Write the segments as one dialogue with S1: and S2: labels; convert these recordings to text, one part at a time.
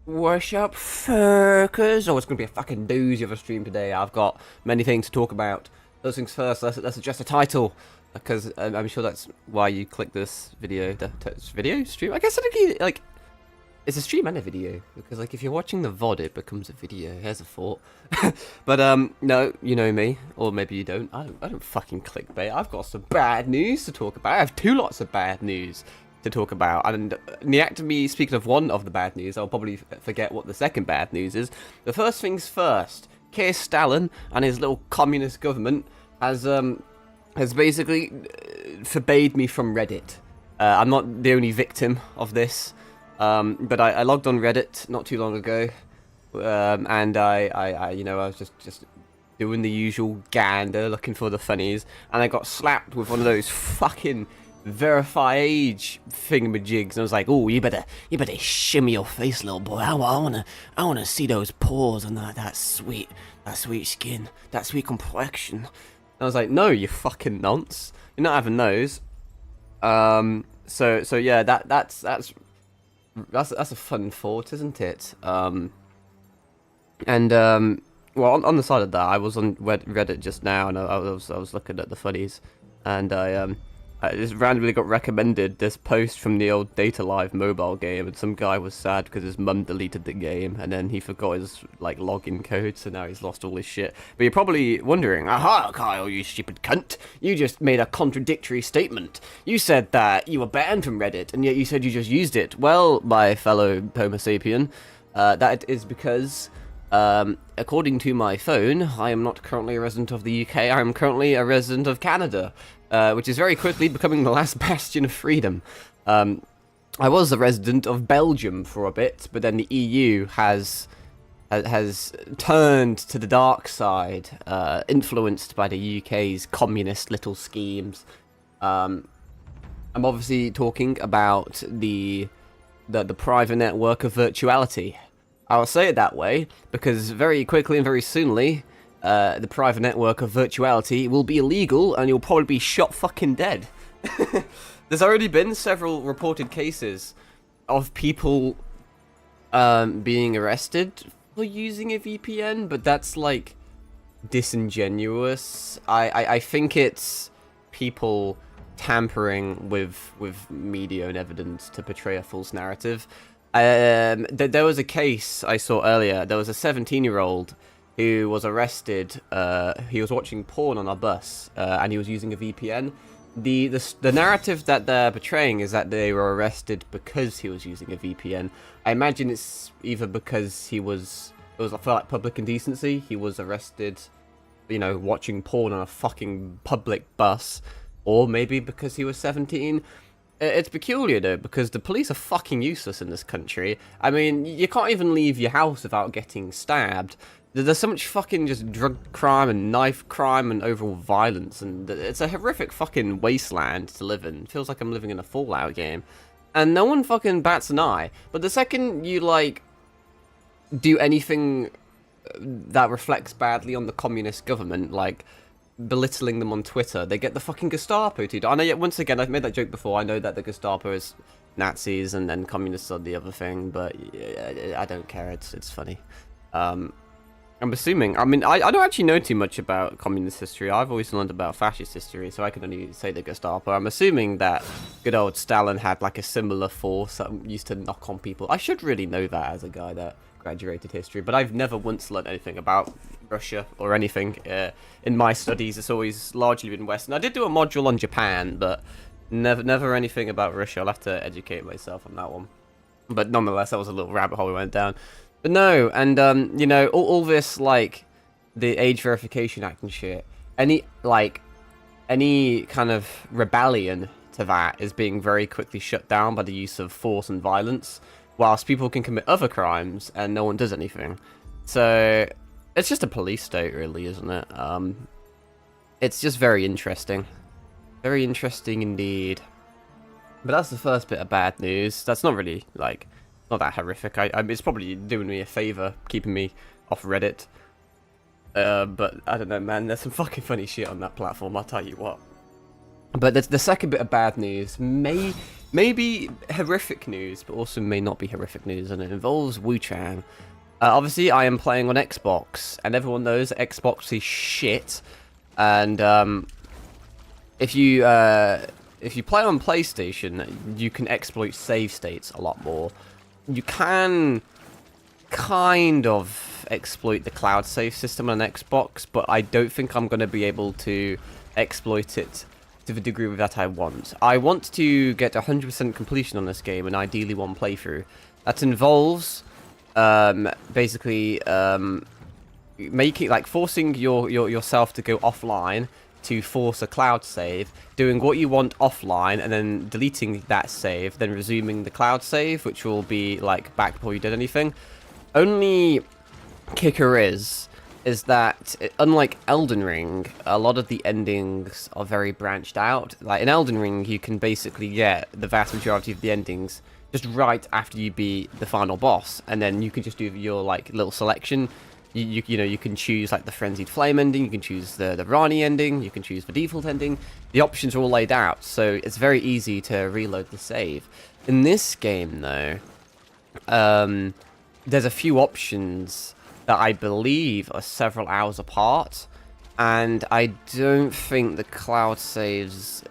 S1: What's up, fuckers? Oh, it's gonna be a fucking doozy of a stream today. I've got many things to talk about. First things first, let's adjust the title, because I'm sure that's why you click this video. Video stream? I guess like it's a stream and a video, because like if you're watching the VOD, it becomes a video. Here's a thought. But no, you know me, or maybe you don't. I don't fucking clickbait. I've got some bad news to talk about. I have two lots of bad news to talk about, and in the act of me speaking of one of the bad news, I'll probably forget what the second bad news is. The first things first, Keir Stalin and his little communist government has basically forbade me from Reddit. I'm not the only victim of this, but I logged on Reddit not too long ago, and I you know, I was just doing the usual gander, looking for the funnies, and I got slapped with one of those fucking verify age thingamajigs, and I was like, "Oh, you better shimmy your face, little boy. I wanna see those pores and that sweet skin, that sweet complexion." And I was like, "No, you fucking nonce. You're not having those." So yeah, that's a fun thought, isn't it? Well, on the side of that, I was on Reddit just now, and I was looking at the funnies, and I just randomly got recommended this post from the old Data Live mobile game, and some guy was sad because his mum deleted the game, and then he forgot his like login code, so now he's lost all his shit. But you're probably wondering, aha, Kyle, you stupid cunt! You just made a contradictory statement. You said that you were banned from Reddit, and yet you said you just used it. Well, my fellow Homo sapien, that is because, according to my phone, I am not currently a resident of the UK. I am currently a resident of Canada. Which is very quickly becoming the last bastion of freedom. I was a resident of Belgium for a bit, but then the EU has turned to the dark side, influenced by the UK's communist little schemes. I'm obviously talking about the private network of virtuality. I'll say it that way because very quickly and very soonly, the private network of virtuality will be illegal, and you'll probably be shot fucking dead. There's already been several reported cases of people being arrested for using a VPN, but that's like disingenuous. I think it's people tampering with media and evidence to portray a false narrative. There was a case I saw earlier. There was a 17-year-old who was arrested. He was watching porn on a bus, and he was using a VPN. The narrative that they're portraying is that they were arrested because he was using a VPN. I imagine it's either because it was for like public indecency. He was arrested, you know, watching porn on a fucking public bus, or maybe because he was 17. It's peculiar though, because the police are fucking useless in this country. I mean, you can't even leave your house without getting stabbed. There's so much fucking just drug crime and knife crime and overall violence, and it's a horrific fucking wasteland to live in. It feels like I'm living in a Fallout game. And no one fucking bats an eye. But the second you, like, do anything that reflects badly on the communist government, like belittling them on Twitter, they get the fucking Gestapo to do. I know, once again, I've made that joke before. I know that the Gestapo is Nazis and then communists are the other thing, but I don't care. It's funny. I'm assuming, I mean, I don't actually know too much about communist history. I've always learned about fascist history, so I can only say the Gestapo. I'm assuming that good old Stalin had like a similar force that used to knock on people. I should really know that as a guy that graduated history, but I've never once learned anything about Russia or anything in my studies. It's always largely been Western. I did do a module on Japan, but never anything about Russia. I'll have to educate myself on that one. But nonetheless, that was a little rabbit hole we went down. But no, and you know, all this, like the age verification act and shit, any kind of rebellion to that is being very quickly shut down by the use of force and violence, whilst people can commit other crimes and no one does anything. So it's just a police state, really, isn't it? It's just very interesting indeed. But that's the first bit of bad news. That's not really like not that horrific. It's probably doing me a favor, keeping me off Reddit. But I don't know, man. There's some fucking funny shit on that platform, I'll tell you what. But the second bit of bad news may maybe horrific news, but also may not be horrific news, and it involves Wuchang. Obviously, I am playing on Xbox, and everyone knows that Xbox is shit. And if you play on PlayStation, you can exploit save states a lot more. You can kind of exploit the cloud save system on an Xbox, but I don't think I'm going to be able to exploit it to the degree that I want. I want to get 100% completion on this game, and ideally one playthrough. That involves basically making, like, forcing yourself to go offline to force a cloud save, doing what you want offline, and then deleting that save, then resuming the cloud save, which will be like back before you did anything. Only kicker is that, unlike Elden Ring, a lot of the endings are very branched out. Like in Elden Ring, you can basically get the vast majority of the endings just right after you beat the final boss, and then you can just do your like little selection. You know, you can choose like the Frenzied Flame ending, you can choose the Rani ending, you can choose the default ending. The options are all laid out, so it's very easy to reload the save. In this game, though, there's a few options that I believe are several hours apart, and I don't think the cloud save's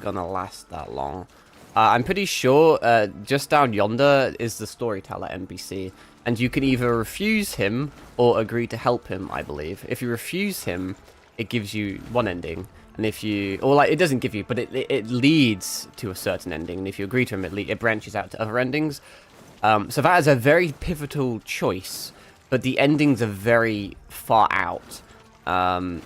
S1: gonna last that long. I'm pretty sure just down yonder is the storyteller NPC, and you can either refuse him or agree to help him, I believe. If you refuse him, it gives you one ending, and if you, or like, it doesn't give you, but it leads to a certain ending, and if you agree to him, it branches out to other endings. So that is a very pivotal choice, but the endings are very far out. And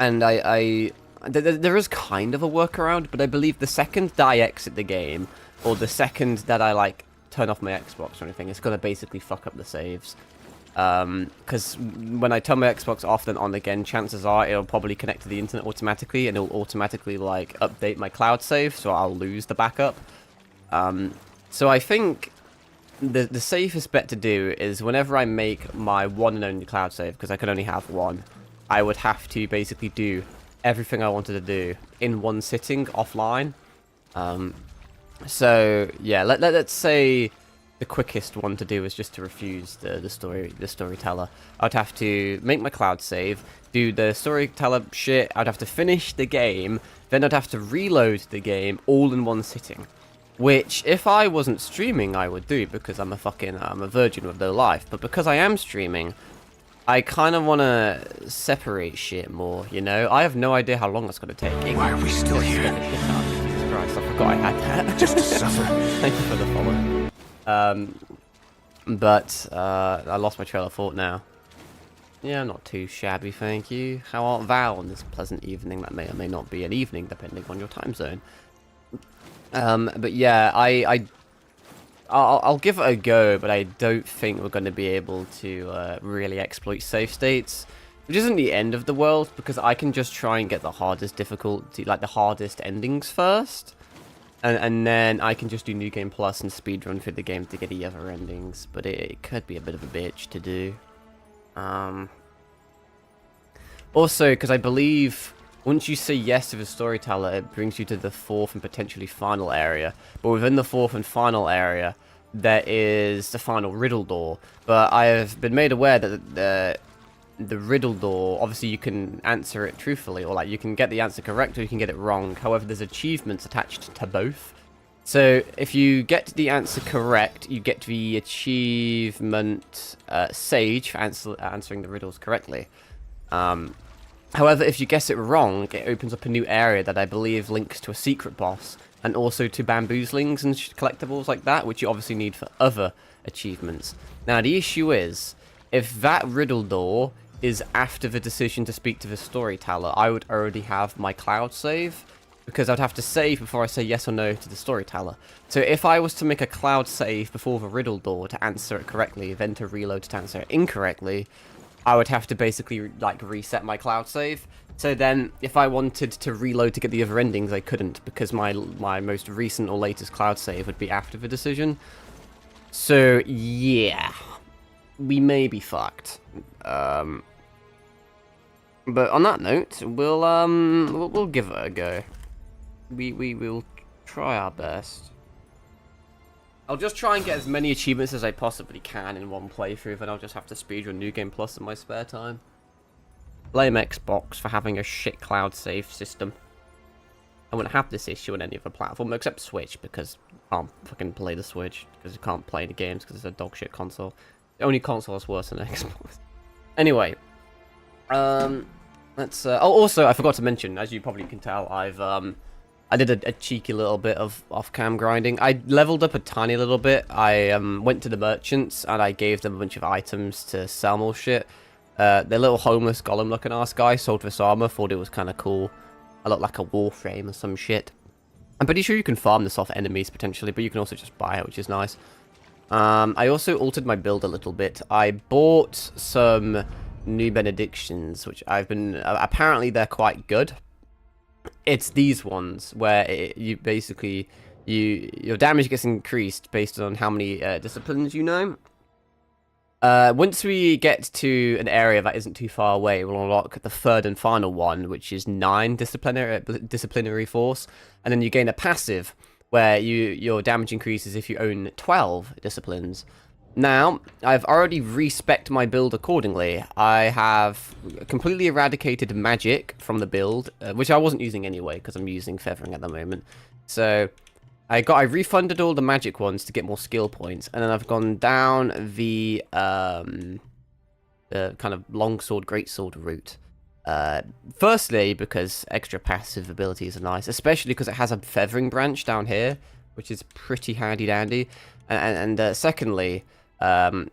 S1: there is kind of a workaround, but I believe the second that I exit the game, or the second that I, like, turn off my Xbox or anything, it's going to basically fuck up the saves. Because when I turn my Xbox off and on again, chances are it'll probably connect to the internet automatically, and it'll automatically, like, update my cloud save, so I'll lose the backup. So I think the safest bet to do is whenever I make my one and only cloud save, because I can only have one, I would have to basically do everything I wanted to do in one sitting offline. So yeah, let's say the quickest one to do is just to refuse the storyteller. I'd have to make my cloud save, do the storyteller shit, I'd have to finish the game, then I'd have to reload the game all in one sitting. Which, if I wasn't streaming, I would do, because I'm a virgin with no life. But because I am streaming, I kind of want to separate shit more, you know? I have no idea how long it's going to take.
S2: Why are we still here?
S1: Jesus Christ, I forgot I had that.
S2: Just to suffer.
S1: Thank you for the follow. But I lost my trail of thought now. Yeah, not too shabby, thank you. How art thou on this pleasant evening? That may or may not be an evening, depending on your time zone. But yeah, I'll give it a go, but I don't think we're going to be able to really exploit save states, which isn't the end of the world, because I can just try and get the hardest difficulty, like the hardest endings first, and then I can just do New Game Plus and speedrun through the game to get the other endings, but it could be a bit of a bitch to do. Also, because I believe once you say yes to the storyteller, it brings you to the fourth and potentially final area. But within the fourth and final area, there is the final riddle door. But I have been made aware that the riddle door, obviously you can answer it truthfully, or like you can get the answer correct or you can get it wrong. However, there's achievements attached to both. So if you get the answer correct, you get the achievement Sage for answering the riddles correctly. However, if you guess it wrong, it opens up a new area that I believe links to a secret boss, and also to bamboozlings and collectibles like that, which you obviously need for other achievements. Now, the issue is, if that riddle door is after the decision to speak to the storyteller, I would already have my cloud save, because I'd have to save before I say yes or no to the storyteller. So if I was to make a cloud save before the riddle door to answer it correctly, then to reload to answer it incorrectly, I would have to basically, like, reset my cloud save. So then, if I wanted to reload to get the other endings, I couldn't, because my most recent or latest cloud save would be after the decision. So, yeah. We may be fucked. But on that note, we'll give it a go. We will try our best. I'll just try and get as many achievements as I possibly can in one playthrough, then I'll just have to speedrun New Game Plus in my spare time. Blame Xbox for having a shit cloud save system. I wouldn't have this issue on any other platform except Switch, because I can't fucking play the Switch, because you can't play the games because it's a dog shit console. The only console is worse than Xbox. Anyway, let's. Oh, also, I forgot to mention, as you probably can tell, I did a cheeky little bit of off-cam grinding. I leveled up a tiny little bit. I went to the merchants and I gave them a bunch of items to sell more shit. The little homeless golem-looking ass guy sold this armor. Thought it was kind of cool. I look like a warframe or some shit. I'm pretty sure you can farm this off enemies potentially, but you can also just buy it, which is nice. I also altered my build a little bit. I bought some new benedictions, which I've been... apparently they're quite good. It's these ones where you basically... your damage gets increased based on how many disciplines you know. Once we get to an area that isn't too far away, we'll unlock the third and final one, which is 9 disciplinary force. And then you gain a passive where your damage increases if you own 12 disciplines. Now, I've already respec'd my build accordingly. I have completely eradicated magic from the build, which I wasn't using anyway, because I'm using feathering at the moment. So, I refunded all the magic ones to get more skill points, and then I've gone down the kind of longsword, greatsword route. Firstly, because extra passive abilities are nice, especially because it has a feathering branch down here, which is pretty handy dandy. And secondly,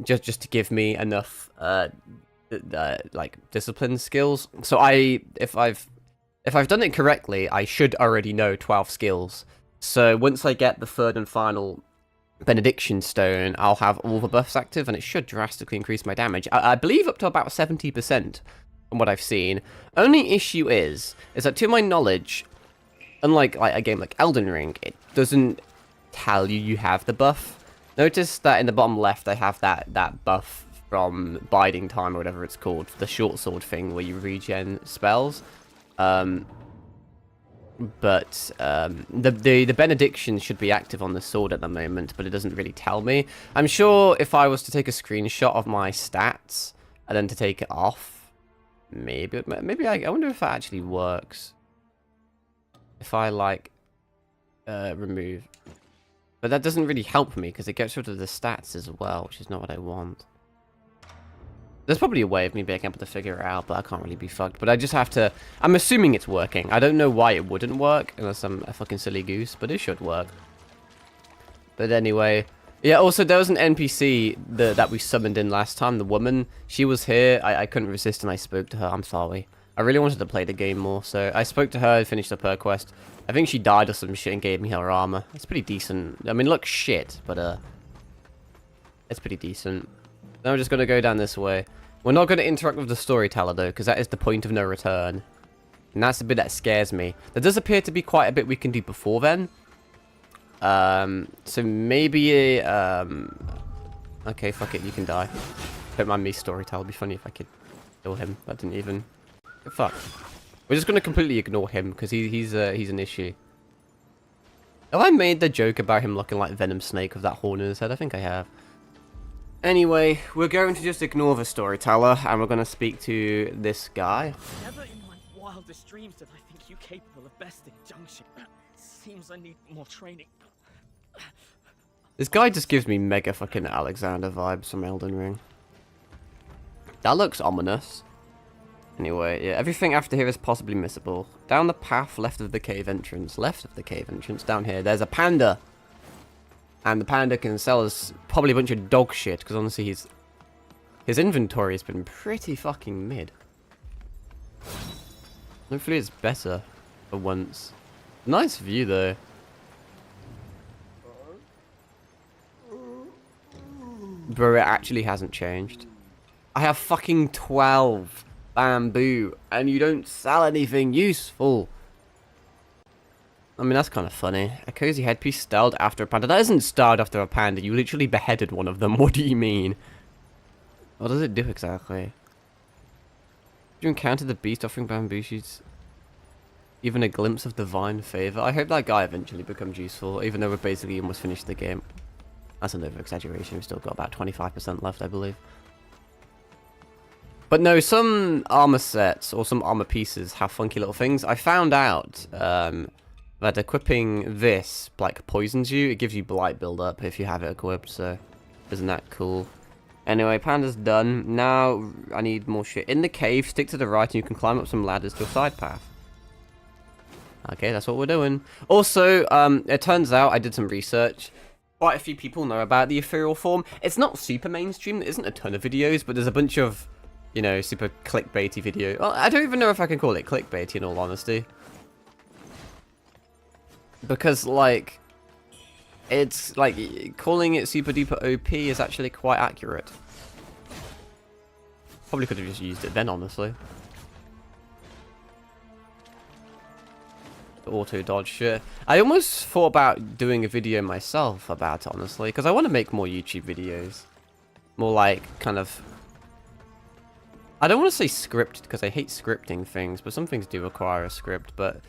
S1: just to give me enough like discipline skills. So if I've done it correctly, I should already know 12 skills. So once I get the third and final benediction stone, I'll have all the buffs active, and it should drastically increase my damage. I believe up to about 70% from what I've seen. Only issue is that to my knowledge, unlike a game like Elden Ring, it doesn't tell you have the buff. Notice that in the bottom left, I have that buff from biding time or whatever it's called, the short sword thing where you regen spells. But the benediction should be active on the sword at the moment, but it doesn't really tell me. I'm sure if I was to take a screenshot of my stats and then to take it off, maybe I wonder if that actually works. If I like remove, but that doesn't really help me because it gets rid of the stats as well, which is not what I want. There's probably a way of me being able to figure it out, but I can't really be fucked. But I just have to... I'm assuming it's working. I don't know why it wouldn't work, unless I'm a fucking silly goose, but it should work. But anyway... Yeah, also, there was an NPC that we summoned in last time, the woman. She was here. I couldn't resist, and I spoke to her. I'm sorry. I really wanted to play the game more, so I spoke to her and finished up her quest. I think she died or some shit and gave me her armor. It's pretty decent. I mean, it looks shit, but it's pretty decent. Now I'm just going to go down this way. We're not going to interact with the storyteller, though, because that is the point of no return. And that's the bit that scares me. There does appear to be quite a bit we can do before then. So maybe... okay, fuck it, you can die. Don't mind me, storyteller. It'd be funny if I could kill him. That didn't even... Fuck. We're just going to completely ignore him, because he's an issue. Have I made the joke about him looking like Venom Snake with that horn in his head? I think I have. Anyway, we're going to just ignore the storyteller, and we're going to speak to this guy.
S2: Never in my wildest dreams did I think you capable of besting Junction. Seems I need more training.
S1: This guy just gives me mega fucking Alexander vibes from Elden Ring. That looks ominous. Anyway, yeah, everything after here is possibly missable. Down the path left of the cave entrance. Left of the cave entrance, down here, there's a panda. And the panda can sell us probably a bunch of dog shit, because honestly his inventory has been pretty fucking mid. Hopefully it's better for once. Nice view though. Bro, it actually hasn't changed. I have fucking 12 bamboo, and you don't sell anything useful. I mean, that's kind of funny. A cozy headpiece styled after a panda. That isn't styled after a panda. You literally beheaded one of them. What do you mean? What does it do exactly? Did you encounter the beast offering bamboo shoots? Even a glimpse of divine favor. I hope that guy eventually becomes useful, even though we're basically almost finished the game. That's an over-exaggeration. We've still got about 25% left, I believe. But no, some armor sets or some armor pieces have funky little things. I found out that equipping this like poisons you. It gives you blight build-up if you have it equipped. So isn't that cool? Anyway, Panda's done. Now I need more shit. In the cave, stick to the right and you can climb up some ladders to a side path. Okay, that's what we're doing. Also, it turns out I did some research. Quite a few people know about the ethereal form. It's not super mainstream. There isn't a ton of videos, but there's a bunch of, you know, super clickbaity video. Well, I don't even know if I can call it clickbaity in all honesty. Because, like, it's, like, calling it super duper OP is actually quite accurate. Probably could have just used it then, honestly. Auto dodge shit. I almost thought about doing a video myself about it, honestly, because I want to make more YouTube videos. More like, kind of... I don't want to say script, because I hate scripting things, but some things do require a script, but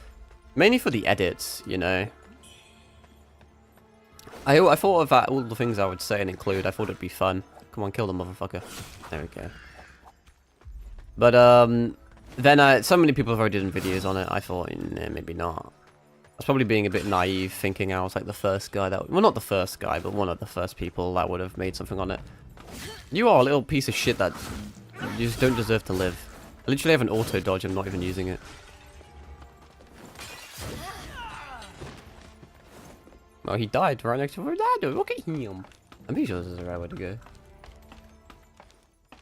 S1: mainly for the edits, you know. I thought about all the things I would say and include. I thought it'd be fun. Come on, kill the motherfucker. There we go. But, then so many people have already done videos on it, I thought, nah, maybe not. I was probably being a bit naive, thinking I was like the first guy that... Well, not the first guy, but one of the first people that would have made something on it. You are a little piece of shit that you just don't deserve to live. I literally have an auto dodge, I'm not even using it. Oh, he died right next to Ronaldo. Look at him. I'm pretty sure this is the right way to go.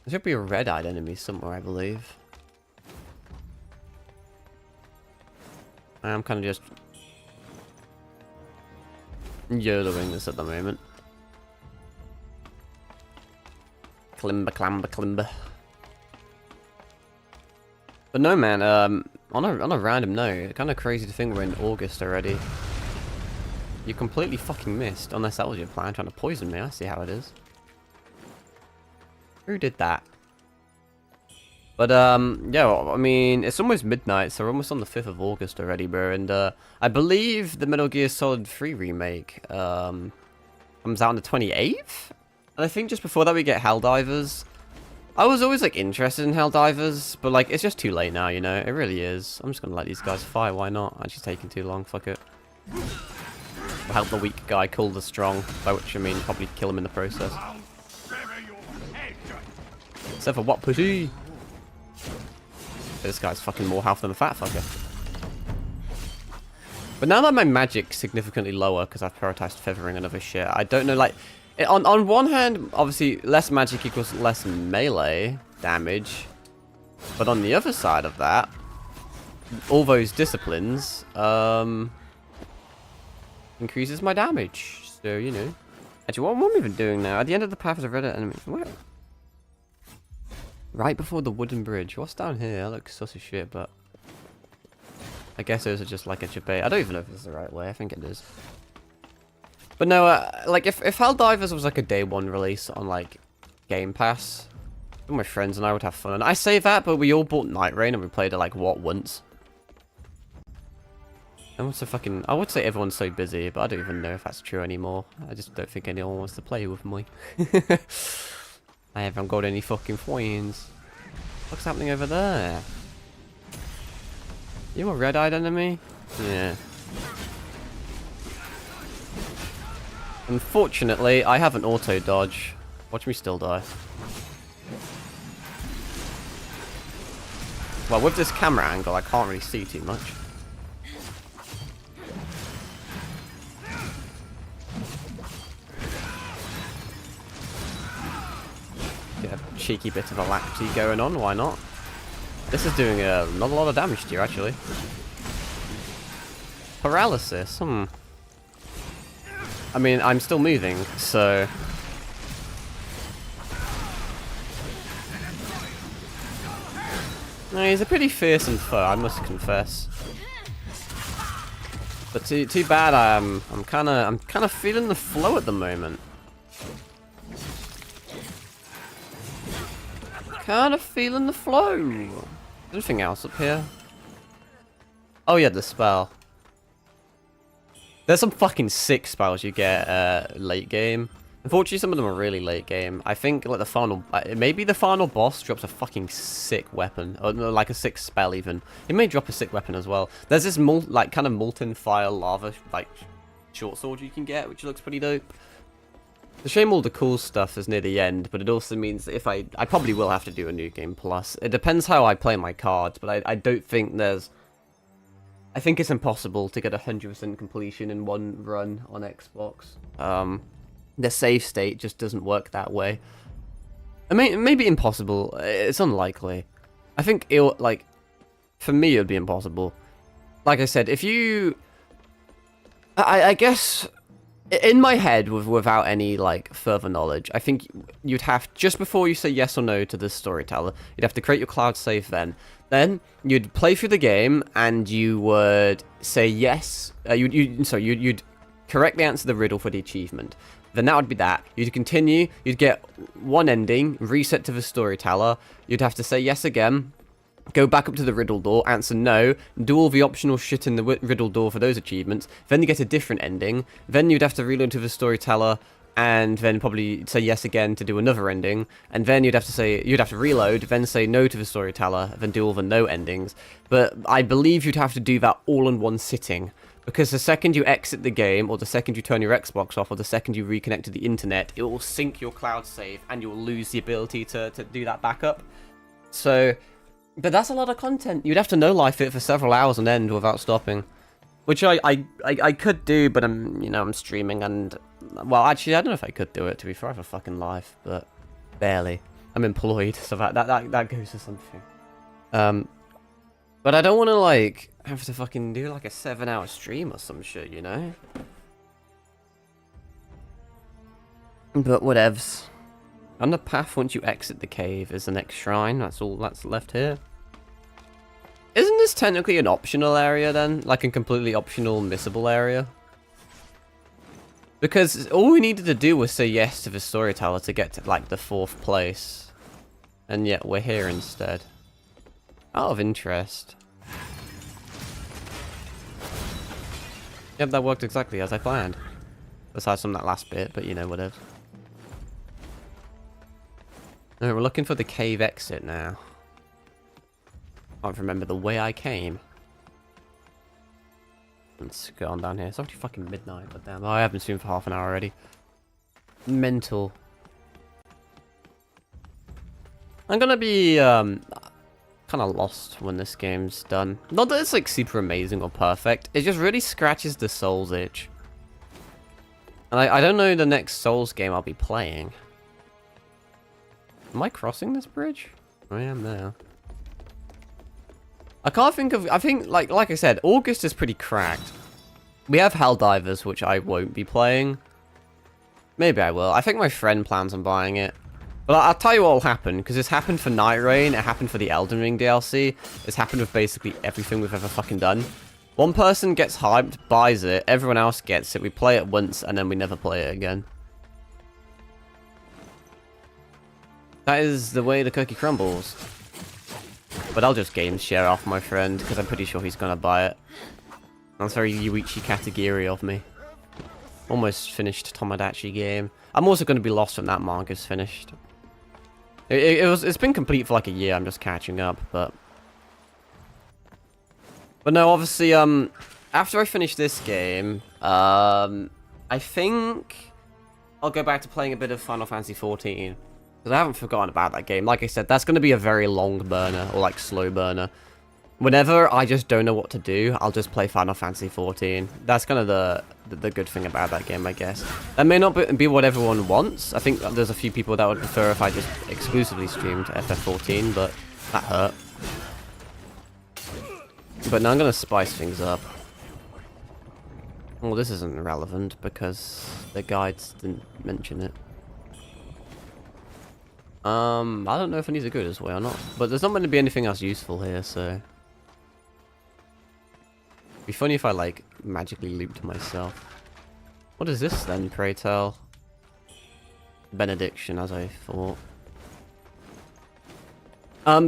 S1: There should be a red-eyed enemy somewhere, I believe. I'm kind of just YOLOing this at the moment. Climber, clamber, climber. But no, man. On a random note, kind of crazy to think we're in August already. You completely fucking missed, unless that was your plan, trying to poison me. I see how it is. Who did that? But, yeah, I mean, it's almost midnight, so we're almost on the 5th of August already, bro, and, I believe the Metal Gear Solid 3 remake, comes out on the 28th? And I think just before that we get Helldivers. I was always, like, interested in Helldivers, but, like, it's just too late now, you know? It really is. I'm just gonna let these guys fight, why not? Actually taking too long, fuck it. We'll help the weak guy kill the strong, by which I mean probably kill him in the process. Except for what, pussy? This guy's fucking more health than a fat fucker. But now that my magic's significantly lower, because I've prioritized feathering and other shit, I don't know, like... On one hand, obviously, less magic equals less melee damage. But on the other side of that, all those disciplines, increases my damage. So, you know. Actually, what am I even doing now? At the end of the path is a red enemy. Where? Right before the wooden bridge. What's down here? That looks sus as shit, but... I guess those are just like a debate. I don't even know if this is the right way. I think it is. But no, like, if Helldivers was like a day one release on, like, Game Pass, all my friends and I would have fun. I say that, but we all bought Night Rain and we played it, like, what, once? Everyone's so fucking... I would say everyone's so busy, but I don't even know if that's true anymore. I just don't think anyone wants to play with me. I haven't got any fucking friends. What's happening over there? You a red-eyed enemy? Yeah. Unfortunately, I have an auto dodge. Watch me still die. Well, with this camera angle, I can't really see too much. Get a cheeky bit of a lacty going on, why not? This is doing not a lot of damage to you, actually. Paralysis, I mean, I'm still moving, so... No, he's a pretty fearsome foe, I must confess. But too bad. I'm kind of feeling the flow at the moment. Kind of feeling the flow. Anything else up here? Oh yeah, the spell. There's some fucking sick spells you get late game. Unfortunately, some of them are really late game. I think like the final, maybe the final boss drops a fucking sick weapon, or no, like a sick spell even. It may drop a sick weapon as well. There's this like kind of molten fire lava like short sword you can get, which looks pretty dope. It's a shame all the cool stuff is near the end, but it also means that if I probably will have to do a new game plus. It depends how I play my cards, but I don't think there's. I think it's impossible to get 100% completion in one run on Xbox. The save state just doesn't work that way. I mean, maybe impossible. It's unlikely. I think it'll, like, for me, it would be impossible. Like I said, if you... I guess, in my head, without any, like, further knowledge, I think you'd have, just before you say yes or no to the storyteller, you'd have to create your cloud save then. Then, you'd play through the game, and you would say yes. You'd correctly answer the riddle for the achievement. Then that would be that. You'd continue, you'd get one ending, reset to the storyteller, you'd have to say yes again, go back up to the riddle door, answer no, do all the optional shit in the riddle door for those achievements, then you get a different ending, then you'd have to reload to the storyteller, and then probably say yes again to do another ending, and then you'd have to reload, then say no to the storyteller, then do all the no endings. But I believe you'd have to do that all in one sitting. Because the second you exit the game, or the second you turn your Xbox off, or the second you reconnect to the internet, it will sync your cloud save, and you'll lose the ability to do that backup. So, but that's a lot of content. You'd have to no-life it for several hours on end without stopping. Which I could do, but I'm streaming, and, well, actually, I don't know if I could do it, to be fair. I have a fucking life, but barely. I'm employed, so that goes to something. But I don't want to, like, have to fucking do, like, a 7-hour stream or some shit, you know? But whatevs. On the path, once you exit the cave, is the next shrine. That's all that's left here. Isn't this technically an optional area, then? Like, a completely optional, missable area? Because all we needed to do was say yes to the storyteller to get to, like, the 4th place. And yet, we're here instead. Out of interest. Yep, that worked exactly as I planned. Besides from that last bit, but you know, whatever. Alright, we're looking for the cave exit now. Can't remember the way I came. Let's go on down here. It's already fucking midnight, but damn. Oh, I have been streaming for half an hour already. Mental. I'm gonna be, kind of lost when this game's done. Not that it's like super amazing or perfect. It just really scratches the Souls itch. And I don't know the next Souls game I'll be playing. Am I crossing this bridge? I am now. I can't think of... I think, like I said, August is pretty cracked. We have Helldivers, which I won't be playing. Maybe I will. I think my friend plans on buying it. But I'll tell you what will happen, because it's happened for Night Rain, it happened for the Elden Ring DLC, it's happened with basically everything we've ever fucking done. One person gets hyped, buys it, everyone else gets it, we play it once, and then we never play it again. That is the way the cookie crumbles. But I'll just game share off my friend, because I'm pretty sure he's gonna buy it. That's very Yuichi Katagiri of me. Almost finished Tomodachi game. I'm also going to be lost when that manga's finished. It's been complete for like a year, I'm just catching up, but no, obviously, after I finish this game, I think I'll go back to playing a bit of Final Fantasy XIV. Because I haven't forgotten about that game. Like I said, that's going to be a very long burner, or like slow burner. Whenever I just don't know what to do, I'll just play Final Fantasy XIV. That's kind of the good thing about that game, I guess. That may not be what everyone wants. I think there's a few people that would prefer if I just exclusively streamed FF14, but that hurt. But now I'm going to spice things up. Well, this isn't relevant because the guides didn't mention it. I don't know if I need to go this way or not, but there's not going to be anything else useful here, so... It'd be funny if I, like, magically looped myself. What is this then, pray tell? Benediction, as I thought.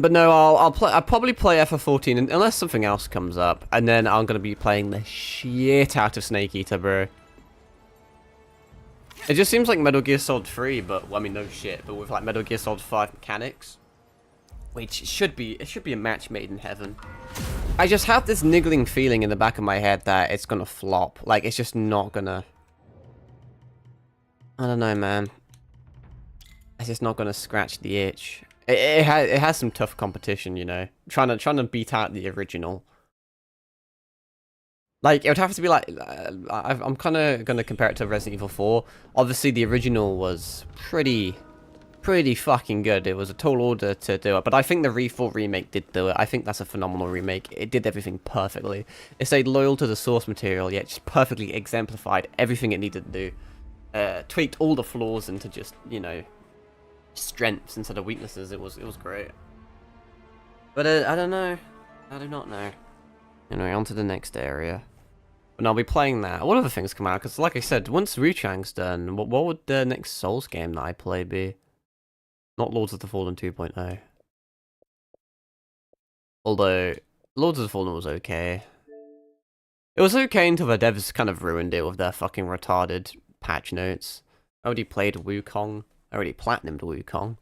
S1: But no, I'll probably play FF14 unless something else comes up, and then I'm gonna be playing the shit out of Snake Eater, bro. It just seems like Metal Gear Solid 3, but well, I mean no shit, but with like Metal Gear Solid 5 mechanics, which should be a match made in heaven. I just have this niggling feeling in the back of my head that it's gonna flop. Like it's just not gonna. I don't know, man. It's just not gonna scratch the itch. It has some tough competition, you know. Trying to beat out the original. Like, it would have to be like, I'm kind of going to compare it to Resident Evil 4. Obviously, the original was pretty fucking good. It was a tall order to do it. But I think the RE4 remake did do it. I think that's a phenomenal remake. It did everything perfectly. It stayed loyal to the source material, yet just perfectly exemplified everything it needed to do. Tweaked all the flaws into just, you know, strengths instead of weaknesses. It was great. But I don't know. I do not know. Anyway, on to the next area. And I'll be playing that. What other things come out? Because, like I said, once Wuchang's done, what would the next Souls game that I play be? Not Lords of the Fallen 2.0. Although, Lords of the Fallen was okay. It was okay until the devs kind of ruined it with their fucking retarded patch notes. I already played Wukong. I already platinumed Wukong.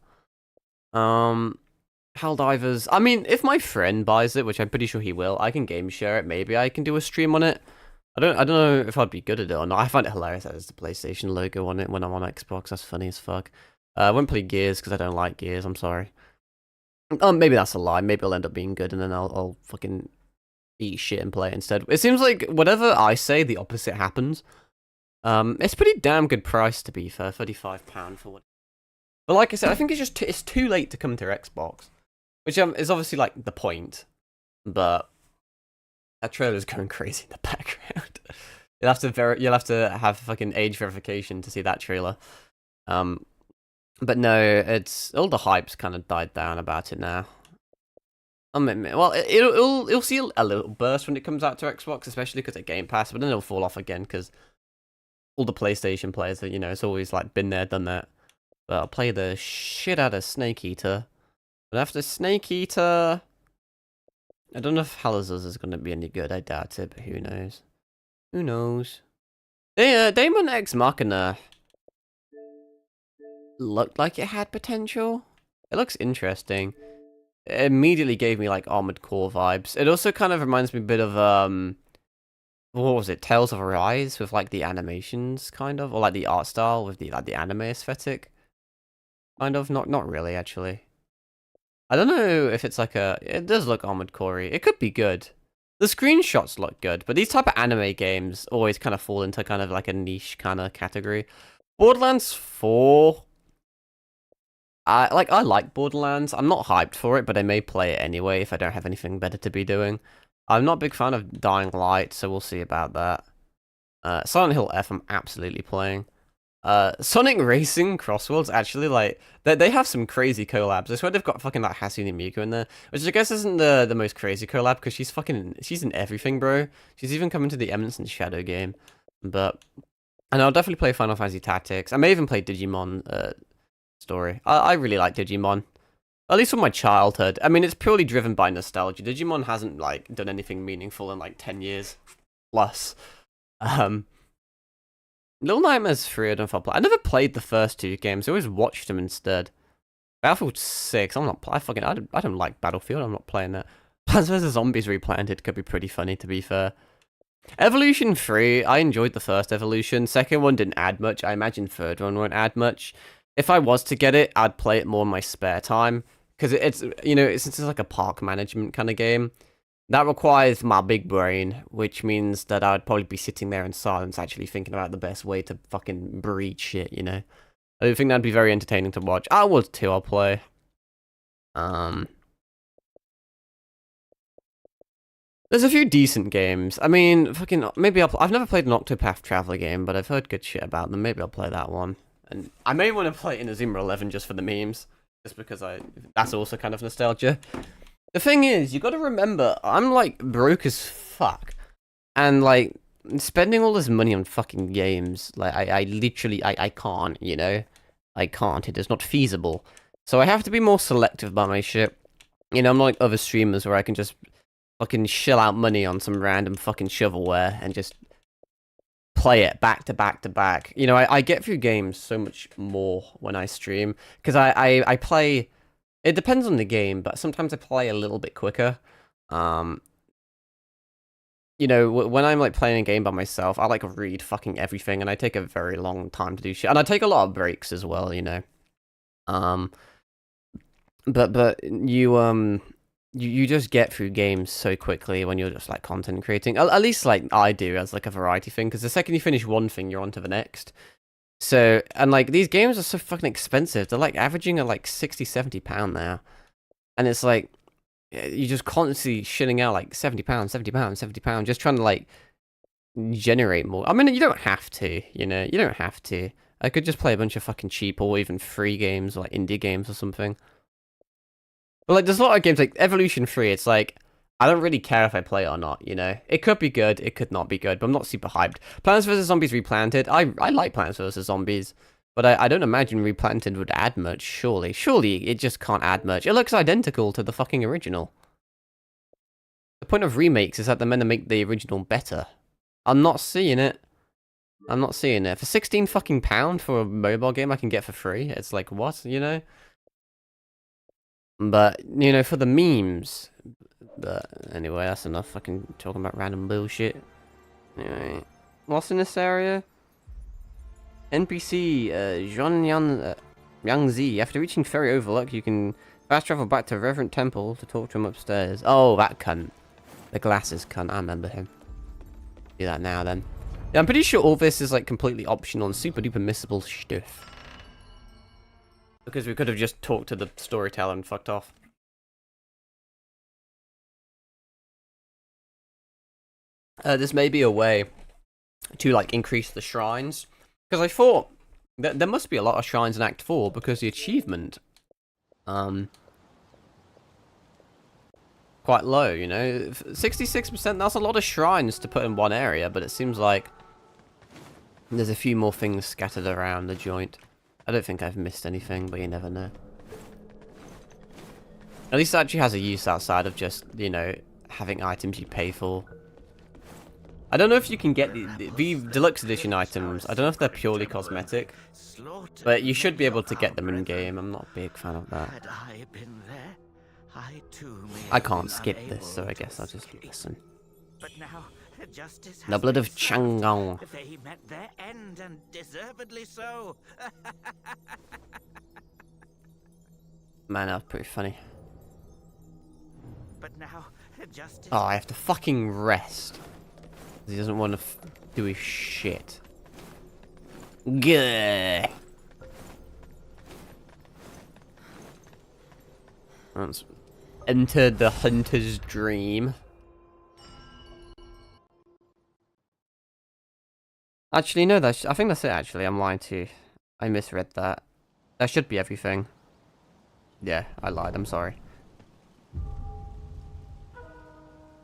S1: Helldivers. I mean, if my friend buys it, which I'm pretty sure he will, I can game share it. Maybe I can do a stream on it. I don't know if I'd be good at it or not. I find it hilarious that there's the PlayStation logo on it when I'm on Xbox. That's funny as fuck. I won't play Gears because I don't like Gears. I'm sorry. Maybe that's a lie. Maybe I'll end up being good and then I'll fucking eat shit and play it instead. It seems like whatever I say, the opposite happens. It's pretty damn good price to be fair. £35 for what. But like I said, I think it's just it's too late to come to Xbox, which is obviously like the point. But that trailer's going crazy in the background. You'll have to have fucking age verification to see that trailer. But no, it's all the hype's kind of died down about it now. Well, it'll see a little burst when it comes out to Xbox, especially because of Game Pass. But then it'll fall off again because all the PlayStation players, you know, it's always like been there, done that. But I'll play the shit out of Snake Eater. But after Snake Eater, I don't know if Halazuz is going to be any good. I doubt it, but who knows? Who knows? Daemon X Machina looked like it had potential. It looks interesting. It immediately gave me like Armored Core vibes. It also kind of reminds me a bit of what was it? Tales of Arise with like the animations kind of, or like the art style with the anime aesthetic. Kind of, not really actually. I don't know if it's like it does look Armored Core-y. It could be good. The screenshots look good, but these type of anime games always kind of fall into kind of like a niche kind of category. Borderlands 4. I like Borderlands. I'm not hyped for it, but I may play it anyway if I don't have anything better to be doing. I'm not a big fan of Dying Light, so we'll see about that. Silent Hill F I'm absolutely playing. Sonic Racing Crossworlds, actually, like, they have some crazy collabs. I swear they've got fucking, like, Hatsune Miku in there, which I guess isn't the most crazy collab, because she's in everything, bro. She's even coming to the Eminence and Shadow game, but, and I'll definitely play Final Fantasy Tactics. I may even play Digimon, Story. I really like Digimon. At least from my childhood. I mean, it's purely driven by nostalgia. Digimon hasn't, like, done anything meaningful in, like, 10 years plus. Little Nightmares 3, I don't know if I'll play. I never played the first two games. I always watched them instead. Battlefield 6, I don't like Battlefield. I'm not playing that. Plants vs. Zombies Replanted could be pretty funny, to be fair. Evolution 3, I enjoyed the first Evolution. Second one didn't add much. I imagine third one won't add much. If I was to get it, I'd play it more in my spare time. Because it's, you know, since it's like a park management kind of game. That requires my big brain, which means that I'd probably be sitting there in silence actually thinking about the best way to fucking breed shit, you know? I don't think that'd be very entertaining to watch. I would too, I'll play. There's a few decent games. I mean, fucking, maybe I've never played an Octopath Traveler game, but I've heard good shit about them. Maybe I'll play that one. And I may want to play Inazuma 11 just for the memes. Just because that's also kind of nostalgia. The thing is, you gotta remember, I'm, like, broke as fuck. And, like, spending all this money on fucking games, like, I literally, I can't, you know? I can't. It is not feasible. So I have to be more selective about my shit. You know, I'm not like other streamers where I can just fucking shell out money on some random fucking shovelware and just play it back to back to back. You know, I get through games so much more when I stream, because I play, it depends on the game, but sometimes I play a little bit quicker. You know, when I'm like playing a game by myself, I like read fucking everything, and I take a very long time to do shit, and I take a lot of breaks as well, you know. But you just get through games so quickly when you're just like content creating. At least like I do as like a variety thing, because the second you finish one thing, you're on to the next. So, and like these games are so fucking expensive. They're like averaging at like 60, 70 pound now. And it's like you're just constantly shilling out like 70 pounds, 70 pounds, 70 pounds, just trying to like generate more. I mean, you don't have to, you know, you don't have to. I could just play a bunch of fucking cheap or even free games, or like indie games or something. But like, there's a lot of games like Evolution 3. It's like, I don't really care if I play it or not, you know? It could be good, it could not be good, but I'm not super hyped. Plants vs. Zombies Replanted, I like Plants vs. Zombies, but I don't imagine Replanted would add much, surely. Surely it just can't add much. It looks identical to the fucking original. The point of remakes is that they're meant to make the original better. I'm not seeing it. I'm not seeing it. For 16 fucking pound for a mobile game I can get for free, it's like, what, you know? But, you know, for the memes. But anyway, that's enough fucking talking about random bullshit. Anyway, what's in this area? NPC, Yang Z. After reaching Ferry Overlook, you can fast travel back to Reverend Temple to talk to him upstairs. Oh, that cunt. The glasses cunt, I remember him. Do that now then. Yeah, I'm pretty sure all this is like completely optional and super duper missable stuff. Because we could have just talked to the storyteller and fucked off. This may be a way to like increase the shrines, because I thought that there must be a lot of shrines in Act 4 because the achievement quite low, you know. 66%, that's a lot of shrines to put in one area, but it seems like there's a few more things scattered around the joint. I don't think I've missed anything, but you never know. At least it actually has a use outside of just, you know, having items you pay for. I don't know if you can get the deluxe edition items. I don't know if they're purely cosmetic, but you should be able to get them in game. I'm not a big fan of that. I can't skip this, so I guess I'll just listen.
S2: But now,
S1: The blood of Chang'an.
S2: they met their end, and deservedly so.
S1: Man, that was pretty funny.
S2: But now, justice.
S1: Oh, I have to fucking rest. He doesn't want to do his shit. Good. Let's enter the hunter's dream. Actually, no, I think that's it, actually. I'm lying to you. I misread that. That should be everything. Yeah, I lied. I'm sorry.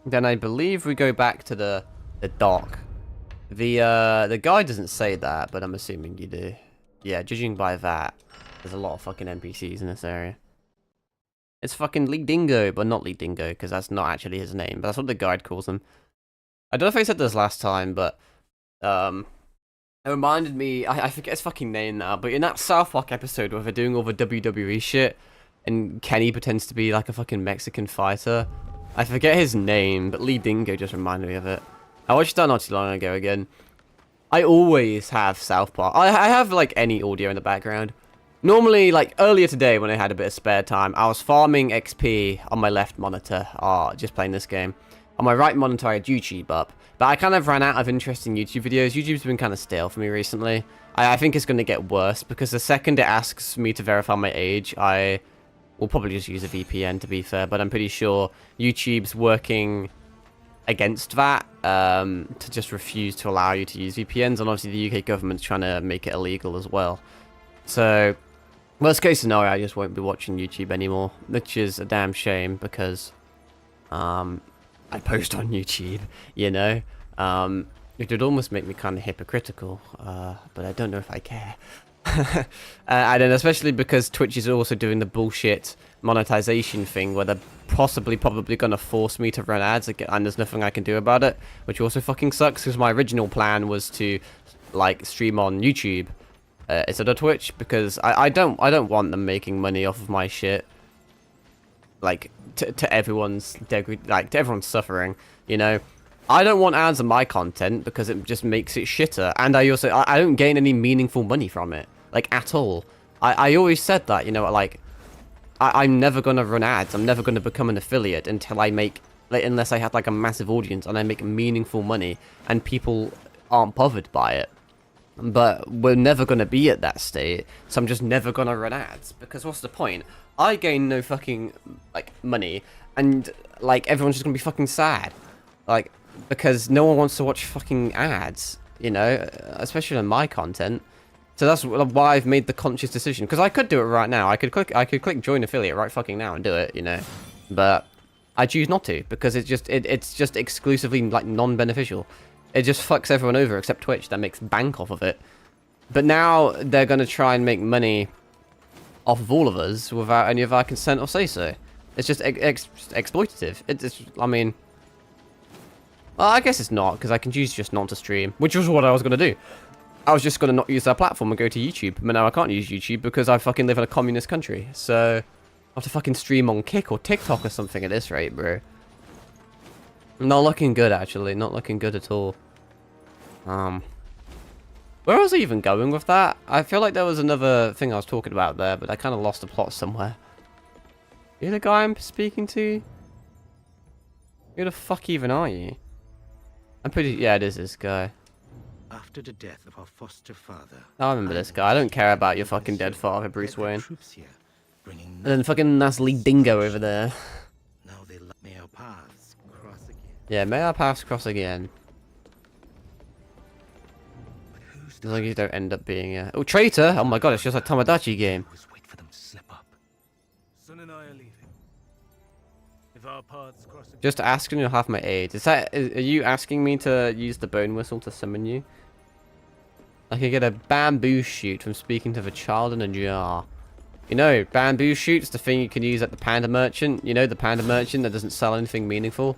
S1: Then I believe we go back to the dock. The guy doesn't say that, but I'm assuming you do. Yeah, judging by that, there's a lot of fucking NPCs in this area. It's fucking Lee Dingo, but not Lee Dingo, because that's not actually his name, but that's what the guide calls him. I don't know if I said this last time, but it reminded me, I forget his fucking name now, but in that South Park episode where they're doing all the WWE shit, and Kenny pretends to be like a fucking Mexican fighter, I forget his name, but Lee Dingo just reminded me of it. I watched that not too long ago again. I always have South Park. I have like any audio in the background. Normally, like earlier today when I had a bit of spare time, I was farming XP on my left monitor, just playing this game. On my right monitor I had YouTube up, but I kind of ran out of interesting YouTube videos. YouTube's been kind of stale for me recently. I think it's going to get worse, because the second it asks me to verify my age, I will probably just use a VPN, to be fair, but I'm pretty sure YouTube's working against that, to just refuse to allow you to use VPNs, and obviously the UK government's trying to make it illegal as well. So, worst case scenario, I just won't be watching YouTube anymore, which is a damn shame, because I post on YouTube, you know. It would almost make me kind of hypocritical, but I don't know if I care. And then especially because Twitch is also doing the bullshit monetization thing where they're probably gonna force me to run ads again, and there's nothing I can do about it, which also fucking sucks because my original plan was to like stream on YouTube instead of Twitch, because I don't want them making money off of my shit, like to everyone's like to everyone's suffering, you know. I don't want ads on my content because it just makes it shitter, and I don't gain any meaningful money from it, like at all. I always said that, you know, like I'm never gonna run ads. I'm never gonna become an affiliate until I make, like, unless I have like a massive audience and I make meaningful money and people aren't bothered by it. But we're never gonna be at that state, so I'm just never gonna run ads, because what's the point? I gain no fucking like money, and like everyone's just gonna be fucking sad, like, because no one wants to watch fucking ads, you know, especially on my content. So that's why I've made the conscious decision, because I could do it right now. I could click join affiliate right fucking now and do it, you know, but I choose not to, because it's just exclusively like non-beneficial. It just fucks everyone over except Twitch, that makes bank off of it. But now they're gonna try and make money off of all of us without any of our consent or say so. It's just exploitative. It's I mean, well, I guess it's not, because I can choose just not to stream, which was what I was gonna do. I was just going to not use that platform and go to YouTube. But now I can't use YouTube because I fucking live in a communist country. So, I have to fucking stream on Kick or TikTok or something at this rate, bro. Not looking good, actually. Not looking good at all. Where was I even going with that? I feel like there was another thing I was talking about there, but I kind of lost the plot somewhere. You the guy I'm speaking to? Who the fuck even are you? I'm pretty... Yeah, it is this guy.
S3: After the death of our foster father,
S1: I remember this guy. I don't care about your fucking dead father, Bruce Wayne.
S3: And
S1: And then fucking nasty dingo over there.
S3: now may our paths cross again.
S1: Yeah, may our paths cross again.
S3: Who's
S1: As long as you don't end up being a... Oh, traitor! Oh my god, it's just a Tomodachi game.
S3: always wait for them to slip up?
S4: Son and I are leaving. If our paths cross again,
S1: Just ask and you'll have my aid. Are you asking me to use the bone whistle to summon you? I can get a bamboo shoot from speaking to the child in a jar. You know, bamboo shoot's the thing you can use at the panda merchant. You know, the panda merchant that doesn't sell anything meaningful.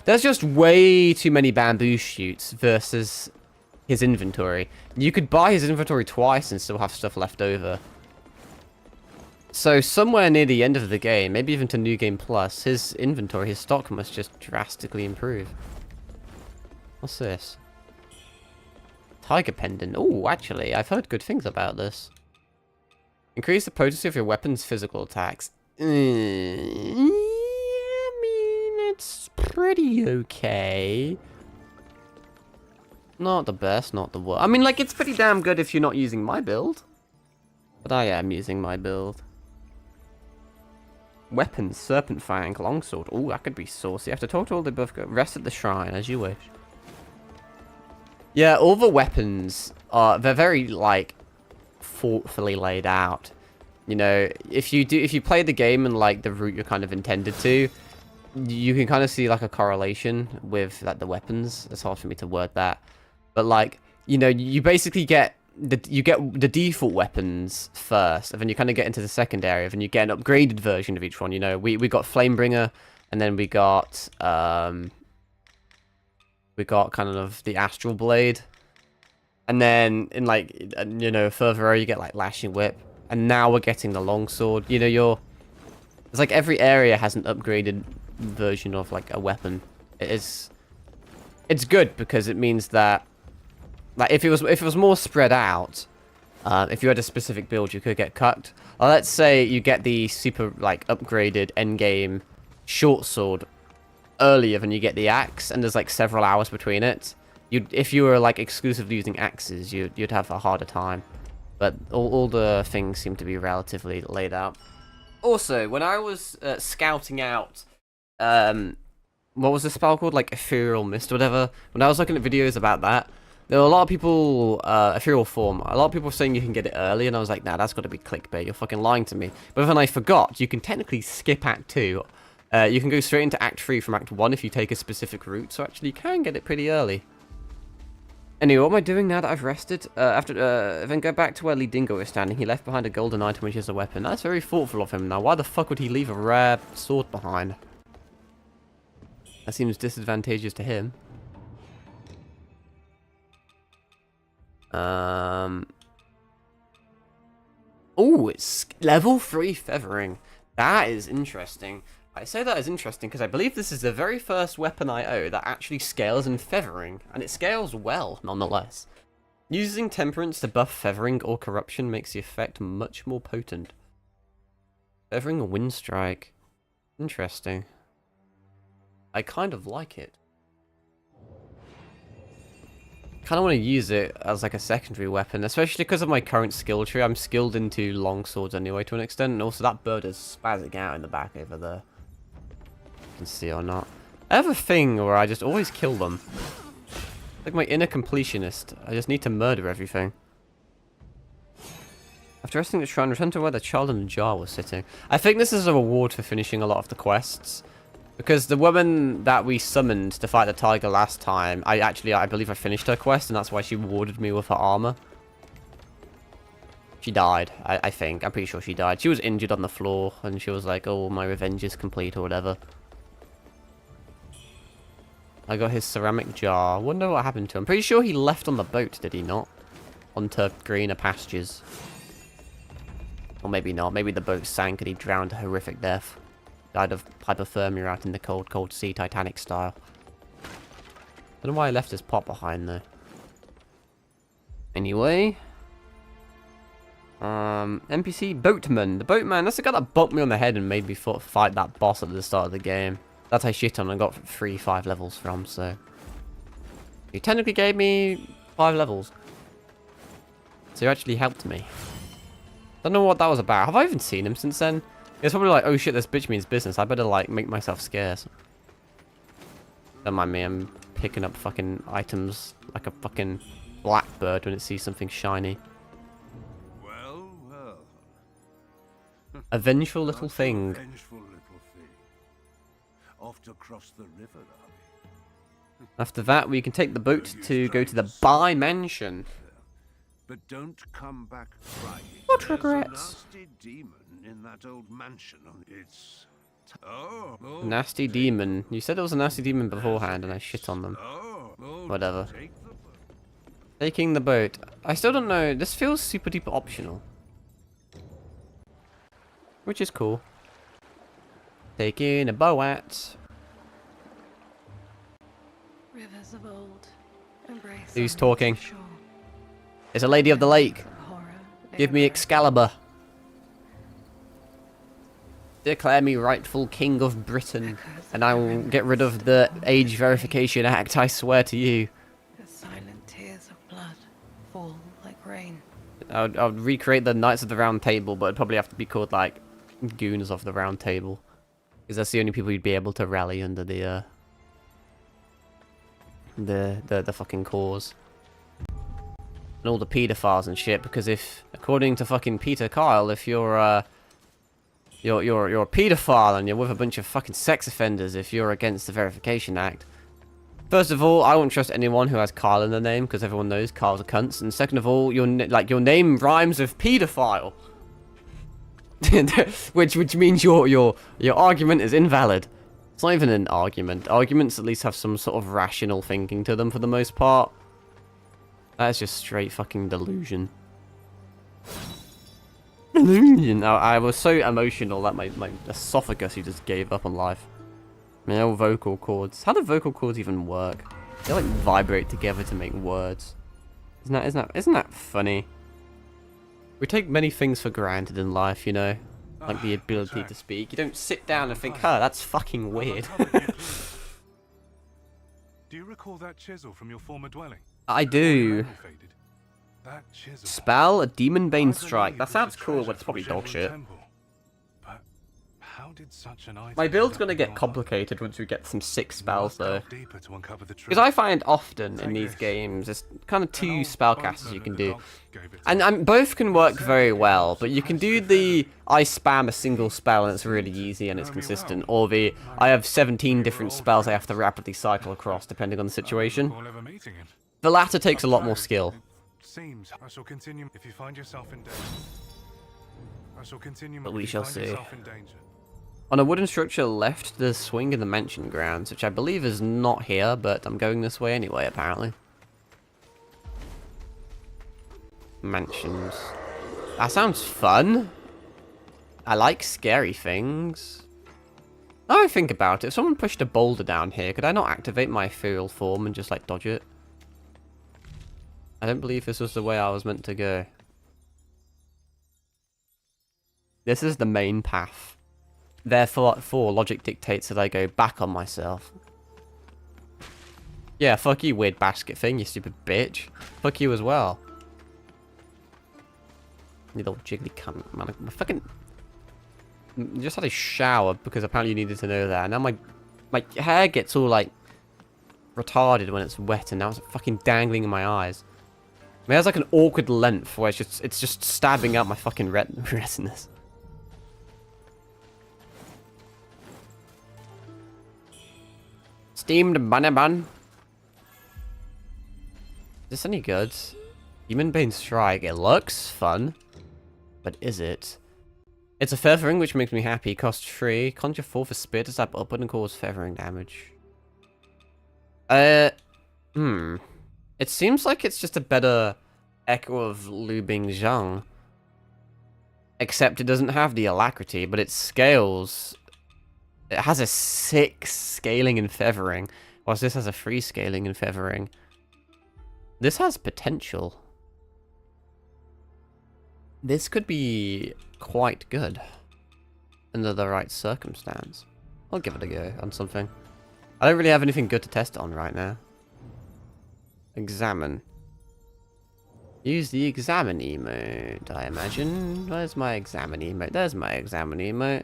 S1: There's just way too many bamboo shoots versus his inventory. You could buy his inventory twice and still have stuff left over. So somewhere near the end of the game, maybe even to New Game Plus, his inventory, his stock must just drastically improve. What's this? Tiger Pendant. Oh, actually, I've heard good things about this. Increase the potency of your weapon's physical attacks. I mean, it's pretty okay. Not the best, not the worst. I mean, like, it's pretty damn good if you're not using my build. But I am using my build. Weapons, Serpent Fang, Longsword. Oh, that could be saucy. I have to talk to all the above. Rest at the shrine, as you wish. Yeah, all the weapons are... They're very, like, thoughtfully laid out. You know, if you play the game in, like, the route you're kind of intended to, you can kind of see, like, a correlation with, like, the weapons. It's hard for me to word that. But, like, you know, you basically get... You get the default weapons first, and then you kind of get into the secondary, and you get an upgraded version of each one. You know, we got Flamebringer, and then we got kind of the Astral Blade, and then in, like, you know, further on you get like Lashing Whip, and now we're getting the Longsword. You know, it's like every area has an upgraded version of like a weapon. It's good because it means that, like, if it was more spread out, if you had a specific build, you could get cucked. Let's say you get the super, like, upgraded endgame short sword earlier than you get the axe, and there's like several hours between it. If you were like exclusively using axes, you'd have a harder time. But all the things seem to be relatively laid out. Also, when I was scouting out, what was the spell called? Like Ethereal Mist or whatever. When I was looking at videos about that, there were a lot of people, Ethereal Form, a lot of people saying you can get it early, and I was like, nah, that's got to be clickbait, you're fucking lying to me. But then I forgot, you can technically skip Act 2. You can go straight into Act 3 from Act 1 if you take a specific route, so actually you can get it pretty early. Anyway, what am I doing now that I've rested? Then go back to where Lee Dingo is standing. He left behind a golden item, which is a weapon. That's very thoughtful of him. Now, why the fuck would he leave a rare sword behind? That seems disadvantageous to him. Oh, it's level 3 feathering. That is interesting. I say that is interesting because I believe this is the very first weapon I own that actually scales in feathering, and it scales well, nonetheless. Using temperance to buff feathering or corruption makes the effect much more potent. Feathering a wind strike. Interesting. I kind of like it. Kind of want to use it as like a secondary weapon, especially because of my current skill tree. I'm skilled into long swords anyway to an extent, and also that bird is spazzing out in the back over there. Can see or not. I have a thing where I just always kill them. Like my inner completionist. I just need to murder everything. After resting the shrine, return to where the child in the jar was sitting. I think this is a reward for finishing a lot of the quests. Because the woman that we summoned to fight the tiger last time, I believe I finished her quest, and that's why she rewarded me with her armor. She died, I think. I'm pretty sure she died. She was injured on the floor, and she was like, oh, my revenge is complete, or whatever. I got his ceramic jar. Wonder what happened to him. Pretty sure he left on the boat, did he not? Onto greener pastures. Or maybe not. Maybe the boat sank and he drowned a horrific death. Died of hypothermia out in the cold, cold sea, Titanic style. Don't know why I left his pot behind though. Anyway. NPC Boatman. The Boatman, that's the guy that bumped me on the head and made me fight that boss at the start of the game. That's I shit on and got 5 levels from, so. He technically gave me 5 levels. So he actually helped me. Don't know what that was about. Have I even seen him since then? It's probably like, oh shit, this bitch means business. I better like make myself scarce. Don't mind me, I'm picking up fucking items like a fucking blackbird when it sees something shiny.
S5: Well, well.
S1: A vengeful little
S5: That's a
S1: thing.
S5: vengeful little thing. Off to cross the river, are we?
S1: After that, we can take the boat to go to the Bai Mansion.
S5: But don't come back crying.
S1: What
S5: There's
S1: regrets?
S5: a nasty demon in that old mansion. It's... Oh,
S1: Nasty demon. You said it was a nasty demon beforehand and I shit on them. Whatever.
S5: Take the boat.
S1: Taking the boat. I still don't know. This feels super duper optional. Which is cool. Taking a boat.
S6: Rivers of old embrace.
S1: Who's
S6: on
S1: talking?
S6: shore.
S1: It's a lady of the lake.
S6: Horror
S1: Give me
S6: everywhere.
S1: Excalibur. Declare me rightful king of Britain, and I will get rid of the Age Verification Act, I swear to you.
S6: The silent tears of blood fall like rain.
S1: I would recreate the Knights of the Round Table, but it'd probably have to be called, like, Goons of the Round Table. Because that's the only people you'd be able to rally under the fucking cause. And all the pedophiles and shit, because if, according to fucking Peter Kyle, if you're a pedophile and you're with a bunch of fucking sex offenders, if you're against the Verification Act. First of all, I won't trust anyone who has Kyle in their name, because everyone knows Kyle's a cunt. And second of all, your name rhymes with pedophile. which means your argument is invalid. It's not even an argument. Arguments at least have some sort of rational thinking to them for the most part. That's just straight fucking delusion. Delusion. I was so emotional that my esophagus just gave up on life. I mean, all vocal cords. How do vocal cords even work? They like vibrate together to make words. Isn't that funny? We take many things for granted in life, you know, like the ability to speak. You don't sit down and think, "Huh, that's fucking weird."
S4: Do you recall that chisel from your former dwelling?
S1: I do.
S4: That chisel.
S1: Spell a demon bane strike. That sounds cool, but it's probably dog shit.
S4: But how did such an item
S1: My build's gonna
S4: end up
S1: get
S4: in your
S1: complicated once we get some sick spells, though.
S4: deeper to uncover the truth.
S1: Because I find often in these games, there's kind of 2 spellcasters you can do. And both can work very well, but you can do the I spam a single spell and it's really easy and it's consistent, or the I have 17 different spells I have to rapidly cycle across depending on the situation.
S4: Recall ever meeting him.
S1: The latter takes a lot more skill.
S4: Seems I shall continue if you find yourself in danger. I shall continue.
S1: But we
S4: if you
S1: shall
S4: find
S1: see.
S4: yourself in danger.
S1: On a wooden structure left, there's swing in the mansion grounds, which I believe is not here, but I'm going this way anyway, apparently. Mansions. That sounds fun. I like scary things. Now I think about it, if someone pushed a boulder down here, could I not activate my ethereal form and just, like, dodge it? I don't believe this was the way I was meant to go. This is the main path. Therefore, logic dictates that I go back on myself. Yeah, fuck you, weird basket thing, you stupid bitch. Fuck you as well. You little jiggly cunt, man. I fucking... just had a shower because apparently you needed to know that. And now my hair gets all, like, retarded when it's wet, and now it's fucking dangling in my eyes. I mean, it has, like, an awkward length where it's just stabbing out my fucking retinas. Steamed bunny bun. Is this any good? Demon Bane Strike. It looks fun. But is it? It's a feathering, which makes me happy. Cost 3. Conjure 4 for spear to stab upward and cause feathering damage. It seems like it's just a better echo of Lu Bing Zhang. Except it doesn't have the alacrity, but it scales. It has a 6 scaling and feathering, whilst this has a 3 scaling and feathering. This has potential. This could be quite good under the right circumstance. I'll give it a go on something. I don't really have anything good to test it on right now. Examine. Use the examine emote, I imagine. Where's my examine emote? There's my examine emote.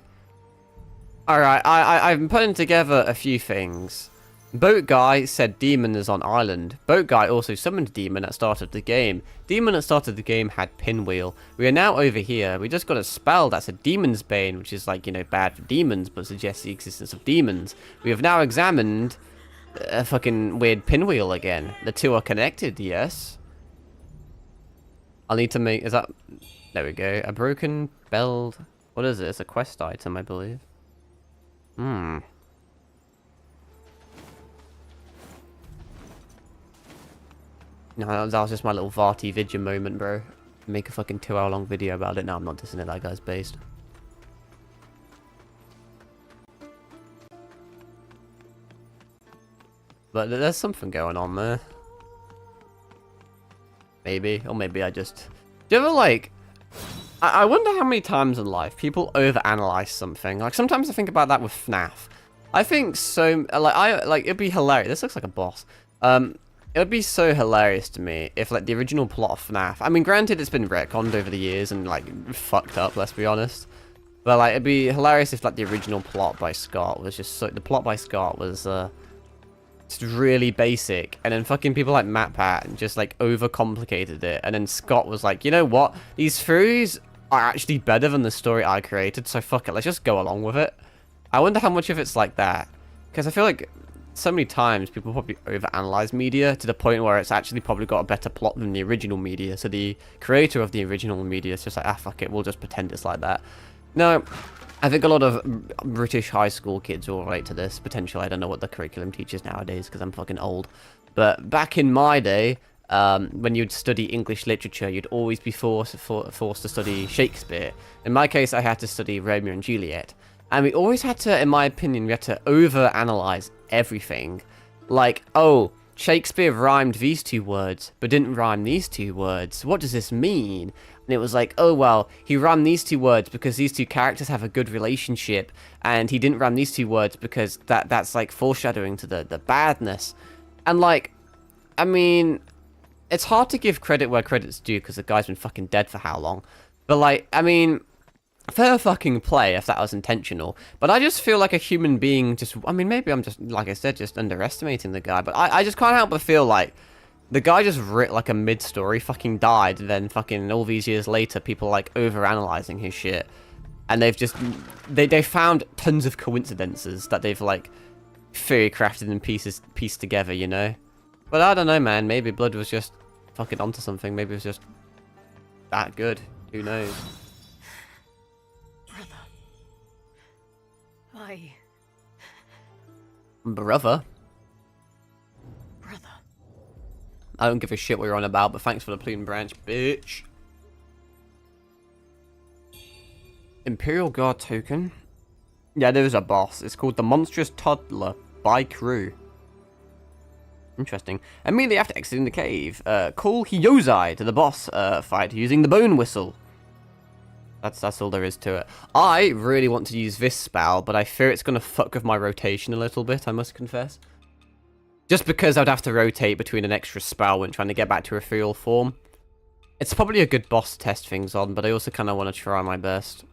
S1: Alright, I'm putting together a few things. Boat Guy said Demon is on island. Boat Guy also summoned Demon at start of the game. Demon at start of the game had Pinwheel. We are now over here. We just got a spell that's a Demon's Bane, which is like, you know, bad for demons, but suggests the existence of demons. We have now examined a fucking weird Pinwheel again. The two are connected, yes. I'll need to make... is that... there we go. A broken bell... what is it? It's a quest item, I believe. No, that was just my little Varty Vidya moment, bro. Make a fucking 2-hour long video about it. No, I'm not dissing it, that guy's based. But there's something going on there. Maybe. Or maybe I just... do you ever, like... I wonder how many times in life people overanalyze something. Like, sometimes I think about that with FNAF. I think so... like, it'd be hilarious. This looks like a boss. It would be so hilarious to me if, like, the original plot of FNAF... I mean, granted, it's been retconned over the years and, like, fucked up, let's be honest. But, like, it'd be hilarious if, like, the original plot by Scott was just so... the plot by Scott was, just really basic. And then fucking people like MatPat just, like, overcomplicated it. And then Scott was like, you know what? These theories are actually better than the story I created, so fuck it, let's just go along with it. I wonder how much of it's like that. Because I feel like... so many times people probably overanalyze media to the point where it's actually probably got a better plot than the original media. So the creator of the original media is just like, ah, fuck it, we'll just pretend it's like that. No, I think a lot of British high school kids will relate to this. Potentially, I don't know what the curriculum teaches nowadays because I'm fucking old. But back in my day, when you'd study English literature, you'd always be forced to study Shakespeare. In my case, I had to study Romeo and Juliet. And we always had to, in my opinion, we had to overanalyze everything. Like, oh, Shakespeare rhymed these 2 words, but didn't rhyme these 2 words. What does this mean? And it was like, oh, well, he rhymed these 2 words because these 2 characters have a good relationship, and he didn't rhyme these 2 words because that's like foreshadowing to the badness. And like, I mean, it's hard to give credit where credit's due because the guy's been fucking dead for how long? But like, I mean... fair fucking play if that was intentional, but I just feel like a human being just... I mean, maybe I'm just, like I said, just underestimating the guy, but I just can't help but feel like the guy just writ like a mid-story, fucking died, and then fucking all these years later, people like overanalyzing his shit, and they've just... they found tons of coincidences that they've like theory crafted and pieced together, you know? But I don't know, man. Maybe Blood was just fucking onto something. Maybe it was just that good. Who knows?
S6: Brother. I...
S1: Brother.
S6: Brother.
S1: I don't give a shit what you're on about, but thanks for the Plume Branch, bitch. Imperial Guard token. Yeah, there is a boss. It's called the Monstrous Toddler by Crew. Interesting. Immediately after exiting the cave, call Hyozai to the boss fight using the Bone Whistle. That's all there is to it. I really want to use this spell, but I fear it's going to fuck with my rotation a little bit, I must confess. Just because I'd have to rotate between an extra spell when trying to get back to ethereal form. It's probably a good boss to test things on, but I also kind of want to try my best.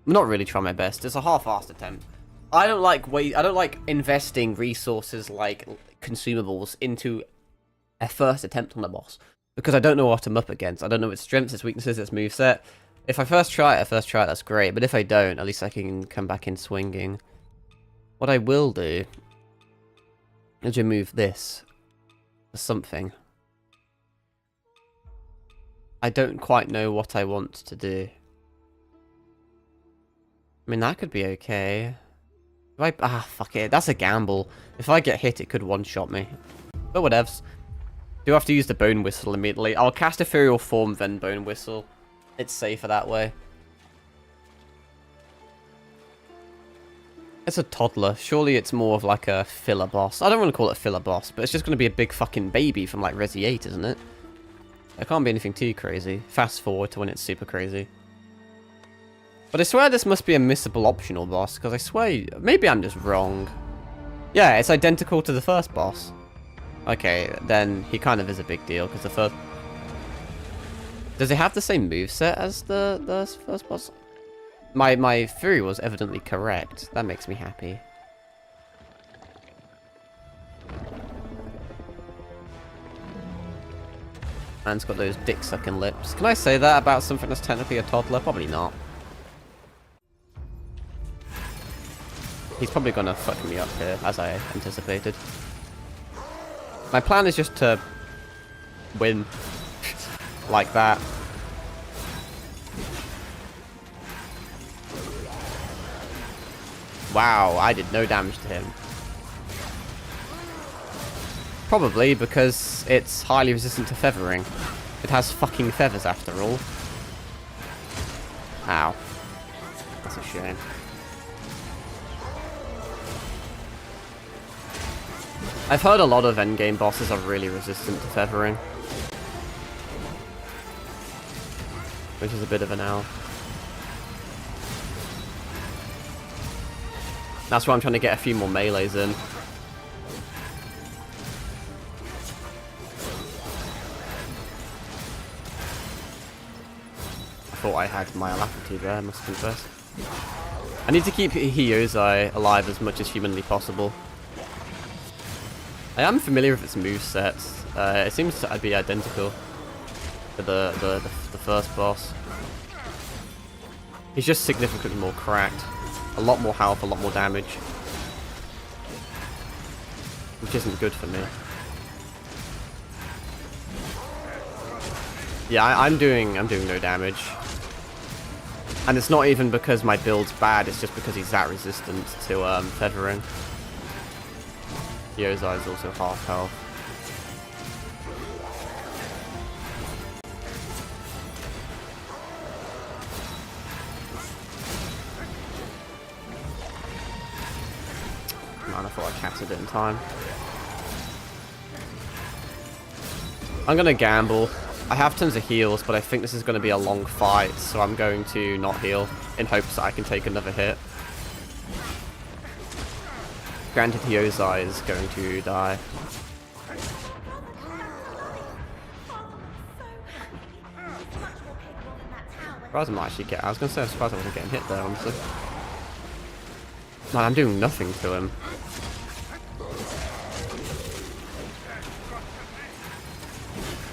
S1: Not really try my best. It's a half-assed attempt. I don't like investing resources like consumables into a first attempt on a boss because I don't know what I'm up against. I don't know its strengths, its weaknesses, its moveset. If I first try it, that's great. But if I don't, at least I can come back in swinging. What I will do is remove this for something. I don't quite know what I want to do. I mean, that could be okay. Fuck it. That's a gamble. If I get hit, it could one-shot me. But whatevs. Do have to use the Bone Whistle immediately. I'll cast Ethereal Form, then Bone Whistle. It's safer that way. It's a toddler. Surely it's more of like a filler boss. I don't want to call it a filler boss, but it's just going to be a big fucking baby from like Resi 8, isn't it? It can't be anything too crazy. Fast forward to when it's super crazy. But I swear this must be a missable optional boss, because I swear... Maybe I'm just wrong. Yeah, it's identical to the first boss. Okay, then he kind of is a big deal, because the first... Does it have the same moveset as the first boss? My theory was evidently correct. That makes me happy. Man's got those dick-sucking lips. Can I say that about something that's technically a toddler? Probably not. He's probably gonna fuck me up here, as I anticipated. My plan is just to win. Like that. Wow, I did no damage to him. Probably because it's highly resistant to feathering. It has fucking feathers after all. Ow. That's a shame. I've heard a lot of endgame bosses are really resistant to feathering. Which is a bit of an L. That's why I'm trying to get a few more melees in. I thought I had my alacrity there, I must confess. I need to keep Hyozai alive as much as humanly possible. I am familiar with its movesets. It seems to be identical to the first boss. He's just significantly more cracked. A lot more health, a lot more damage. Which isn't good for me. Yeah, I'm doing no damage. And it's not even because my build's bad, it's just because he's that resistant to feathering. Hyozai is also half health. Man, I thought I captured it in time. I'm gonna gamble. I have tons of heals, but I think this is going to be a long fight, so I'm going to not heal in hopes that I can take another hit. Granted, Hyozai is going to die. Surprised I might actually get. I was going to say I'm surprised I wasn't getting hit there, honestly. Man, I'm doing nothing to him.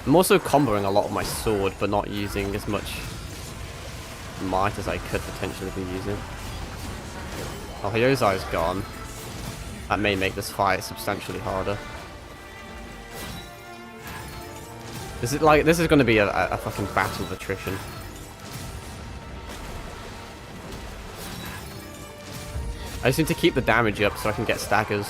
S1: I'm also comboing a lot of my sword, but not using as much might as I could potentially be using. Oh, Hyozai's gone. That may make this fight substantially harder. This is going to be a fucking battle of attrition. I just need to keep the damage up so I can get staggers.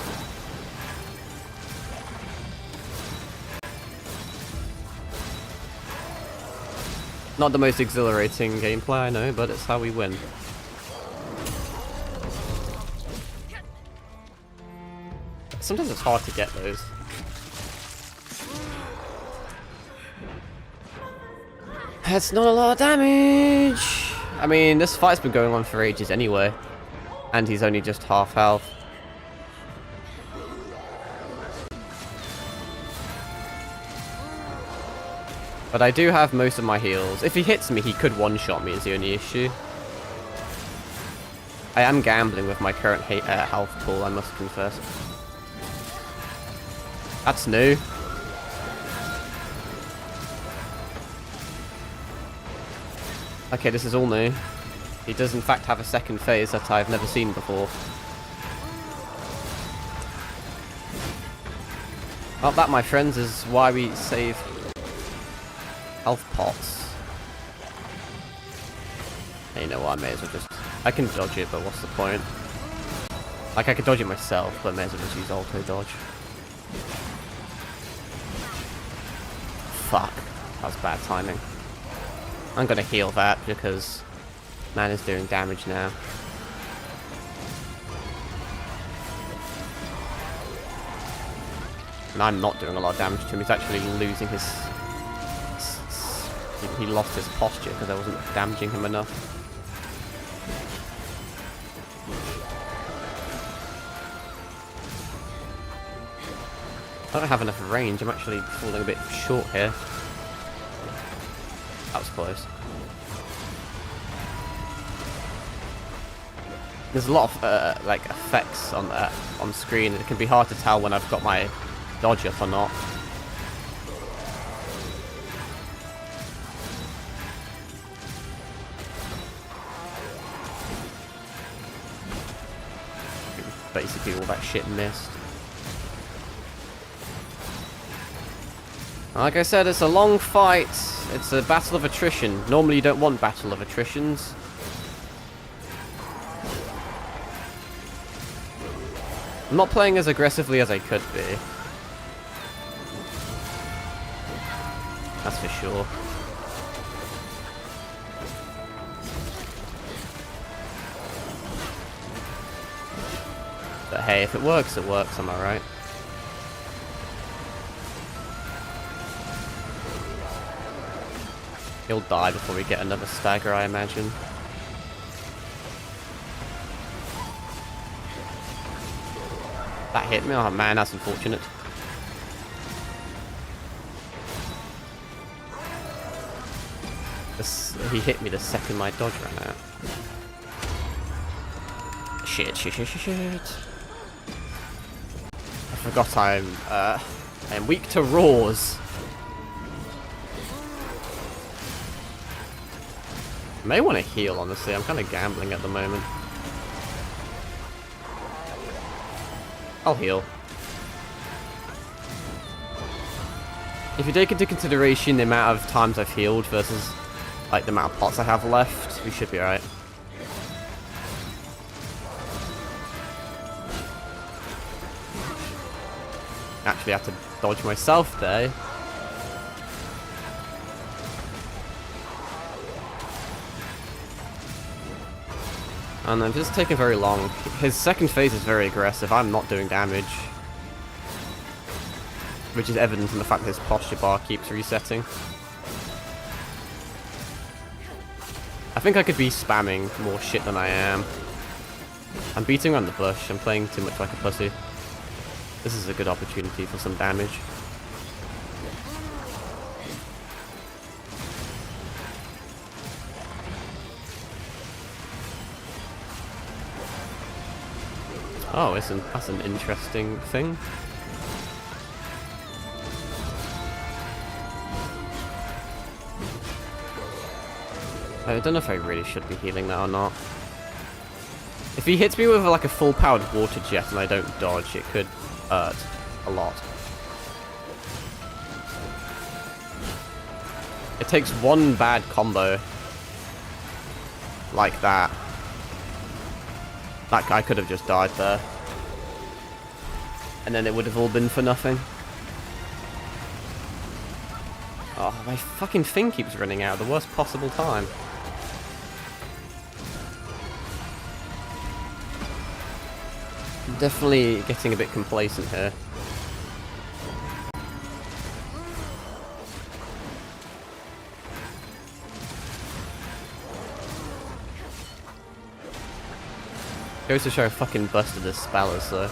S1: Not the most exhilarating gameplay, I know, but it's how we win. Sometimes it's hard to get those. That's not a lot of damage! I mean, this fight's been going on for ages anyway. And he's only just half health. But I do have most of my heals. If he hits me, he could one-shot me is the only issue. I am gambling with my current health pool, I must confess. That's new. Okay, this is all new. He does in fact have a second phase that I've never seen before. Well, that, my friends, is why we save health pots. You know what, I may as well just... I can dodge it, but what's the point? Like, I could dodge it myself, but I may as well just use auto-dodge. Fuck. That was bad timing. I'm gonna heal that, because... man is doing damage now. And I'm not doing a lot of damage to him. He's actually losing his... He lost his posture because I wasn't damaging him enough. I don't have enough range. I'm actually falling a bit short here. That was close. There's a lot of like effects on screen. It can be hard to tell when I've got my dodge up or not. Basically all that shit missed. Like I said, it's a long fight. It's a battle of attrition. Normally you don't want battle of attritions. I'm not playing as aggressively as I could be. That's for sure. But hey, if it works, am I right? He'll die before we get another stagger, I imagine. That hit me? Oh man, that's unfortunate. He hit me the second my dodge ran out. Shit. I forgot I'm weak to roars. I may want to heal, honestly. I'm kind of gambling at the moment. I'll heal. If you take into consideration the amount of times I've healed versus like the amount of pots I have left, we should be alright. Actually, I have to dodge myself there. And I'm just taking very long. His second phase is very aggressive. I'm not doing damage. Which is evident in the fact that his posture bar keeps resetting. I think I could be spamming more shit than I am. I'm beating around the bush. I'm playing too much like a pussy. This is a good opportunity for some damage. Oh, that's an interesting thing. I don't know if I really should be healing that or not. If he hits me with like a full-powered water jet and I don't dodge, it could hurt a lot. It takes one bad combo like that. That guy could have just died there. And then it would have all been for nothing. Oh, my fucking thing keeps running out at the worst possible time. I'm definitely getting a bit complacent here. Goes to show how fucking busted this spell is, though.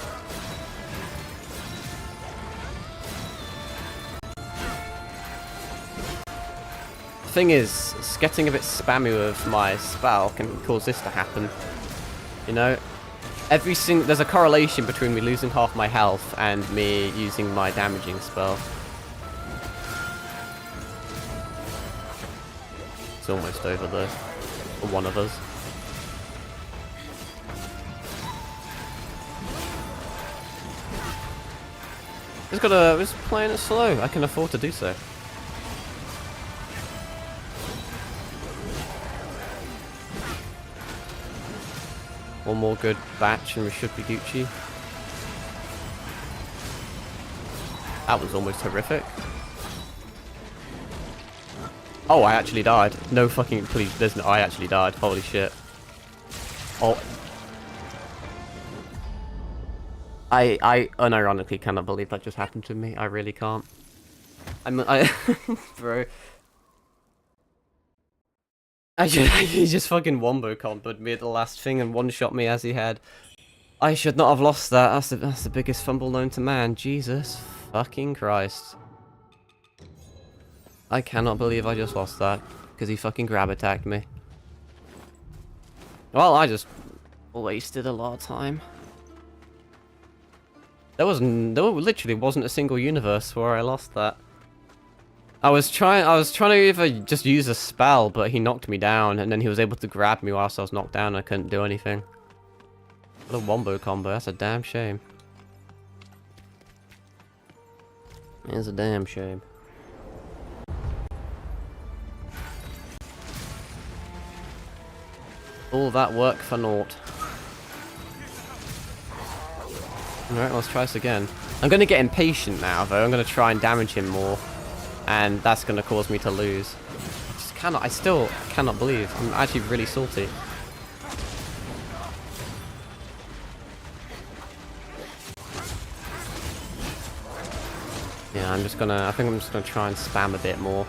S1: The thing is, getting a bit spammy with my spell can cause this to happen. You know? There's a correlation between me losing half my health and me using my damaging spell. It's almost over though. For one of us. Just playing it slow. I can afford to do so. One more good batch and we should be Gucci. That was almost horrific. Oh, I actually died. No fucking, please, there's no, I actually died. Holy shit. Oh. I unironically cannot believe that just happened to me. I really can't. Bro. He just fucking wombo comboed me at the last thing and one-shot me as he had. I should not have lost that. That's the biggest fumble known to man. Jesus fucking Christ. I cannot believe I just lost that. Because he fucking grab attacked me. Well, I just wasted a lot of time. There literally wasn't a single universe where I lost that. I was trying to either just use a spell, but he knocked me down, and then he was able to grab me whilst I was knocked down and I couldn't do anything. What a wombo combo, that's a damn shame. It's a damn shame. All that work for naught. Alright, let's try this again. I'm going to get impatient now, though. I'm going to try and damage him more. And that's going to cause me to lose. I still cannot believe. I'm actually really salty. Yeah, I think I'm just gonna try and spam a bit more.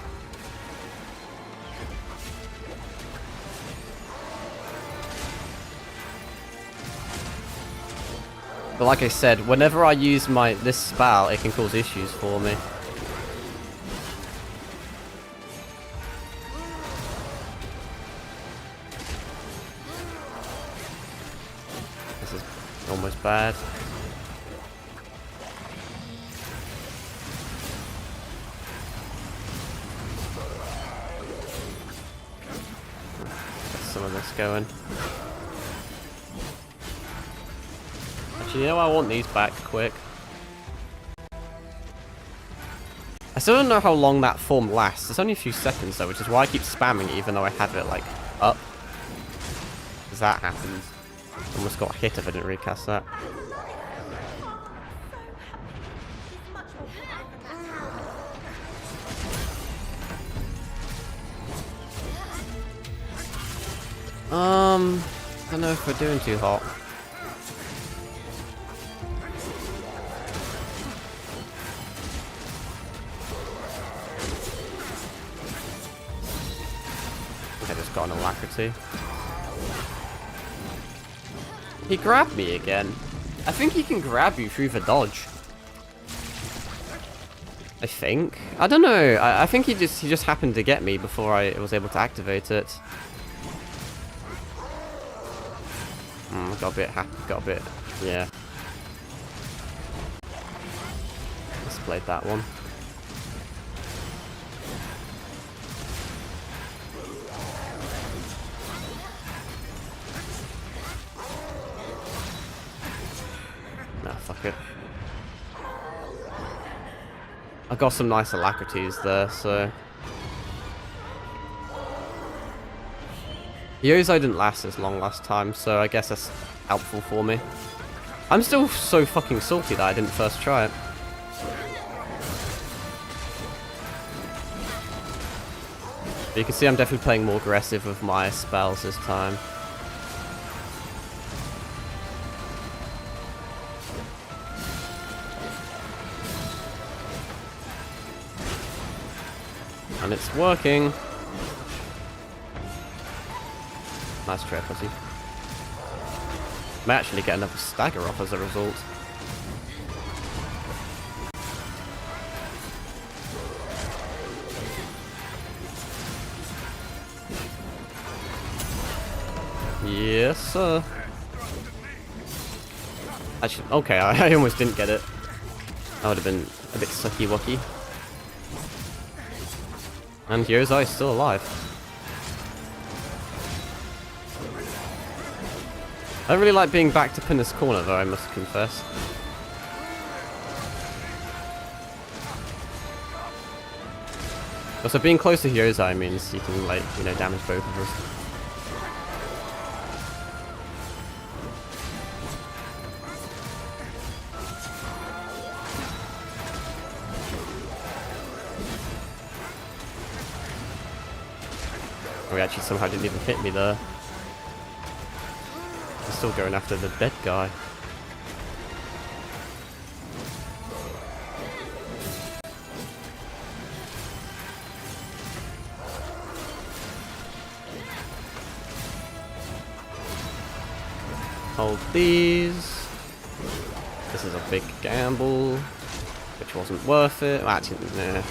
S1: But like I said, whenever I use this spell, it can cause issues for me. This is almost bad. Get some of this going. Actually, you know, I want these back quick. I still don't know how long that form lasts. It's only a few seconds though, which is why I keep spamming it even though I have it like up. Because that happens. Almost got hit if I didn't recast that. I don't know if we're doing too hot. I just got an alacrity. He grabbed me again. I think he can grab you through the dodge. I think. I don't know. I think he just happened to get me before I was able to activate it. Got a bit happy. Got a bit. Yeah. Let's play that one. Nah, fuck it. I got some nice alacrities there, so Yozai didn't last as long last time, so I guess that's helpful for me. I'm still so fucking salty that I didn't first try it. But you can see I'm definitely playing more aggressive with my spells this time. And it's working. Nice try, pussy. May actually get another stagger off as a result. Yes, sir. Actually, okay, I almost didn't get it. That would have been a bit sucky-wucky. And Yozai's still alive. I really like being backed up in this corner, though, I must confess. Also, being close to Yozai means you can, like, you know, damage both of us. Oh, he actually somehow didn't even hit me there. I'm still going after the dead guy. Hold these. This is a big gamble, which wasn't worth it. Well, actually, nah, it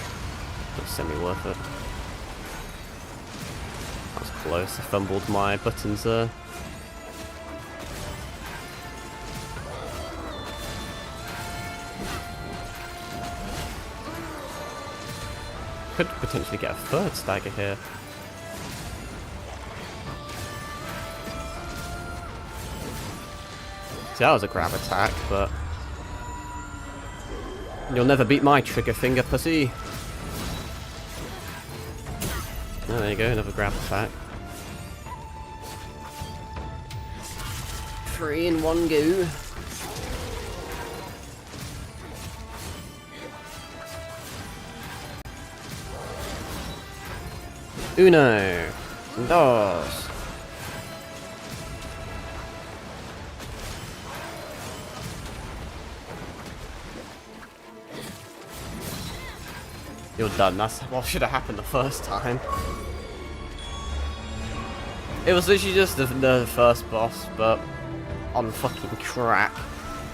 S1: was semi-worth it. That was close. I fumbled my buttons there. Could potentially get a third stagger here. See, that was a grab attack, but you'll never beat my trigger finger, pussy. Oh, there you go, another grab attack. 3 in 1 go. Uno, dos. You're done. That's what should have happened the first time. It was literally just the first boss, but on fucking crack.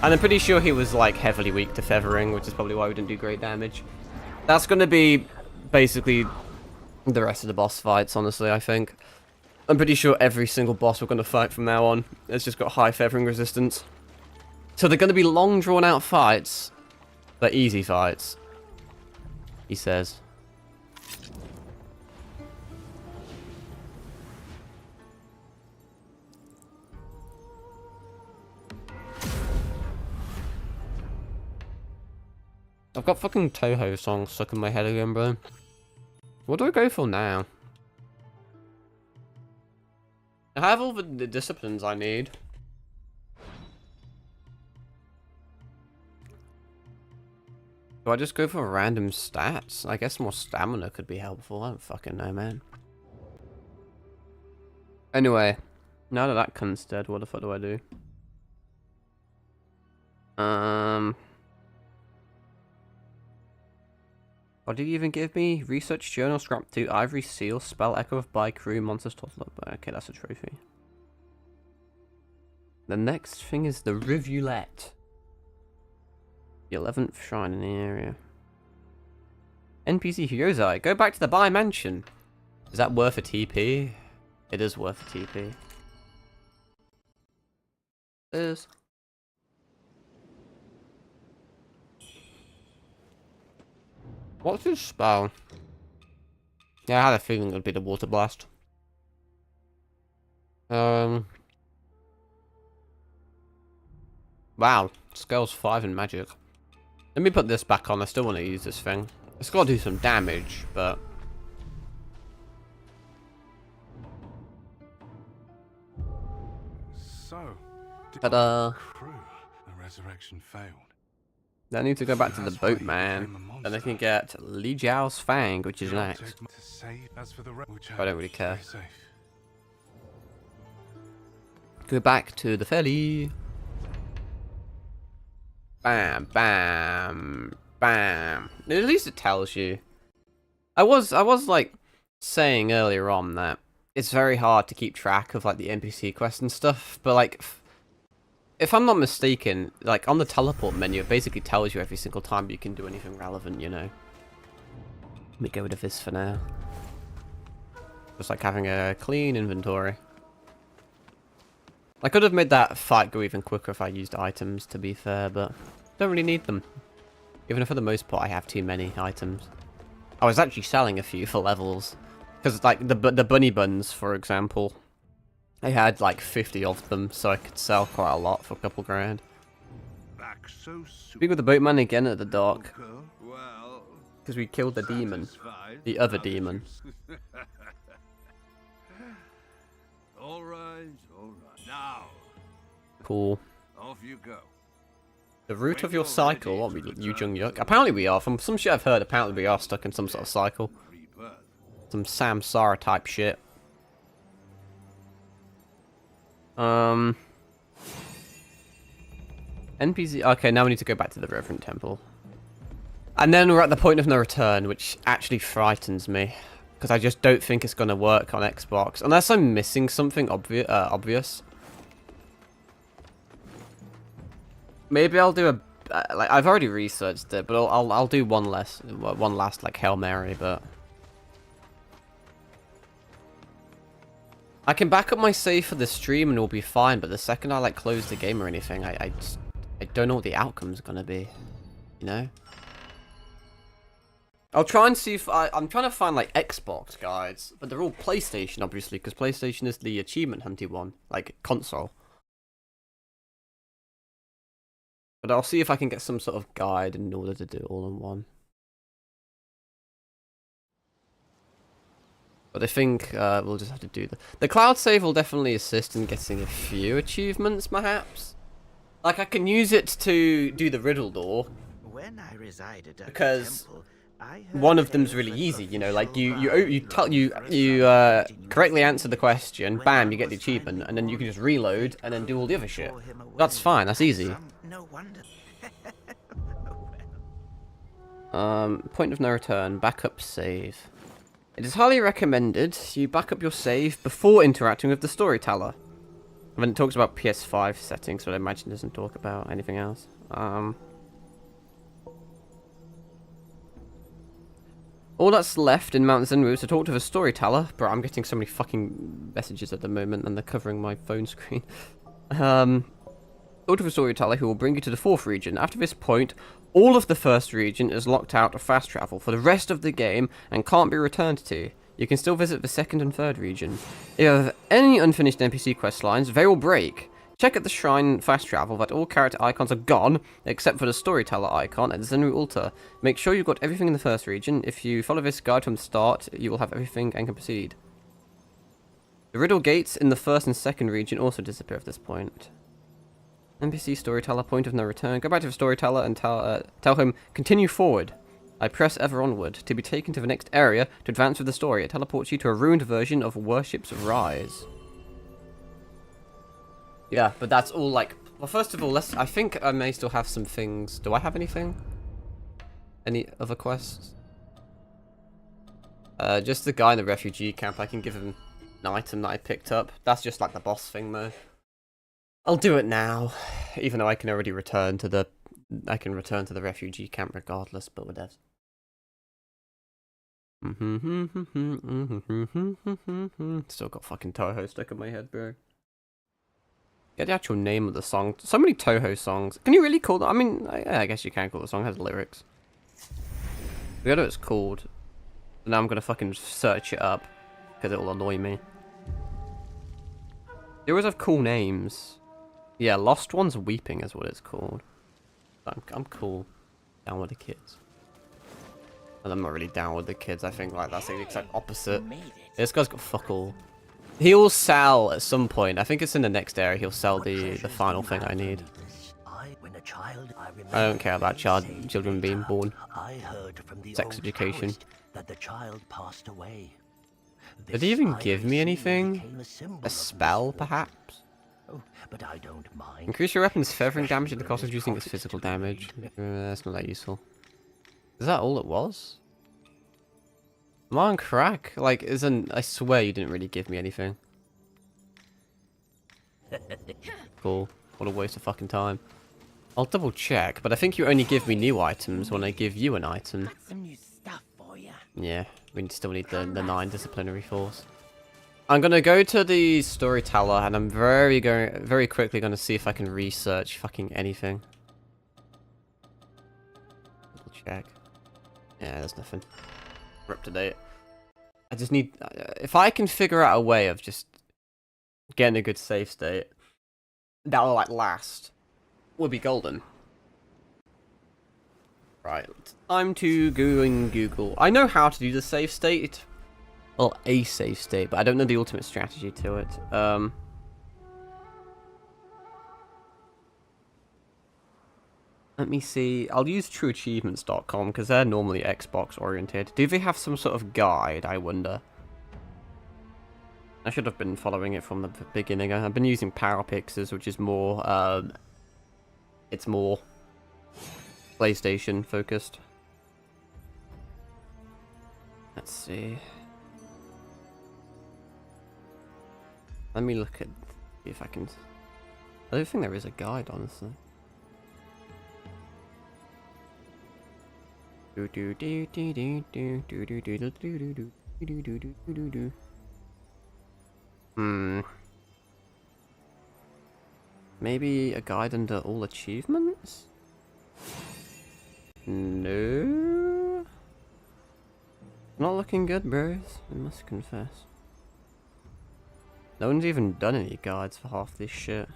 S1: And I'm pretty sure he was like heavily weak to feathering, which is probably why we didn't do great damage. That's going to be basically the rest of the boss fights, honestly, I think. I'm pretty sure every single boss we're going to fight from now on has just got high feathering resistance. So they're going to be long, drawn-out fights, but easy fights, he says. I've got fucking Toho songs stuck in my head again, bro. What do I go for now? I have all the disciplines I need. Do I just go for random stats? I guess more stamina could be helpful. I don't fucking know, man. Anyway, now that that cunt's dead, what the fuck do I do? What did you even give me? Research journal, scrap 2, ivory seal, spell echo of by crew, monsters tossed up. Okay, that's a trophy. The next thing is the Rivulet. The 11th shrine in the area. NPC Hyozai, go back to the Bai Mansion. Is that worth a TP? It is worth a TP. It is. What's his spell? Yeah, I had a feeling it would be the Water Blast. Wow, scale's 5 in magic. Let me put this back on. I still want to use this thing. It's got to do some damage, but
S4: So, did
S1: Ta-da.
S4: crew, the resurrection failed.
S1: I need to go back to the
S4: That's why he
S1: boatman.
S4: became a
S1: And I
S4: monster.
S1: can get Li Jiao's Fang, which is
S4: You'll
S1: next.
S4: take to save. As for the Wuchang,
S1: I don't really care.
S4: stay safe.
S1: Go back to the ferry. Bam, bam, bam. At least it tells you. I was like saying earlier on that it's very hard to keep track of like the NPC quests and stuff, but like if I'm not mistaken, like on the teleport menu, it basically tells you every single time you can do anything relevant, you know. Let me get rid of this for now. Just like having a clean inventory. I could have made that fight go even quicker if I used items, to be fair, but don't really need them. Even if for the most part I have too many items. I was actually selling a few for levels. Because like the bunny buns, for example, I had like 50 of them, so I could sell quite a lot for a couple grand.
S5: Back so soon.
S1: Speak with the boatman again at the dock,
S5: Well,
S1: because we killed the demon.
S5: satisfied
S1: The other
S5: now that
S1: demon.
S5: you've- all right. Now,
S1: Cool.
S5: off you go.
S1: The root of your cycle, what are we, Wuchang Yuk? Apparently we are. From some shit I've heard, apparently we are stuck in some sort of cycle.
S5: Rebirth.
S1: Some Samsara type shit. NPC. Okay, now we need to go back to the Reverend Temple. And then we're at the point of no return, which actually frightens me. Because I just don't think it's going to work on Xbox. Unless I'm missing something obvious. Maybe I'll do a... like, I've already researched it, but I'll do one last like Hail Mary, but... I can back up my save for the stream and it'll be fine, but the second I like close the game or anything, I don't know what the outcome's gonna be, you know? I'll try and see if I'm trying to find like Xbox guides, but they're all PlayStation obviously, because PlayStation is the achievement hunting one, like console. But I'll see if I can get some sort of guide in order to do it all in one. But I think we'll just have to do the cloud save will definitely assist in getting a few achievements, perhaps. Like I can use it to do the riddle door
S3: When I resided at
S1: because
S3: the temple, I heard
S1: one of them's
S3: tales
S1: really
S3: of
S1: easy. You know, like
S3: official
S1: you
S3: vows
S1: correctly answer the question, bam, you get the achievement, and then you can just reload and then do all the other shit. That's fine. That's easy.
S3: No wonder.
S1: Point of no return. Backup save. It is highly recommended you back up your save before interacting with the storyteller. And then it talks about PS5 settings, but I imagine it doesn't talk about anything else. All that's left in Mount Zenwu is to talk to the storyteller. Bro, I'm getting so many fucking messages at the moment, and they're covering my phone screen. Talk to the storyteller who will bring you to the 4th region. After this point, all of the 1st region is locked out of fast travel for the rest of the game and can't be returned to. You can still visit the 2nd and 3rd region. If you have any unfinished NPC quest lines, they will break. Check at the shrine fast travel that all character icons are gone, except for the storyteller icon at the Zenwu altar. Make sure you've got everything in the 1st region. If you follow this guide from the start, you will have everything and can proceed. The riddle gates in the 1st and 2nd region also disappear at this point. NPC storyteller, point of no return. Go back to the storyteller and tell him, continue forward. I press ever onward. To be taken to the next area to advance with the story. It teleports you to a ruined version of Worship's Rise. Yeah, but that's all like... Well, first of all, I think I may still have some things. Do I have anything? Any other quests? Just the guy in the refugee camp. I can give him an item that I picked up. That's just like the boss thing, though. I'll do it now, even though I can already return to the... I can return to the refugee camp regardless, but whatever. Still got fucking Toho stuck in my head, bro. Get the actual name of the song. So many Toho songs. Can you really call that? I mean, I guess you can call the song. It has lyrics. We know what it's called. Now I'm gonna fucking search it up because it will annoy me. They always have cool names. Yeah, Lost One's Weeping is what it's called. I'm cool. Down with the kids. And I'm not really down with the kids. I think like that's the exact opposite. This guy's got fuck all. He'll sell at some point. I think it's in the next area. He'll sell the final thing I need. I don't care about children being born. Sex education.
S7: That the child passed away.
S1: Did he even give me anything? A spell, perhaps?
S7: Oh, but I don't mind.
S1: Increase your weapon's feathering damage at the cost of reducing its physical damage. That's not that useful. Is that all it was? Am I on crack? Like, I swear you didn't really give me anything. Cool. What a waste of fucking time. I'll double check, but I think you only give me new items when I give you an item.
S2: Some new stuff for ya.
S1: Yeah, we still need the 9 disciplinary force. I'm gonna go to the storyteller, and I'm very quickly gonna see if I can research fucking anything. Double check. Yeah, there's nothing. We're up to date. I just need... if I can figure out a way of just getting a good save state, that'll, like, last, would be golden. Right, time to go and Google. I know how to do the save state. Well, a save state, but I don't know the ultimate strategy to it. Let me see. I'll use trueachievements.com because they're normally Xbox oriented. Do they have some sort of guide, I wonder? I should have been following it from the beginning. I've been using PowerPixels, which is more, it's more PlayStation focused. Let's see. Let me look at, see if I can... I don't think there is a guide, honestly. Maybe a guide under all achievements? No. Not looking good, bros. I must confess. No one's even done any guides for half this shit.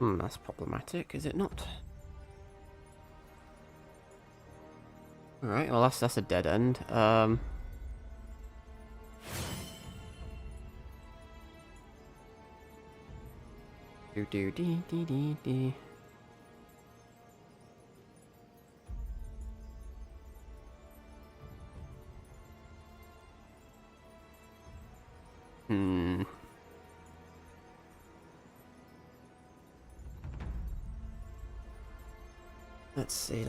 S1: That's problematic, is it not? Alright, well that's a dead end. Do. Let's see.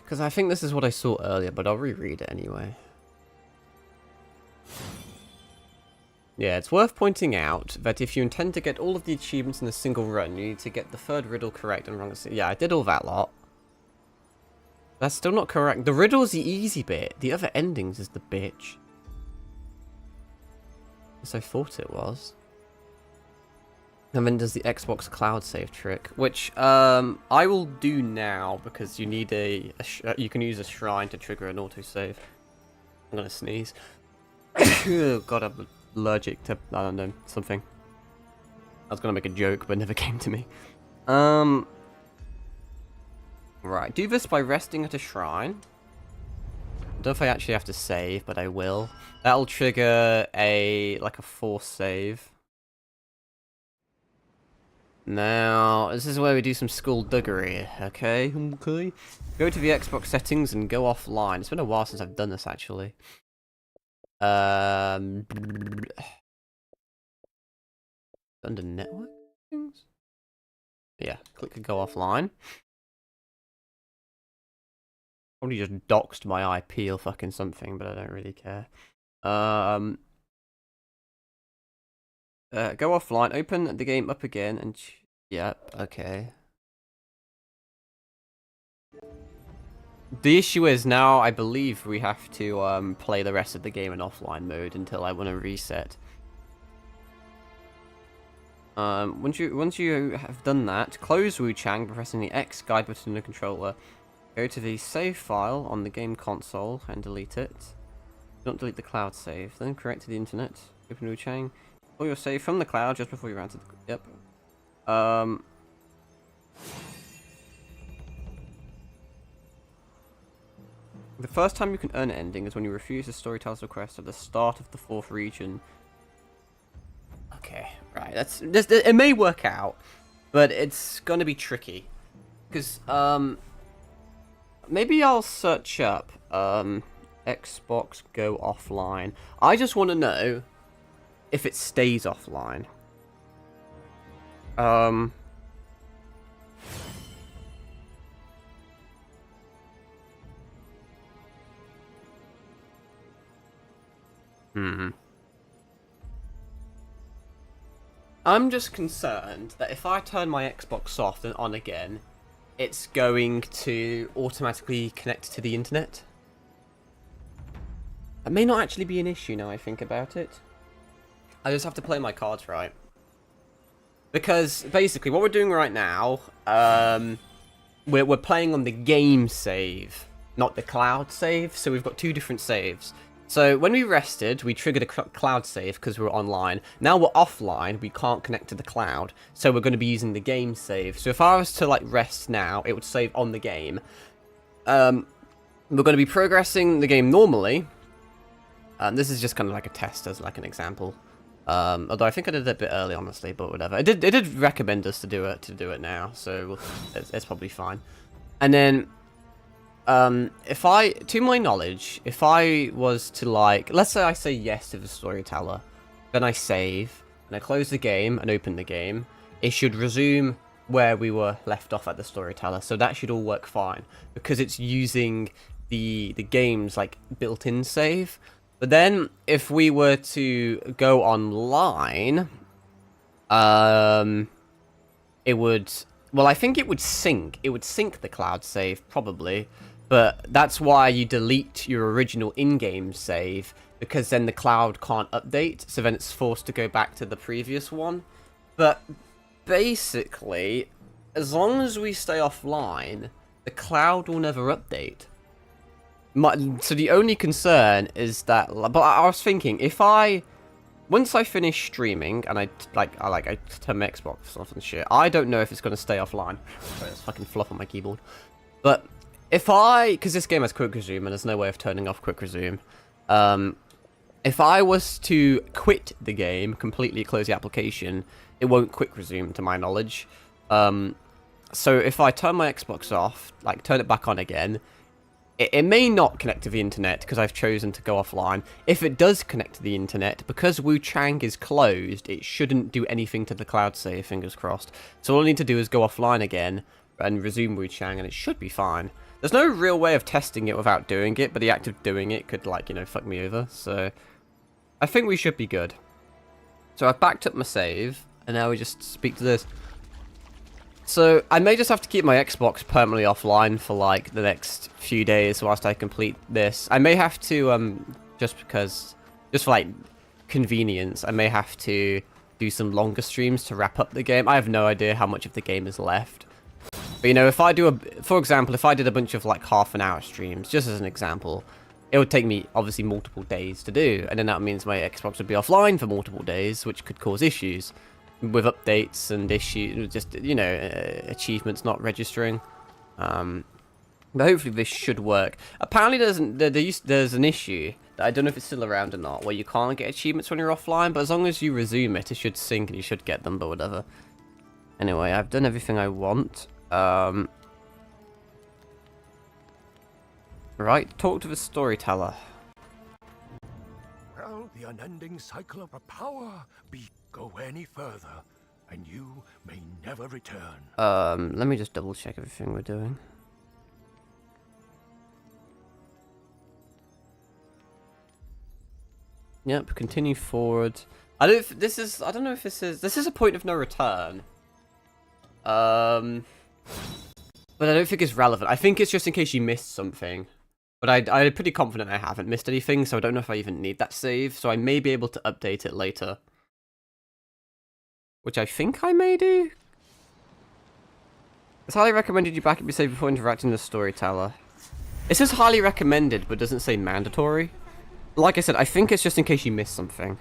S1: Because I think this is what I saw earlier, but I'll reread it anyway. Yeah, it's worth pointing out that if you intend to get all of the achievements in a single run, you need to get the third riddle correct and wrong. Yeah, I did all that lot. That's still not correct. The riddle is the easy bit. The other endings is the bitch. As I thought it was. And then does the Xbox cloud save trick, which I will do now because you need you can use a shrine to trigger an autosave. I'm gonna sneeze. God, I'm allergic to, I don't know, something. I was gonna make a joke, but it never came to me. Right, do this by resting at a shrine. I don't know if I actually have to save, but I will. That'll trigger like a force save. Now, this is where we do some skullduggery, okay? Go to the Xbox settings and go offline. It's been a while since I've done this, actually. Under network things? Yeah, click go offline. Probably just doxed my IP or fucking something, but I don't really care. Go offline, open the game up again, and yep, okay. The issue is now I believe we have to play the rest of the game in offline mode until I want to reset. Once you have done that, close Wuchang by pressing the X guide button on the controller. Go to the save file on the game console and delete it. Don't delete the cloud save. Then connect to the internet. Open Wuchang. Pull your save from the cloud just before you ran to the... Yep. The first time you can earn an ending is when you refuse the storyteller's request at the start of the 4th region. Okay, right. It may work out, but it's gonna be tricky. Because, maybe I'll search up, Xbox Go Offline. I just want to know if it stays offline. I'm just concerned that if I turn my Xbox off and on again, it's going to automatically connect to the internet. That may not actually be an issue now I think about it. I just have to play my cards right. Because basically what we're doing right now, we're playing on the game save, not the cloud save. So we've got 2 different saves. So when we rested, we triggered a cloud save because we were online. Now we're offline, we can't connect to the cloud. So we're going to be using the game save. So if I was to like rest now, it would save on the game. We're going to be progressing the game normally. This is just kind of like a test as like an example. Although I think I did it a bit early, honestly, but whatever. It did recommend us to do it now, so it's probably fine. And then, to my knowledge, if I was to like, let's say I say yes to the storyteller, then I save, and I close the game and open the game, it should resume where we were left off at the storyteller, so that should all work fine, because it's using the game's like built-in save. But then, if we were to go online, it would... Well, I think it would sync. It would sync the cloud save, probably. But that's why you delete your original in-game save, because then the cloud can't update, so then it's forced to go back to the previous one. But basically, as long as we stay offline, the cloud will never update. So the only concern is that, but I was thinking, if once I finish streaming and I turn my Xbox off and shit, I don't know if it's going to stay offline. Sorry, there's fucking fluff on my keyboard. But because this game has quick resume and there's no way of turning off quick resume, if I was to quit the game, completely close the application, it won't quick resume to my knowledge. So if I turn my Xbox off, like turn it back on again, it may not connect to the internet because I've chosen to go offline. If it does connect to the internet, because Wuchang is closed, it shouldn't do anything to the cloud save, fingers crossed. So all I need to do is go offline again and resume Wuchang, and it should be fine. There's no real way of testing it without doing it, but the act of doing it could, like, you know, fuck me over. So I think we should be good. So I've backed up my save, and now we just speak to this. So, I may just have to keep my Xbox permanently offline for, like, the next few days whilst I complete this. I may have to, just for, like, convenience, I may have to do some longer streams to wrap up the game. I have no idea how much of the game is left. But, you know, if I do for example, if I did a bunch of, like, half-an-hour streams, just as an example, it would take me, obviously, multiple days to do. And then that means my Xbox would be offline for multiple days, which could cause issues. With updates and issues, just, you know, achievements not registering. But hopefully this should work. Apparently there's an issue that I don't know if it's still around or not, where you can't get achievements when you're offline, but as long as you resume it, it should sync and you should get them, but whatever. Anyway, I've done everything I want. Right, talk to the storyteller.
S5: Well, the unending cycle of power go any further, and you may never return.
S1: Let me just double check everything we're doing. Yep, continue forward. I don't know if this is a point of no return. But I don't think it's relevant. I think it's just in case you missed something. But I'm pretty confident I haven't missed anything, so I don't know if I even need that save, so I may be able to update it later. Which I think I may do. It's highly recommended you back up your save before interacting with the storyteller. It says highly recommended, but doesn't say mandatory. Like I said, I think it's just in case you miss something.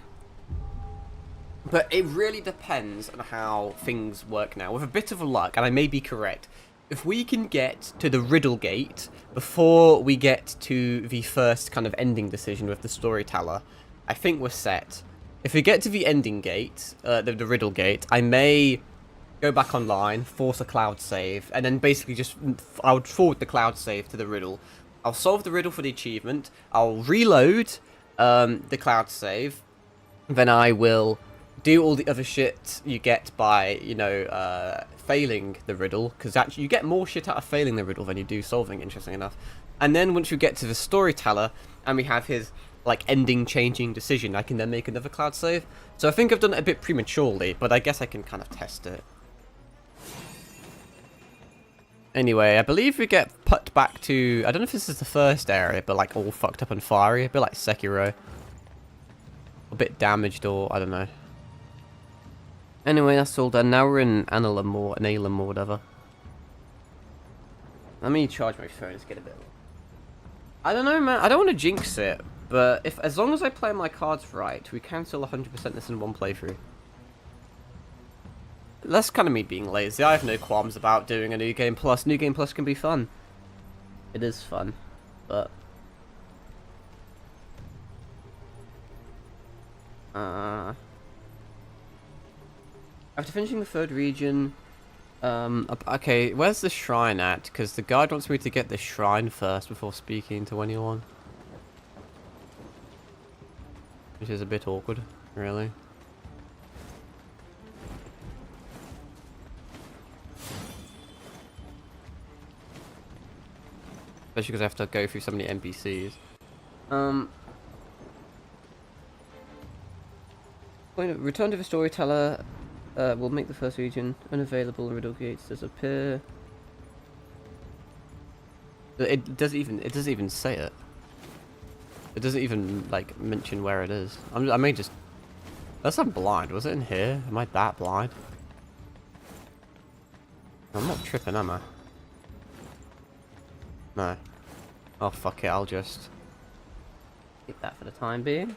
S1: But it really depends on how things work now. With a bit of luck, and I may be correct, if we can get to the riddle gate before we get to the first kind of ending decision with the storyteller, I think we're set. If we get to the ending gate, the riddle gate, I may go back online, force a cloud save, and then basically just, I would forward the cloud save to the riddle. I'll solve the riddle for the achievement, I'll reload the cloud save, then I will do all the other shit you get by, you know, failing the riddle, because actually you get more shit out of failing the riddle than you do solving, interesting enough. And then once you get to the storyteller, and we have his, like, ending changing decision, I can then make another cloud save. So I think I've done it a bit prematurely, but I guess I can kind of test it. Anyway, I believe we get put back to, I don't know if this is the first area, but like all fucked up and fiery, a bit like Sekiro. A bit damaged, or I don't know. Anyway, that's all done. Now we're in Analum or whatever. Let me charge my phone, let's get a bit. I don't know, man, I don't want to jinx it, but as long as I play my cards right, we can still 100% this in one playthrough. That's kind of me being lazy. I have no qualms about doing a New Game Plus. New Game Plus can be fun. It is fun, but... After finishing the third region... okay, where's the shrine at? Because the guide wants me to get the shrine first before speaking to anyone. Which is a bit awkward, really. Especially because I have to go through so many NPCs. Return to the storyteller. Will make the first region unavailable. Riddle gates disappear. It doesn't even say it. It doesn't even like mention where it is. I may just. Unless I'm blind. Was it in here? Am I that blind? I'm not tripping, am I? No. Oh fuck it, I'll just keep that for the time being.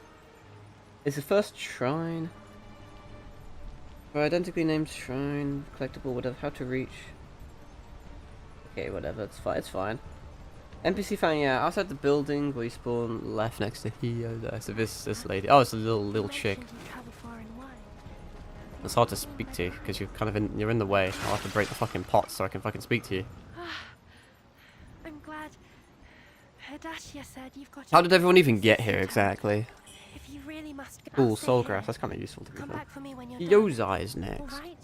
S1: It's the first shrine. For identically named shrine, collectible, whatever, how to reach. Okay, whatever, it's fine, it's fine. NPC found, yeah, outside the building where you spawn, left next to Hio there. So this lady, oh, it's a little chick. It's hard to speak to, because you're kind of you're in the way. I'll have to break the fucking pot so I can fucking speak to you.
S8: I'm glad. Hadasia said you've got.
S1: How did everyone even get here exactly?
S8: If you really must go,
S1: Ooh, soul grass. That's kind of useful to be
S8: come
S1: fair.
S8: back for me when you're
S1: Yozai is next.
S8: All right?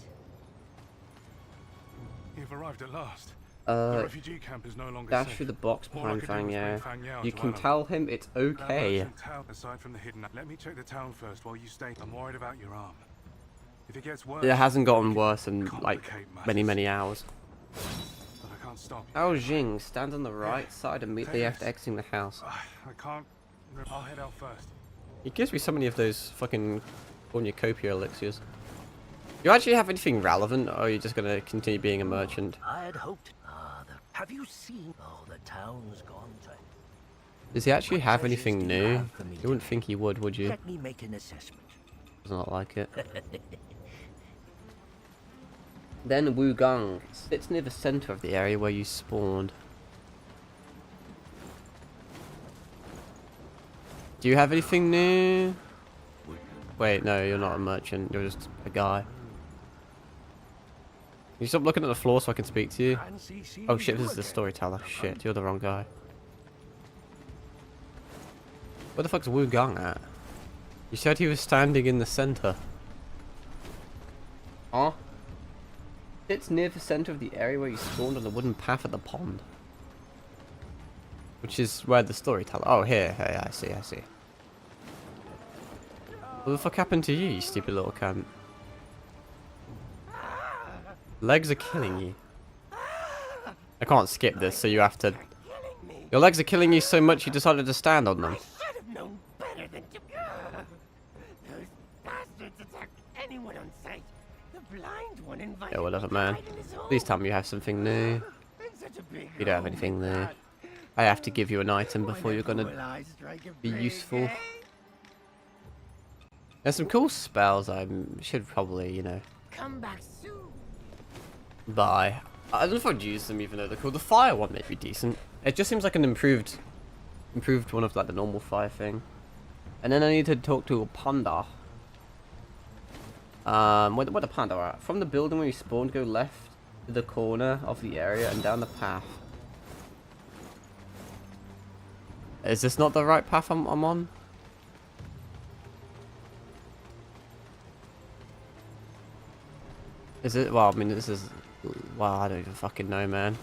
S4: You've arrived at last. The refugee camp is no longer
S1: Dash
S4: safe.
S1: through the box
S4: All
S1: behind
S4: I could do was bring
S1: Fang
S4: Fang Yao
S1: You
S4: to
S1: can
S4: Anna.
S1: tell him it's
S4: That
S1: okay.
S4: merchant town, aside from the hidden, let me check the town first while you stay. I'm worried about your arm. If it gets worse,
S1: It hasn't gotten
S4: it
S1: worse in like
S4: complicate
S1: many hours.
S4: But I can't stop you.
S1: Ao Jing, stand on the right side immediately after exiting the house.
S4: I can't. I'll head out first.
S1: He gives me so many of those fucking cornucopia elixirs. You actually have anything relevant, or are you just gonna continue being a merchant?
S7: I had hoped. Have you seen? Oh, the town's gone to.
S1: Does he actually
S7: What
S1: have
S7: treasures
S1: anything
S7: do you
S1: new?
S7: have for me
S1: You wouldn't
S7: today?
S1: think he would you?
S7: Let me make an assessment.
S1: Does not like it. Then Wuchang sits near the center of the area where you spawned. Do you have anything new? Wait, no, you're not a merchant. You're just a guy. Can you stop looking at the floor so I can speak to you? Oh shit, this is the storyteller. Shit, you're the wrong guy. Where the fuck's Wuchang at? You said he was standing in the center. Huh? It's near the center of the area where you spawned on the wooden path at the pond. Which is where the storyteller... Oh, here. Hey, I see. What the fuck happened to you stupid little cunt? Legs are killing you. I can't skip this, so you have to... Your legs are killing you so much you decided to stand on them.
S5: Should have known better than to. Those bastards attacked anyone on sight. The blind one invited.
S1: Yeah, whatever,
S5: me to
S1: man.
S5: hide in his hole.
S1: Please tell me you have something new.
S5: In such a big
S1: You don't have
S5: hole,
S1: anything new.
S5: God.
S1: I have to give you an item before you're
S5: Wonderful
S1: gonna
S5: will I strike a
S1: be
S5: big,
S1: useful.
S5: eh?
S1: There's some cool spells I should probably, you know,
S5: Come back soon.
S1: buy. I don't know if I'd use them even though they're cool. The fire one may be decent. It just seems like an improved one of like the normal fire thing. And then I need to talk to a panda. Where the panda are at? From the building where you spawned, go left to the corner of the area and down the path. Is this not the right path I'm on? Is it? Well, I mean, this is... Well, I don't even fucking know, man.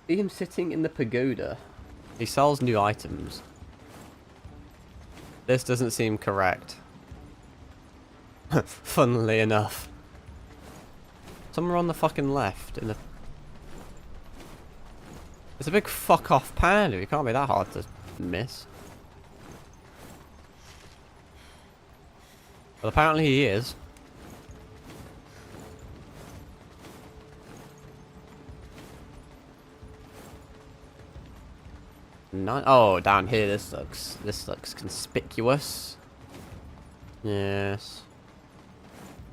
S1: See him sitting in the pagoda. He sells new items. This doesn't seem correct. Funnily enough. Somewhere on the fucking left. In the... It's a big fuck off panda. It can't be that hard to miss. Well, apparently he is. Oh, down here, this looks conspicuous. Yes.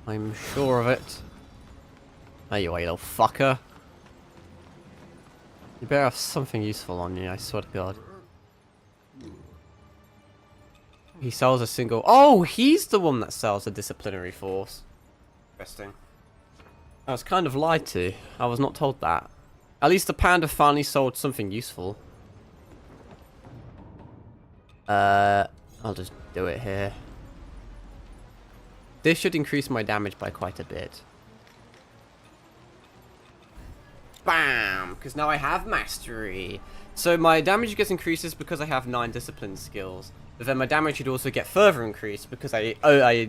S1: I'm sure of it. There you are, you little fucker. You better have something useful on you, I swear to God. He sells a single... Oh, he's the one that sells a disciplinary force. Interesting. I was kind of lied to. I was not told that. At least the panda finally sold something useful. I'll just do it here. This should increase my damage by quite a bit. Bam! Because now I have mastery. So my damage gets increases because I have 9 discipline skills. But then my damage should also get further increased because I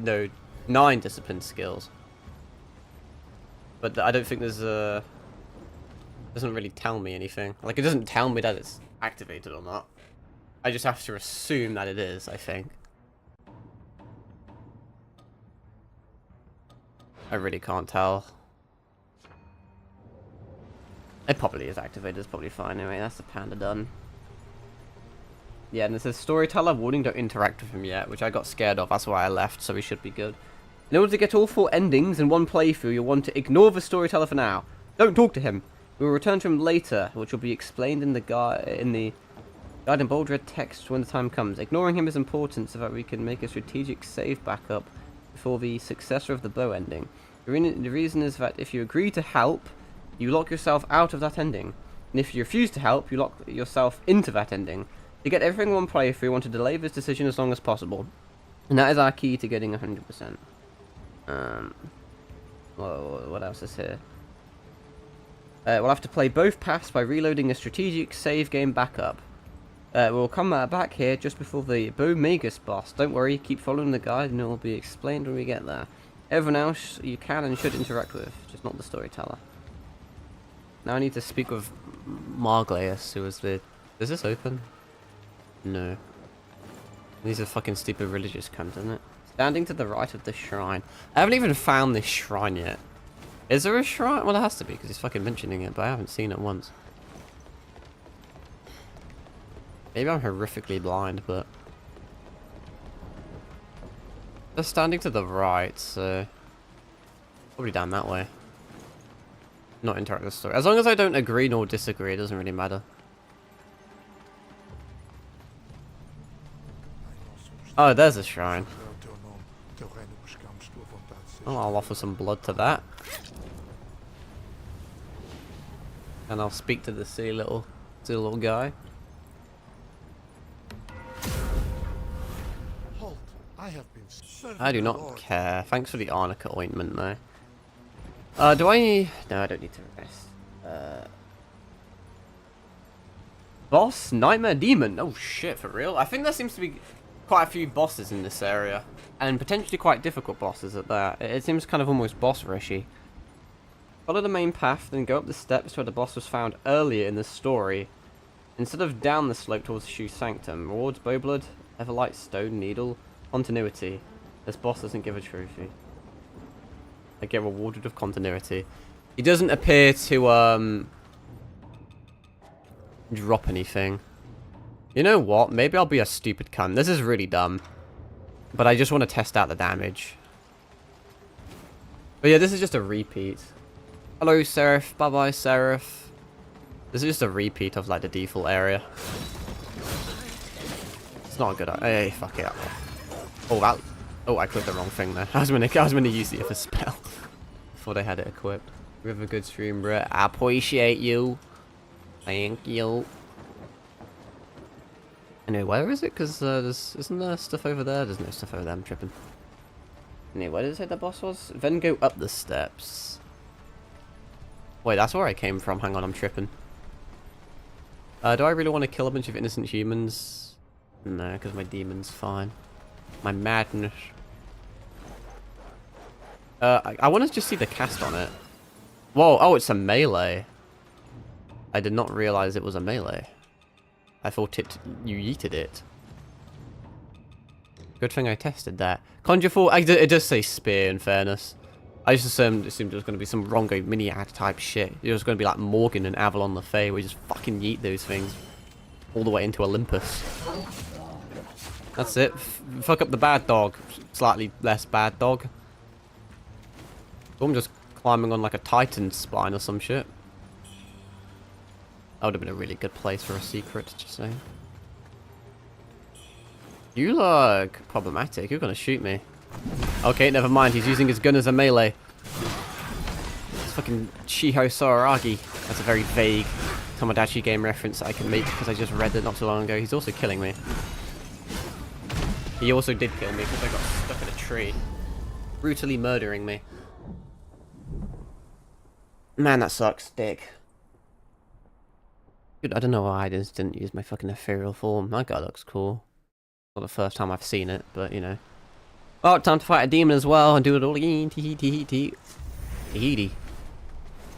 S1: know 9 discipline skills. But I don't think there's a... Doesn't really tell me anything. Like, it doesn't tell me that it's activated or not. I just have to assume that it is, I think. I really can't tell. It probably is activated, it's probably fine anyway. That's the panda done. Yeah, and it says storyteller warning, don't interact with him yet, which I got scared of. That's why I left, so we should be good. In order to get all 4 endings in one playthrough, you'll want to ignore the storyteller for now. Don't talk to him. We will return to him later, which will be explained in the guide in bold red text when the time comes. Ignoring him is important so that we can make a strategic save backup before the successor of the bow ending. The reason is that if you agree to help, you lock yourself out of that ending. And if you refuse to help, you lock yourself into that ending. To get everything in one playthrough, we want to delay this decision as long as possible. And that is our key to getting 100%. Well, what else is here? We'll have to play both paths by reloading a strategic save game backup. We'll come back here just before the Bomagus boss. Don't worry, keep following the guide and it will be explained when we get there. Everyone else you can and should interact with, just not the storyteller. Now I need to speak with Marglaeus, who was the... Is this open? No. These are fucking stupid religious cunts, isn't it? Standing to the right of the shrine. I haven't even found this shrine yet. Is there a shrine? Well, there has to be, because he's fucking mentioning it, but I haven't seen it once. Maybe I'm horrifically blind, but... They're standing to the right, so... Probably down that way. Not interact with the story. As long as I don't agree nor disagree, it doesn't really matter. Oh, there's a shrine. Oh, I'll offer some blood to that. And I'll speak to the silly little guy.
S9: Halt. I have been serving
S1: I do
S9: the
S1: not
S9: Lord.
S1: care. Thanks for the arnica ointment, though. Do I... No, I don't need to rest. Boss? Nightmare Demon? Oh shit, for real? I think there seems to be quite a few bosses in this area. And potentially quite difficult bosses at that. It seems kind of almost boss-rushy. Follow the main path, then go up the steps where the boss was found earlier in the story. Instead of down the slope towards the Shoe Sanctum. Rewards Bowblood, Everlight Stone Needle, Continuity. This boss doesn't give a trophy. I get rewarded with continuity. He doesn't appear to drop anything. You know what? Maybe I'll be a stupid cunt. This is really dumb. But I just want to test out the damage. But yeah, this is just a repeat. Hello, Seraph. Bye-bye, Seraph. This is just a repeat of, like, the default area. It's not a good... Hey, fuck it. Oh, that... Oh, I clicked the wrong thing there. I was gonna use the other spell. Thought I had it equipped. We have a good stream, bro. I appreciate you. Thank you. Anyway, where is it? Because isn't there stuff over there? There's no stuff over there. I'm tripping. Anyway, where did it say the boss was? Then go up the steps. Wait, that's where I came from. Hang on, I'm tripping. Do I really want to kill a bunch of innocent humans? No, because my demon's fine. My madness. I want to just see the cast on it. Whoa, oh, it's a melee. I did not realize it was a melee. I thought you yeeted it. Good thing I tested that. Conjure Full, it does say spear in fairness. I just assumed it was going to be some Rongo mini-ad type shit. It was going to be like Morgan and Avalon the Fae, where you just fucking yeet those things all the way into Olympus. That's it. Fuck up the bad dog. Slightly less bad dog. I'm just climbing on like a Titan spine or some shit. That would have been a really good place for a secret, just saying. You look problematic. You're gonna shoot me. Okay, never mind. He's using his gun as a melee. It's fucking Shiho Soraragi. That's a very vague Tomodachi game reference that I can make because I just read it not too long ago. He's also killing me. He also did kill me because I got stuck in a tree. Brutally murdering me. Man, that sucks, dick. Dude, I don't know why I just didn't use my fucking ethereal form. That guy looks cool. Not the first time I've seen it, but you know. Oh, time to fight a demon as well and do it all again. Tee-hee-tee-hee-tee. Tee-hee-tee.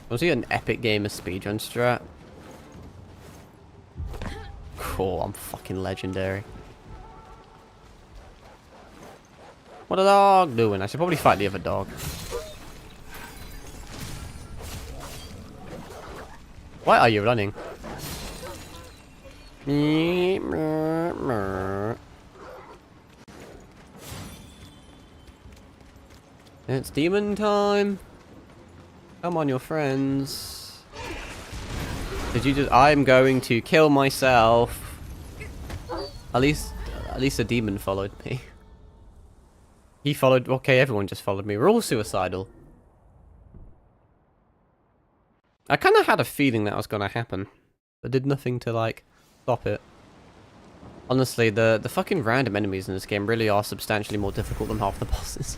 S1: Was he an epic game of speedrun strat? Cool, I'm fucking legendary. What a dog doing? I should probably fight the other dog. Why are you running? It's demon time. Come on, your friends. Did you just... I'm going to kill myself. At least a demon followed me. He followed... Okay, everyone just followed me. We're all suicidal. I kind of had a feeling that was going to happen. But did nothing to, like, stop it. Honestly, the fucking random enemies in this game really are substantially more difficult than half the bosses.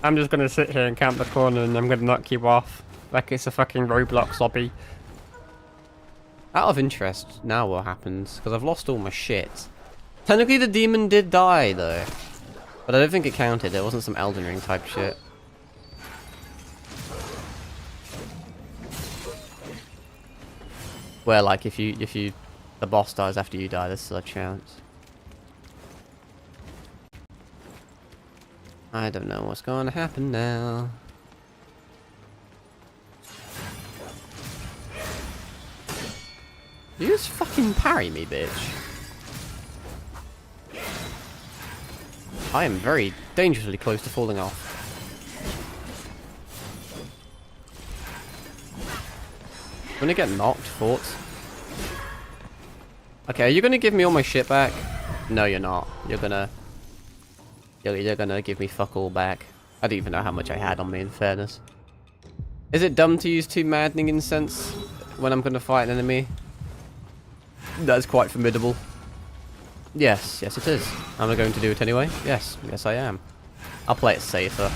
S1: I'm just going to sit here and camp the corner and I'm going to knock you off. Like it's a fucking Roblox lobby. Out of interest, now what happens? Because I've lost all my shit. Technically the demon did die, though. But I don't think it counted. It wasn't some Elden Ring type shit. Where, like, if the boss dies after you die, there's still a chance. I don't know what's going to happen now. You just fucking parry me, bitch. I am very dangerously close to falling off. I'm gonna get knocked, thoughts. Okay, are you gonna give me all my shit back? No, you're not. You're gonna give me fuck all back. I don't even know how much I had on me, in fairness. Is it dumb to use 2 maddening incense when I'm gonna fight an enemy? That's quite formidable. Yes, yes it is. Am I going to do it anyway? Yes, yes I am. I'll play it safer.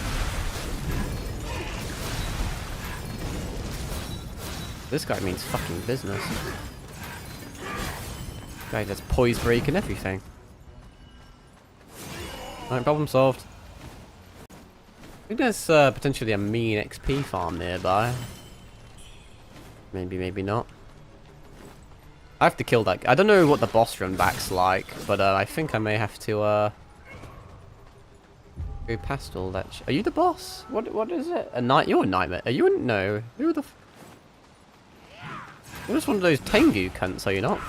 S1: This guy means fucking business. Guy does poise break and everything. Alright, problem solved. I think there's potentially a mean XP farm nearby. Maybe, maybe not. I have to kill that guy. I don't know what the boss run back's like, but I think I may have to go past all that. Are you the boss? What is it? You're a nightmare. Are you a no? Who the? You're just one of those Tengu cunts, are you not?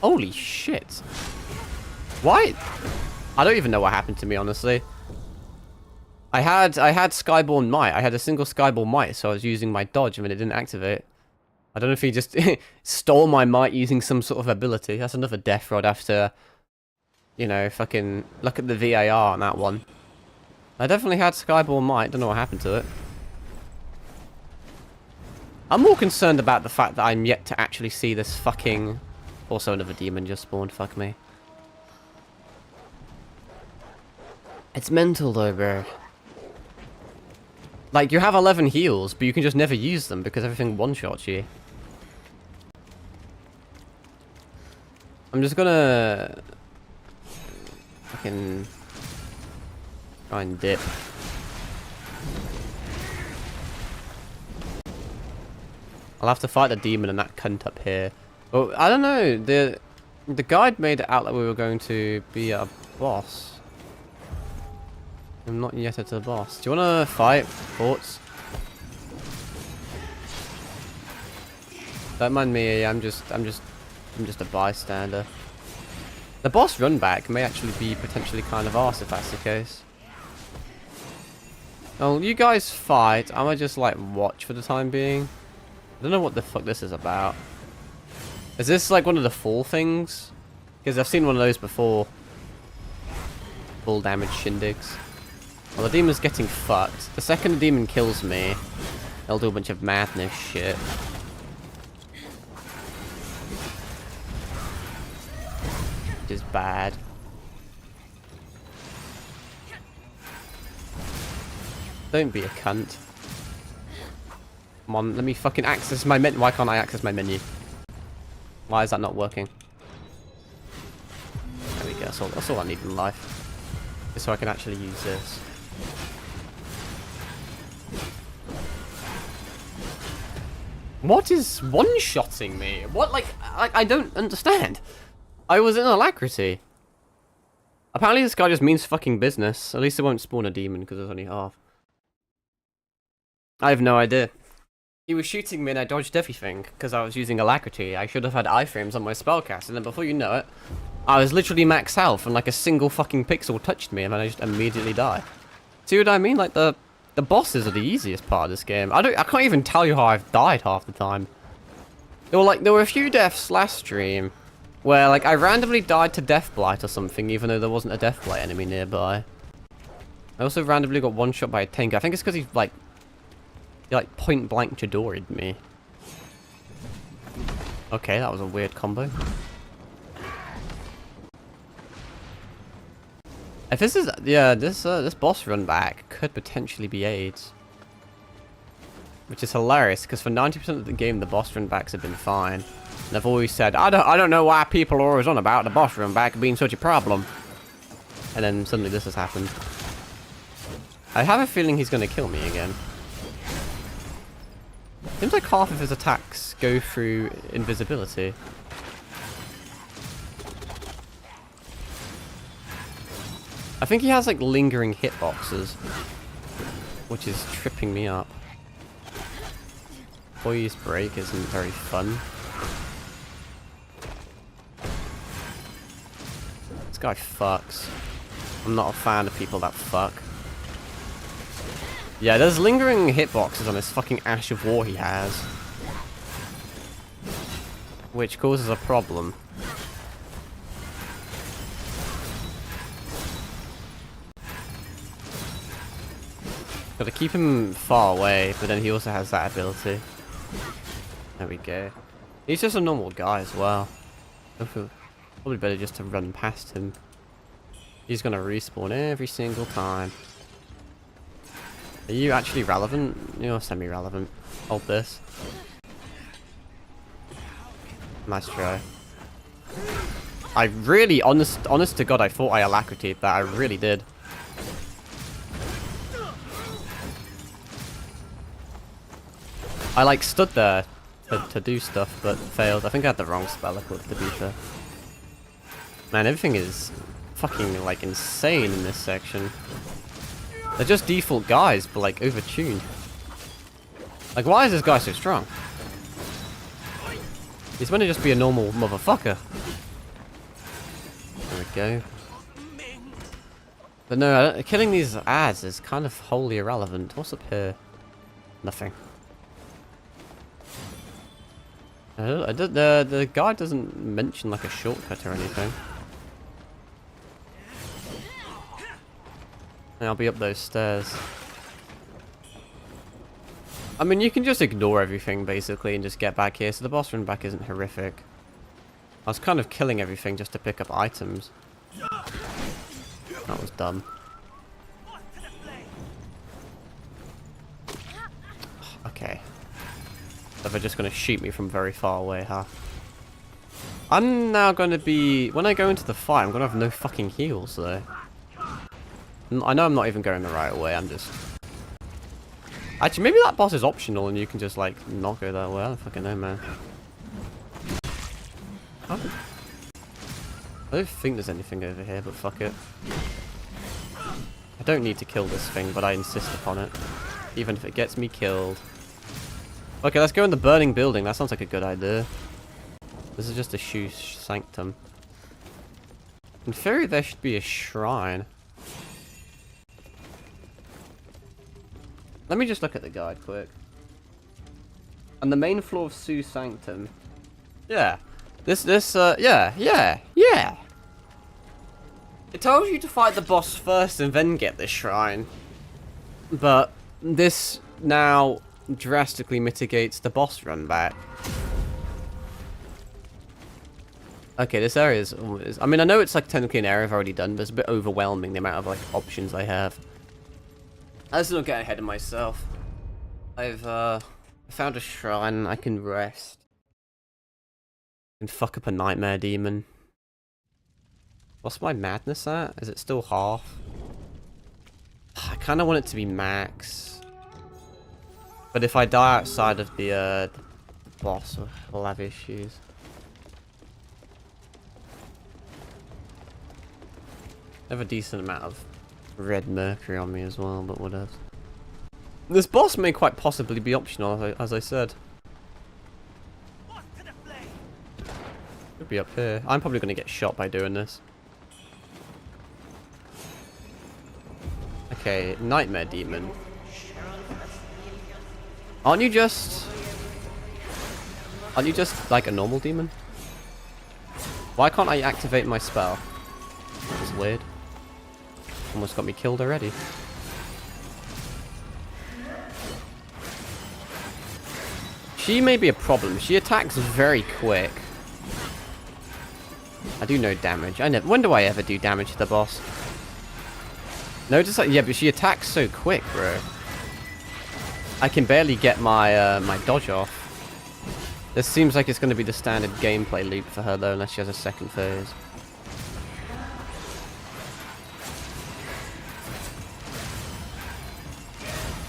S1: Holy shit! Why? I don't even know what happened to me, honestly. I had Skyborn Might. I had a single Skyborn Might, so I was using my dodge and it didn't activate. I don't know if he just stole my might using some sort of ability. That's another death rod after, you know, fucking look at the VAR on that one. I definitely had Skyborn Might. Don't know what happened to it. I'm more concerned about the fact that I'm yet to actually see this fucking... Also another demon just spawned, fuck me. It's mental though, bro. Like, you have 11 heals, but you can just never use them because everything one-shots you. I'm just gonna... fucking... try and dip. I'll have to fight the demon and that cunt up here. Well, I don't know. The guide made it out that we were going to be a boss. I'm not yet at a boss. Do you want to fight? Thoughts? Don't mind me. I'm just a bystander. The boss run back may actually be potentially kind of arse if that's the case. Oh, you guys fight. I might just like watch for the time being. I don't know what the fuck this is about. Is this like one of the full things? Because I've seen one of those before. Full damage shindigs. Well, the demon's getting fucked. The second the demon kills me, they'll do a bunch of madness shit. Which is bad. Don't be a cunt. Come on, let me fucking access my menu. Why can't I access my menu? Why is that not working? There we go. That's all I need in life. Just so I can actually use this. What is one-shotting me? What, like, I don't understand. I was in alacrity. Apparently this guy just means fucking business. At least it won't spawn a demon because there's only half. I have no idea. He was shooting me and I dodged everything because I was using alacrity. I should have had iframes on my spellcast, and then before you know it, I was literally max health and like a single fucking pixel touched me and then I just immediately die. See what I mean? Like the bosses are the easiest part of this game. I can't even tell you how I've died half the time. There were a few deaths last stream where like I randomly died to Deathblight or something even though there wasn't a Deathblight enemy nearby. I also randomly got one shot by a tank. I think it's because he like point blank Chidori'd me. Okay, that was a weird combo. If this is, yeah, this boss run back could potentially be AIDS. Which is hilarious, because for 90% of the game, the boss run backs have been fine. And I've always said, I don't know why people are always on about the boss run back being such a problem. And then suddenly this has happened. I have a feeling he's going to kill me again. Seems like half of his attacks go through invisibility. I think he has like lingering hitboxes, which is tripping me up. Poise break isn't very fun. This guy fucks. I'm not a fan of people that fuck. Yeah, there's lingering hitboxes on this fucking Ash of War he has, which causes a problem. Gotta keep him far away, but then he also has that ability. There we go. He's just a normal guy as well. Probably better just to run past him. He's gonna respawn every single time. Are you actually relevant? You're semi-relevant. Hold this. Nice try. I really, honest to God, I thought I alacritied that. I really did. I like stood there to do stuff, but failed. I think I had the wrong spell equipped to be fair. Man, everything is fucking like insane in this section. They're just default guys, but like overtuned. Like, why is this guy so strong? He's meant to just be a normal motherfucker. There we go. But no, killing these ads is kind of wholly irrelevant. What's up here? Nothing. The guy doesn't mention like a shortcut or anything. And I'll be up those stairs. I mean, you can just ignore everything basically and just get back here, so the boss run back isn't horrific. I was kind of killing everything just to pick up items. That was dumb. Okay. So they're just going to shoot me from very far away, huh? I'm now going to be... When I go into the fight, I'm going to have no fucking heals, though. I know I'm not even going the right way, I'm just... Actually, maybe that boss is optional and you can just, like, not go that way. I don't fucking know, man. I don't think there's anything over here, but fuck it. I don't need to kill this thing, but I insist upon it. Even if it gets me killed. Okay, let's go in the burning building. That sounds like a good idea. This is just a shoe sanctum. In theory, there should be a shrine. Let me just look at the guide quick. On the main floor of Su Sanctum. Yeah. Yeah. It tells you to fight the boss first and then get the shrine. But this now drastically mitigates the boss run back. Okay, this area is... I mean, I know it's like technically an area I've already done, but it's a bit overwhelming the amount of like options I have. Let's not get ahead of myself. I've found a shrine. I can rest. And fuck up a nightmare demon. What's my madness at? Is it still half? I kind of want it to be max. But if I die outside of the boss, we'll have issues. I have a decent amount of red mercury on me as well, but whatever. This boss may quite possibly be optional, as I said. Could be up here. I'm probably going to get shot by doing this. Okay, nightmare demon. Aren't you just like a normal demon? Why can't I activate my spell? That's weird. Almost got me killed already. She may be a problem. She attacks very quick. I do no damage. When do I ever do damage to the boss? No, just like, yeah, but she attacks so quick, bro. I can barely get my my dodge off. This seems like it's going to be the standard gameplay loop for her, though, unless she has a second phase.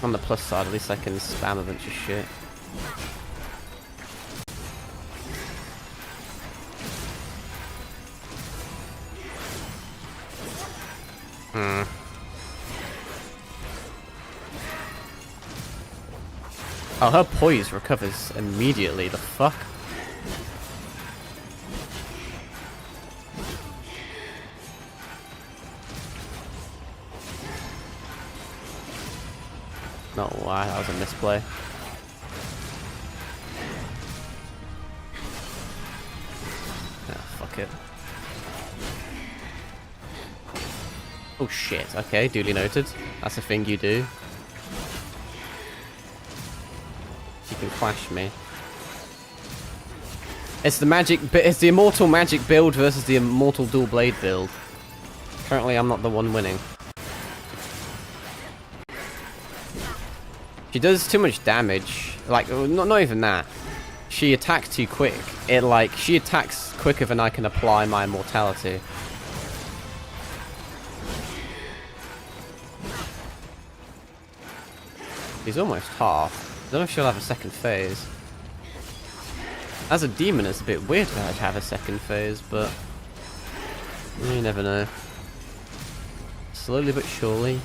S1: On the plus side, at least I can spam a bunch of shit. Oh, her poise recovers immediately. The fuck? No, why? That was a misplay. Ah, fuck it. Oh shit, okay, duly noted. That's a thing you do. You can clash me. It's the immortal magic build versus the immortal dual blade build. Currently I'm not the one winning. She does too much damage. Like, not even that. She attacks too quick. She attacks quicker than I can apply my immortality. She's almost half. I don't know if she'll have a second phase. As a demon, it's a bit weird for her to have a second phase, but you never know. Slowly but surely.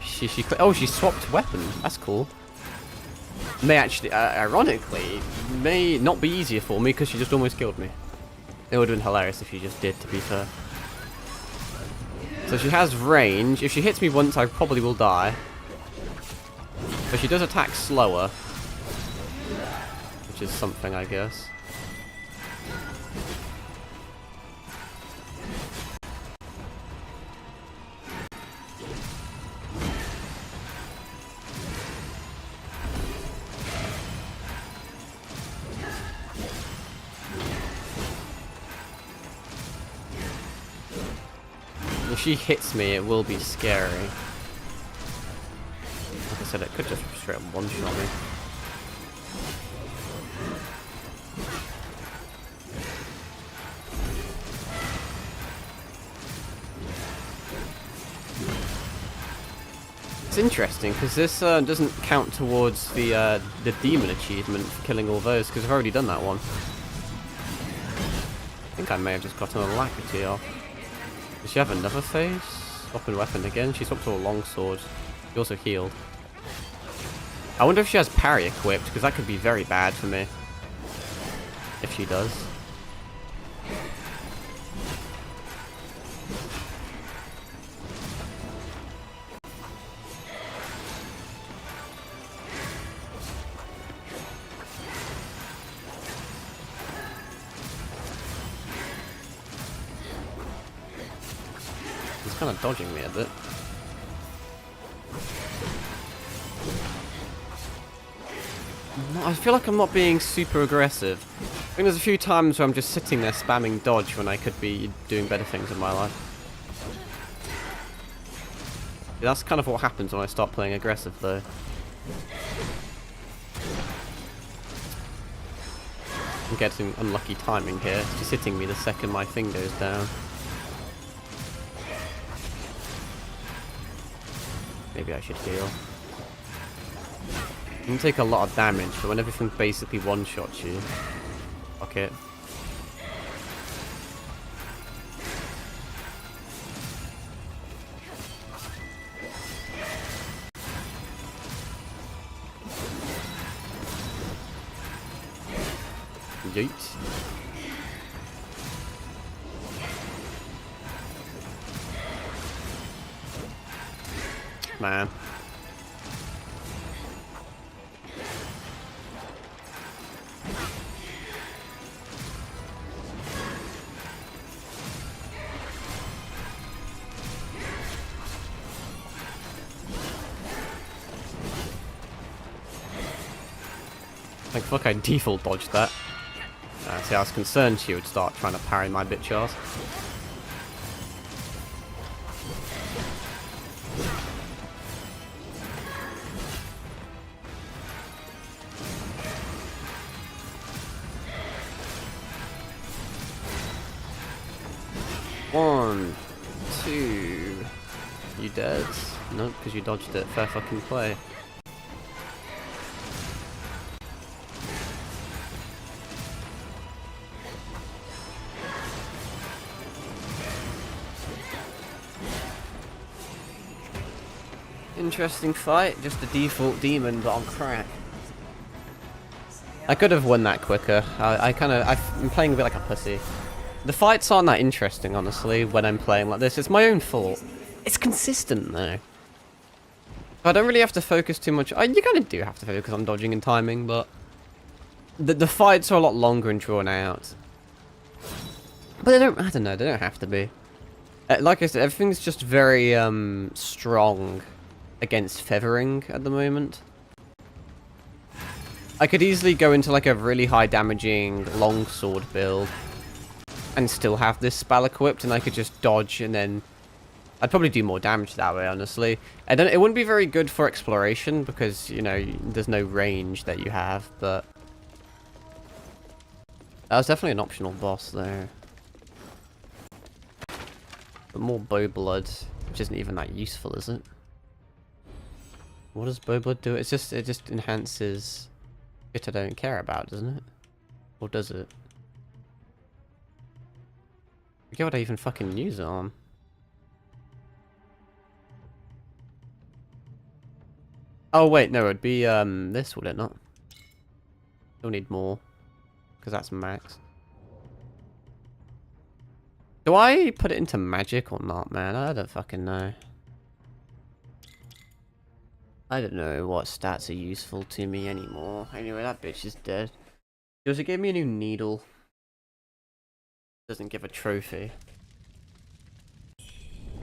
S1: She swapped weapons. That's cool. May actually, ironically, may not be easier for me because she just almost killed me. It would have been hilarious if she just did, to be fair. So she has range. If she hits me once, I probably will die. But she does attack slower. Which is something, I guess. If she hits me, it will be scary. Like I said, it could just straight up one-shot me. It's interesting because this doesn't count towards the demon achievement for killing all those, because I've already done that one. I think I may have just gotten a Alacrity off. Does she have another phase? Swapping weapon again. She swapped to a longsword. She also healed. I wonder if she has parry equipped, because that could be very bad for me. If she does. He's kind of dodging me a bit. I feel like I'm not being super aggressive. I think there's a few times where I'm just sitting there spamming dodge when I could be doing better things in my life. That's kind of what happens when I start playing aggressive, though. I'm getting unlucky timing here. It's just hitting me the second my thing goes down. Maybe I should heal. You can take a lot of damage, but when everything basically one-shots you, fuck it. Yeet. Man. Like, fuck, I default dodged that. See, I was concerned she would start trying to parry my bitch ass. One, two. You dead? Nope, because you dodged it. Fair fucking play. Interesting fight, just a default demon but on crack. I could have won that quicker. I'm playing a bit like a pussy. The fights aren't that interesting, honestly, when I'm playing like this. It's my own fault. It's consistent, though. I don't really have to focus too much. You kind of do have to focus on dodging and timing, but the fights are a lot longer and drawn out. But they don't, I don't know, they don't have to be. Like I said, everything's just very strong against feathering at the moment. I could easily go into like a really high damaging longsword build and still have this spell equipped, and I could just dodge, and then I'd probably do more damage that way, honestly. And then it wouldn't be very good for exploration because, you know, there's no range that you have, but that was definitely an optional boss there. But more bow blood, which isn't even that useful, is it? What does bow blood do? It just enhances shit I don't care about, doesn't it? Or does it? I forget what I even fucking use it on. Oh wait, no, it'd be this, would it not? You'll need more, because that's max. Do I put it into magic or not, man? I don't fucking know. I don't know what stats are useful to me anymore. Anyway, that bitch is dead. It gave me a new needle. Doesn't give a trophy.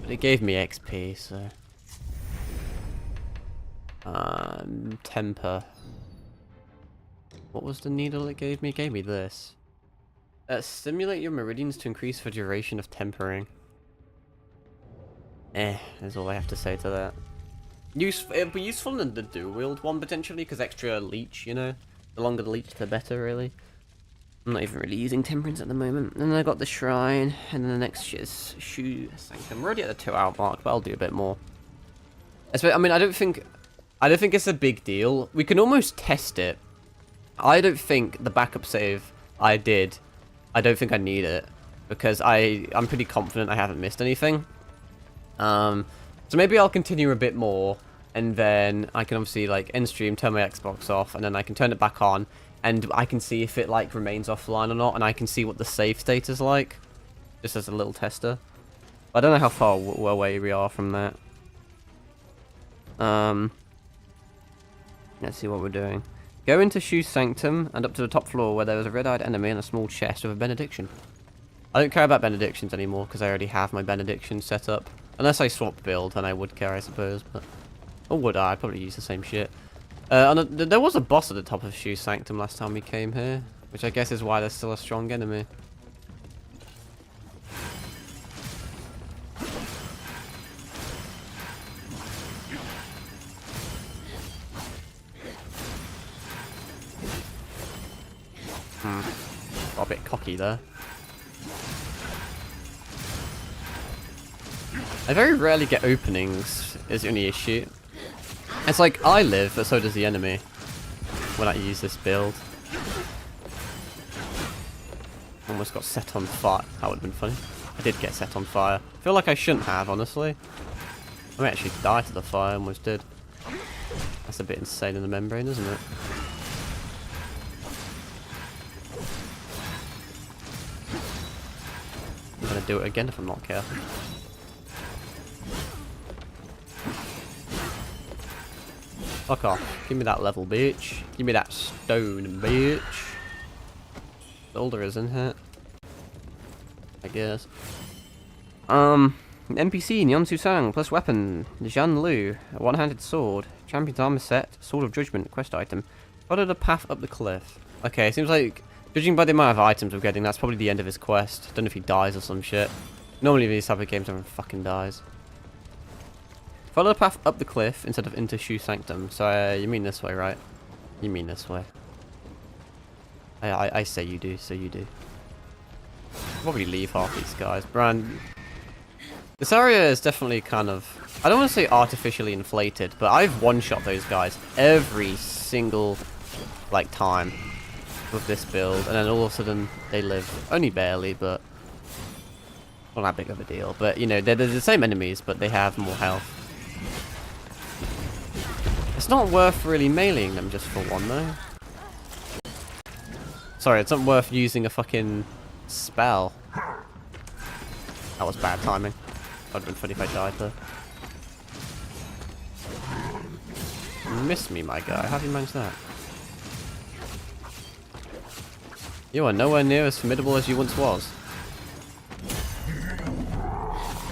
S1: But it gave me XP, so... temper. What was the needle it gave me? It gave me this. Stimulate your meridians to increase the duration of tempering. That's all I have to say to that. It'd be useful in the dual wield one potentially, because extra leech, you know? The longer the leech, the better, really. I'm not even really using temperance at the moment. And then I got the shrine, and then the next shit is shoe sanctum. We're already at the 2-hour mark, but I'll do a bit more. I mean, I don't think it's a big deal. We can almost test it. I don't think the backup save I did, I don't think I need it, because I'm pretty confident I haven't missed anything. So maybe I'll continue a bit more, and then I can obviously like end stream, turn my Xbox off, and then I can turn it back on, and I can see if it like remains offline or not, and I can see what the save state is like, just as a little tester. I don't know how far away we are from that. Let's see what we're doing. Go into Shoe Sanctum and up to the top floor where there is a red-eyed enemy and a small chest with a benediction. I don't care about benedictions anymore because I already have my benediction set up. Unless I swap build, then I would care, I suppose. But or would I? I'd probably use the same shit. There was a boss at the top of Shoe Sanctum last time we came here, which I guess is why there's still a strong enemy. Got a bit cocky there. I very rarely get openings, is the only issue. It's like, I live, but so does the enemy when I use this build. Almost got set on fire. That would have been funny. I did get set on fire. I feel like I shouldn't have, honestly. I may actually die to the fire, almost did. That's a bit insane in the membrane, isn't it? I'm gonna do it again if I'm not careful. Fuck off. Give me that level, bitch. Give me that stone, bitch. All there is in here. I guess. NPC, Nyan Susang, plus weapon, Zhan Lu, a one-handed sword, champion's armor set, sword of judgment, quest item. Follow the path up the cliff. Okay, seems like, judging by the amount of items we're getting, that's probably the end of his quest. Don't know if he dies or some shit. Normally these type of games everyone fucking dies. Follow the path up the cliff instead of into Shoe Sanctum. So you mean this way, right? You mean this way. I say you do, so you do. Probably leave half these guys. Brand. This area is definitely kind of, I don't want to say artificially inflated, but I've one-shot those guys every single like time with this build, and then all of a sudden they live. Only barely, but not that big of a deal. But you know, they're the same enemies, but they have more health. It's not worth really meleeing them just for one though. Sorry, it's not worth using a fucking spell. That was bad timing. That would have been funny if I died though. You missed me, my guy. How have you managed that? You are nowhere near as formidable as you once was.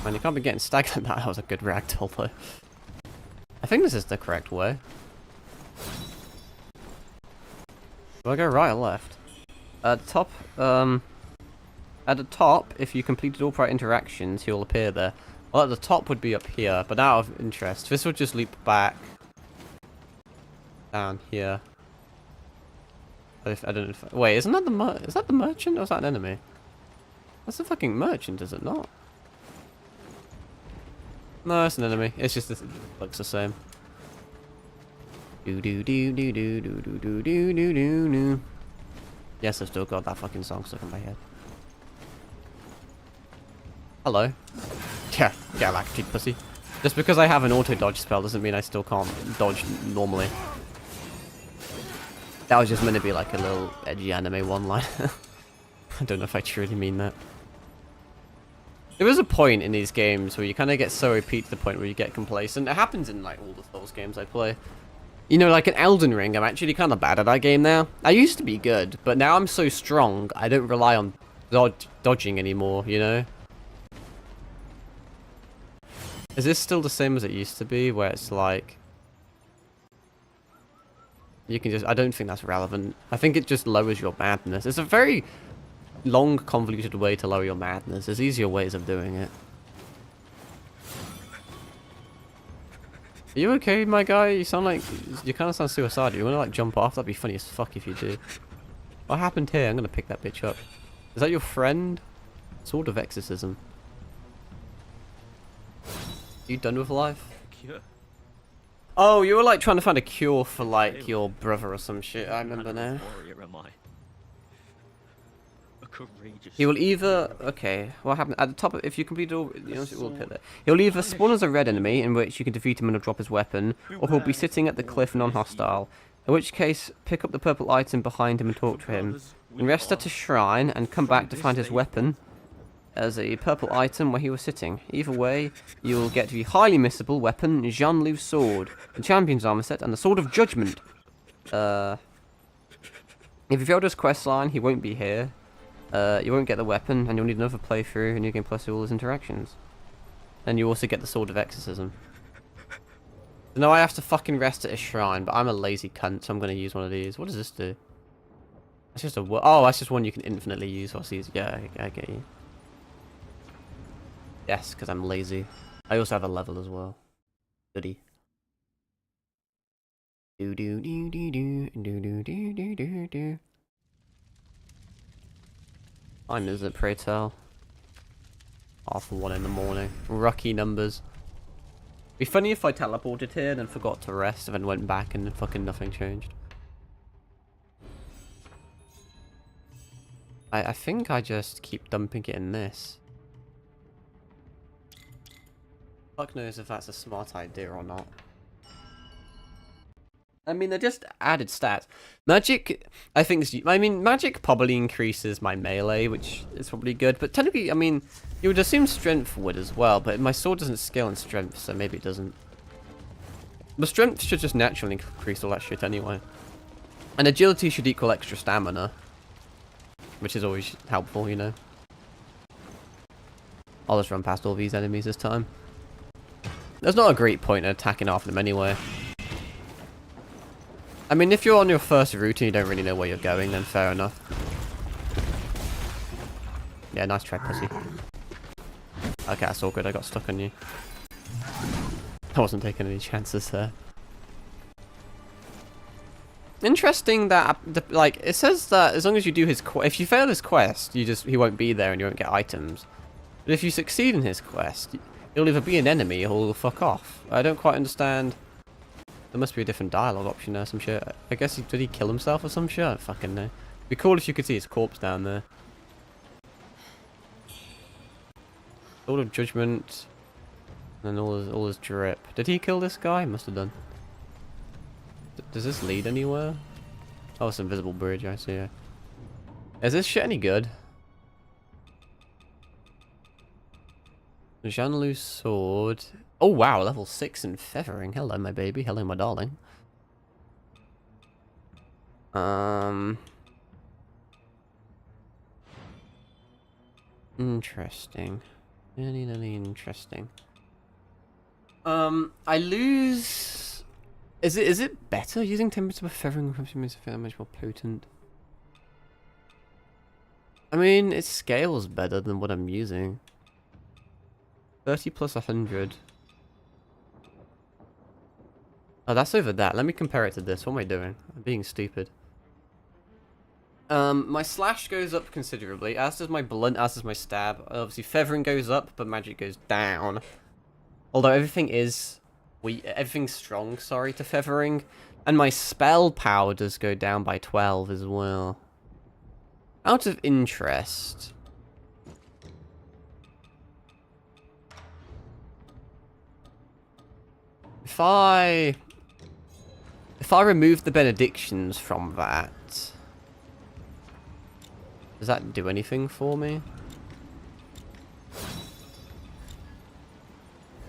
S1: Man, you can't be getting stacked like that. That was a good ragdoll though. I think this is the correct way. Do I go right or left? At the top, if you completed all prior interactions, he'll appear there. Well, at the top would be up here, but out of interest, this would just loop back down here. I don't know if, wait, isn't that is that the merchant or is that an enemy? That's the fucking merchant, is it not? No, it's an enemy. It's just this, it looks the same. Do do do do do do do do do do do. Yes, I've still got that fucking song stuck in my head. Hello. Yeah, galactic pussy. Just because I have an auto dodge spell doesn't mean I still can't dodge normally. That was just meant to be like a little edgy anime one-line. I don't know if I truly mean that. There is a point in these games where you kind of get so OP to the point where you get complacent. It happens in like all the Souls games I play. You know, like an Elden Ring, I'm actually kind of bad at that game now. I used to be good, but now I'm so strong, I don't rely on dodging anymore, you know? Is this still the same as it used to be, where it's like... You can just... I don't think that's relevant. I think it just lowers your madness. It's a very long, convoluted way to lower your madness. There's easier ways of doing it. Are you okay, my guy? You sound like... You kind of sound suicidal. You want to, like, jump off? That'd be funny as fuck if you do. What happened here? I'm going to pick that bitch up. Is that your friend? Sword of Exorcism. You done with life?
S2: Cure.
S1: Oh, you were, like, trying to find a cure for, like, your brother or some shit. I remember now.
S2: Warrior am I? A courageous.
S1: He will either... Okay, what happened? At the top, if you complete all... You know, we'll put there. He'll either spawn as a red enemy, in which you can defeat him and he'll drop his weapon, or he'll be sitting at the cliff non-hostile. In which case, pick up the purple item behind him and talk to him. And rest at a shrine and come back to find his weapon as a purple item where he was sitting. Either way, you will get the highly missable weapon, Jean-Lou's sword, the champion's armor set, and the sword of judgment. If you fail this quest line, he won't be here. You won't get the weapon, and you'll need another playthrough, and you can plus all his interactions. And you also get the sword of exorcism. No, I have to fucking rest at a shrine, but I'm a lazy cunt, so I'm going to use one of these. What does this do? That's just a... Oh, that's just one you can infinitely use. Yeah, I get you. Yes, because I'm lazy. I also have a level as well. Goody. Do do do do do do do do do do do. Time is it, pray tell? 1:30 in the morning. Rocky numbers. Be funny if I teleported here and then forgot to rest and then went back and then fucking nothing changed. I think I just keep dumping it in this. Fuck knows if that's a smart idea or not. I mean, they're just added stats. Magic, I think... magic probably increases my melee, which is probably good. But technically, I mean, you would assume strength would as well. But my sword doesn't scale in strength, so maybe it doesn't. But strength should just naturally increase all that shit anyway. And agility should equal extra stamina. Which is always helpful, you know. I'll just run past all these enemies this time. There's not a great point in attacking after them anyway. I mean, if you're on your first route and you don't really know where you're going, then fair enough. Yeah, nice try, pussy. Okay, that's all good. I got stuck on you. I wasn't taking any chances there. Interesting that, like, it says that as long as you do his quest, if you fail his quest, he won't be there and you won't get items. But if you succeed in his quest, he'll either be an enemy or he'll fuck off. I don't quite understand. There must be a different dialogue option there, some shit. I guess did he kill himself or some shit? I don't fucking know. It'd be cool if you could see his corpse down there. Sword of Judgment. And all his drip. Did he kill this guy? Must have done. Does this lead anywhere? Oh, it's an invisible bridge, I see. Is this shit any good? Jean-Lou's sword. Oh wow, level 6 in feathering. Hello, my baby. Hello, my darling. Interesting. Really interesting. I lose. Is it better using temperature of feathering makes it much more potent? I mean, it scales better than what I'm using. 30 plus 100. Oh, that's over that. Let me compare it to this. What am I doing? I'm being stupid. My slash goes up considerably, as does my blunt, as does my stab. Obviously, feathering goes up, but magic goes down. Although everything's strong, sorry, to feathering. And my spell power does go down by 12 as well. Out of interest... If I remove the benedictions from that, does that do anything for me?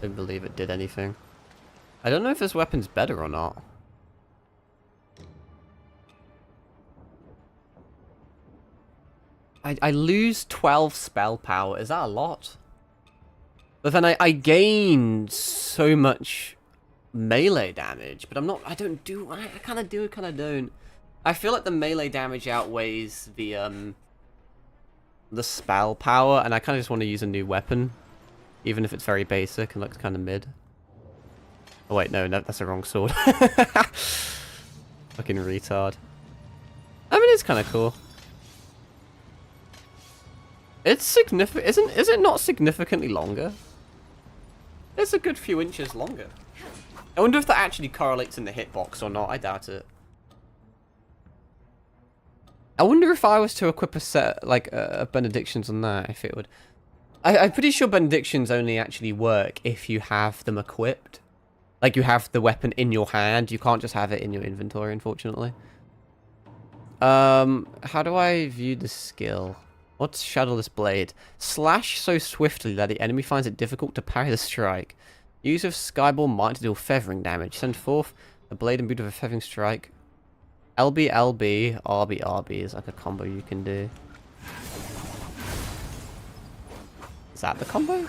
S1: Don't believe it did anything. I don't know if this weapon's better or not. I lose 12 spell power. Is that a lot? But then I gain so much melee damage. But I kind of do, kind of don't. I feel like the melee damage outweighs the spell power. And I kind of just want to use a new weapon. Even if it's very basic and looks kind of mid. Oh wait, no, that's the wrong sword. Fucking retard. I mean, it's kind of cool. It's significant. Is it not significantly longer? It's a good few inches longer. I wonder if that actually correlates in the hitbox or not. I doubt it. I wonder if I was to equip a set like benedictions on that, if it would. I'm pretty sure benedictions only actually work if you have them equipped. Like you have the weapon in your hand. You can't just have it in your inventory, unfortunately. How do I view the skill? What's Shadowless Blade? Slash so swiftly that the enemy finds it difficult to parry the strike. Use of Skyball Might to deal feathering damage. Send forth a blade imbued with a feathering strike. LB, LB, RB, RB is like a combo you can do. Is that the combo?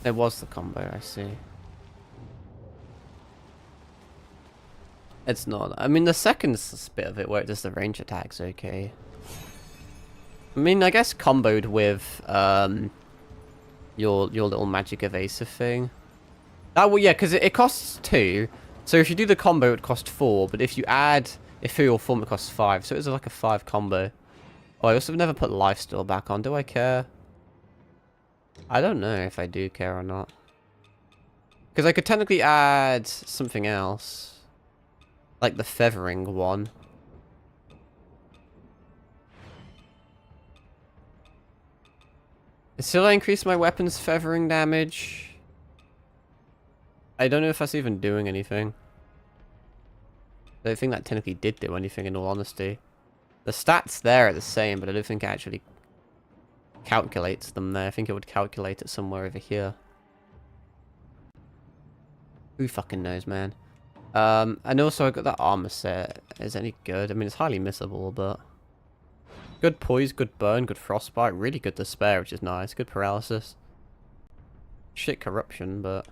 S1: It was the combo, I see. It's not. I mean, the second bit of it where it does the range attacks, okay. I mean, I guess comboed with your little magic evasive thing. Well, yeah, because it costs 2. So if you do the combo, it would cost 4. But if you add Ethereal Form, it costs 5. So it's like a 5 combo. Oh, I also never put Lifesteal back on. Do I care? I don't know if I do care or not. Because I could technically add something else. Like the feathering one. Still, I increase my weapon's feathering damage. I don't know if that's even doing anything. I don't think that technically did do anything, in all honesty. The stats there are the same, but I don't think it actually calculates them there. I think it would calculate it somewhere over here. Who fucking knows, man? And also I got that armor set. Is it any good? I mean, it's highly missable, but good poise, good burn, good frostbite, really good despair, which is nice. Good paralysis. Shit corruption, but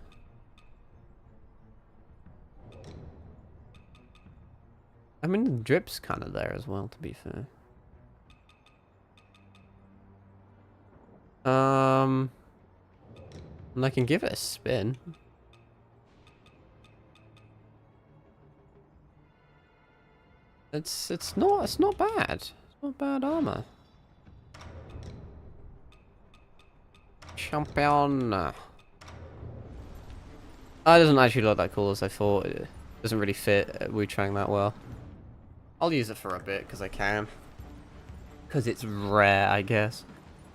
S1: I mean, the drip's kind of there as well, to be fair. And I can give it a spin. It's not bad. It's not bad armor. Champion. It doesn't actually look that cool as I thought. It doesn't really fit Wuchang that well. I'll use it for a bit because I can. Because it's rare, I guess.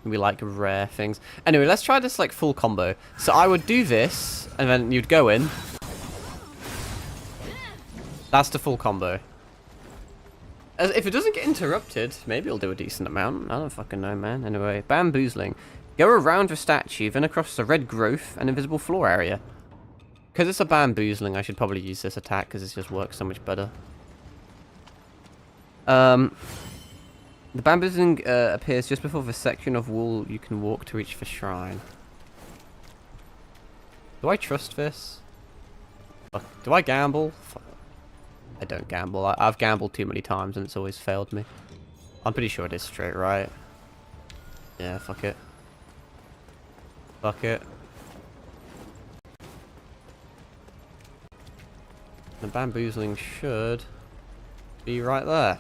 S1: We like rare things. Anyway, let's try this like full combo. So I would do this, and then you'd go in. That's the full combo. If it doesn't get interrupted, maybe it'll do a decent amount. I don't fucking know, man. Anyway, bamboozling. Go around the statue, then across the red growth and invisible floor area. Because it's a bamboozling, I should probably use this attack because it just works so much better. The bamboozling appears just before the section of wall you can walk to reach the shrine. Do I trust this? Do I gamble? Fuck. I don't gamble. I've gambled too many times and it's always failed me. I'm pretty sure it is straight right. Yeah, fuck it. Fuck it. The bamboozling should be right there.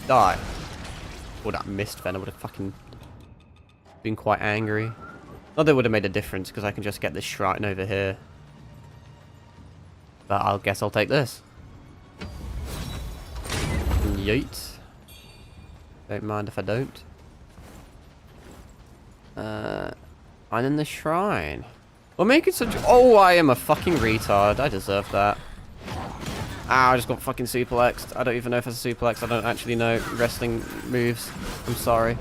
S1: Die. Oh, that missed then. I would have fucking been quite angry. Not that it would have made a difference because I can just get this shrine over here. But I guess I'll take this. Yeet. Don't mind if I don't. I'm in the shrine. We're making such... Oh, I am a fucking retard. I deserve that. Ah, I just got fucking suplexed. I don't even know if it's a suplex. I don't actually know wrestling moves. I'm sorry.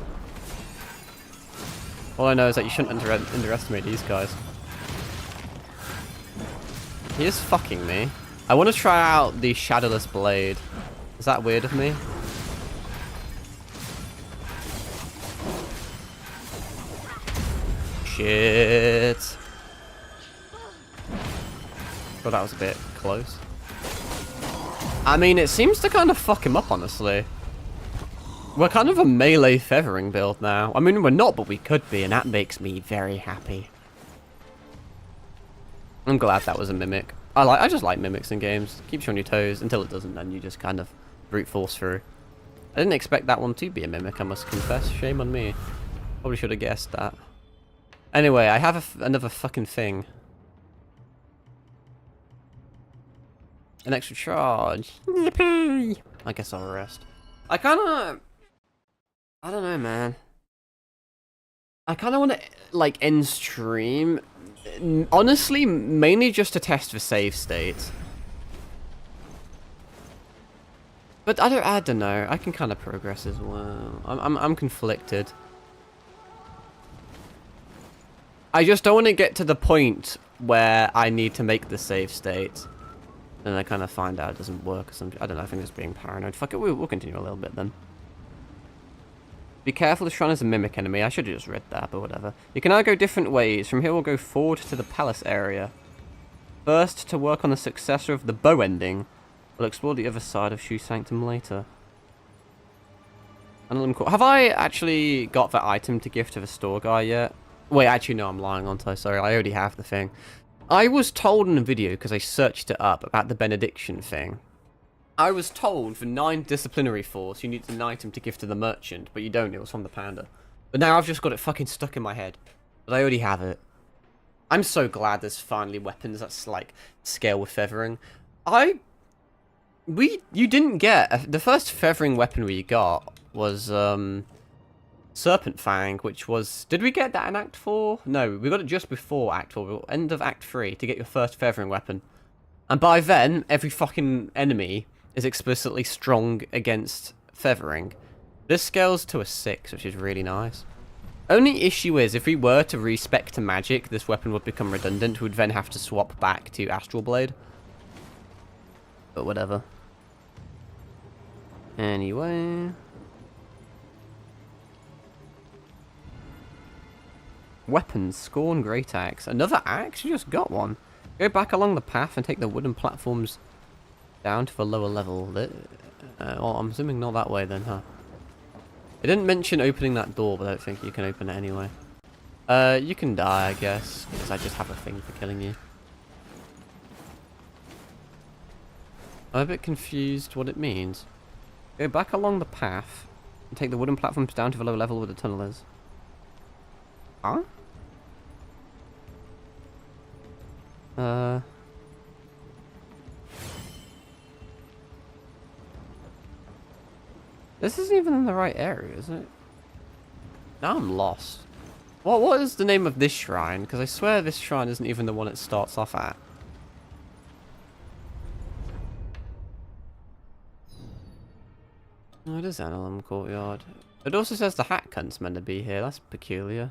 S1: All I know is that you shouldn't underestimate these guys. He is fucking me. I want to try out the Shadowless Blade. Is that weird of me? Shit. Thought that was a bit close. I mean, it seems to kind of fuck him up, honestly. We're kind of a melee feathering build now. I mean, we're not, but we could be, and that makes me very happy. I'm glad that was a mimic. I just like mimics in games. Keeps you on your toes until it doesn't, then you just kind of brute force through. I didn't expect that one to be a mimic, I must confess. Shame on me. Probably should have guessed that. Anyway, I have another fucking thing. An extra charge. Yippee! I guess I'll rest. I don't know, man. I kind of want to, like, end stream. Honestly, mainly just to test for save state. But I don't know. I can kind of progress as well. I'm conflicted. I just don't want to get to the point where I need to make the save state. And I kind of find out it doesn't work or something. I don't know, I think it's being paranoid. Fuck it, we'll continue a little bit then. Be careful, the shrine is a mimic enemy. I should have just read that, but whatever. You can now go different ways. From here we'll go forward to the palace area. First, to work on the successor of the bow ending. We'll explore the other side of Shoe Sanctum later. Have I actually got that item to give to the store guy yet? Wait, actually no, I'm lying, aren't I? Sorry, I already have the thing. I was told in a video, because I searched it up, about the benediction thing. I was told for 9 disciplinary force you need an item to give to the merchant, but you don't, it was from the panda. But now I've just got it fucking stuck in my head. But I already have it. I'm so glad there's finally weapons that's like scale with feathering. You didn't get, the first feathering weapon we got was, Serpent Fang, which was... Did we get that in Act 4? No, we got it just before Act 4, end of Act 3, to get your first feathering weapon. And by then, every fucking enemy is explicitly strong against feathering. This scales to a 6, which is really nice. Only issue is, if we were to respec to magic, this weapon would become redundant. We would then have to swap back to Astral Blade. But whatever. Anyway... Weapons, Scorn, Great Axe. Another axe? You just got one. Go back along the path and take the wooden platforms down to the lower level. Well, I'm assuming not that way then, huh? It didn't mention opening that door, but I don't think you can open it anyway. You can die, I guess, because I just have a thing for killing you. I'm a bit confused what it means. Go back along the path and take the wooden platforms down to the lower level where the tunnel is. Huh? This isn't even in the right area, is it? Now I'm lost. What is the name of this shrine? Because I swear this shrine isn't even the one it starts off at. Oh, it is Annalum Courtyard. It also says the Hat Cunt's meant to be here. That's peculiar.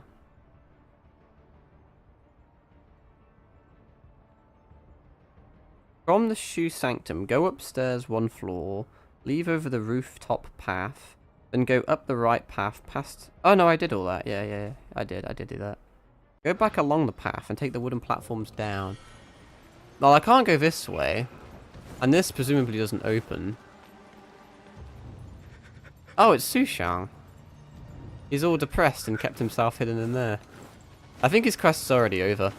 S1: From the Shoe Sanctum, go upstairs 1 floor, leave over the rooftop path, then go up the right path past... Oh no, I did all that. Yeah, I did do that. Go back along the path and take the wooden platforms down. Well, I can't go this way, and this presumably doesn't open. Oh, it's Wuchang. He's all depressed and kept himself hidden in there. I think his quest's already over.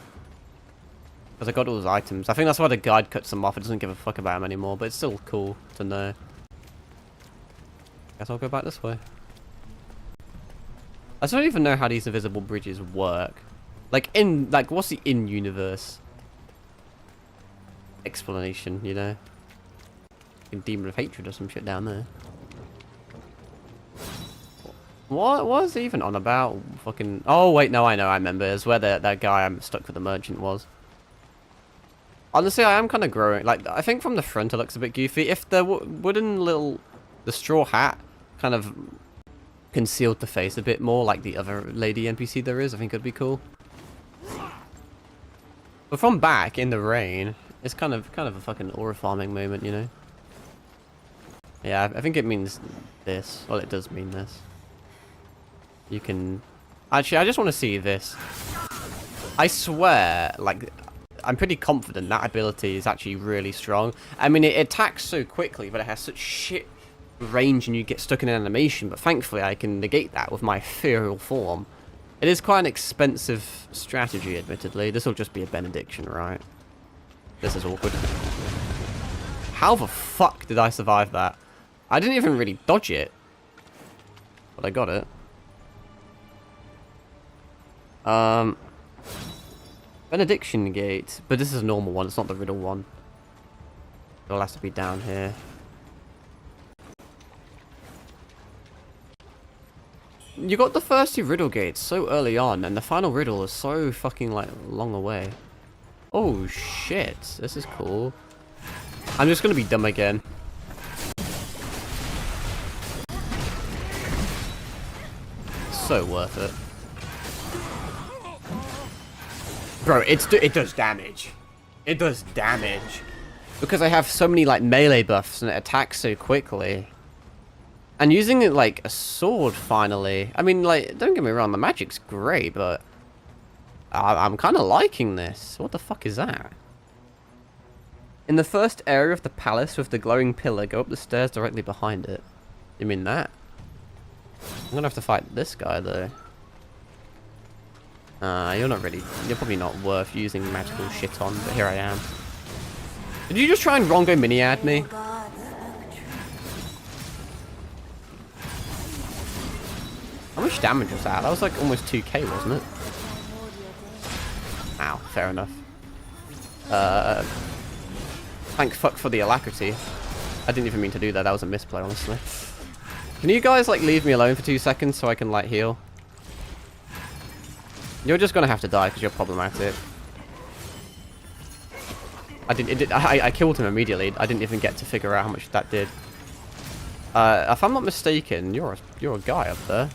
S1: Because I got all those items. I think that's why the guide cuts them off. It doesn't give a fuck about him anymore, but it's still cool to know. Guess I'll go back this way. I don't even know how these invisible bridges work. Like, what's the in-universe explanation, you know? Fucking Demon of Hatred or some shit down there. What is it even on about? Fucking... Oh, wait, no, I know, I remember. It's where that guy I'm stuck with the merchant was. Honestly, I am kind of growing. Like, I think from the front it looks a bit goofy. If the the straw hat kind of concealed the face a bit more, like the other lady NPC there is, I think it'd be cool. But from back in the rain, it's kind of a fucking aura farming moment, you know? Yeah, I think it means this. Well, it does mean this. You can... Actually, I just want to see this. I swear, like, I'm pretty confident that ability is actually really strong. I mean, it attacks so quickly, but it has such shit range and you get stuck in an animation. But thankfully, I can negate that with my ethereal form. It is quite an expensive strategy, admittedly. This will just be a benediction, right? This is awkward. How the fuck did I survive that? I didn't even really dodge it. But I got it. Benediction gate. But this is a normal one, it's not the riddle one. It'll have to be down here. You got the first two riddle gates so early on, and the final riddle is so fucking, like, long away. Oh, shit. This is cool. I'm just gonna be dumb again. So worth it. Bro, it does damage. It does damage. Because I have so many, like, melee buffs and it attacks so quickly. And using it like a sword, finally. I mean, like, don't get me wrong, the magic's great, but... I'm kind of liking this. What the fuck is that? In the first area of the palace with the glowing pillar, go up the stairs directly behind it. You mean that? I'm gonna have to fight this guy, though. You're not really... You're probably not worth using magical shit on, but here I am. Did you just try and Rongo mini-ad me? How much damage was that? That was like almost 2k, wasn't it? Ow, fair enough. Thank fuck for the alacrity. I didn't even mean to do that. That was a misplay, honestly. Can you guys, like, leave me alone for 2 seconds so I can, like, heal? You're just gonna have to die because you're problematic. I killed him immediately. I didn't even get to figure out how much that did. If I'm not mistaken, you're a guy up there.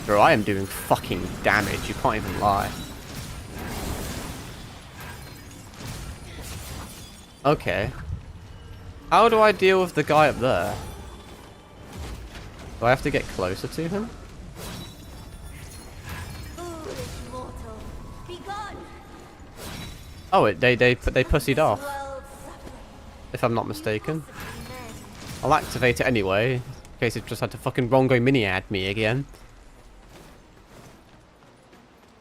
S1: Bro, I am doing fucking damage. You can't even lie. Okay. How do I deal with the guy up there? Do I have to get closer to him? Oh, they pussied off. If I'm not mistaken. I'll activate it anyway, in case it just had to fucking Rongo mini-ad me again.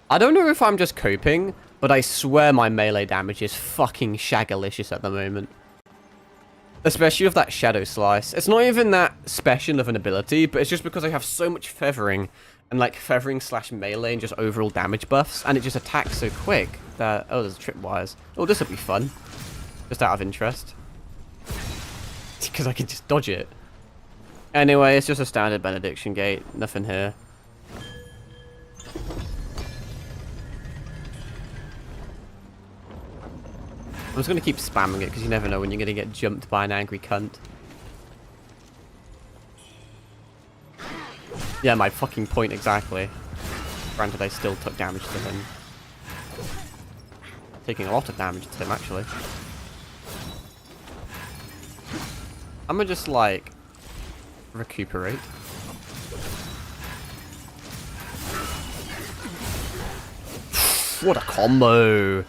S1: I don't know if I'm just coping, but I swear my melee damage is fucking shagalicious at the moment. Especially with that Shadow Slice. It's not even that special of an ability, but it's just because I have so much feathering, and like feathering slash melee and just overall damage buffs, and it just attacks so quick that... Oh, there's tripwires. Oh, this will be fun. Just out of interest. Because I can just dodge it. Anyway, it's just a standard benediction gate. Nothing here. I'm just going to keep spamming it because you never know when you're going to get jumped by an angry cunt. Yeah, my fucking point exactly. Granted, I still took damage to him. Taking a lot of damage to him, actually. I'm gonna just, like, recuperate. What a combo!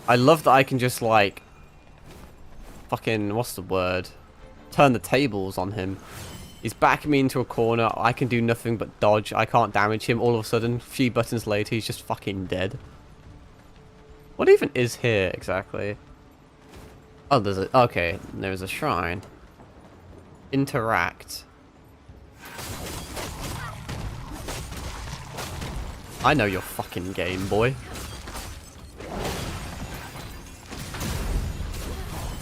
S1: I love that I can just, like, fucking, what's the word? Turn the tables on him. He's backing me into a corner. I can do nothing but dodge. I can't damage him. All of a sudden, a few buttons later, he's just fucking dead. What even is here, exactly? Oh, there's a... Okay, there's a shrine. Interact. I know your fucking game, boy.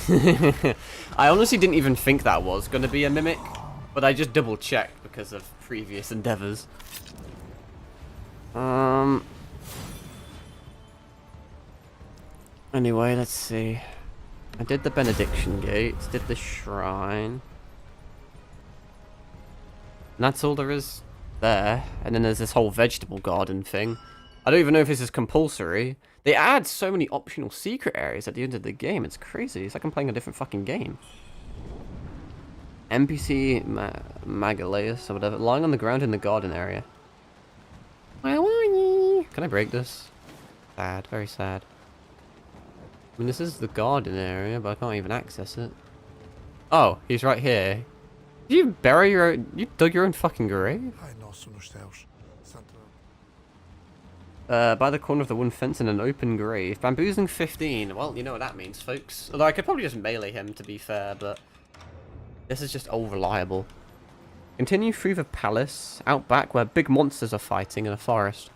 S1: I honestly didn't even think that was going to be a mimic, but I just double-checked because of previous endeavors. Anyway, let's see. I did the benediction gates, did the shrine. And that's all there is there. And then there's this whole vegetable garden thing. I don't even know if this is compulsory. They add so many optional secret areas at the end of the game. It's crazy. It's like I'm playing a different fucking game. NPC Magaleus or whatever, lying on the ground in the garden area. Where are you? Can I break this? Sad, very sad. I mean, this is the garden area, but I can't even access it. Oh, he's right here. Did you bury your own... You dug your own fucking grave? By the corner of the wooden fence in an open grave. Bamboozling 15. Well, you know what that means, folks. Although I could probably just melee him, to be fair, but... This is just all reliable. Continue through the palace, out back where big monsters are fighting in a forest.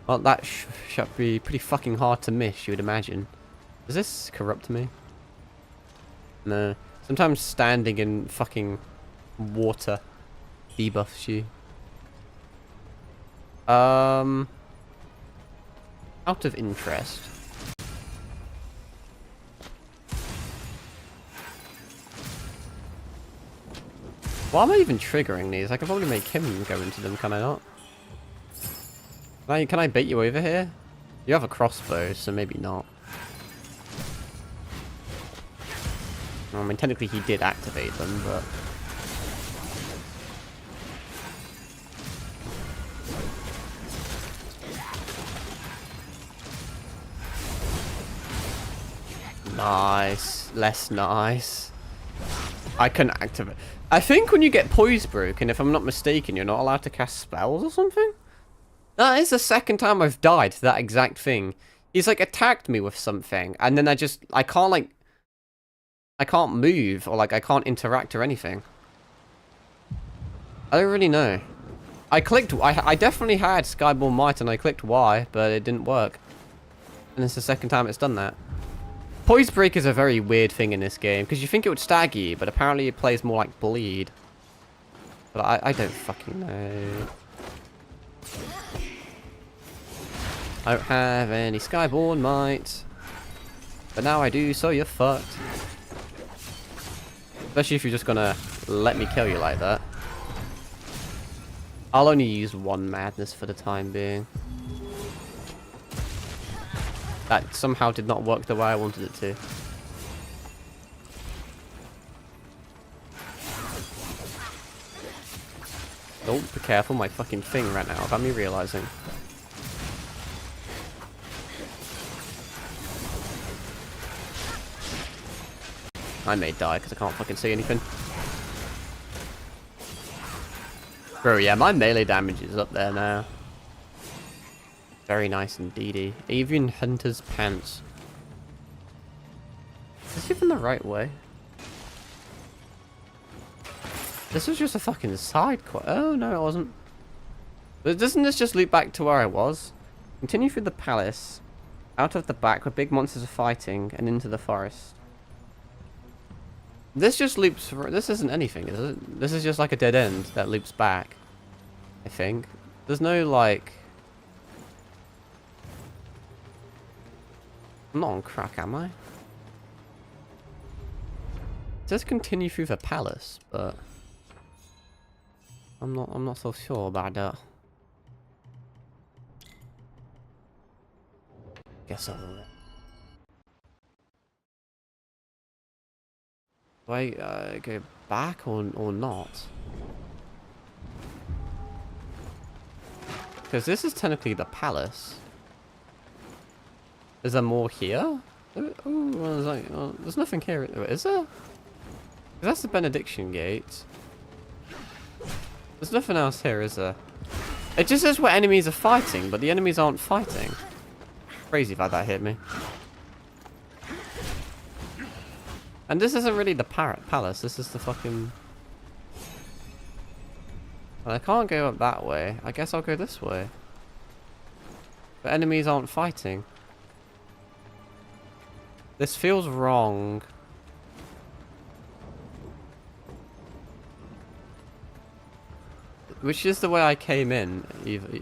S1: Well, that should be pretty fucking hard to miss, you would imagine. Does this corrupt me? No. Sometimes standing in fucking water debuffs you. Out of interest. Why am I even triggering these? I can probably make him go into them, can I not? Can I bait you over here? You have a crossbow, so maybe not. I mean, technically he did activate them, but... Nice. Less nice. I couldn't activate... I think when you get poise broken, if I'm not mistaken, you're not allowed to cast spells or something? That is the second time I've died to that exact thing. He's like attacked me with something, and then I can't like... I can't move, or like I can't interact or anything. I don't really know. I definitely had Skyborn Might and I clicked Y, but it didn't work. And it's the second time it's done that. Poise Break is a very weird thing in this game, because you think it would stagger you, but apparently it plays more like Bleed. But I don't fucking know. I don't have any Skyborn Might. But now I do, so you're fucked. Especially if you're just gonna let me kill you like that. I'll only use one madness for the time being. That somehow did not work the way I wanted it to. Oh, be careful, my fucking thing ran out without me realizing. I may die because I can't fucking see anything. Bro, yeah, my melee damage is up there now. Very nice indeedy. Avian Hunter's Pants. Is this even the right way? This was just a fucking side quest. Oh, no, it wasn't. But doesn't this just loop back to where I was? Continue through the palace, out of the back where big monsters are fighting, and into the forest. This just loops... This isn't anything, is it? This is just like a dead end that loops back. I think. There's no, like... I'm not on crack, am I? It says continue through the palace, but... I'm not so sure about that. Guess I'll... Do I go back or not? Because this is technically the palace. Is there more here? Oh, there's nothing here. Is there? 'Cause that's the benediction gate. There's nothing else here, is there? It just says where enemies are fighting, but the enemies aren't fighting. Crazy if that hit me. And this isn't really the palace, this is the fucking... Well, I can't go up that way. I guess I'll go this way. But enemies aren't fighting. This feels wrong. Which is the way I came in,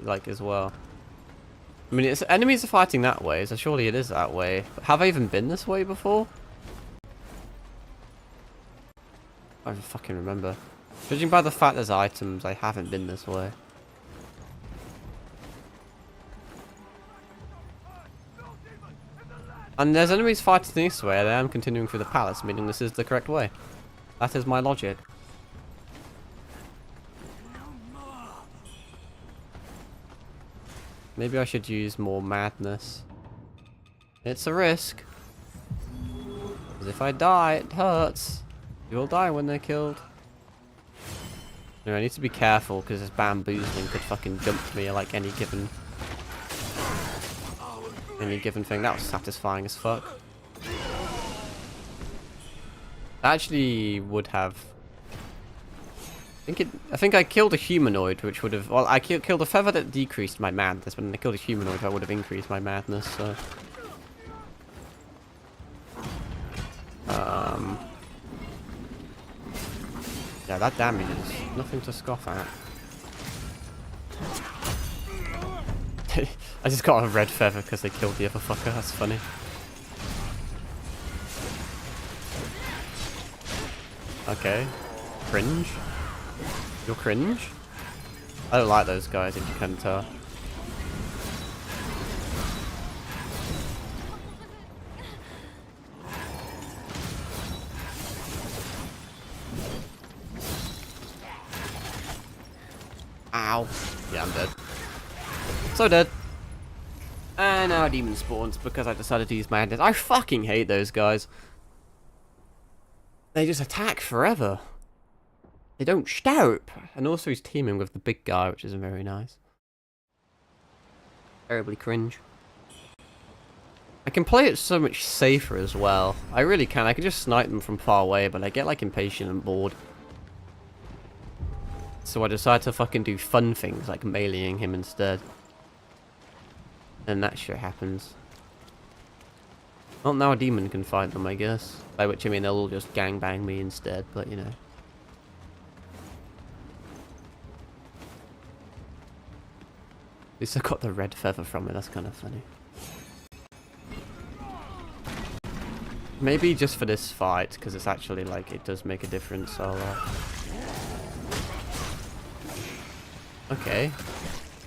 S1: like, as well. I mean, enemies are fighting that way, so surely it is that way. But have I even been this way before? I don't fucking remember. Judging by the fact there's items, I haven't been this way. And there's enemies fighting this way, and I am continuing through the palace, meaning this is the correct way. That is my logic. Maybe I should use more madness. It's a risk. Because if I die, it hurts. You'll die when they're killed. No, I need to be careful because this bamboozling could fucking jump me like any given thing. That was satisfying as fuck. I actually would have. I think I killed a humanoid, which would have. Well, I killed a feather that decreased my madness, but when I killed a humanoid, I would have increased my madness. So. Yeah, that damage is nothing to scoff at. I just got a red feather because they killed the other fucker. That's funny. Okay. Cringe. You're cringe? I don't like those guys, if you can tell. Ow. Yeah, I'm dead. So dead. And now a demon spawns because I decided to use madness. I fucking hate those guys. They just attack forever. They don't stop. And also he's teaming with the big guy, which isn't very nice. Terribly cringe. I can play it so much safer as well. I really can. I can just snipe them from far away, but I get like impatient and bored. So I decide to fucking do fun things like meleeing him instead. And that shit happens. Well, now a demon can fight them, I guess. By which I mean they'll all just gangbang me instead, but you know. At least I got the red feather from it, that's kind of funny. Maybe just for this fight, because it's actually like, it does make a difference, so okay.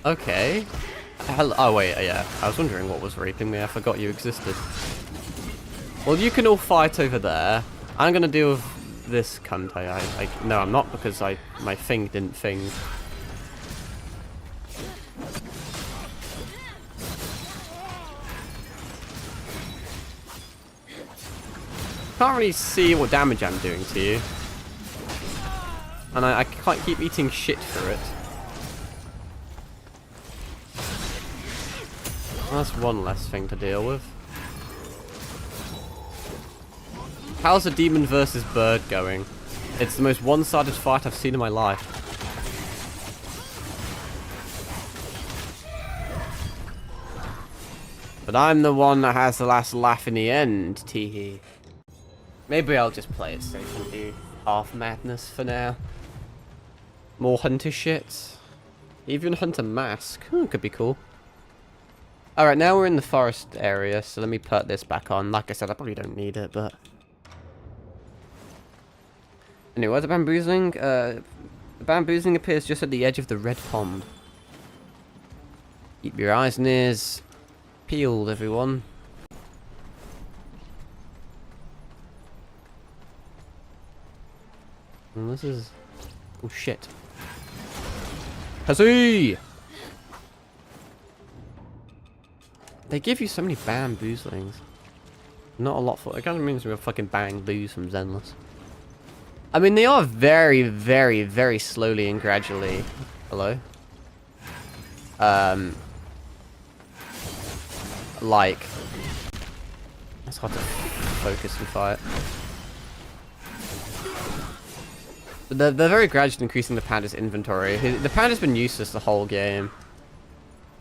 S1: Okay. Hello. Oh wait, yeah. I was wondering what was raping me, I forgot you existed. Well, you can all fight over there. I'm gonna deal with this cunt. No, I'm not, because my thing didn't thing. Can't really see what damage I'm doing to you. And I can't keep eating shit for it. That's one less thing to deal with. How's a demon versus bird going? It's the most one-sided fight I've seen in my life. But I'm the one that has the last laugh in the end, teehee. Maybe I'll just play it safe and do half madness for now. More hunter shit. Even hunter mask. Could be cool. Alright, now we're in the forest area, so let me put this back on. Like I said, I probably don't need it, but... Anyway, where's the bamboozling? The bamboozling appears just at the edge of the red pond. Keep your eyes and ears peeled, everyone. And this is... Oh shit. Hussy! They give you so many bamboozlings. Not a lot for... It kind of reminds me of fucking bamboos from Zenless. I mean, they are very, very, very slowly and gradually... Hello? Like... It's hard to focus and fight. But they're very gradually increasing the panda's inventory. The panda's been useless the whole game.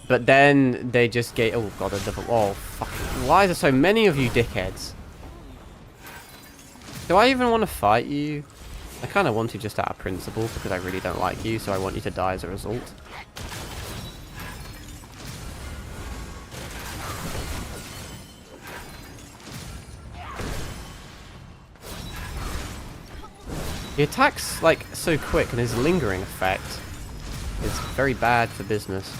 S1: But then they just get... Oh god, oh fuck. Why is there so many of you dickheads? Do I even want to fight you? I kind of want to just out of principle because I really don't like you, so I want you to die as a result. He attacks like so quick, and his lingering effect is very bad for business.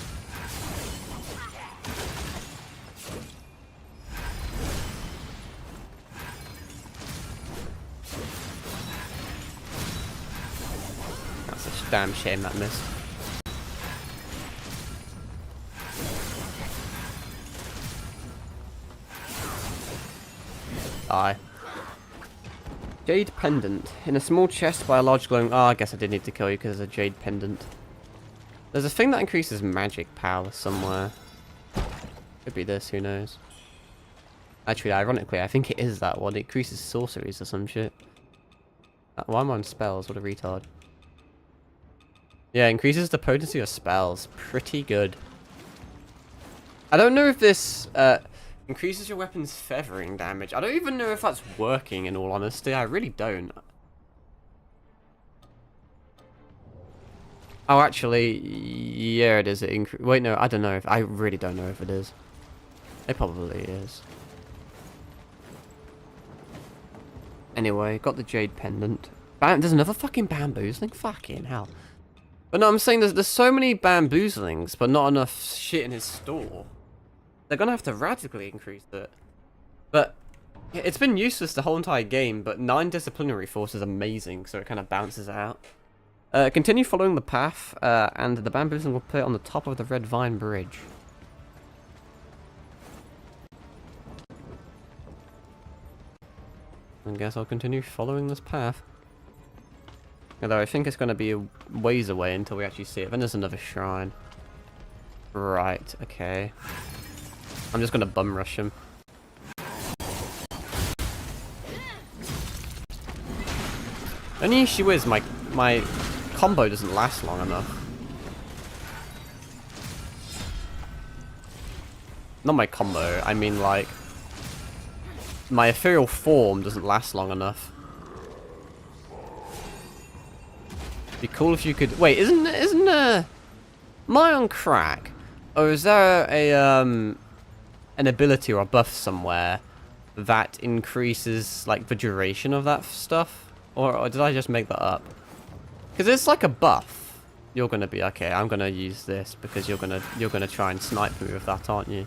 S1: That's a damn shame that missed. Die. Jade pendant. In a small chest by a large glowing... Oh, I guess I did need to kill you because there's a jade pendant. There's a thing that increases magic power somewhere. Could be this, who knows. Actually, ironically, I think it is that one. It increases sorceries or some shit. Why am I on spells? What a retard. Yeah, increases the potency of spells. Pretty good. I don't know if this... increases your weapon's feathering damage. I don't even know if that's working, in all honesty. I really don't. Oh, actually, yeah, it is. Wait, no, I don't know. I really don't know if it is. It probably is. Anyway, got the jade pendant. There's another fucking bamboozling? Fucking hell. But no, I'm saying there's so many bamboozlings, but not enough shit in his store. They're gonna have to radically increase it. But it's been useless the whole entire game, but 9 disciplinary force is amazing, so it kind of bounces out. Continue following the path, and the bamboozling will put it on the top of the Red Vine Bridge. I guess I'll continue following this path. Although I think it's going to be a ways away until we actually see it. Then there's another shrine. Right, okay. I'm just going to bum rush him. Only issue is my combo doesn't last long enough. Not my combo, I mean like... my ethereal form doesn't last long enough. Be cool if you could... Wait, isn't am I on crack? Or is there a an ability or a buff somewhere that increases like the duration of that stuff? Or did I just make that up? Because it's like a buff. You're gonna be okay. I'm gonna use this because you're gonna try and snipe me with that, aren't you?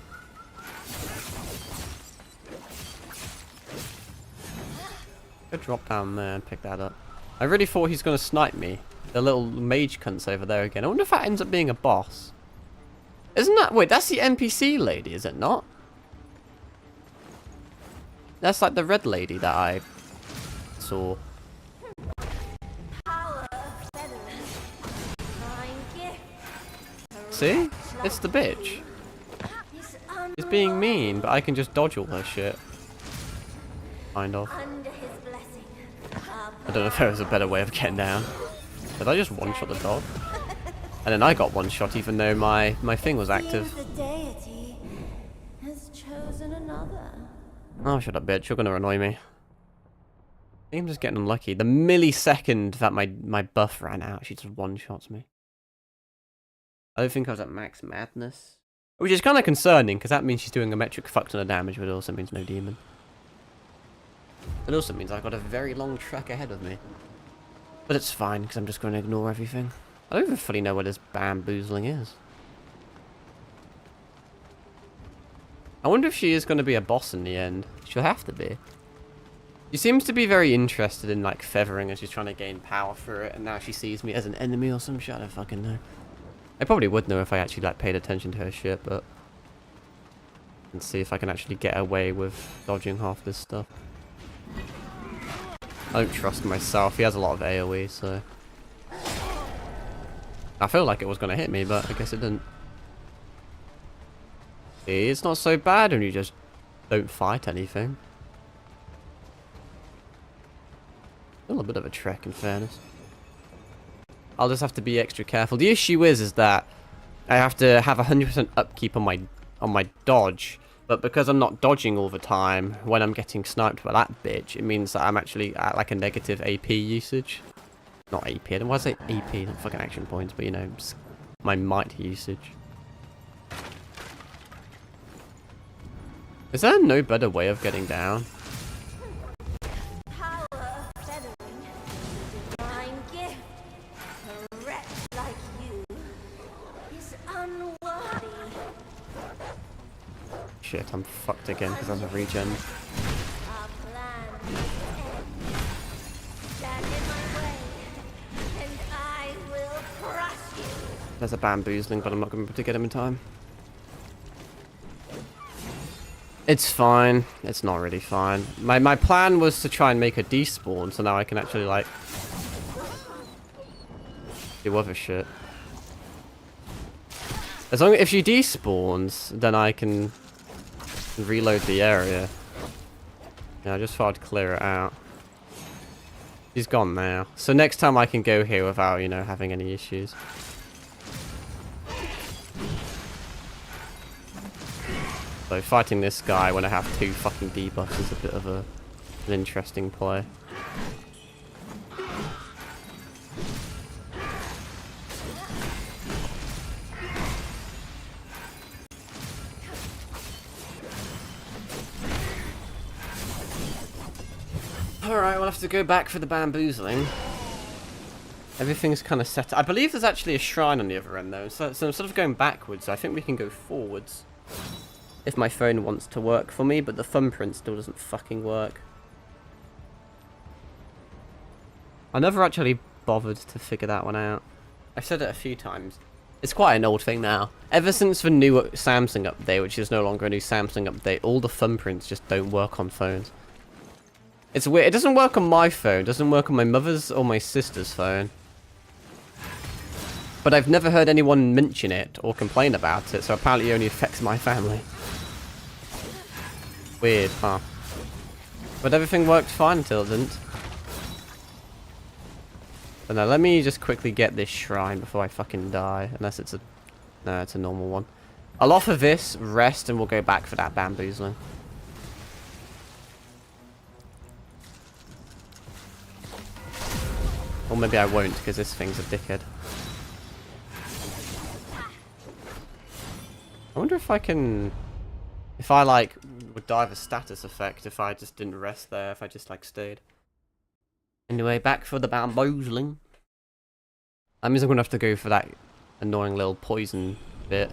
S1: Go drop down there and pick that up. I really thought he's gonna snipe me. The little mage cunts over there again. I wonder if that ends up being a boss. Isn't that... Wait, that's the NPC lady, is it not? That's like the red lady that I saw. See? It's the bitch. She's being mean, but I can just dodge all her shit. Kind of. I don't know if there was a better way of getting down. Did I just one-shot the dog? And then I got one shot even though my thing was active. Oh, shut up, bitch. You're gonna annoy me. I think I'm just getting unlucky. The millisecond that my buff ran out, she just one-shots me. I don't think I was at max madness. Which is kind of concerning, because that means she's doing a metric fuck ton of damage, but it also means no demon. It also means I've got a very long trek ahead of me. But it's fine, because I'm just going to ignore everything. I don't even fully know where this bamboozling is. I wonder if she is going to be a boss in the end. She'll have to be. She seems to be very interested in, like, feathering as she's trying to gain power for it, and now she sees me as an enemy or some shit. I don't fucking know. I probably would know if I actually, like, paid attention to her shit, but... let's see if I can actually get away with dodging half this stuff. I don't trust myself. He has a lot of AoE, so... I feel like it was going to hit me, but I guess it didn't. See, it's not so bad when you just don't fight anything. A little bit of a trek, in fairness. I'll just have to be extra careful. The issue is that I have to have 100% upkeep on my dodge. But because I'm not dodging all the time when I'm getting sniped by that bitch, it means that I'm actually at like a negative AP usage. Not AP, I don't want to say AP, not fucking action points, but you know, my might usage. Is there no better way of getting down? fucked again because I'm a regen. There's a bamboozling, but I'm not going to be able to get him in time. It's fine. It's not really fine. My plan was to try and make a despawn, so now I can actually, like, do other shit. As long as if she despawns, then I can reload the area. Yeah, I just thought I'd clear it out. She's gone now. So next time I can go here without, you know, having any issues. So fighting this guy when I have 2 fucking debuffs is a bit of an interesting play. Alright, we'll have to go back for the bamboozling. Everything's kind of set. I believe there's actually a shrine on the other end though, so instead of going backwards, I think we can go forwards. If my phone wants to work for me, but the thumbprint still doesn't fucking work. I never actually bothered to figure that one out. I've said it a few times. It's quite an old thing now. Ever since the new Samsung update, which is no longer a new Samsung update, all the thumbprints just don't work on phones. It's weird. It doesn't work on my phone. It doesn't work on my mother's or my sister's phone. But I've never heard anyone mention it or complain about it, so apparently it only affects my family. Weird, huh? But everything worked fine until it didn't. So now let me just quickly get this shrine before I fucking die. Unless it's a... No, it's a normal one. I'll offer this, rest, and we'll go back for that bamboozling. Or maybe I won't, because this thing's a dickhead. I wonder if I can... If I, like, would die of a status effect if I just didn't rest there, if I just, like, stayed. Anyway, back for the bamboozling. That means I'm going to have to go for that annoying little poison bit.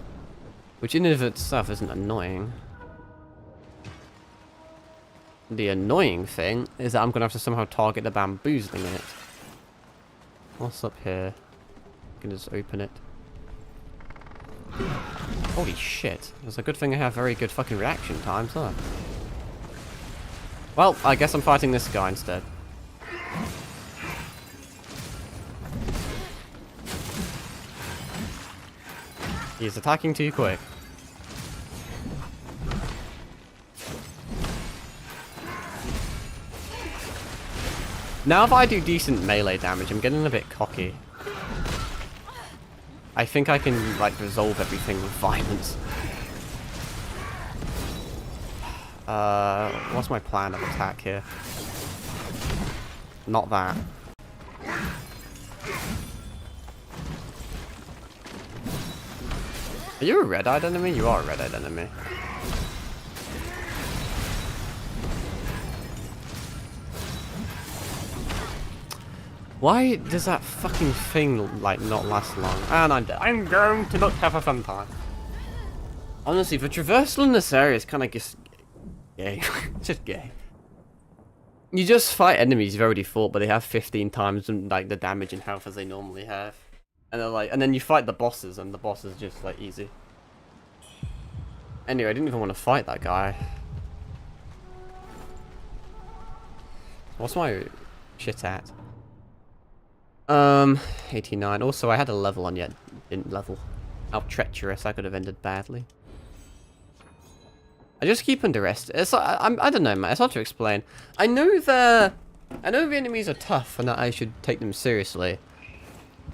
S1: Which in and of itself isn't annoying. The annoying thing is that I'm going to have to somehow target the bamboozling in it. What's up here? I can just open it. Holy shit. It's a good thing I have very good fucking reaction times, huh? Well, I guess I'm fighting this guy instead. He's attacking too quick. Now if I do decent melee damage, I'm getting a bit cocky. I think I can, like, resolve everything with violence. What's my plan of attack here? Not that. Are you a red-eyed enemy? You are a red-eyed enemy. Why does that fucking thing, like, not last long? And I'm dead. I'm going to not have a fun time. Honestly, the traversal in this area is kind of just gay. Just gay. You just fight enemies you've already fought, but they have 15 times like the damage and health as they normally have. And they're like, and then you fight the bosses, and the boss is just like easy. Anyway, I didn't even want to fight that guy. What's my shit at? 89. Also, I had a level on yet. Didn't level. How treacherous. I could have ended badly. I just keep underestimating. It's I don't know, man. It's hard to explain. I know the enemies are tough and that I should take them seriously.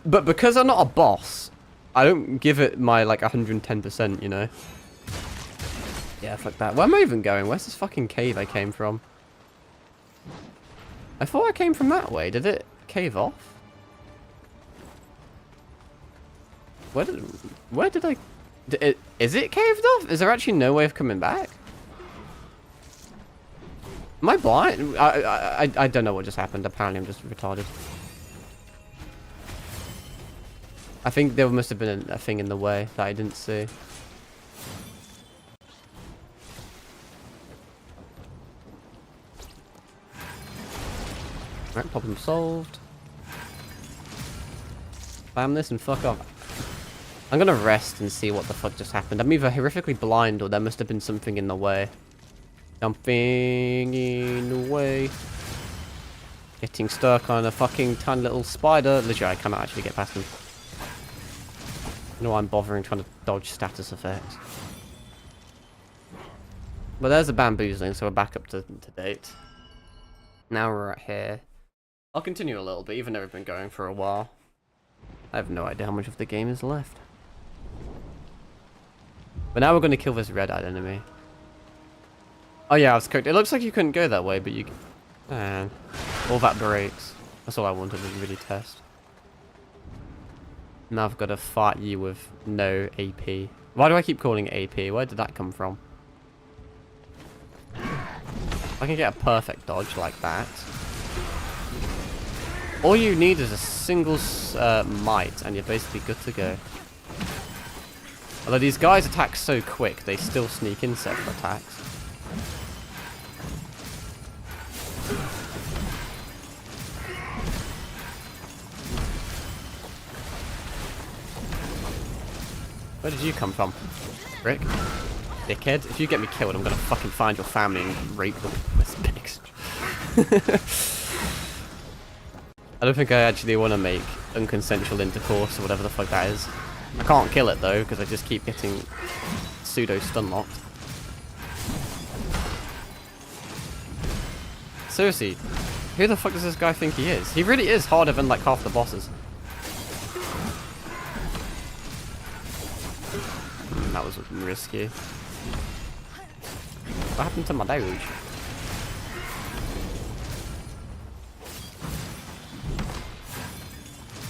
S1: But because I'm not a boss, I don't give it my like 110%, you know. Yeah, fuck that. Where am I even going? Where's this fucking cave I came from? I thought I came from that way. Did it cave off? Where did I... Is it caved off? Is there actually no way of coming back? Am I blind? I don't know what just happened. Apparently I'm just retarded. I think there must have been a thing in the way that I didn't see. Right, problem solved. Spam this and fuck off. I'm gonna rest and see what the fuck just happened. I'm either horrifically blind or there must have been something in the way. Something in the way. Getting stuck on a fucking tiny little spider. Literally, I cannot actually get past him. I don't know why I'm bothering trying to dodge status effects. But there's a bamboozling, so we're back up to date. Now we're right here. I'll continue a little bit, even though we've been going for a while. I have no idea how much of the game is left. But now we're going to kill this red-eyed enemy. Oh yeah, I was correct. It looks like you couldn't go that way, but you can. Man, all that breaks. That's all I wanted to really test. Now I've got to fight you with no AP. Why do I keep calling it AP? Where did that come from? I can get a perfect dodge like that. All you need is a single might, and you're basically good to go. Although these guys attack so quick, they still sneak in several attacks. Where did you come from, Rick? Dickhead. If you get me killed, I'm gonna fucking find your family and rape them. I don't think I actually want to make unconsensual intercourse or whatever the fuck that is. I can't kill it though, because I just keep getting pseudo stun locked. Seriously, who the fuck does this guy think he is? He really is harder than like half the bosses. That was risky. What happened to my doge?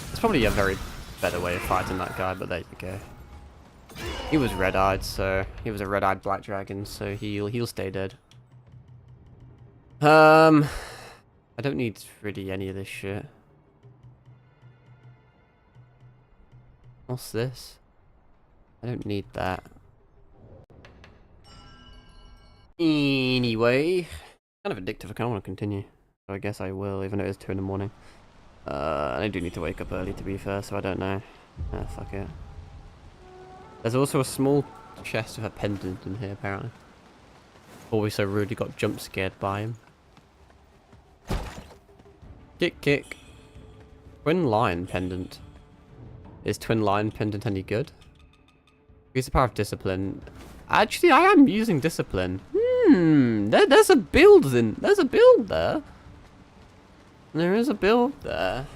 S1: There's probably a very better way of fighting that guy, but there you go. He was red-eyed, so he was a red-eyed black dragon, so he'll stay dead. I don't need really any of this shit. What's this? I don't need that. Anyway, kind of addictive. I kind of want to continue, so I guess I will, even though it's 2 in the morning. I do need to wake up early, to be fair, so I don't know. Fuck it. There's also a small chest with a pendant in here, apparently. Always so rudely got jump scared by him. Kick, kick. Twin Lion pendant. Is Twin Lion pendant any good? Use the power of discipline. Actually, I am using discipline. There's a build in. There's a build there. There is a build there.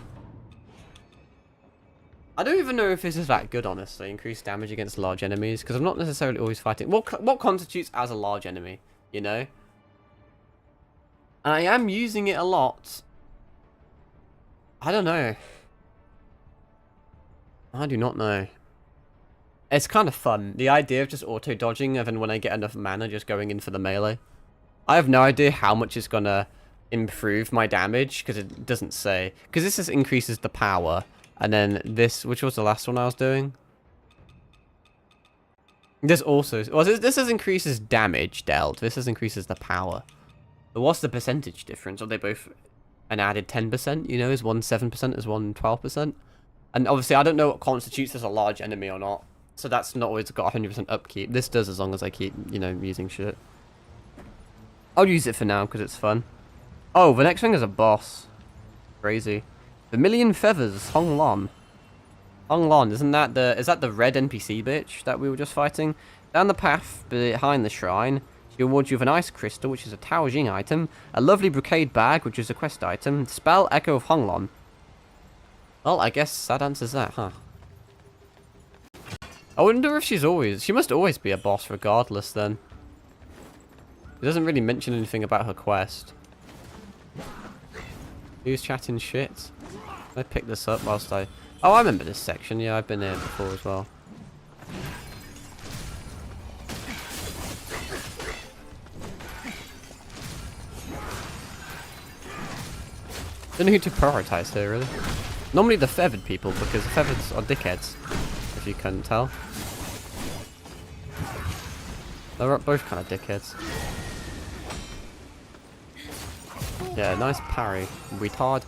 S1: I don't even know if this is that good, honestly. Increased damage against large enemies, because I'm not necessarily always fighting. What constitutes as a large enemy? You know. I am using it a lot. I don't know. I do not know. It's kind of fun. The idea of just auto-dodging, and then when I get enough mana, just going in for the melee. I have no idea how much it's gonna improve my damage, because it doesn't say. Because this just increases the power. And then this, which was the last one I was doing? This also... Well, this just increases damage dealt. This just increases the power. But what's the percentage difference? Are they both an added 10%? You know, is one 7%? Is one 12%? And obviously, I don't know what constitutes as a large enemy or not. So that's not always got 100% upkeep. This does as long as I keep, you know, using shit. I'll use it for now because it's fun. Oh, the next thing is a boss. Crazy. Vermilion Feathers, Hong Lon. Hong Lon, is that the red NPC bitch that we were just fighting? Down the path behind the shrine, she awards you with an ice crystal, which is a Tao Jing item, a lovely brocade bag, which is a quest item, spell Echo of Hong Lon. Well, I guess that answers that, huh? I wonder if she must always be a boss regardless then. It doesn't really mention anything about her quest. Who's chatting shit? I picked this up whilst I... Oh, I remember this section. Yeah, I've been here before as well. Don't know who to prioritize here, really. Normally the feathered people, because the featheds are dickheads, if you couldn't tell. They're both kind of dickheads. Yeah, nice parry. Retard.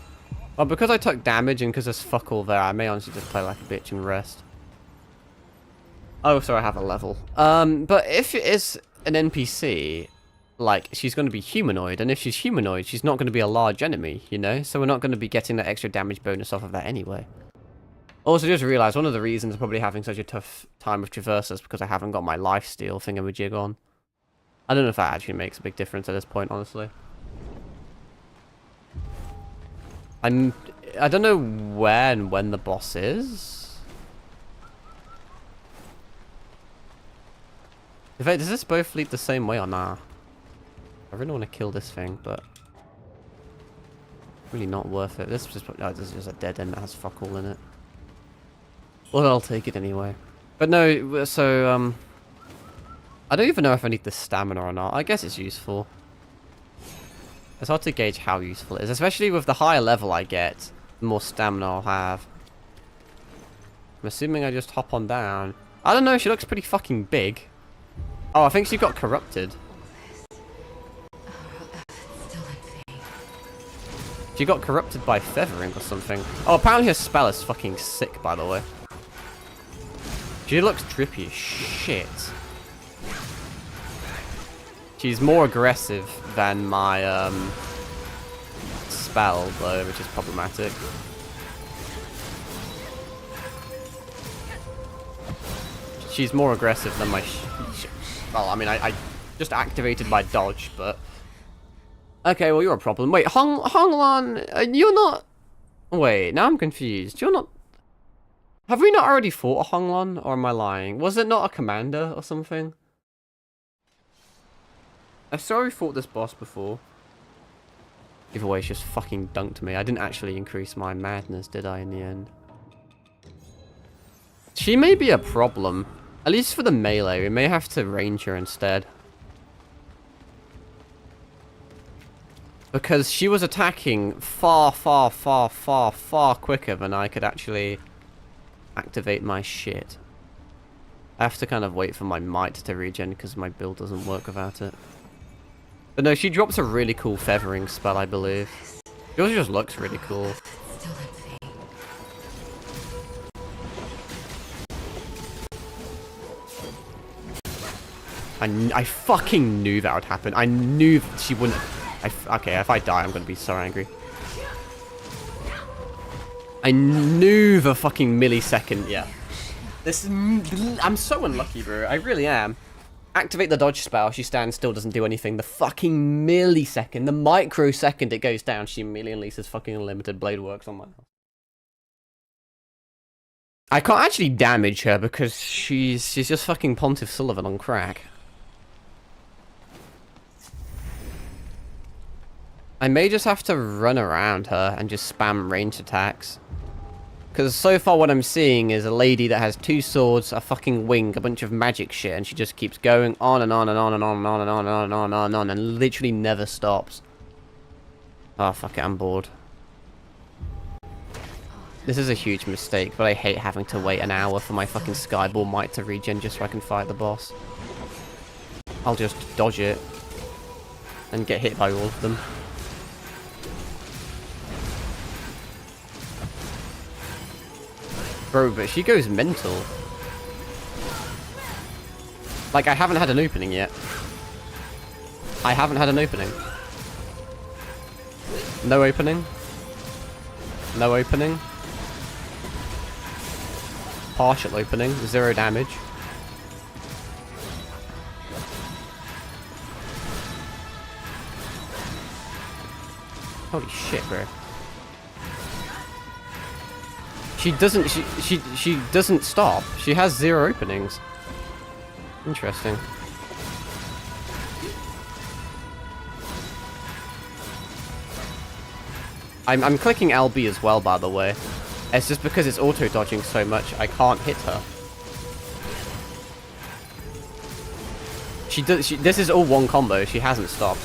S1: Well, because I took damage and because there's fuck all there, I may honestly just play like a bitch and rest. Oh, so I have a level. But if it is an NPC, like, she's going to be humanoid, and if she's humanoid, she's not going to be a large enemy, you know? So we're not going to be getting that extra damage bonus off of that anyway. Also, just realised one of the reasons I'm probably having such a tough time with traversal is because I haven't got my lifesteal thingamajig on. I don't know if that actually makes a big difference at this point, honestly. I don't know where and when the boss is. In fact, does this both lead the same way or nah? I really want to kill this thing, but really not worth it. This is just a dead end that has fuck all in it. Well, I'll take it anyway. But no, so I don't even know if I need the stamina or not. I guess it's useful. It's hard to gauge how useful it is, especially with the higher level I get, the more stamina I'll have. I'm assuming I just hop on down. I don't know, she looks pretty fucking big. Oh, I think she got corrupted. She got corrupted by feathering or something. Oh, apparently her spell is fucking sick, by the way. She looks drippy as shit. She's more aggressive than my spell, though, which is problematic. She's more aggressive than my... well, I mean, I just activated my dodge, but... okay, well, you're a problem. Wait, Honglan, you're not... wait, now I'm confused. You're not... have we not already fought a Honglan, or am I lying? Was it not a commander or something? I saw we fought this boss before. Either way, she just fucking dunked me. I didn't actually increase my madness, did I, in the end? She may be a problem. At least for the melee, we may have to range her instead. Because she was attacking far quicker than I could actually activate my shit. I have to kind of wait for my might to regen because my build doesn't work without it. But no, she drops a really cool feathering spell, I believe. She also just looks really cool. I fucking knew that would happen. I knew she wouldn't... okay, if I die, I'm gonna be so angry. I knew the fucking millisecond, yeah. This is... I'm so unlucky, bro. I really am. Activate the dodge spell, she stands still, doesn't do anything. The fucking millisecond, the microsecond it goes down, she immediately unleashes fucking unlimited blade works on my house. I can't actually damage her because she's just fucking Pontiff Sullivan on crack. I may just have to run around her and just spam range attacks. Because so far what I'm seeing is a lady that has 2 swords, a fucking wing, a bunch of magic shit, and she just keeps going on and on and on and on and on and on and on and on and on and literally never stops. Oh, fuck it, I'm bored. This is a huge mistake, but I hate having to wait an hour for my fucking Skyball Might to regen just so I can fight the boss. I'll just dodge it and get hit by all of them. Bro, but she goes mental. Like, I haven't had an opening yet. I haven't had an opening. No opening. No opening. Partial opening. 0 damage. Holy shit, bro. She doesn't, she doesn't stop. She has 0 openings. Interesting. I'm clicking LB as well, by the way. It's just because it's auto-dodging so much, I can't hit her. This is all one combo, she hasn't stopped.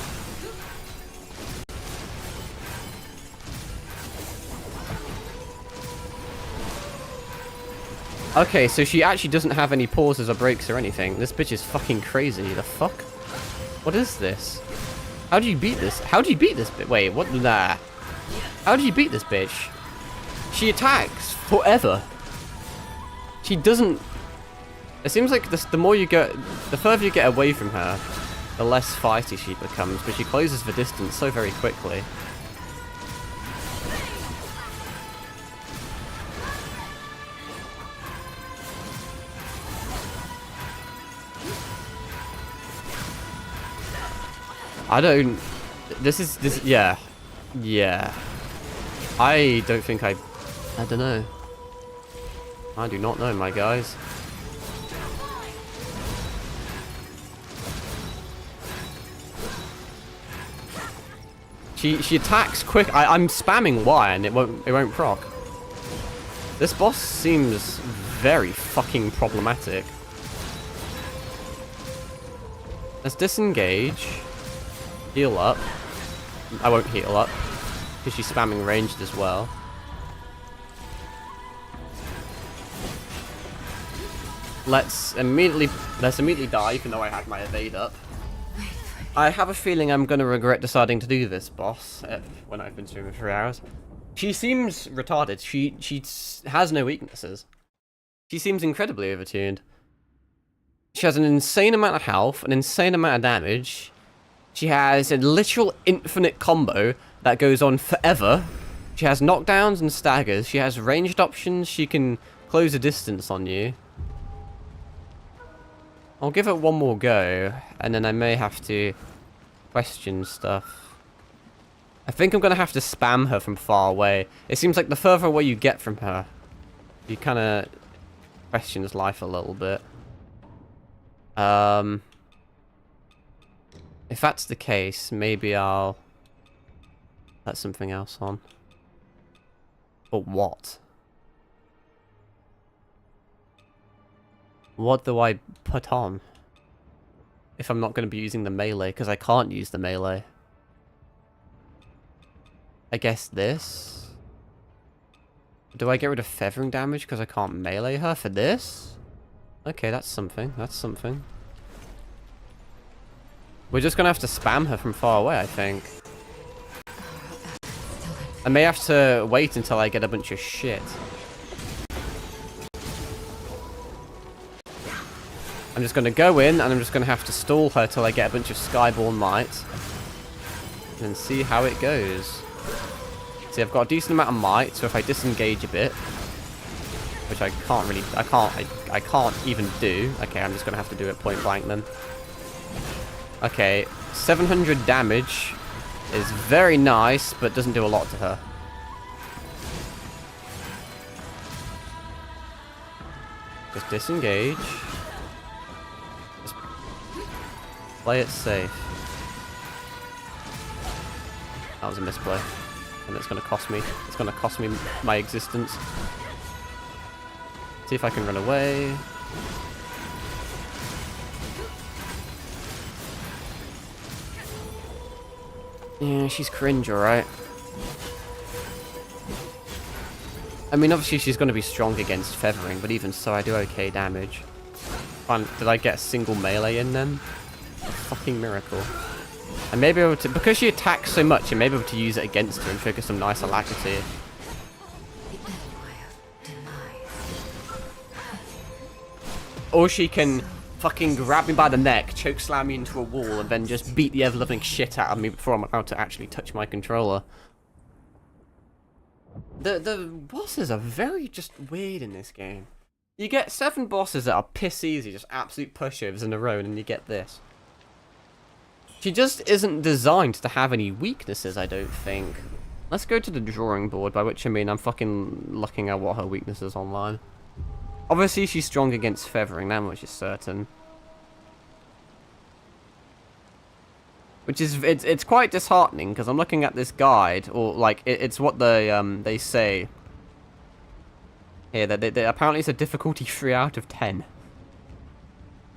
S1: Okay, so she actually doesn't have any pauses or breaks or anything. This bitch is fucking crazy. The fuck? What is this? How do you beat this? How do you beat this bit? Wait, what? Nah. How do you beat this bitch? She attacks forever. She doesn't... It seems like the more you get... The further you get away from her, the less fighty she becomes, but she closes the distance so very quickly. I don't... Yeah. Yeah. I don't think I don't know. I do not know, my guys. She attacks quick. I'm spamming Y and it won't proc. This boss seems very fucking problematic. Let's disengage. Heal up. I won't heal up because she's spamming ranged as well. Let's immediately die, even though I had my evade up. I have a feeling I'm gonna regret deciding to do this boss when I've been streaming for 3 hours. She seems retarded. She has no weaknesses. She seems incredibly overtuned. She has an insane amount of health, an insane amount of damage. She has a literal infinite combo that goes on forever. She has knockdowns and staggers. She has ranged options. She can close a distance on you. I'll give it one more go, and then I may have to question stuff. I think I'm going to have to spam her from far away. It seems like the further away you get from her, you kind of questions life a little bit. If that's the case, maybe I'll let something else on. But what? What do I put on? If I'm not going to be using the melee, because I can't use the melee. I guess this? Do I get rid of feathering damage because I can't melee her for this? Okay, that's something. That's something. We're just going to have to spam her from far away, I think. I may have to wait until I get a bunch of shit. I'm just going to go in, and I'm just going to have to stall her till I get a bunch of Skyborn Might. And see how it goes. See, I've got a decent amount of Might, so if I disengage a bit... Which I can't really... I can't even do. Okay, I'm just going to have to do it point blank then. Okay, 700 damage is very nice, but doesn't do a lot to her. Just disengage. Just play it safe. That was a misplay. And it's going to cost me. It's going to cost me my existence. See if I can run away. Yeah, she's cringe, alright. I mean, obviously she's going to be strong against feathering, but even so, I do okay damage. Fine, did I get a single melee in then? A fucking miracle. I may be able to, because she attacks so much, I may be able to use it against her and trigger some nice alacrity. Or she can fucking grab me by the neck, choke slam me into a wall, and then just beat the ever-loving shit out of me before I'm allowed to actually touch my controller. The bosses are very just weird in this game. You get 7 bosses that are piss easy, just absolute pushovers in a row, and then you get this. She just isn't designed to have any weaknesses, I don't think. Let's go to the drawing board, by which I mean I'm fucking looking at what her weakness is online. Obviously, she's strong against feathering, that much is certain. Which is, it's quite disheartening, because I'm looking at this guide, or, like, it's what they say. Here, that apparently it's a difficulty 3 out of 10.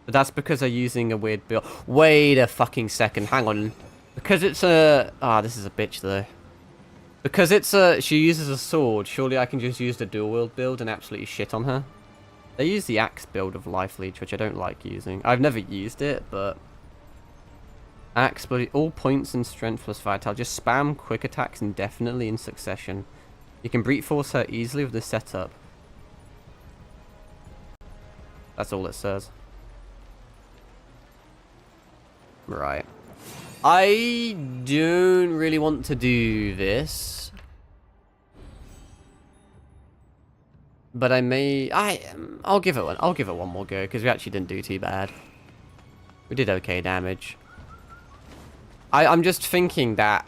S1: But that's because they're using a weird build. Wait a fucking second, hang on. Because it's a... Ah, this is a bitch, though. Because it's a... She uses a sword, surely I can just use the dual-wield build and absolutely shit on her. They use the axe build of Life Leech, which I don't like using. I've never used it, but... Axe, but all points and strength plus vital. Just spam quick attacks indefinitely in succession. You can brute force her easily with this setup. That's all it says. Right. I don't really want to do this. But I may... I'll give it one. I'll give it one more go, because we actually didn't do too bad. We did okay damage. I'm just thinking that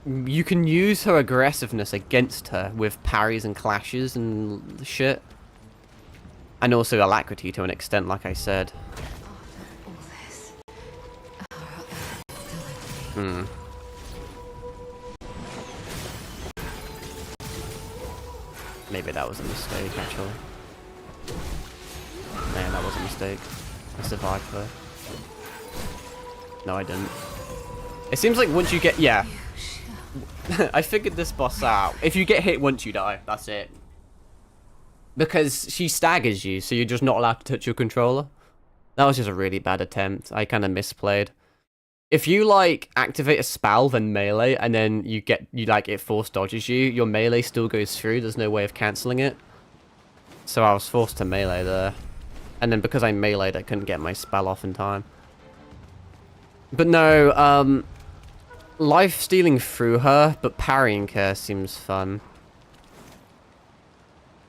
S1: you can use her aggressiveness against her with parries and clashes and shit. And also alacrity to an extent, like I said. Maybe that was a mistake, actually. Man, that was a mistake. I survived, though. No, I didn't. It seems like once you get... Yeah. I figured this boss out. If you get hit once you die, that's it. Because she staggers you, so you're just not allowed to touch your controller. That was just a really bad attempt. I kind of misplayed. If you, like, activate a spell, then melee, and then it force dodges you, your melee still goes through. There's no way of cancelling it. So I was forced to melee there. And then because I meleeed, I couldn't get my spell off in time. But no, life stealing through her, but parrying her seems fun.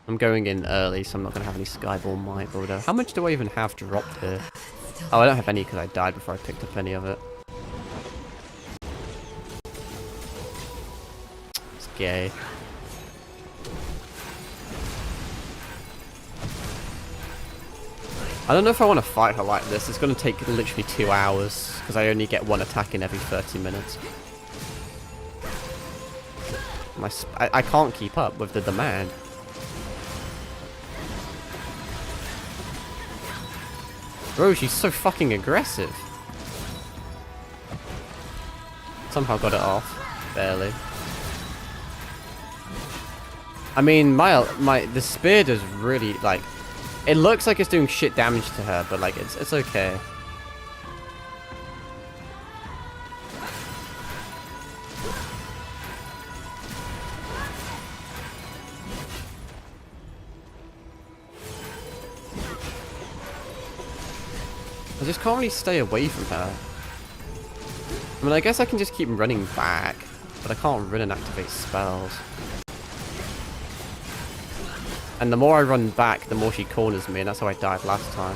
S1: I'm going in early, so I'm not going to have any Skyball Might or whatever. How much do I even have dropped here? Oh, I don't have any because I died before I picked up any of it. It's gay. I don't know if I want to fight her like this. It's going to take literally 2 hours because I only get one attack in every 30 minutes. I can't keep up with the demand. Bro, she's so fucking aggressive. Somehow got it off. Barely. I mean, the spear does really, like... It looks like it's doing shit damage to her, but, like, it's okay. I just can't really stay away from her. I mean, I guess I can just keep running back, but I can't run and activate spells. And the more I run back, the more she corners me, and that's how I died last time.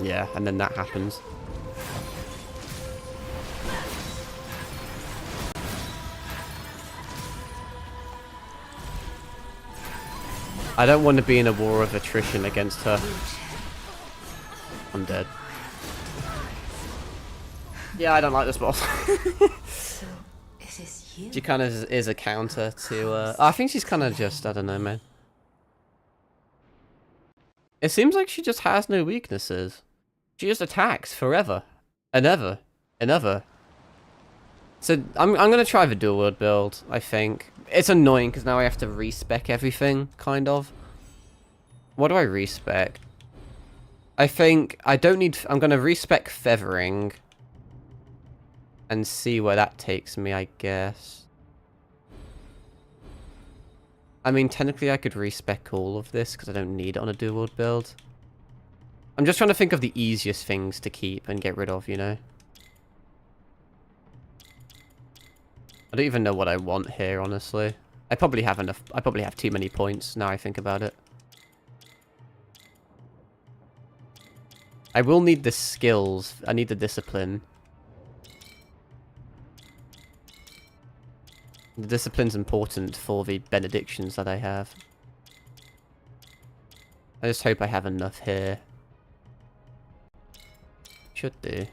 S1: Yeah, and then that happens. I don't want to be in a war of attrition against her. I'm dead. Yeah, I don't like this boss. She kind of is a counter to... I think she's kind of just... I don't know, man. It seems like she just has no weaknesses. She just attacks forever. And ever. And ever. So, I'm going to try the dual word build, I think. It's annoying because now I have to respec everything, kind of. What do I respec? I think I don't need... I'm going to respec feathering. And see where that takes me, I guess. I mean, technically I could respec all of this because I don't need it on a dual word build. I'm just trying to think of the easiest things to keep and get rid of, you know? I don't even know what I want here, honestly. I probably have enough. I probably have too many points now I think about it. I will need the skills. I need the discipline. The discipline's important for the benedictions that I have. I just hope I have enough here. Should do.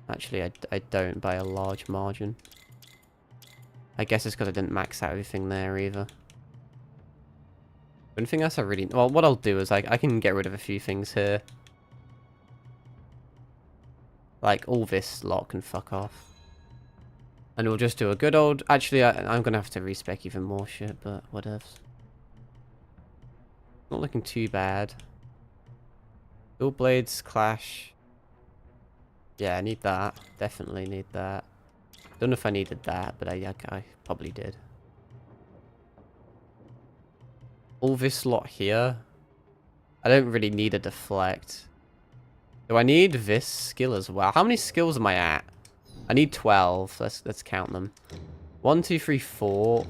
S1: Actually, I don't by a large margin. I guess it's because I didn't max out everything there either. Anything else I really... Well, what I'll do is I can get rid of a few things here. Like, all this lot can fuck off. And we'll just do a good old... Actually, I'm going to have to respec even more shit, but whatever. Not looking too bad. Dual blades clash. Yeah, I need that. Definitely need that. Don't know if I needed that, but I probably did. All this lot here. I don't really need a deflect. Do I need this skill as well? How many skills am I at? I need 12. Let's count them. 1, 2, 3, 4.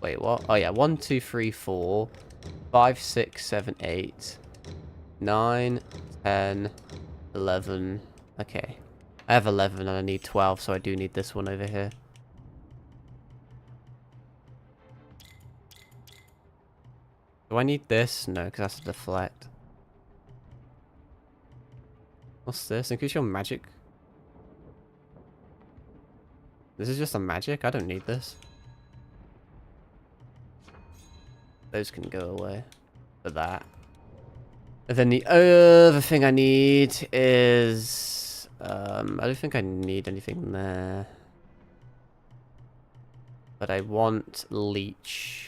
S1: Wait, what? Oh yeah, 1, 2, 3, 4, 5, 6, 7, 8, 9, 10, 11. Okay. I have 11 and I need 12, so I do need this one over here. Do I need this? No, because that's a deflect. What's this? Increase your magic. This is just a magic? I don't need this. Those can go away for that. And then the other thing I need is... I don't think I need anything there. But I want leech.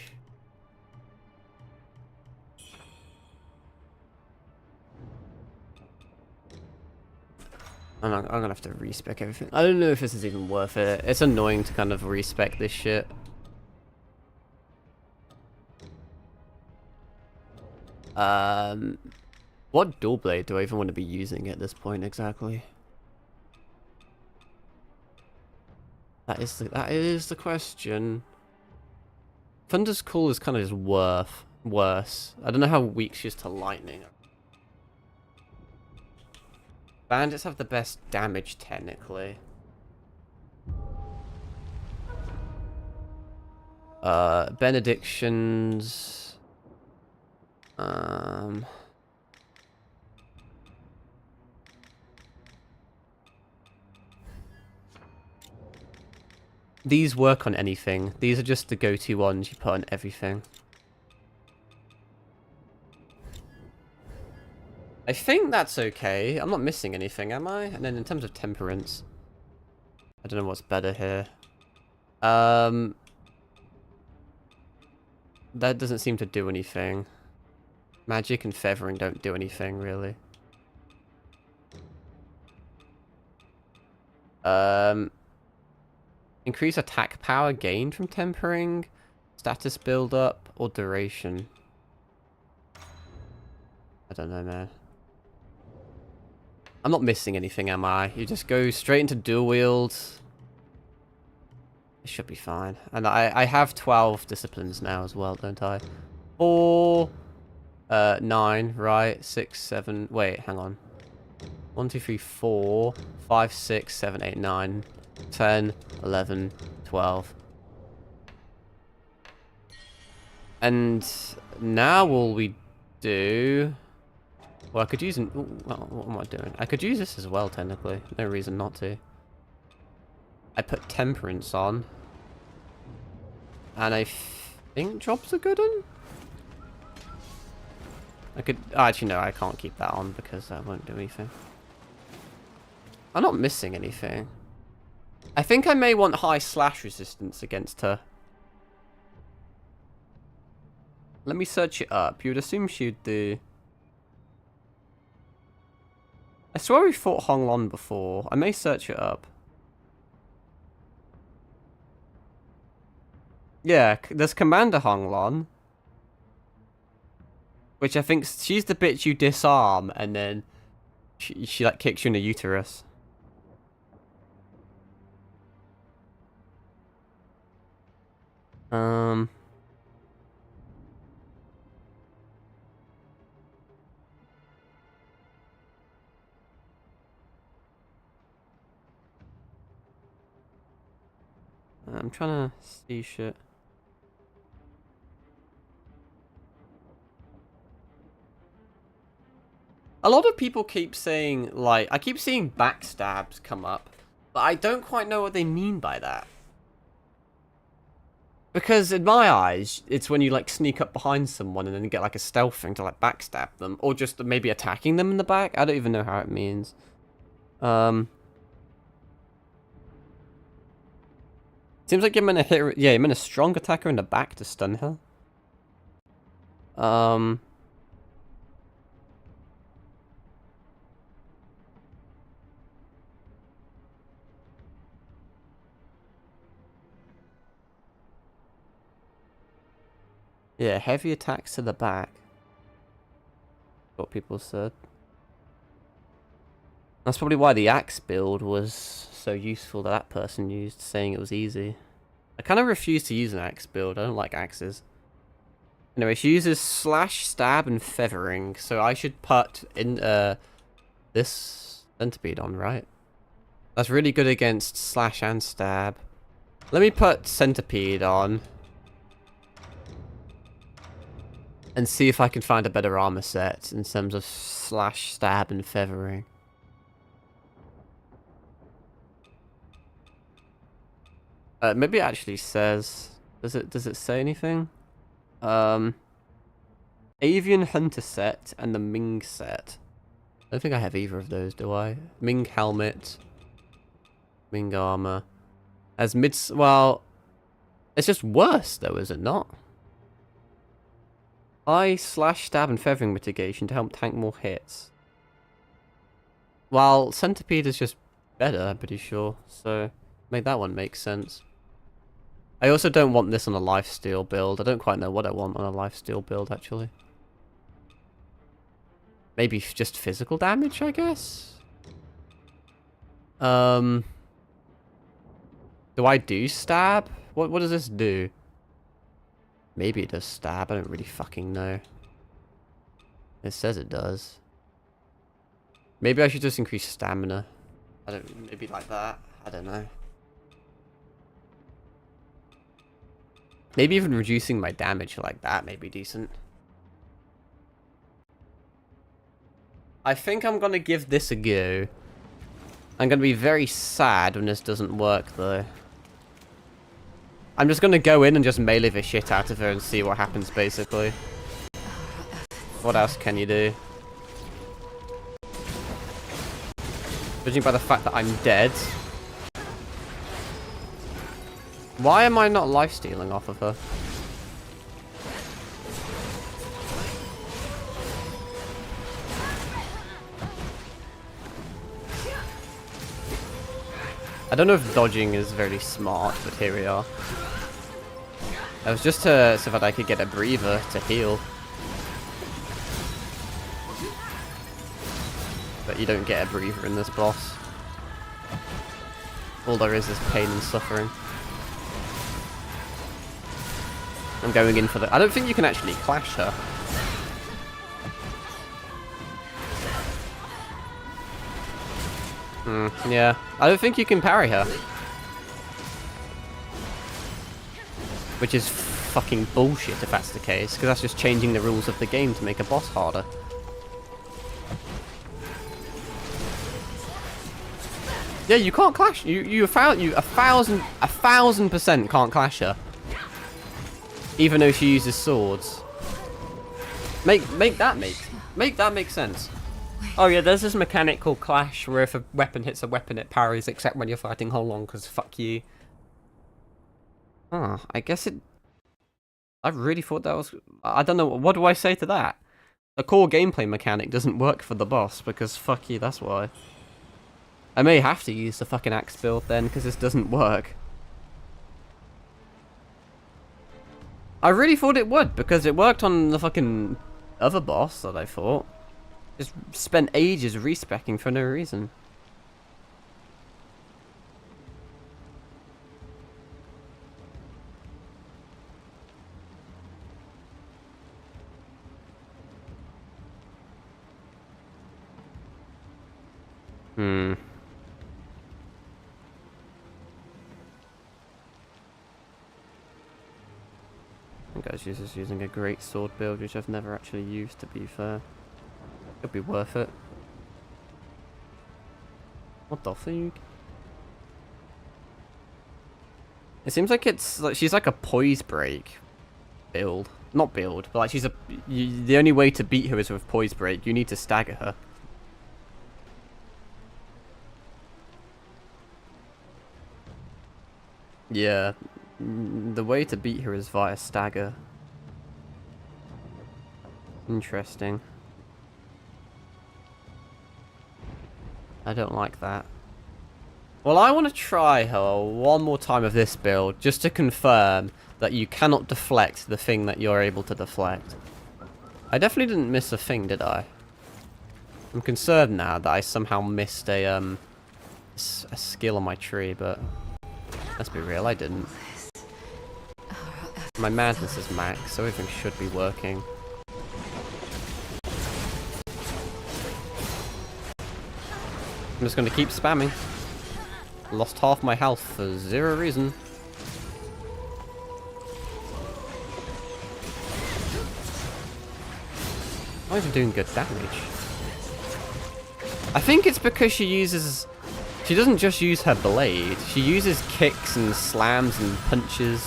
S1: I'm gonna have to respec everything. I don't know if this is even worth it. It's annoying to kind of respec this shit. What dual blade do I even want to be using at this point exactly? That is the question. Thunder's Call is kind of just worse. I don't know how weak she is to lightning. Bandits have the best damage, technically. Benedictions. These work on anything. These are just the go-to ones you put on everything. I think that's okay. I'm not missing anything, am I? And then in terms of temperance, I don't know what's better here. That doesn't seem to do anything. Magic and feathering don't do anything, really. Increase attack power gained from tempering, status build up, or duration. I don't know, man. I'm not missing anything, am I? You just go straight into dual wields. It should be fine. And I have 12 disciplines now as well, don't I? 4, 9, right? 6, 7. Wait, hang on. 1, 2, 3, 4, 5, 6, 7, 8, 9, 10, 11, 12. And now all we do... Well, I could use... what am I doing? I could use this as well, technically. No reason not to. I put temperance on. And I think jobs are good on. I could... Oh, actually, no, I can't keep that on because that won't do anything. I'm not missing anything. I think I may want high slash resistance against her. Let me search it up. You would assume she'd do... I swear we fought Hong Lon before. I may search it up. Yeah, there's Commander Hong Lon. Which I think she's the bitch you disarm and then she like kicks you in the uterus. I'm trying to see shit. A lot of people keep saying, like, I keep seeing backstabs come up, but I don't quite know what they mean by that. Because in my eyes, it's when you, like, sneak up behind someone and then get, like, a stealth thing to, like, backstab them. Or just maybe attacking them in the back. I don't even know how it means. Seems like you're meant to hit her. Yeah, you're meant to strong attack her in the back to stun her. Yeah, heavy attacks to the back. What people said. That's probably why the axe build was so useful that person used, saying it was easy. I kind of refuse to use an axe build. I don't like axes. Anyway, she uses slash, stab, and feathering, so I should put in this centipede on, right? That's really good against slash and stab. Let me put centipede on. And see if I can find a better armor set in terms of slash, stab, and feathering. Maybe it actually says... Does it say anything? Avian Hunter set and the Ming set. I don't think I have either of those, do I? Ming helmet. Ming armor. As well... It's just worse though, is it not? High slash, stab, and feathering mitigation to help tank more hits. While centipede is just better, I'm pretty sure. So, make that one make sense. I also don't want this on a lifesteal build. I don't quite know what I want on a lifesteal build, actually. Maybe just physical damage, I guess? Do I do stab? What does this do? Maybe it does stab. I don't really fucking know. It says it does. Maybe I should just increase stamina. I don't... Maybe like that. I don't know. Maybe even reducing my damage like that may be decent. I think I'm gonna give this a go. I'm gonna be very sad when this doesn't work though. I'm just gonna go in and just melee the shit out of her and see what happens basically. What else can you do? Judging by the fact that I'm dead. Why am I not lifestealing off of her? I don't know if dodging is very smart, but here we are. That was just so that I could get a breather to heal. But you don't get a breather in this boss. All there is pain and suffering. I'm going in for the... I don't think you can actually clash her. Yeah. I don't think you can parry her. Which is fucking bullshit if that's the case, because that's just changing the rules of the game to make a boss harder. Yeah, you can't clash. You a thousand % can't clash her. Even though she uses swords. Make that make sense. Oh yeah, there's this mechanic called clash where if a weapon hits a weapon it parries, except when you're fighting Holong, because fuck you. Oh, I guess it... I really thought that was... I don't know, what do I say to that? The core gameplay mechanic doesn't work for the boss, because fuck you, that's why. I may have to use the fucking axe build then, because this doesn't work. I really thought it would, because it worked on the fucking other boss that I fought. Just spent ages respecking for no reason. I think I was just using a great sword build, which I've never actually used, to be fair. Could be worth it. What the fuck? It seems like it's like she's like a poise break build. Not build, but like she's a... the only way to beat her is with poise break. You need to stagger her. Yeah. The way to beat her is via stagger. Interesting. I don't like that. Well, I want to try her one more time of this build, just to confirm that you cannot deflect the thing that you're able to deflect. I definitely didn't miss a thing, did I? I'm concerned now that I somehow missed a skill on my tree, but let's be real, I didn't. My madness is max, so everything should be working. I'm just going to keep spamming. Lost half my health for zero reason. Not even doing good damage. I think it's because she uses... She doesn't just use her blade. She uses kicks and slams and punches.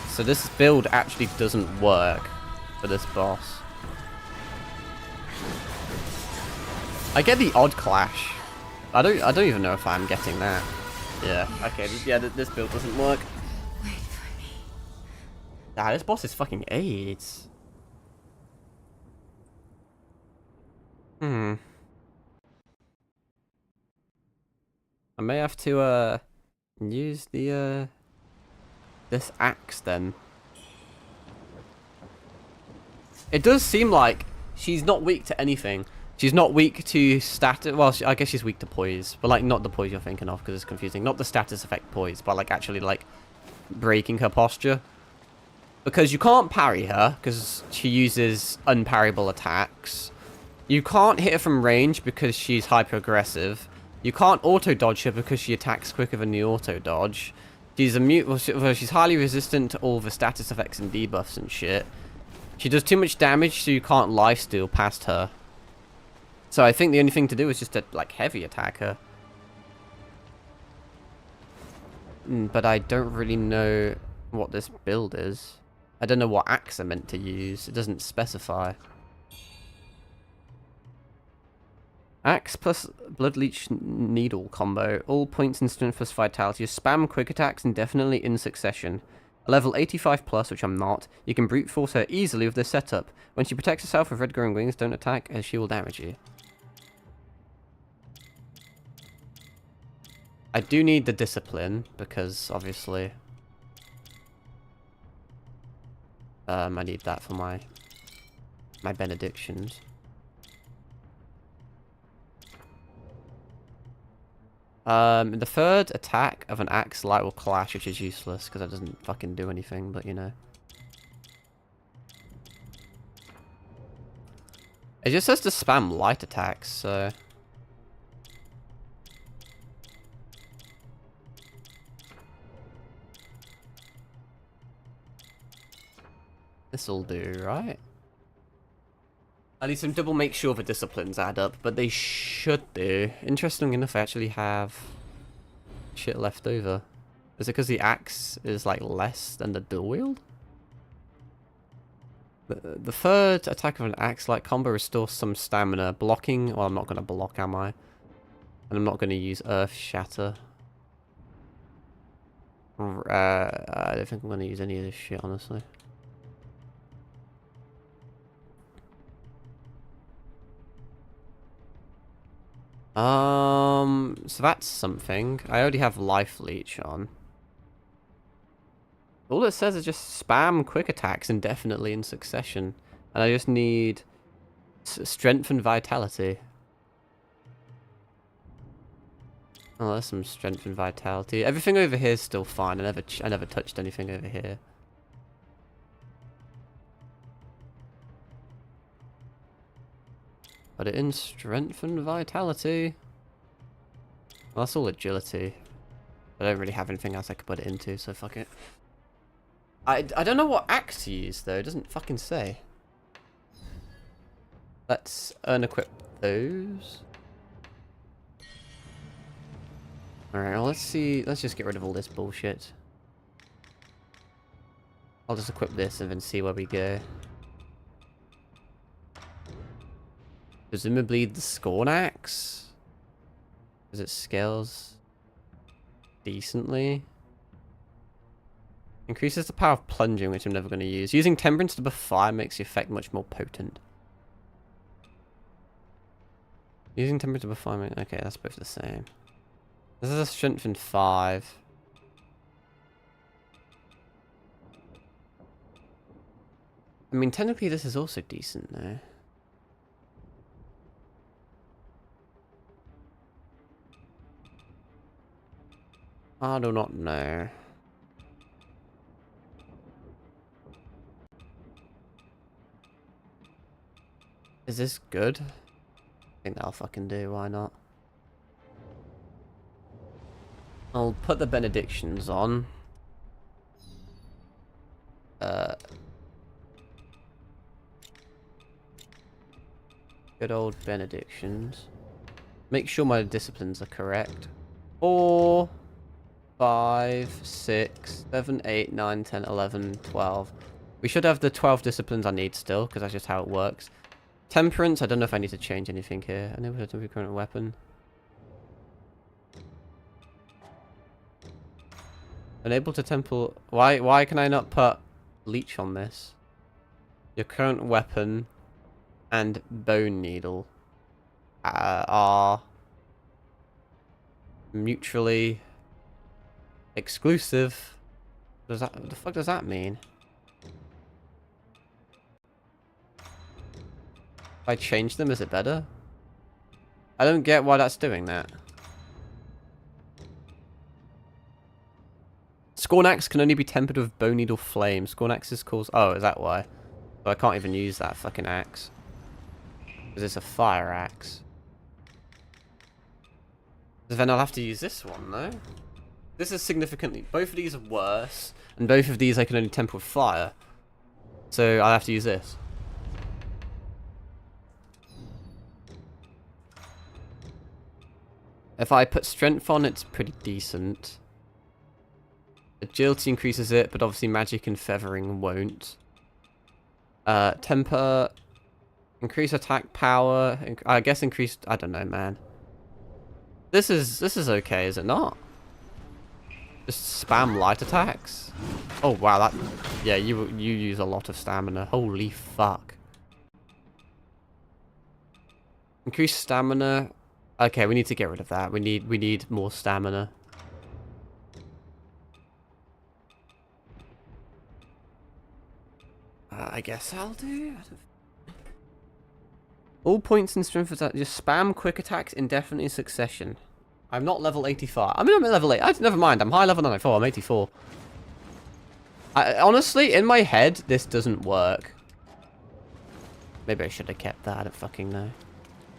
S1: So this build actually doesn't work for this boss. I get the odd clash. I don't even know if I'm getting that. Yeah. Okay. Yeah. This build doesn't work.
S6: Wait for me.
S1: Ah, this boss is fucking AIDS. I may have to use the this axe then. It does seem like she's not weak to anything. She's not weak to status. Well, I guess she's weak to poise, but like not the poise you're thinking of because it's confusing. Not the status effect poise, but like actually like breaking her posture. Because you can't parry her because she uses unparryable attacks. You can't hit her from range because she's hyper aggressive. You can't auto dodge her because she attacks quicker than the auto dodge. She's she's highly resistant to all the status effects and debuffs and shit. She does too much damage, so you can't lifesteal past her. So I think the only thing to do is just to, like, heavy attack her. But I don't really know what this build is. I don't know what axe I'm meant to use. It doesn't specify. Axe plus Blood Leech Needle combo. All points in strength plus vitality. Just spam quick attacks indefinitely in succession. A level 85 plus, which I'm not, you can brute force her easily with this setup. When she protects herself with red growing wings, don't attack as she will damage you. I do need the discipline, because obviously I need that for my benedictions. The third attack of an axe light will clash, which is useless because that doesn't fucking do anything, but you know. It just says to spam light attacks, so this'll do, right? I need some double make sure the disciplines add up, but they should do. Interesting enough, I actually have shit left over. Is it because the axe is like less than the dual wield? The third attack of an axe-like combo restores some stamina. Blocking, well, I'm not going to block, am I? And I'm not going to use Earth Shatter. I don't think I'm going to use any of this shit, honestly. So that's something. I already have Life Leech on. All it says is just spam quick attacks indefinitely in succession. And I just need strength and vitality. Oh, there's some strength and vitality. Everything over here is still fine. I never touched anything over here. Put it in strength and vitality. Well, that's all agility. I don't really have anything else I could put it into, so fuck it. I don't know what axe to use, though. It doesn't fucking say. Let's unequip those. Alright, well, let's see. Let's just get rid of all this bullshit. I'll just equip this and then see where we go. Presumably the Scorn Axe? Is it skills? decently. Increases the power of plunging, which I'm never going to use. Using Temperance to buff fire makes the effect much more potent. Using Temperance to buff fire, okay, that's both the same. This is a strength in 5. I mean, technically this is also decent though. I do not know. Is this good? I think that'll fucking do, why not? I'll put the benedictions on. Good old benedictions. Make sure my disciplines are correct. 4, 5, 6, 7, 8, 9, 10, 11, 12. We should have the 12 disciplines I need still, because that's just how it works. Temperance, I don't know if I need to change anything here. I never have to current weapon. Unable to temple. Why can I not put leech on this? Your current weapon and bone needle are mutually exclusive. What the fuck does that mean? If I change them, is it better? I don't get why that's doing that. Scorn Axe can only be tempered with Bone Needle Flame. Scorn Axes cause... Oh, is that why? So I can't even use that fucking axe. Because it's a fire axe. So then I'll have to use this one, though. This is significantly... Both of these are worse. And both of these I can only temper with fire. So I'll have to use this. If I put strength on, it's pretty decent. Agility increases it, but obviously magic and feathering won't. Temper, increase attack power. I guess increased. I don't know, man. This is okay, is it not? Just spam light attacks. Oh wow, that. Yeah, you use a lot of stamina. Holy fuck. Increase stamina. Okay, we need to get rid of that. We need more stamina. I guess I'll do. All points in strength attack. Just spam quick attacks indefinitely in succession. I'm not level 85. I mean, I'm at level 8. Never mind. I'm high level 94. I'm 84. Honestly, in my head, this doesn't work. Maybe I should have kept that. I don't fucking know.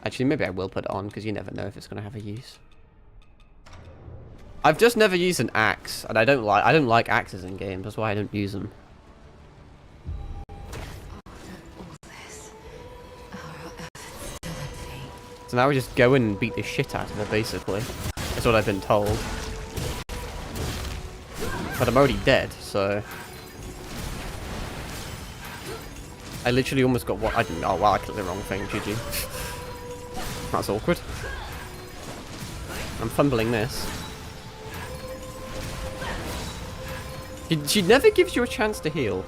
S1: Actually, maybe I will put it on because you never know if it's going to have a use. I've just never used an axe, and I don't like axes in games. That's why I don't use them. So now we just go in and beat the shit out of her, basically. That's what I've been told. But I'm already dead, so... I literally almost got what I didn't. Oh wow, I clicked the wrong thing. GG. That's awkward. I'm fumbling this. She never gives you a chance to heal.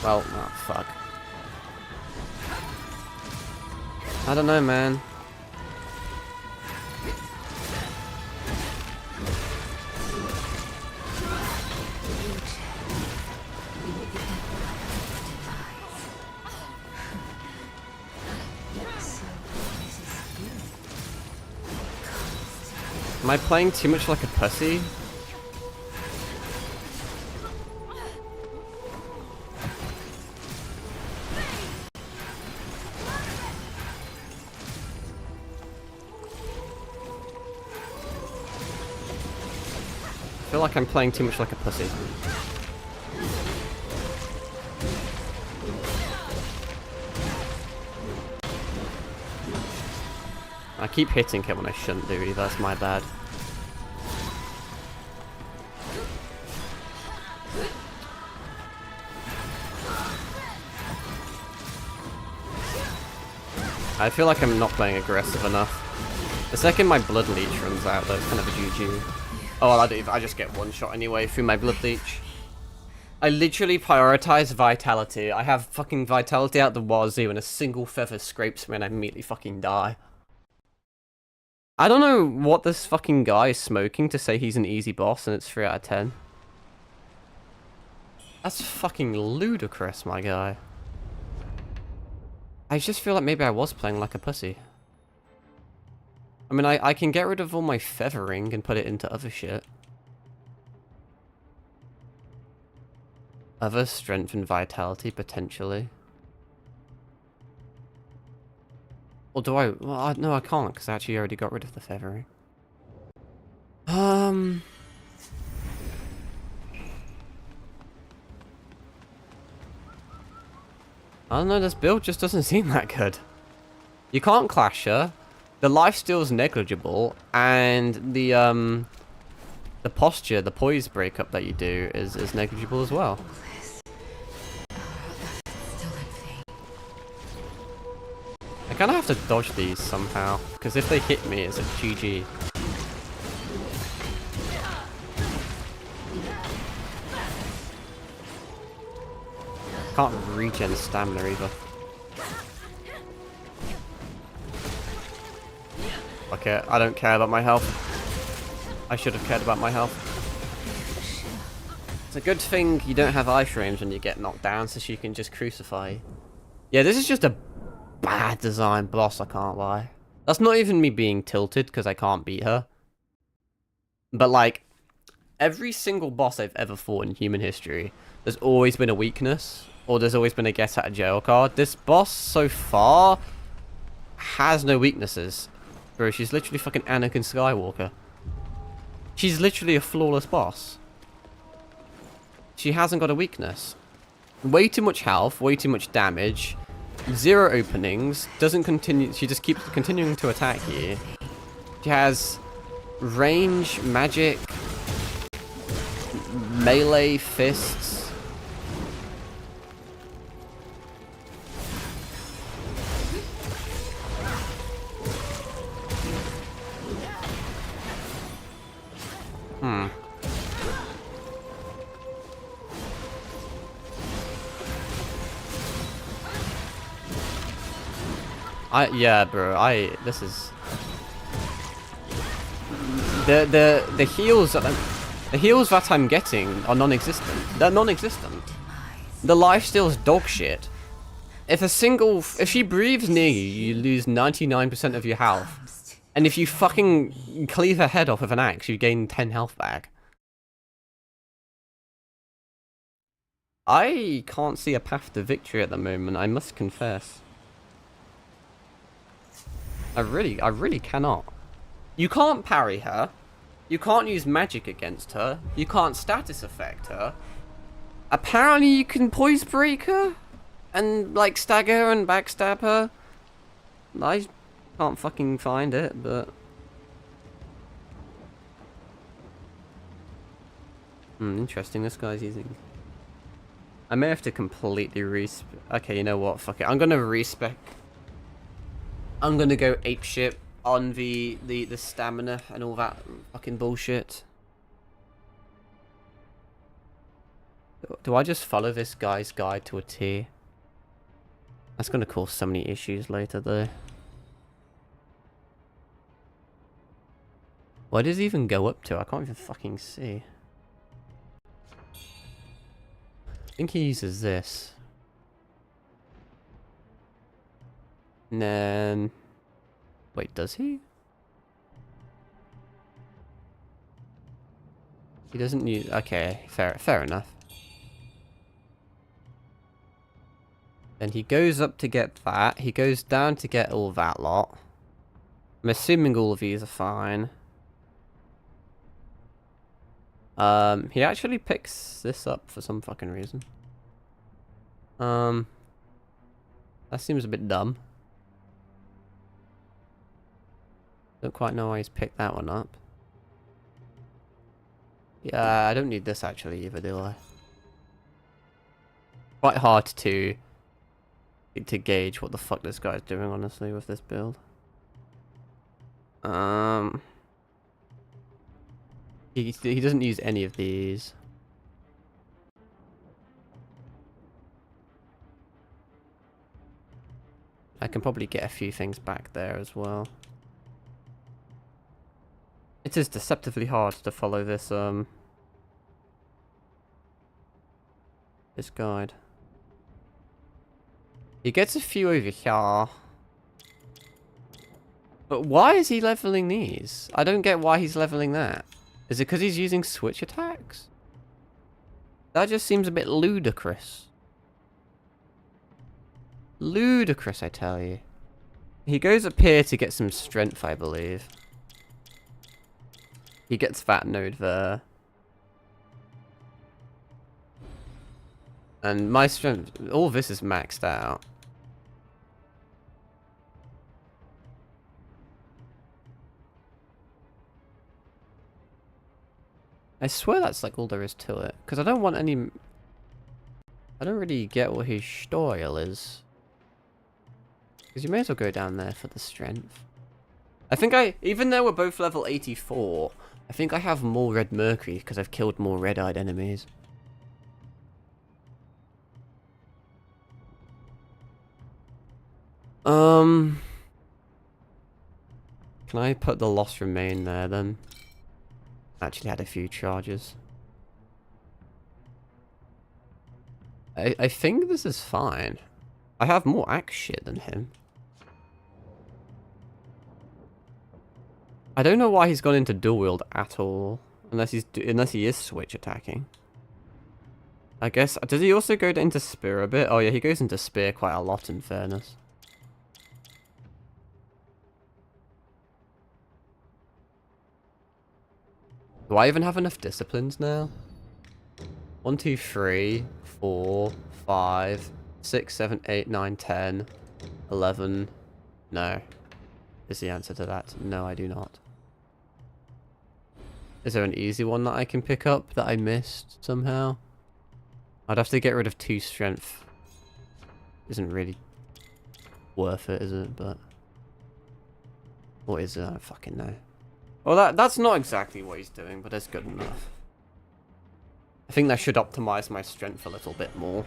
S1: Well, oh fuck. I don't know, man. Am I playing too much like a pussy? I feel like I'm playing too much like a pussy. I keep hitting it when I shouldn't do either, that's my bad. I feel like I'm not playing aggressive enough. The second my blood leech runs out, though, it's kind of a GG. Oh, well, I just get one shot anyway through my blood leech. I literally prioritize vitality. I have fucking vitality out the wazoo and a single feather scrapes me and I immediately fucking die. I don't know what this fucking guy is smoking to say he's an easy boss and it's 3 out of 10. That's fucking ludicrous, my guy. I just feel like maybe I was playing like a pussy. I mean, I can get rid of all my feathering and put it into other shit. Other strength and vitality, potentially. Or do I... Well, no, I can't, because I actually already got rid of the feathering. I don't know, this build just doesn't seem that good. You can't clash her. The lifesteal's negligible, and the posture, the poise breakup that you do is negligible as well. I kind of have to dodge these somehow, because if they hit me, it's a GG. Can't regen stamina either. Okay, I don't care about my health. I should have cared about my health. It's a good thing you don't have iframes when you get knocked down, so she can just crucify you. Yeah, this is just a bad design boss, I can't lie. That's not even me being tilted, because I can't beat her. But, like, every single boss I've ever fought in human history, there's always been a weakness, or there's always been a get out of jail card. This boss, so far, has no weaknesses. Bro, she's literally fucking Anakin Skywalker. She's literally a flawless boss. She hasn't got a weakness. Way too much health, way too much damage, 0 openings, doesn't continue, she just keeps continuing to attack you. She has range, magic, melee, fists. Yeah, bro, this is... The heals that I'm getting are non-existent. They're non-existent. The lifesteal's dog shit. If she breathes near you, you lose 99% of your health. And if you fucking cleave her head off with an axe, you gain 10 health back. I can't see a path to victory at the moment, I must confess. I really cannot. You can't parry her. You can't use magic against her. You can't status affect her. Apparently you can poise break her and like stagger her and backstab her. I can't fucking find it, but interesting. This guy's using... I may have to completely okay, you know what? Fuck it. I'm gonna respec. I'm gonna go apeshit on the stamina and all that fucking bullshit. Do I just follow this guy's guide to a T? That's gonna cause so many issues later though. What does he even go up to? I can't even fucking see. I think he uses this. And then... Wait, does he? He doesn't use... Okay, fair enough. Then he goes up to get that. He goes down to get all that lot. I'm assuming all of these are fine. He actually picks this up for some fucking reason. That seems a bit dumb. Don't quite know why he's picked that one up. Yeah, I don't need this actually either, do I? Quite hard to to gauge what the fuck this guy's doing, honestly, with this build. He doesn't use any of these. I can probably get a few things back there as well. It is deceptively hard to follow this this guide. He gets a few over here. But why is he leveling these? I don't get why he's leveling that. Is it because he's using switch attacks? That just seems a bit ludicrous. Ludicrous, I tell you. He goes up here to get some strength, I believe. He gets that node there. And my strength, all this is maxed out. I swear that's like all there is to it. Because I don't want any... I don't really get what his style is. Because you may as well go down there for the strength. I think even though we're both level 84, I think I have more red mercury because I've killed more red-eyed enemies. Can I put the lost remain there then? Actually had a few charges. I think this is fine. I have more axe shit than him. I don't know why he's gone into dual wield at all, unless he is switch attacking. I guess, does he also go into spear a bit? Oh yeah, he goes into spear quite a lot in fairness. Do I even have enough disciplines now? 1, 2, 3, 4, 5, 6, 7, 8, 9, 10, 11. No. Is the answer to that? No, I do not. Is there an easy one that I can pick up that I missed somehow? I'd have to get rid of 2 strength. Isn't really worth it, is it? But what is it? I don't fucking know. Well, that's not exactly what he's doing, but it's good enough. I think that should optimize my strength a little bit more.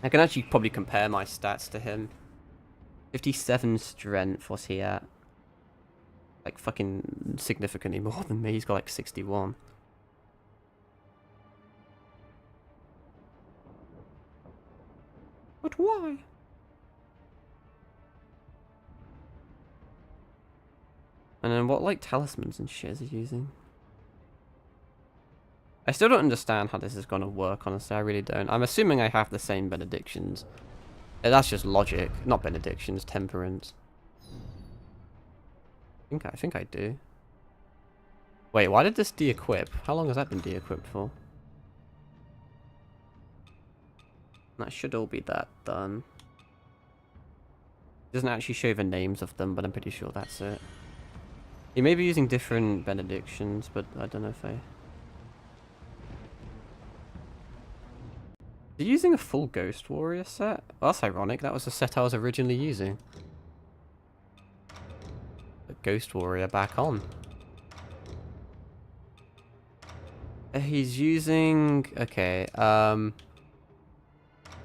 S1: I can actually probably compare my stats to him. 57 strength, what's he at? Like fucking significantly more than me. He's got like 61. But why? And then what like talismans and shit is he using? I still don't understand how this is going to work, honestly. I really don't. I'm assuming I have the same benedictions. That's just logic, not benedictions, temperance. I think I do. Wait, why did this de-equip? How long has that been de-equipped for? That should all be that done. It doesn't actually show the names of them, but I'm pretty sure that's it. He may be using different benedictions, but I don't know if I... Are you using a full Ghost Warrior set? Well, that's ironic. That was the set I was originally using. The Ghost Warrior back on. He's using... Okay,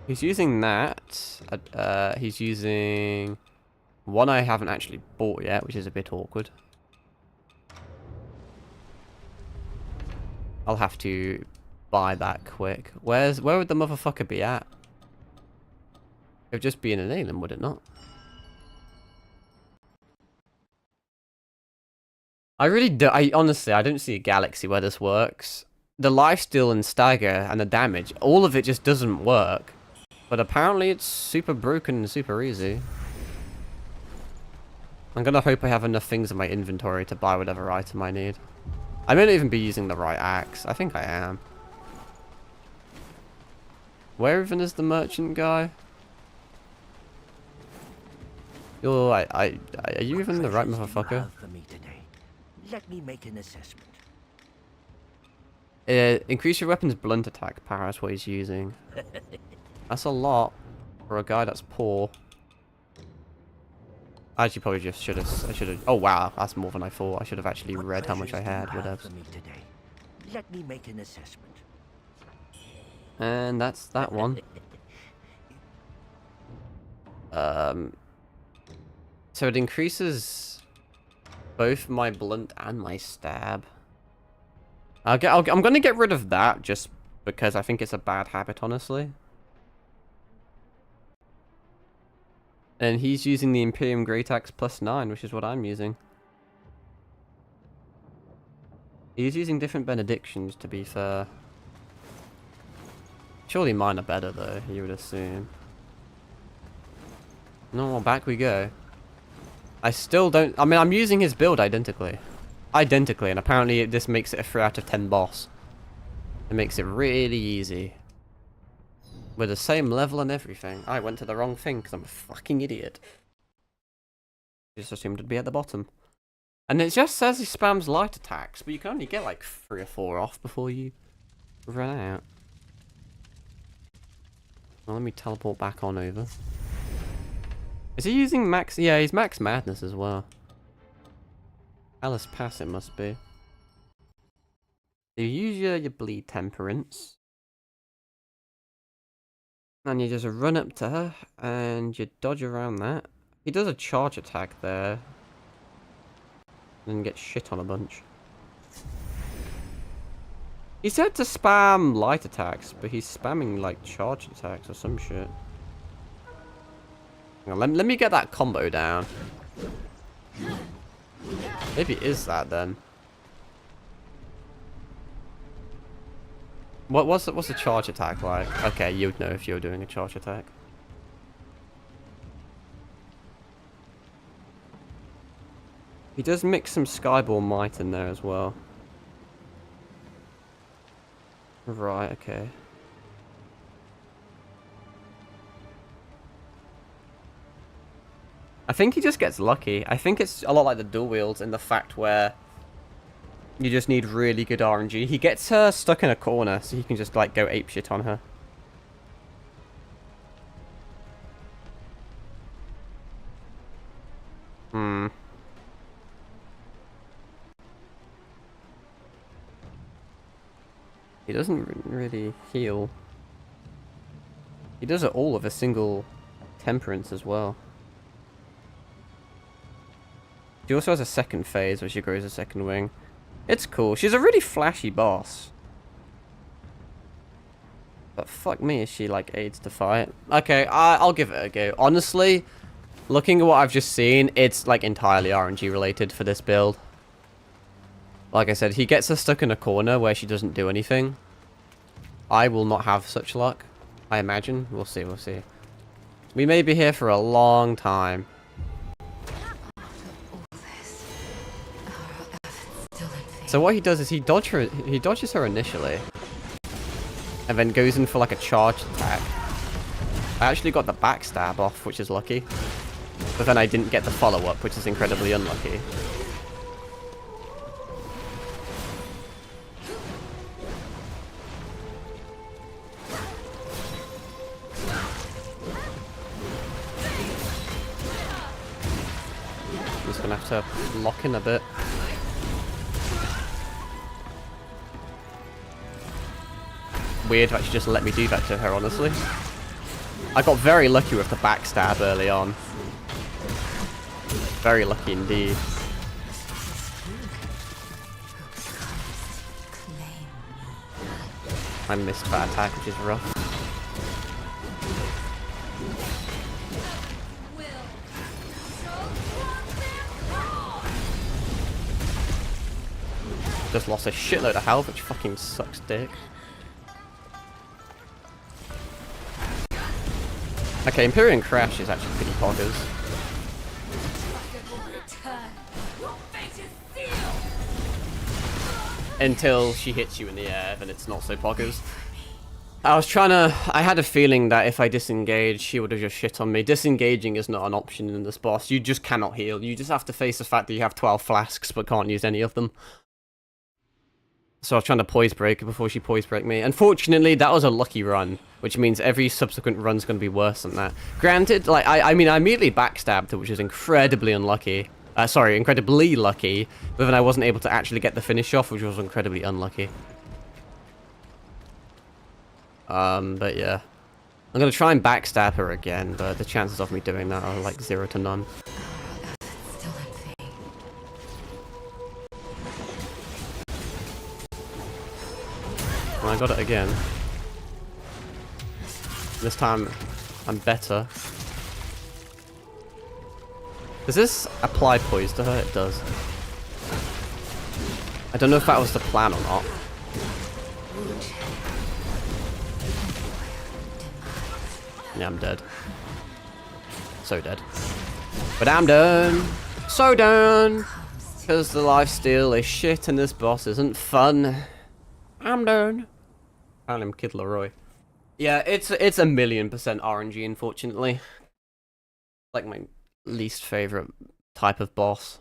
S1: he's using that. He's using... one I haven't actually bought yet, which is a bit awkward. I'll have to buy that quick. Where would the motherfucker be at? It would just be in an alien, would it not? Honestly, I don't see a galaxy where this works. The lifesteal and stagger and the damage, all of it just doesn't work. But apparently it's super broken and super easy. I'm gonna hope I have enough things in my inventory to buy whatever item I need. I may not even be using the right axe. I think I am. Where even is the merchant guy? Are you even the right motherfucker?
S7: For me today. Let me make an assessment.
S1: Increase your weapon's blunt attack power is what he's using. That's a lot. For a guy that's poor. I actually probably just should have. Oh wow, that's more than I thought. I should have actually read how much I had. Whatever.
S7: Let me make an assessment.
S1: And that's that one. So it increases both my blunt and my stab. I'm gonna get rid of that just because I think it's a bad habit, honestly. And he's using the Imperium Great Axe +9, which is what I'm using. He's using different benedictions, to be fair. Surely mine are better, though, you would assume. No, back we go. I still don't... I mean, I'm using his build identically. Identically, and apparently this makes it a 3 out of 10 boss. It makes it really easy. With the same level and everything. I went to the wrong thing because I'm a fucking idiot. Just assumed it'd be at the bottom. And it just says he spams light attacks, but you can only get like 3 or 4 off before you run out. Well, let me teleport back on over. Is he using max? Yeah, he's max madness as well. Alice Pass it must be. You use your bleed temperance. And you just run up to her, and you dodge around that. He does a charge attack there. And gets shit on a bunch. He said to spam light attacks, but he's spamming like charge attacks or some shit. Hang on, let me get that combo down. Maybe it is that then. What's the charge attack like? Okay, you'd know if you were doing a charge attack. He does mix some Skyball Might in there as well. Right, okay. I think he just gets lucky. I think it's a lot like the dual wields in the fact where you just need really good RNG. He gets her stuck in a corner, so he can just like go apeshit on her. He doesn't really heal. He does it all with a single temperance as well. She also has a second phase where she grows a second wing. It's cool. She's a really flashy boss. But fuck me, is she like aids to fight? Okay, I'll give it a go. Honestly, looking at what I've just seen, it's like entirely RNG related for this build. Like I said, he gets her stuck in a corner where she doesn't do anything. I will not have such luck, I imagine. We'll see, we'll see. We may be here for a long time. So what he does is he dodges her initially. And then goes in for like a charge attack. I actually got the backstab off, which is lucky. But then I didn't get the follow-up, which is incredibly unlucky. I'm just gonna have to lock in a bit. Weird to actually just let me do that to her, honestly. I got very lucky with the backstab early on. Very lucky indeed. I missed that attack, which is rough. Just lost a shitload of health, which fucking sucks dick. Okay, Imperium Crash is actually pretty poggers. Until she hits you in the air, then it's not so poggers. I had a feeling that if I disengaged, she would have just shit on me. Disengaging is not an option in this boss. You just cannot heal. You just have to face the fact that you have 12 flasks but can't use any of them. So I was trying to poise break her before she poise break me. Unfortunately, that was a lucky run, which means every subsequent run's going to be worse than that. Granted, like, I mean, I immediately backstabbed her, which is incredibly unlucky. Sorry, incredibly lucky, but then I wasn't able to actually get the finish off, which was incredibly unlucky. But yeah. I'm going to try and backstab her again, but the chances of me doing that are like 0 to none. Well, I got it again. This time, I'm better. Does this apply poise to her? It does. I don't know if that was the plan or not. Yeah, I'm dead. So dead. But I'm done. So done. Because the lifesteal is shit and this boss isn't fun. I'm done. I am Kid Leroy. Yeah, it's a 1,000,000% RNG, unfortunately. Like my least favorite type of boss.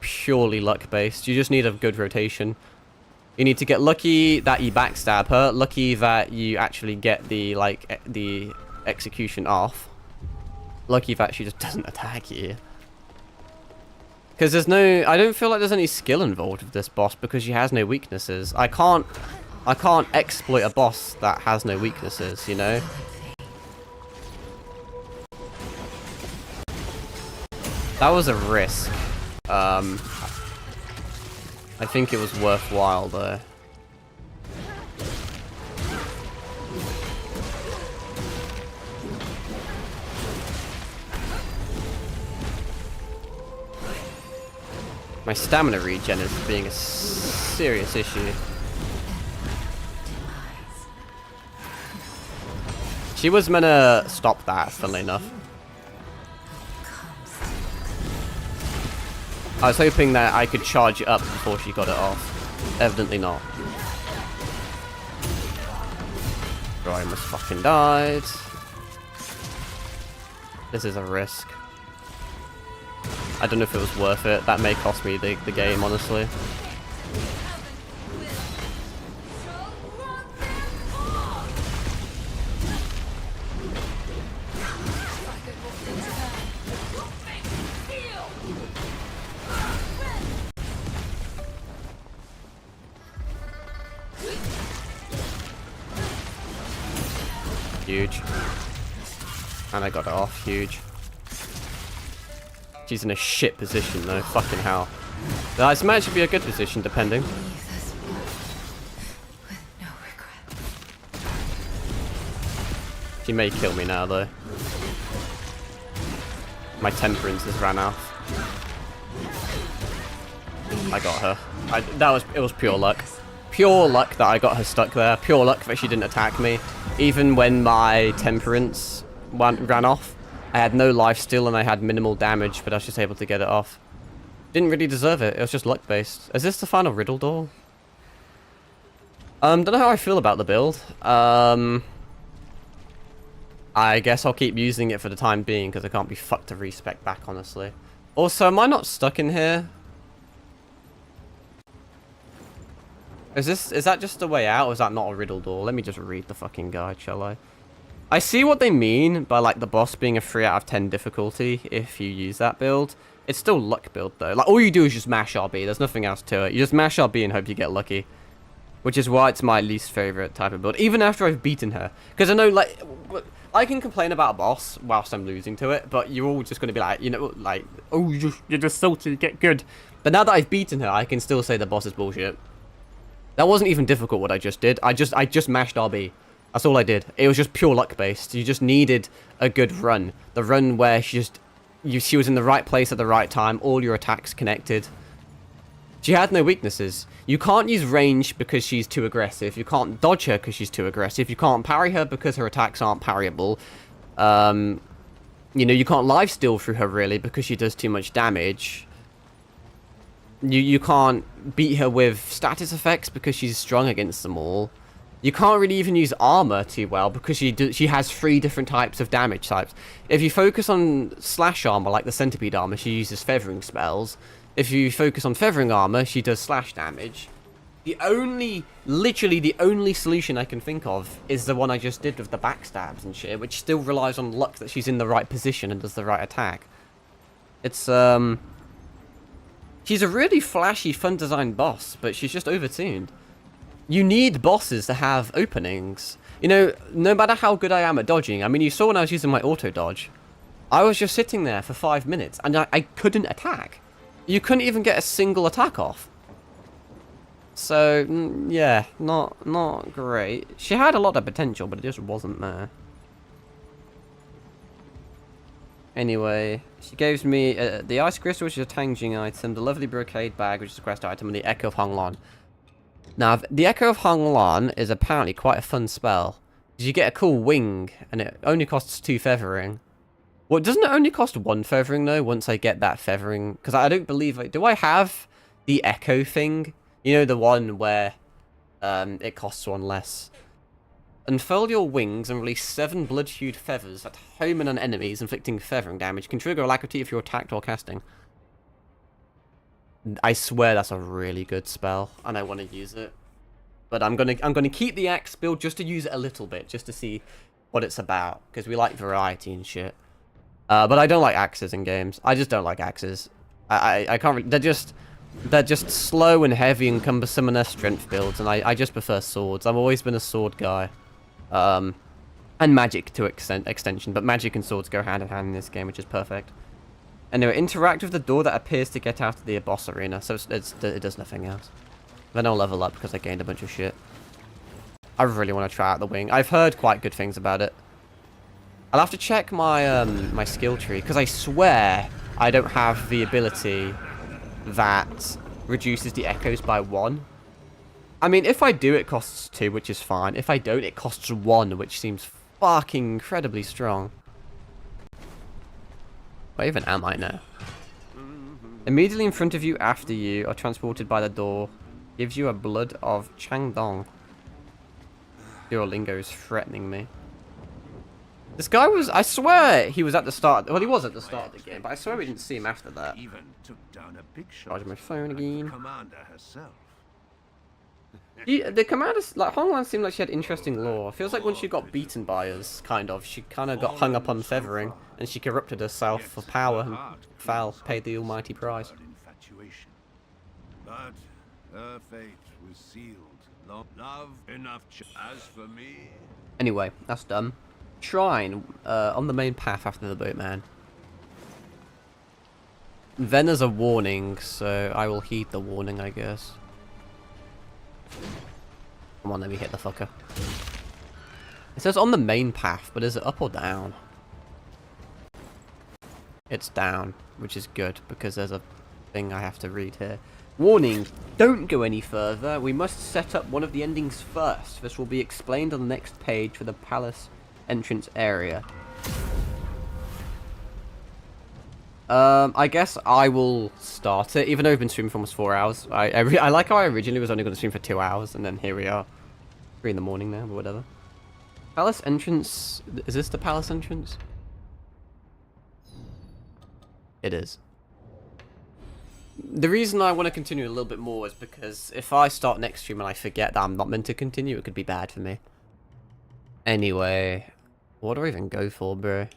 S1: Purely luck based. You just need a good rotation. You need to get lucky that you backstab her, lucky that you actually get the the execution off, lucky that she just doesn't attack you. Because there's no, I don't feel like there's any skill involved with this boss because she has no weaknesses. I can't exploit a boss that has no weaknesses, you know? That was a risk. I think it was worthwhile though. My stamina regen is being a serious issue. She was meant to stop that, funnily enough. I was hoping that I could charge it up before she got it off. Evidently not. Bro, I almost fucking died. This is a risk. I don't know if it was worth it. That may cost me the game, honestly. Huge. And I got it off. Huge. She's in a shit position though. Fucking hell. This might actually be a good position, depending. She may kill me now though. My temperance has ran out. I got her. It was pure luck. Pure luck that I got her stuck there. Pure luck that she didn't attack me. Even when my temperance ran off, I had no life steal and I had minimal damage, but I was just able to get it off. Didn't really deserve it. It was just luck based. Is this the final riddle door? Don't know how I feel about the build. I guess I'll keep using it for the time being because I can't be fucked to respec back, honestly. Also, am I not stuck in here? Is that just a way out, or is that not a riddle door? Let me just read the fucking guide, shall I? I see what they mean by, like, the boss being a 3 out of 10 difficulty if you use that build. It's still luck build, though. Like, all you do is just mash RB. There's nothing else to it. You just mash RB and hope you get lucky. Which is why it's my least favorite type of build, even after I've beaten her. Because I know, like, I can complain about a boss whilst I'm losing to it, but you're all just going to be like, you know, like, oh, you're just salty, get good. But now that I've beaten her, I can still say the boss is bullshit. That wasn't even difficult what I just did. I just mashed RB. That's all I did. It was just pure luck based. You just needed a good run. The run where she was in the right place at the right time. All your attacks connected. She had no weaknesses. You can't use range because she's too aggressive. You can't dodge her because she's too aggressive. You can't parry her because her attacks aren't parryable. You know, you can't lifesteal through her really because she does too much damage. You can't beat her with status effects because she's strong against them all. You can't really even use armor too well because she has 3 different types of damage types. If you focus on slash armor, like the centipede armor, she uses feathering spells. If you focus on feathering armor, she does slash damage. Literally the only solution I can think of is the one I just did with the backstabs and shit, which still relies on luck that she's in the right position and does the right attack. It's, she's a really flashy, fun designed boss, but she's just overtuned. You need bosses to have openings. You know, no matter how good I am at dodging, I mean, you saw when I was using my auto dodge, I was just sitting there for 5 minutes and I couldn't attack. You couldn't even get a single attack off. So, yeah, not great. She had a lot of potential, but it just wasn't there. Anyway, she gives me the ice crystal, which is a Tangjing item, the lovely brocade bag, which is a quest item, and the Echo of Honglan. Now, the Echo of Honglan is apparently quite a fun spell. Because you get a cool wing, and it only costs 2 feathering. Well, doesn't it only cost 1 feathering, though, once I get that feathering? Because I don't believe... do I have the Echo thing? You know, the one where it costs 1 less. Unfurl your wings and release 7 blood-hued feathers that home in on enemies, inflicting feathering damage. Can trigger alacrity if you're attacked or casting. I swear that's a really good spell, and I want to use it. But I'm gonna keep the axe build just to use it a little bit, just to see what it's about, because we like variety and shit. But I don't like axes in games. I just don't like axes. I can't really... They're just slow and heavy and cumbersome in their strength builds, and I just prefer swords. I've always been a sword guy. And magic to extension, but magic and swords go hand in hand in this game, which is perfect. Anyway, interact with the door that appears to get out of the boss arena, so it does nothing else. Then I'll level up because I gained a bunch of shit. I really want to try out the wing. I've heard quite good things about it. I'll have to check my my skill tree, because I swear I don't have the ability that reduces the echoes by 1. I mean, if I do, it costs 2, which is fine. If I don't, it costs 1, which seems fucking incredibly strong. Where even am I now? Immediately in front of you, after you, are transported by the door. Gives you a blood of Changdong. Duolingo is threatening me. This guy was... I swear he was at the start... Well, he was at the start of the game, but I swear we didn't see him after that.
S7: Even took down a big shot.
S1: Charge my phone again.
S7: Commander herself.
S1: The commanders... Like, Honglan seemed like she had interesting lore. It feels like when she got beaten by us, kind of, she kind of got hung up on feathering, and she corrupted herself for power and paid the almighty price.
S7: But her fate was sealed. Love enough. As for me...
S1: Anyway, that's done. Shrine on the main path after the boatman. Then there's a warning, so I will heed the warning, I guess. Come on, let me hit the fucker. It says on the main path, but is it up or down? It's down, which is good, because there's a thing I have to read here. Warning, don't go any further. We must set up one of the endings first. This will be explained on the next page for the palace entrance area. I guess I will start it, even though I've been streaming for almost 4 hours. I like how I originally was only going to stream for 2 hours, and then here we are. 3 in the morning now, but whatever. Palace entrance... Is this the palace entrance? It is. The reason I want to continue a little bit more is because if I start next stream and I forget that I'm not meant to continue, it could be bad for me. Anyway, what do I even go for, bro?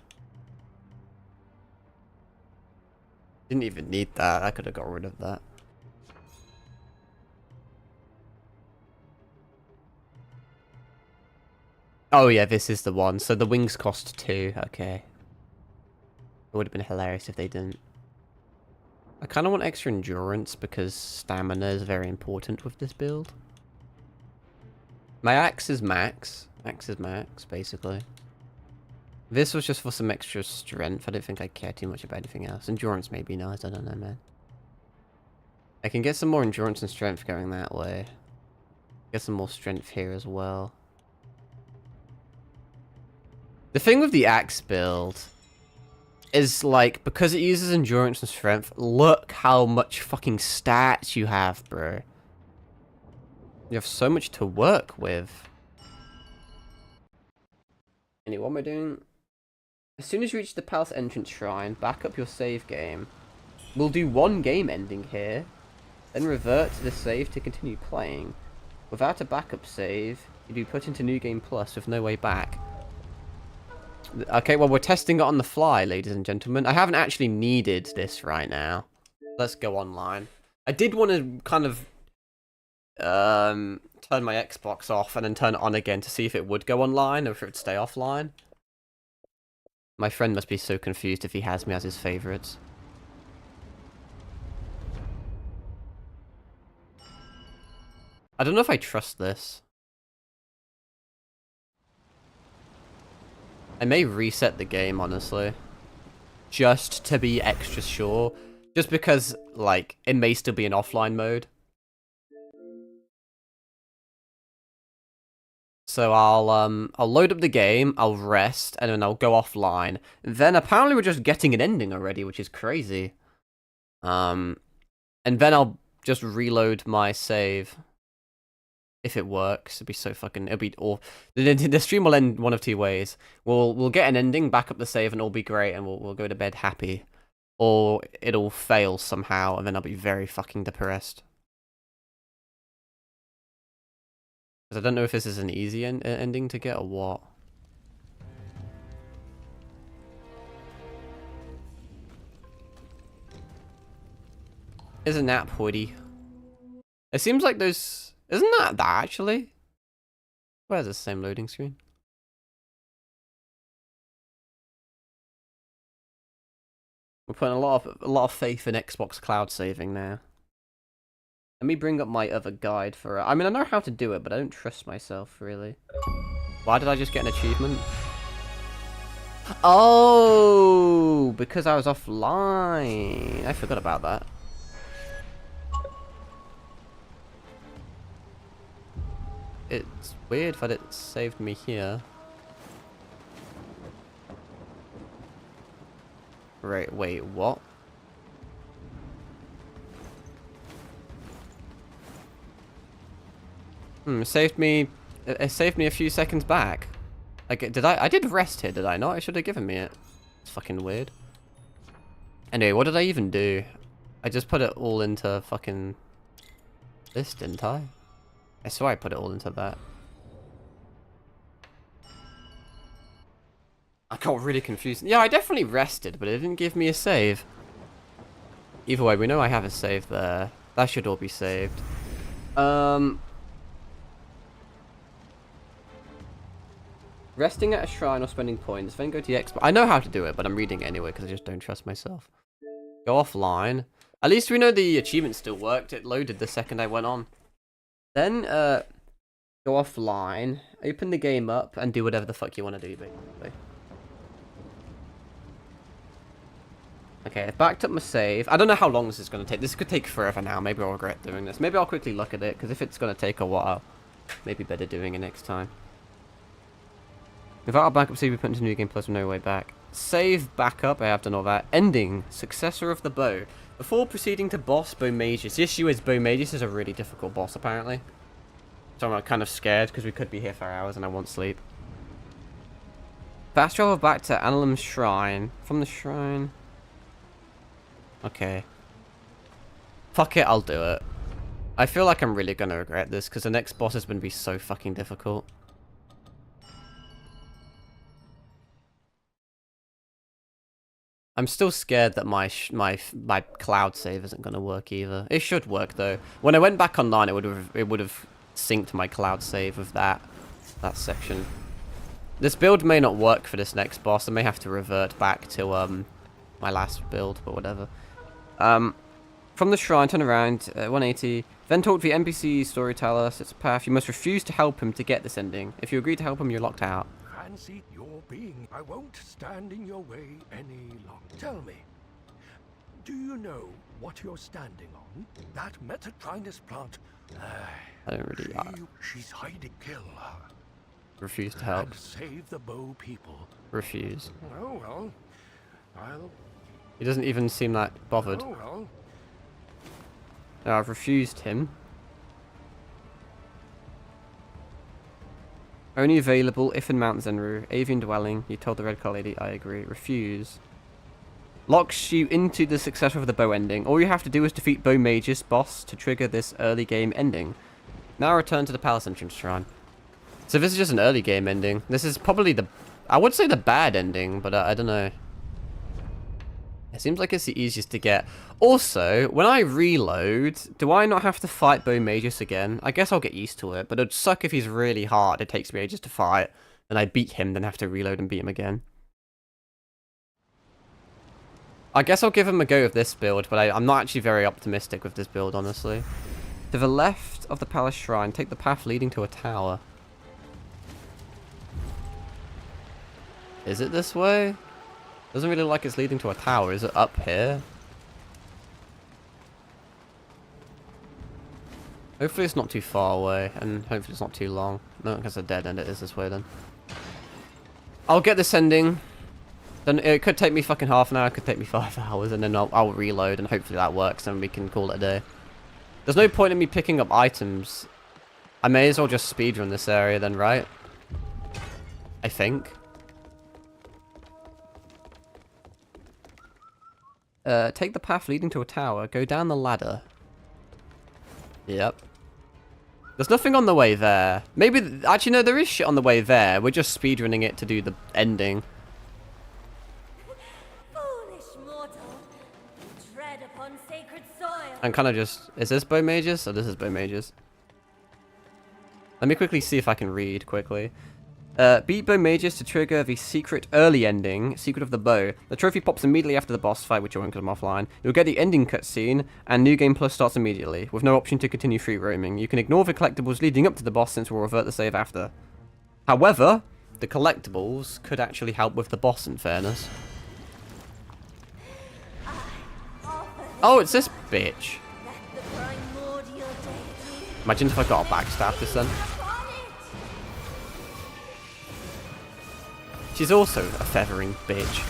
S1: Didn't even need that. I could have got rid of that. Oh yeah, this is the one. So the wings cost 2. Okay. It would have been hilarious if they didn't. I kind of want extra endurance because stamina is very important with this build. My axe is max. Axe is max, basically. This was just for some extra strength. I don't think I care too much about anything else. Endurance may be nice. I don't know, man. I can get some more endurance and strength going that way. Get some more strength here as well. The thing with the axe build is, like, because it uses endurance and strength, look how much fucking stats you have, bro. You have so much to work with. Anyway, what am I doing? As soon as you reach the palace entrance shrine, back up your save game. We'll do one game ending here, then revert to the save to continue playing. Without a backup save, you'd be put into New Game Plus with no way back. Okay, well, we're testing it on the fly, ladies and gentlemen. I haven't actually needed this right now. Let's go online. I did want to kind of turn my Xbox off and then turn it on again to see if it would go online or if it would stay offline. My friend must be so confused if he has me as his favorites. I don't know if I trust this. I may reset the game, honestly. Just to be extra sure. Just because, like, it may still be in offline mode. So I'll load up the game, I'll rest, and then I'll go offline. Then apparently we're just getting an ending already, which is crazy. And then I'll just reload my save. If it works, it'd be so fucking, it'll be awful. The stream will end one of two ways. We'll get an ending, back up the save, and it'll be great, and we'll go to bed happy. Or it'll fail somehow, and then I'll be very fucking depressed. Because I don't know if this is an easy ending to get or what. Is a nap hoodie. It seems like those... Isn't that actually? Where's the same loading screen? We're putting a lot of faith in Xbox cloud saving now. Let me bring up my other guide for it. I mean, I know how to do it, but I don't trust myself, really. Why did I just get an achievement? Oh, because I was offline. I forgot about that. It's weird that it saved me here. Right, wait, what? It saved me a few seconds back. Like, I did rest here, did I not? I should have given me it. It's fucking weird. Anyway, what did I even do? I just put it all into fucking this, didn't I? I swear I put it all into that. I got really confused. Yeah, I definitely rested, but it didn't give me a save. Either way, we know I have a save there. That should all be saved. Resting at a shrine or spending points, then go to the Xbox. I know how to do it, but I'm reading it anyway because I just don't trust myself. Go offline. At least we know the achievement still worked. It loaded the second I went on. Then, go offline, open the game up, and do whatever the fuck you want to do, basically. Okay, I've backed up my save. I don't know how long this is going to take. This could take forever now. Maybe I'll regret doing this. Maybe I'll quickly look at it, because if it's going to take a while, maybe better doing it next time. Without a backup save, we put into New Game Plus with no way back. Save, backup, I have done all that. Ending, Successor of the Bow. Before proceeding to boss Beaumagus. The issue is Beaumagus is a really difficult boss, apparently. So I'm kind of scared, because we could be here for hours and I won't sleep. Fast travel back to Analem's Shrine. From the shrine... Okay. Fuck it, I'll do it. I feel like I'm really gonna regret this, because the next boss is gonna be so fucking difficult. I'm still scared that my cloud save isn't gonna work either. It should work though. When I went back online, it would have synced my cloud save with that section. This build may not work for this next boss. I may have to revert back to my last build, but whatever. From the shrine, turn around, 180. Then talk to the NPC storyteller. It's a path. You must refuse to help him to get this ending. If you agree to help him, you're locked out.
S9: Fancy your being. I won't stand in your way any longer. Tell me, do you know what you're standing on? That Metatrinus plant.
S1: I don't really.
S9: She's hiding. Kill her.
S1: Refuse to help.
S9: And save the Bow people.
S1: Refuse.
S9: Oh well. I'll.
S1: He doesn't even seem that bothered.
S9: Oh well.
S1: No, I've refused him. Only available if in Mount Zenru. Avian dwelling. You told the red car lady. I agree. Refuse. Locks you into the success of the bow ending. All you have to do is defeat Bow Mage's boss to trigger this early game ending. Now return to the Palace Entrance Shrine. So this is just an early game ending. This is probably the... I would say the bad ending, but I don't know. It seems like it's the easiest to get. Also, when I reload, do I not have to fight Bow Magus again? I guess I'll get used to it, but it'd suck if he's really hard. It takes me ages to fight, and I beat him, then have to reload and beat him again. I guess I'll give him a go with this build, but I'm not actually very optimistic with this build, honestly. To the left of the Palace Shrine, take the path leading to a tower. Is it this way? Doesn't really look like it's leading to a tower. Is it up here? Hopefully it's not too far away, and hopefully it's not too long. No, because a dead end it is this way then. I'll get this ending. Then it could take me fucking half an hour, it could take me 5 hours, and then I'll reload, and hopefully that works, and we can call it a day. There's no point in me picking up items. I may as well just speedrun this area then, right? I think. Take the path leading to a tower. Go down the ladder. Yep. There's nothing on the way there. Maybe... Actually, no, there is shit on the way there. We're just speedrunning it to do the ending.
S8: Foolish mortal. Tread upon sacred soil.
S1: I'm kind of just... Is this Bow Mages? Oh, this is Bow Mages. Let me quickly see if I can read quickly. Beat Bow Mages to trigger the secret early ending, Secret of the Bow. The trophy pops immediately after the boss fight, which I won't because I'm offline. You'll get the ending cutscene, and New Game Plus starts immediately, with no option to continue free roaming. You can ignore the collectibles leading up to the boss, since we'll revert the save after. However, the collectibles could actually help with the boss, in fairness. Oh, it's this bitch. Imagine if I got a backstab this then. She's also a feathering bitch.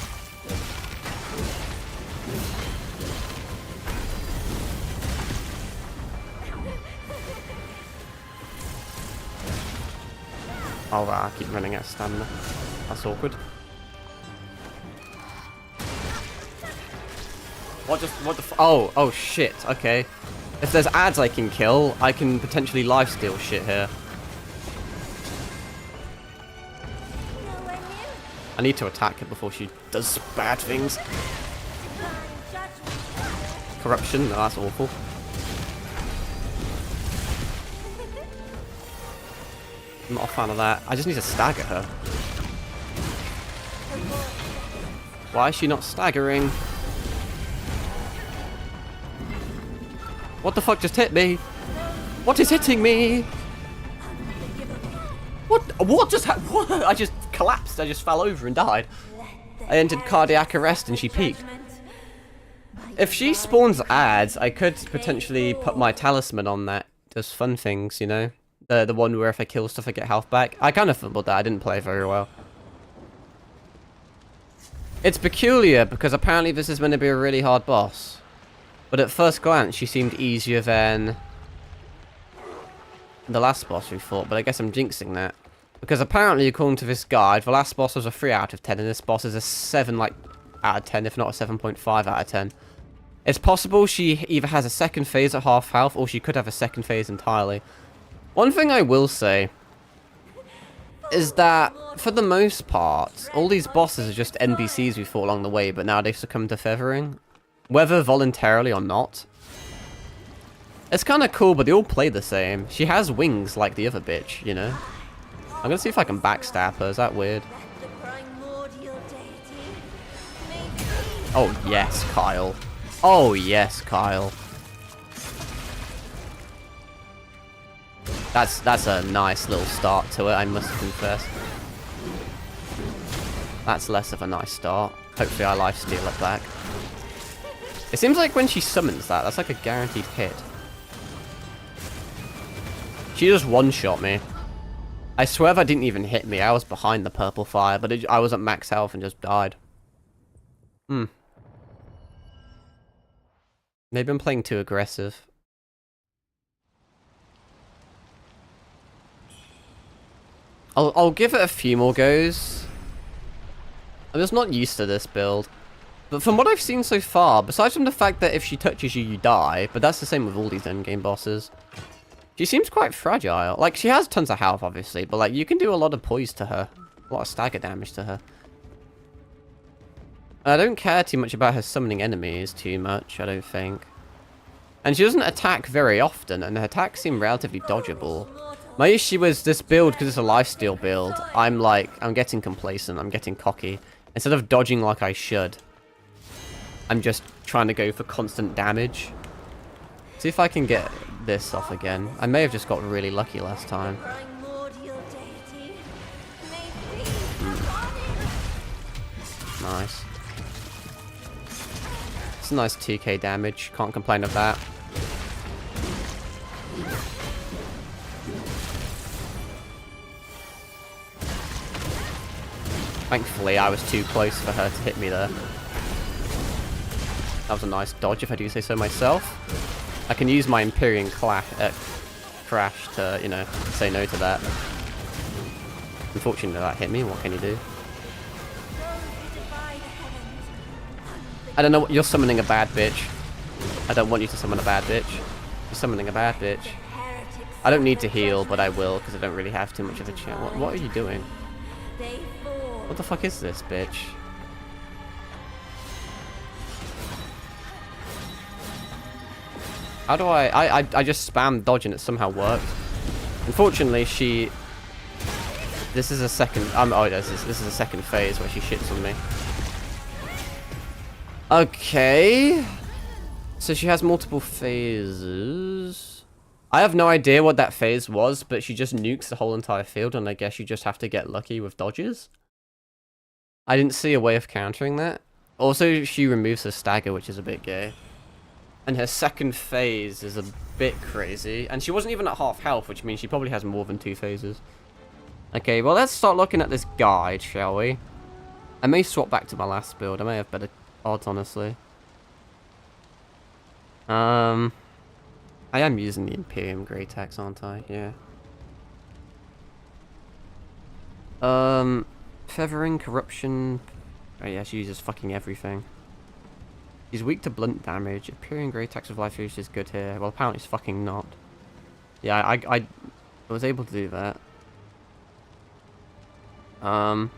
S1: Oh wow, I keep running out of stamina. That's awkward. What the oh shit, okay. If there's ads I can kill, I can potentially lifesteal shit here. I need to attack her before she does bad things. Corruption, no, that's awful. I'm not a fan of that. I just need to stagger her. Why is she not staggering? What the fuck just hit me? What is hitting me? What just happened? What? I just collapsed. I just fell over and died. I entered cardiac arrest and she peaked. If she spawns ads, I could potentially put my talisman on that. Does fun things, you know? The one where if I kill stuff I get health back. I kind of fumbled that. I didn't play very well. It's peculiar because apparently this is meant to be a really hard boss. But at first glance, she seemed easier than the last boss we fought. But I guess I'm jinxing that. Because apparently, according to this guide, the last boss was a 3 out of 10. And this boss is a 7 out of 10, if not a 7.5 out of 10. It's possible she either has a second phase at half health, or she could have a second phase entirely. One thing I will say is that, for the most part, all these bosses are just NPCs we fought along the way, but now they've succumbed to feathering. Whether voluntarily or not. It's kind of cool, but they all play the same. She has wings like the other bitch, you know? I'm gonna see if I can backstab her. Is that weird? Oh, yes, Kyle. Oh, yes, Kyle. That's a nice little start to it, I must confess. That's less of a nice start. Hopefully I lifesteal it back. It seems like when she summons that, that's like a guaranteed hit. She just one-shot me. I swear that didn't even hit me. I was behind the purple fire, but I was at max health and just died. Maybe I'm playing too aggressive. I'll give it a few more goes. I'm just not used to this build. But from what I've seen so far, besides from the fact that if she touches you, you die, but that's the same with all these endgame bosses. She seems quite fragile. Like, she has tons of health, obviously, but like, you can do a lot of poise to her. A lot of stagger damage to her. I don't care too much about her summoning enemies too much, I don't think. And she doesn't attack very often, and her attacks seem relatively dodgeable. My issue is this build, because it's a lifesteal build, I'm getting complacent, I'm getting cocky. Instead of dodging like I should, I'm just trying to go for constant damage. See if I can get this off again. I may have just got really lucky last time. Nice. It's a nice 2k damage, can't complain of that. Thankfully, I was too close for her to hit me there. That was a nice dodge, if I do say so myself. I can use my Empyrean crash to, you know, say no to that. Unfortunately, that hit me. What can you do? I don't know. You're summoning a bad bitch. I don't want you to summon a bad bitch. You're summoning a bad bitch. I don't need to heal, but I will, because I don't really have too much of a chance. What are you doing? What the fuck is this, bitch? How do I just spam dodge and it somehow worked. Unfortunately, this is a second, this is a second phase where she shits on me. Okay. So she has multiple phases. I have no idea what that phase was, but she just nukes the whole entire field, and I guess you just have to get lucky with dodges. I didn't see a way of countering that. Also, she removes her stagger, which is a bit gay. And her second phase is a bit crazy. And she wasn't even at half health, which means she probably has more than 2 phases. Okay, well, let's start looking at this guide, shall we? I may swap back to my last build. I may have better odds, honestly. I am using the Imperium Grey Tax, aren't I? Yeah. Feathering, Corruption. Oh yeah, she uses fucking everything. He's weak to blunt damage. Imperium Grey Tax of Life Fuse is good here. Well, apparently it's fucking not. Yeah, I was able to do that. Spam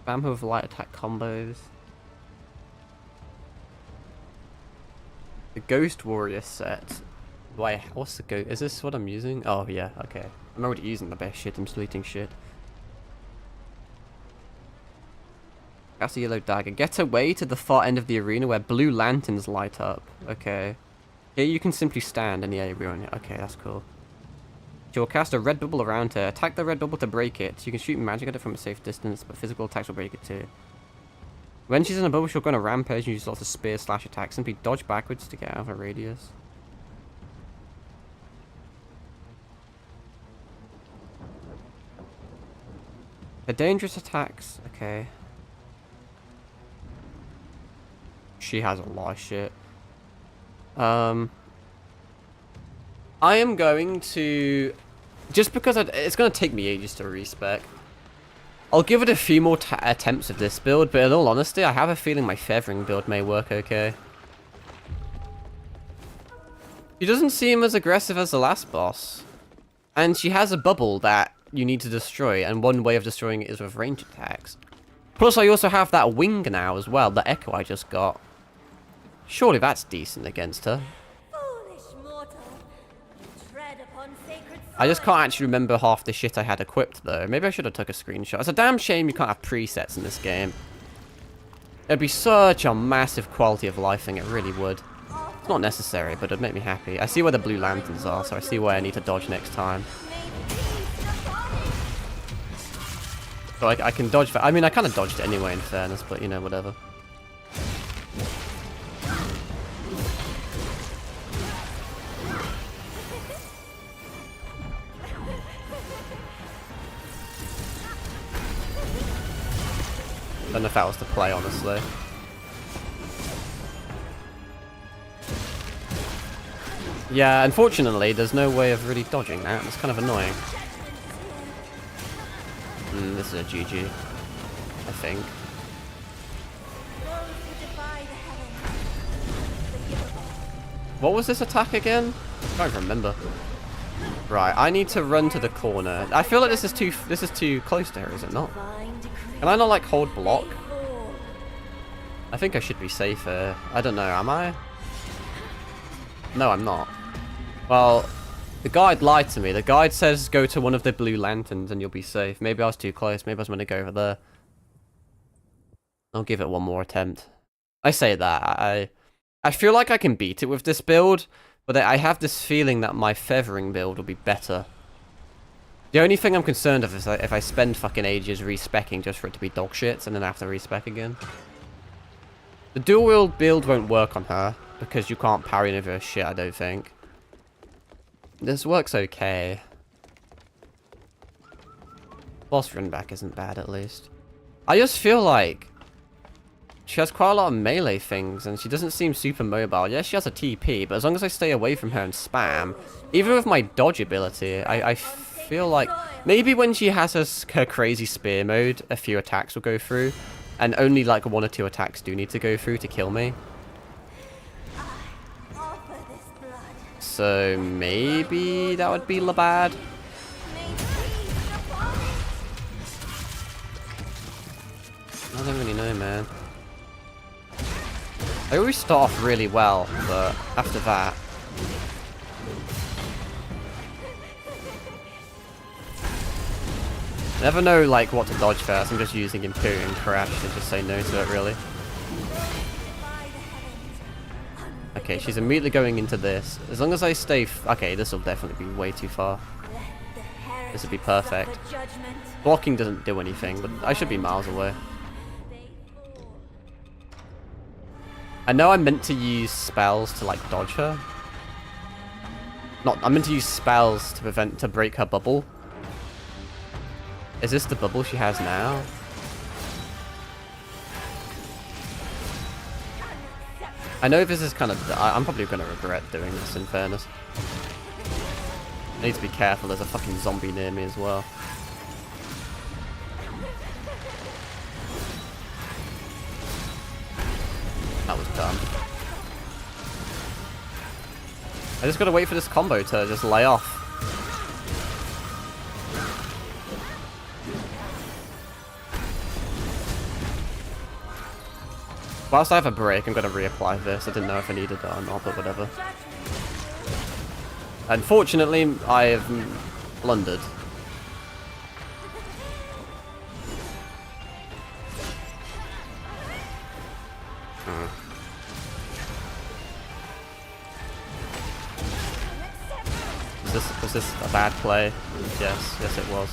S1: her with light attack combos. The Ghost Warrior set. Why? What's the ghost? Is this what I'm using? Oh yeah, okay. I'm already using the best shit. I'm deleting shit. Cast a yellow dagger. Get away to the far end of the arena where blue lanterns light up. Okay. Here you can simply stand in the area. Okay, that's cool. She will cast a red bubble around her. Attack the red bubble to break it. You can shoot magic at it from a safe distance, but physical attacks will break it too. When she's in a bubble, she'll go on a rampage and use lots of spear slash attacks. Simply dodge backwards to get out of her radius. The dangerous attacks. Okay. She has a lot of shit. I am going to... Just because it's going to take me ages to respec. I'll give it a few more attempts of this build, but in all honesty, I have a feeling my feathering build may work okay. She doesn't seem as aggressive as the last boss. And she has a bubble that you need to destroy, and one way of destroying it is with range attacks. Plus, I also have that wing now as well, the echo I just got. Surely that's decent against her. I just can't actually remember half the shit I had equipped, though. Maybe I should have took a screenshot. It's a damn shame you can't have presets in this game. It'd be such a massive quality of life thing, it really would. It's not necessary, but it'd make me happy. I see where the blue lanterns are, so I see where I need to dodge next time. So I can dodge that. I mean, I kind of dodged it anyway, in fairness, but, you know, whatever. I don't know if that was the play, honestly. Yeah, unfortunately, there's no way of really dodging that. It's kind of annoying. This is a GG, I think. What was this attack again? I can't remember. Right, I need to run to the corner. I feel like this is too close to her, is it not? Can I not like hold block? I think I should be safer. I don't know, am I? No, I'm not. Well, the guide lied to me. The guide says go to one of the blue lanterns and you'll be safe. Maybe I was too close. Maybe I was going to go over there. I'll give it one more attempt. I say that. I feel like I can beat it with this build, but I have this feeling that my feathering build will be better. The only thing I'm concerned of is if I spend fucking ages respecking just for it to be dog shit and then I have to respec again. The dual wield build won't work on her because you can't parry any of her shit, I don't think. This works okay. Boss run back isn't bad at least. I just feel like she has quite a lot of melee things, and she doesn't seem super mobile. Yes, she has a TP, but as long as I stay away from her and spam, even with my dodge ability, I feel like maybe when she has her crazy spear mode, a few attacks will go through, and only like 1 or 2 attacks do need to go through to kill me. So maybe that would be bad. I don't really know, man. I always start off really well, but after that... I never know, like, what to dodge first. I'm just using Imperium Crash to just say no to it, really. Okay, she's immediately going into this. As long as I stay... okay, this will definitely be way too far. This would be perfect. Blocking doesn't do anything, but I should be miles away. I know I'm meant to use spells to like dodge her. I'm meant to use spells to break her bubble. Is this the bubble she has now? I know this is kind of... I'm probably going to regret doing this, in fairness. I need to be careful, there's a fucking zombie near me as well. That was dumb. I just gotta wait for this combo to just lay off. Whilst I have a break, I'm gonna reapply this. I didn't know if I needed it or not, but whatever. Unfortunately, I have blundered. Was this a bad play? Yes it was.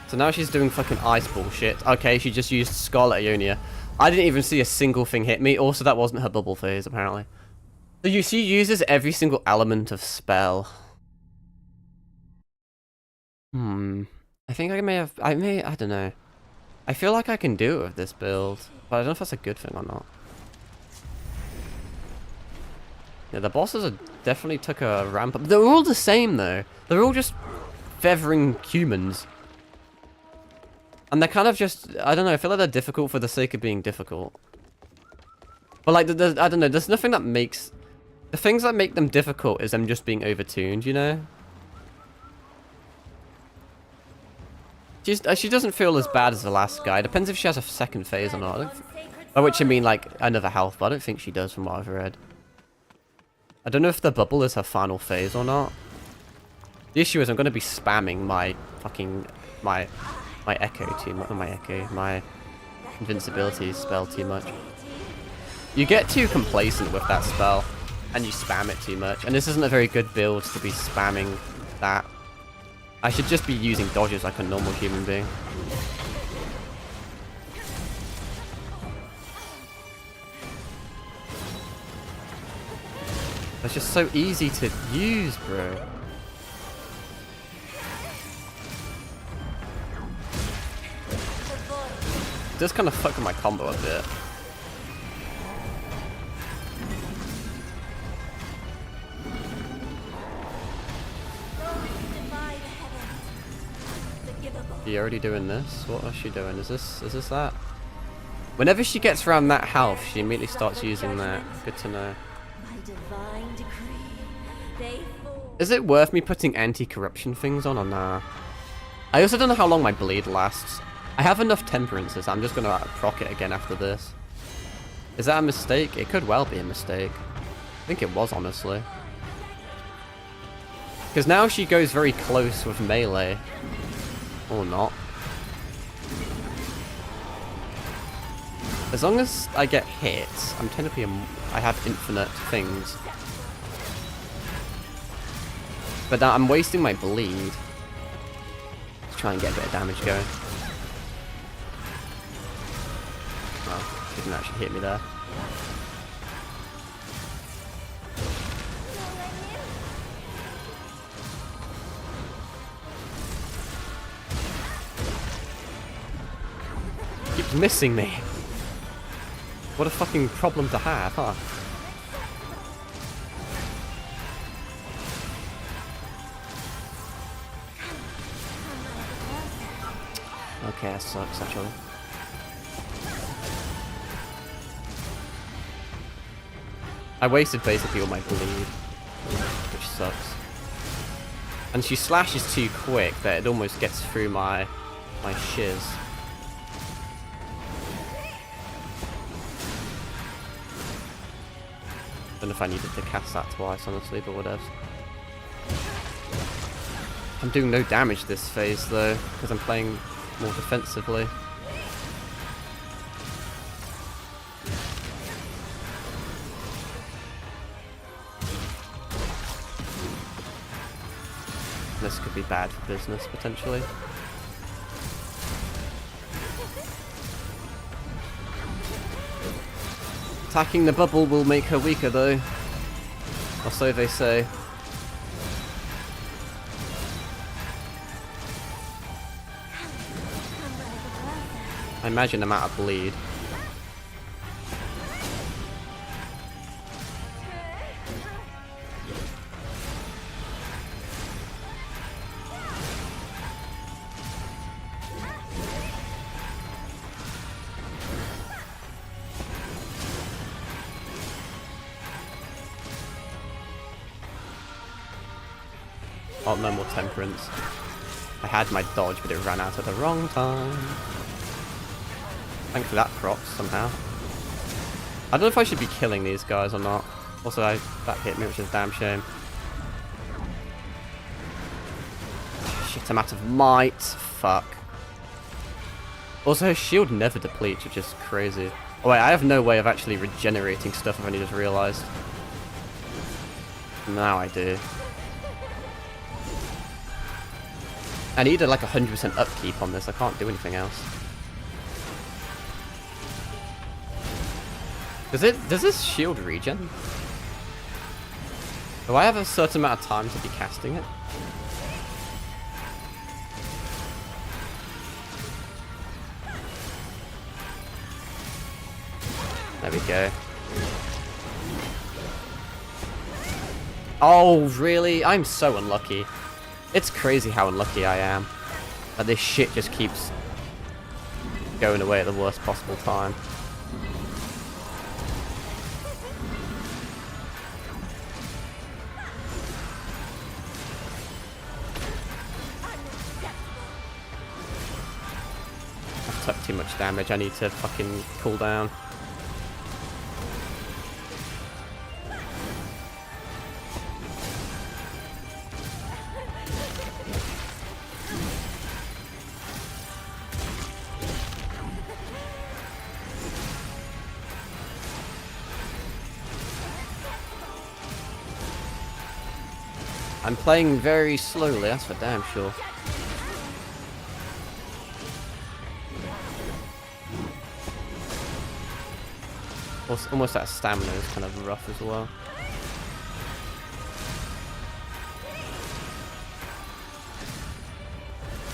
S1: So now she's doing fucking ice bullshit. Okay, she just used Scarlet Ionia. I didn't even see a single thing hit me. Also, that wasn't her bubble phase, apparently. So she uses every single element of spell. I think I don't know. I feel like I can do it with this build, but I don't know if that's a good thing or not. Yeah, the bosses definitely took a ramp up. They're all the same, though. They're all just feathering humans. And they're kind of just... I don't know, I feel like they're difficult for the sake of being difficult. But, like, I don't know, there's nothing that makes... The things that make them difficult is them just being overtuned, you know? She doesn't feel as bad as the last guy. Depends if she has a second phase or not. By which I mean, like, another health, but I don't think she does from what I've read. I don't know if the bubble is her final phase or not. The issue is I'm going to be spamming my fucking... My echo too much. Not my echo. My invincibility spell too much. You get too complacent with that spell. And you spam it too much. And this isn't a very good build to be spamming that. I should just be using dodges like a normal human being. It's just so easy to use, bro. It does kind of fuck with my combo a bit. She already doing this? What is she doing? Is this that? Whenever she gets around that health, she immediately starts using that. Good to know.
S8: By divine decree, they fall.
S1: Is it worth me putting anti-corruption things on or nah? I also don't know how long my bleed lasts. I have enough temperances. I'm just gonna proc it again after this. Is that a mistake? It could well be a mistake. I think it was, honestly. Because now she goes very close with melee. Or not. As long as I get hit, I'm technically I have infinite things. But now I'm wasting my bleed. Let's try and get a bit of damage going. Oh, she didn't actually hit me there. Keeps missing me. What a fucking problem to have, huh? Okay, that sucks actually. I wasted basically all my bleed, which sucks. And she slashes too quick that it almost gets through my shiz. I don't know if I needed to cast that twice, honestly, but whatever. I'm doing no damage this phase, though, because I'm playing more defensively. This could be bad for business, potentially. Attacking the bubble will make her weaker, though. Or so they say. I imagine I'm out of bleed. Oh, no more temperance. I had my dodge, but it ran out at the wrong time. Thanks for that proc, somehow. I don't know if I should be killing these guys or not. Also, that hit me, which is a damn shame. Shit, I'm out of might. Fuck. Also, her shield never depletes, which is crazy. Oh wait, I have no way of actually regenerating stuff, I've only just realised. Now I do. I need like 100% upkeep on this, I can't do anything else. Does this shield regen? Do I have a certain amount of time to be casting it? There we go. Oh, really? I'm so unlucky. It's crazy how unlucky I am. But this shit just keeps going away at the worst possible time. I've took too much damage. I need to fucking cool down. I'm playing very slowly, that's for damn sure. Almost that stamina is kind of rough as well.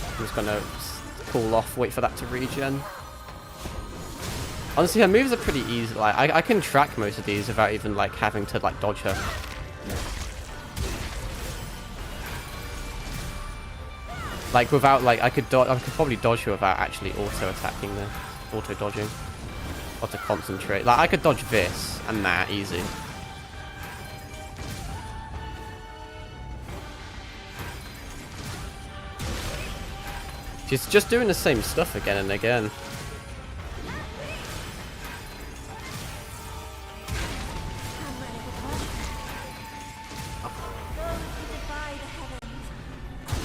S1: I'm just gonna cool off, wait for that to regen. Honestly, her moves are pretty easy. Like I can track most of these without even like having to like dodge her. Like without like I could probably dodge her without actually auto attacking the auto dodging. Or to concentrate. Like I could dodge this and that easy. She's just doing the same stuff again and again.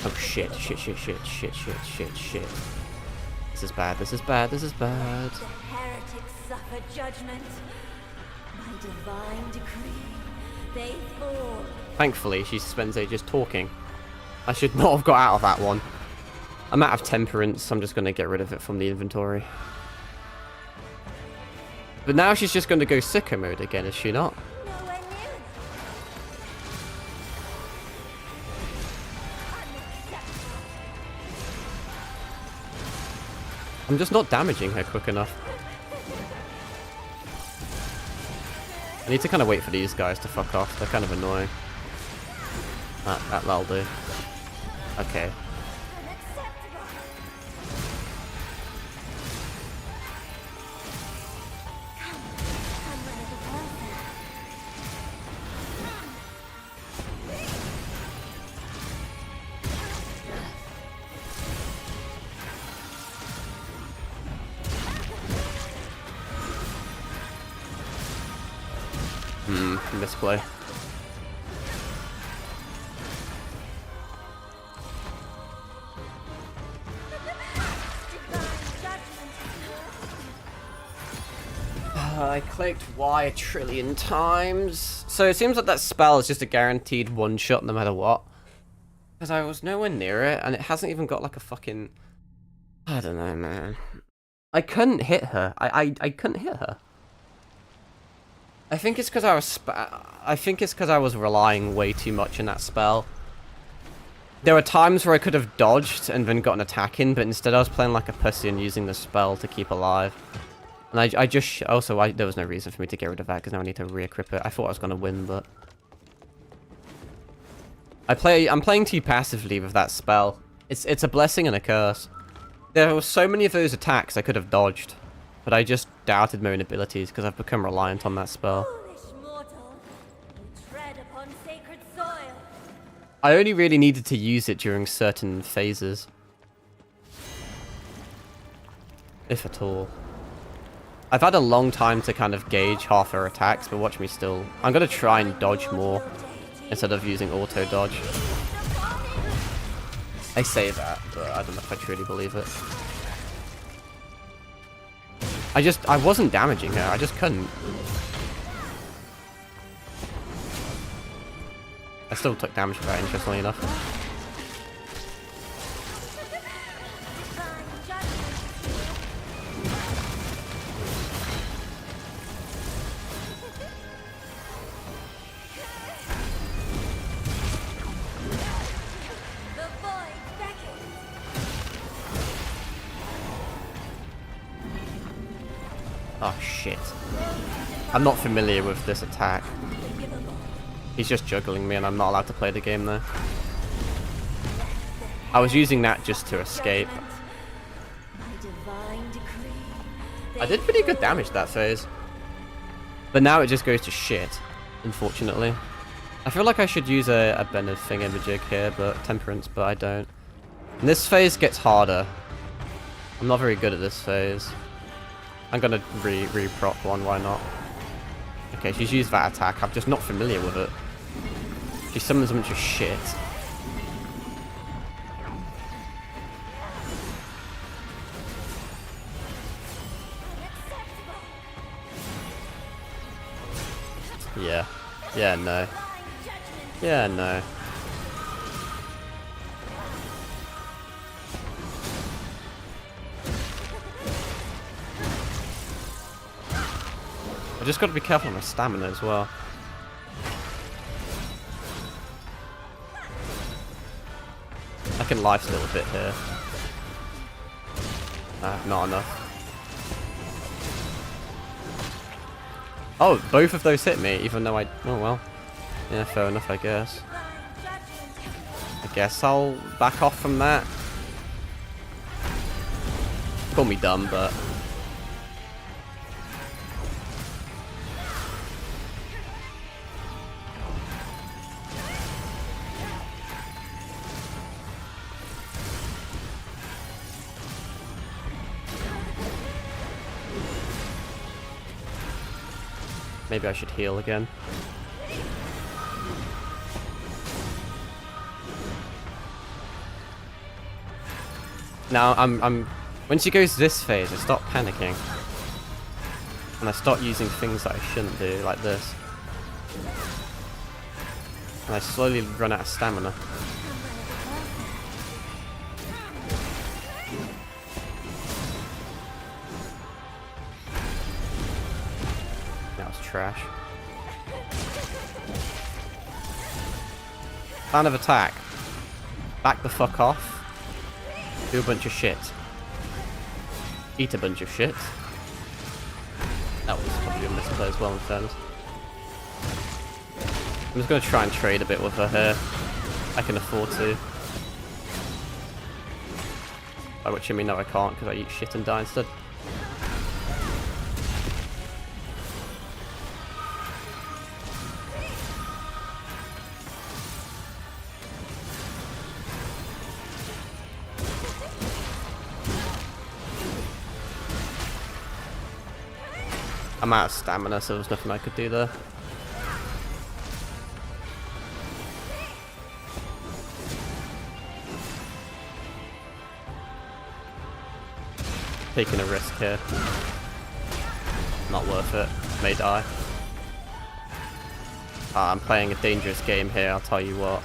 S1: Oh shit, shit, shit, shit, shit, shit, shit, shit. This is bad, this is bad, this is bad.
S8: The heretics suffer judgment. By divine decree, they fall.
S1: Thankfully, she spends ages talking. I should not have got out of that one. I'm out of temperance, I'm just going to get rid of it from the inventory. But now she's just going to go sicko mode again, is she not?
S8: Nowhere near enough. Unacceptable.
S1: I'm just not damaging her quick enough. I need to kind of wait for these guys to fuck off. They're kind of annoying. That'll do. Okay. Misplay. I clicked Y a trillion times. So it seems like that spell is just a guaranteed one shot no matter what. Because I was nowhere near it and it hasn't even got like a fucking... I don't know, man. I couldn't hit her. I couldn't hit her. I think it's because I was relying way too much on that spell. There were times where I could have dodged and then got an attack in, but instead I was playing like a pussy and using the spell to keep alive. And there was no reason for me to get rid of that because now I need to re-equip it. I thought I was gonna win, but I'm playing too passively with that spell. It's a blessing and a curse. There were so many of those attacks I could have dodged. But I just doubted my own abilities because I've become reliant on that spell.
S8: Foolish mortal, you tread upon sacred soil.
S1: I only really needed to use it during certain phases. If at all. I've had a long time to kind of gauge half her attacks, but watch me still. I'm going to try and dodge more instead of using auto dodge. I say that, but I don't know if I truly believe it. I wasn't damaging her, I just couldn't. I still took damage for that, interestingly enough. Oh shit. I'm not familiar with this attack. He's just juggling me and I'm not allowed to play the game there. I was using that just to escape. I did pretty good damage that phase. But now it just goes to shit, unfortunately. I feel like I should use a Bennett thingamajig here, but temperance, but I don't. And this phase gets harder. I'm not very good at this phase. I'm gonna re-prop one, why not? Okay, she's used that attack. I'm just not familiar with it. She summons a bunch of shit. Yeah. Yeah, no. Yeah, no. I just got to be careful with my stamina as well. I can lifesteal a bit here. Not enough. Oh, both of those hit me, even though I... Oh, well. Yeah, fair enough, I guess. I guess I'll back off from that. Call me dumb, but maybe I should heal again. Now I'm when she goes this phase, I stop panicking. And I start using things that I shouldn't do, like this. And I slowly run out of stamina. That was trash. Plan of attack. Back the fuck off. Do a bunch of shit. Eat a bunch of shit. That was probably a misplay as well, in fairness. I'm just going to try and trade a bit with her here. I can afford to. By which I mean no I can't, because I eat shit and die instead. I'm out of stamina, so there's nothing I could do there. Taking a risk here. Not worth it. May die. I'm playing a dangerous game here, I'll tell you what.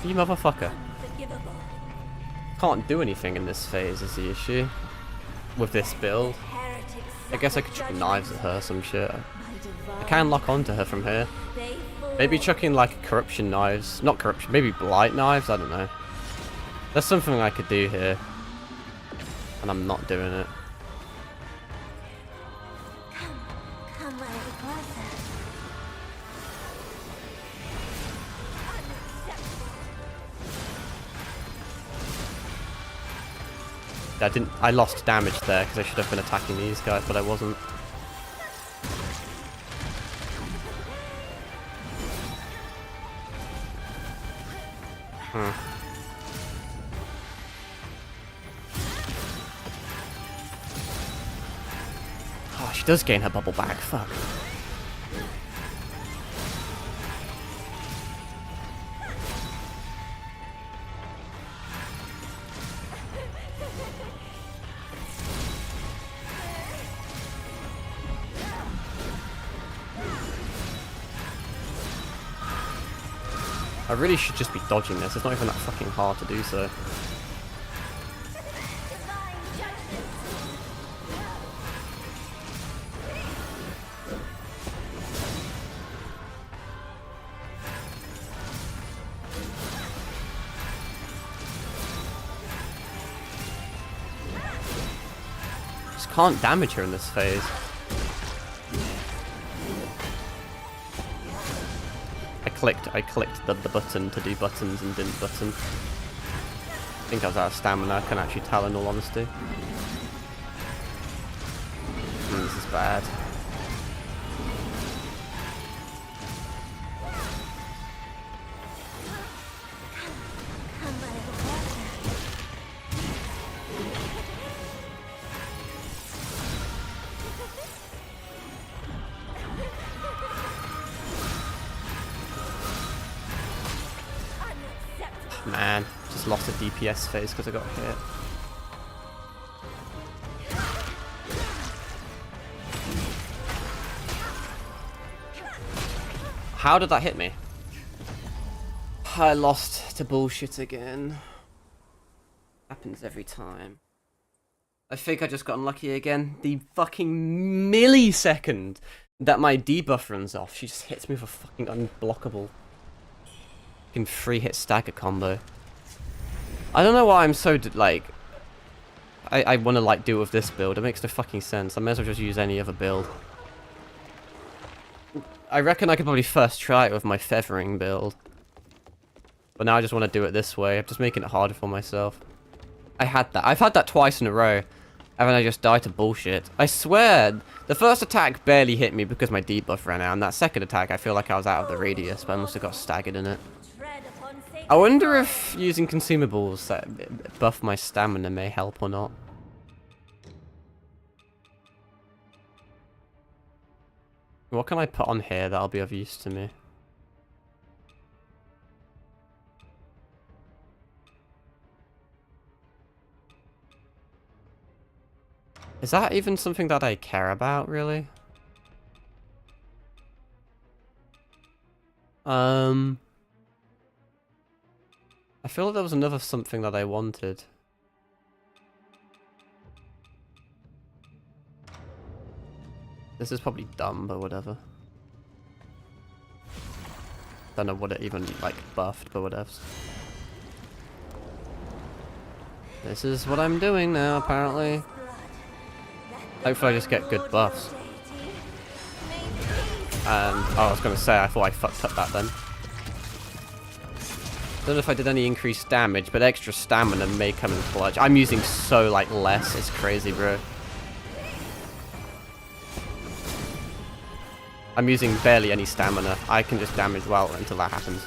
S1: You motherfucker. Can't do anything in this phase is the issue. With this build. I guess I could chuck knives at her or some shit. I can lock onto her from here. Maybe chucking like corruption knives. Not corruption, maybe blight knives, I don't know. There's something I could do here. And I'm not doing it. I lost damage there because I should have been attacking these guys, but I wasn't. Oh, she does gain her bubble back, fuck. I really should just be dodging this, it's not even that fucking hard to do so. Just can't damage her in this phase. I clicked the button to do buttons and didn't button. I think I was out of stamina, I can actually tell in all honesty. This is bad. Man, just lost a DPS phase because I got hit. How did that hit me? I lost to bullshit again. Happens every time. I think I just got unlucky again. The fucking millisecond that my debuff runs off, she just hits me with a fucking unblockable 3-hit stagger combo. I don't know why I'm so like I want to like do with this build. It makes no fucking sense. I may as well just use any other build. I reckon I could probably first try it with my feathering build. But now I just want to do it this way. I'm just making it harder for myself. I've had that twice in a row. And then I just died to bullshit. I swear, the first attack barely hit me because my debuff ran out. And that second attack, I feel like I was out of the radius, but I must have got staggered in it.
S8: Tread upon sacred
S1: I wonder if using consumables that buff my stamina may help or not. What can I put on here that'll be of use to me? Is that even something that I care about, really? I feel like there was another something that I wanted. This is probably dumb, but whatever. Don't know what it even, like, buffed, but whatever. This is what I'm doing now, apparently. Hopefully I just get good buffs. And, oh, I was going to say, I thought I fucked up that then. Don't know if I did any increased damage, but extra stamina may come in clutch. I'm using so, like, less. It's crazy, bro. I'm using barely any stamina. I can just damage well until that happens.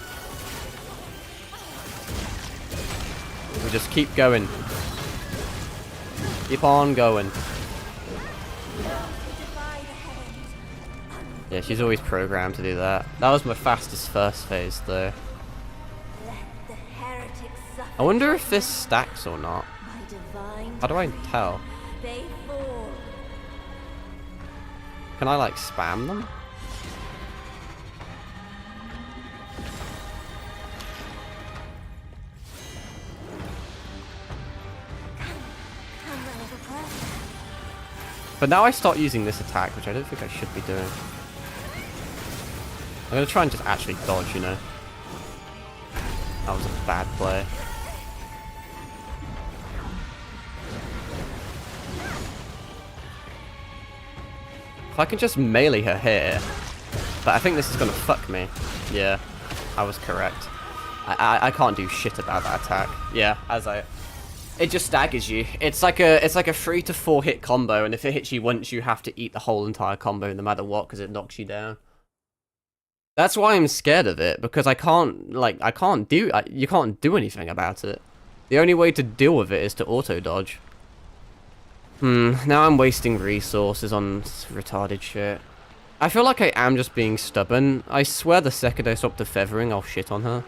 S1: We just keep going. Keep on going. Yeah, she's always programmed to do that. That was my fastest first phase, though. I wonder if this stacks or not. How do I tell? Can I, like, spam them? But now I start using this attack, which I don't think I should be doing. I'm going to try and just actually dodge, you know. That was a bad play. If I can just melee her here. But I think this is going to fuck me. Yeah, I was correct. I can't do shit about that attack. Yeah, it just staggers you. It's like a 3 to 4 hit combo, and if it hits you once, you have to eat the whole entire combo no matter what, because it knocks you down. That's why I'm scared of it, because you can't do anything about it. The only way to deal with it is to auto dodge. Now I'm wasting resources on retarded shit. I feel like I am just being stubborn. I swear the second I stop the feathering, I'll shit on her.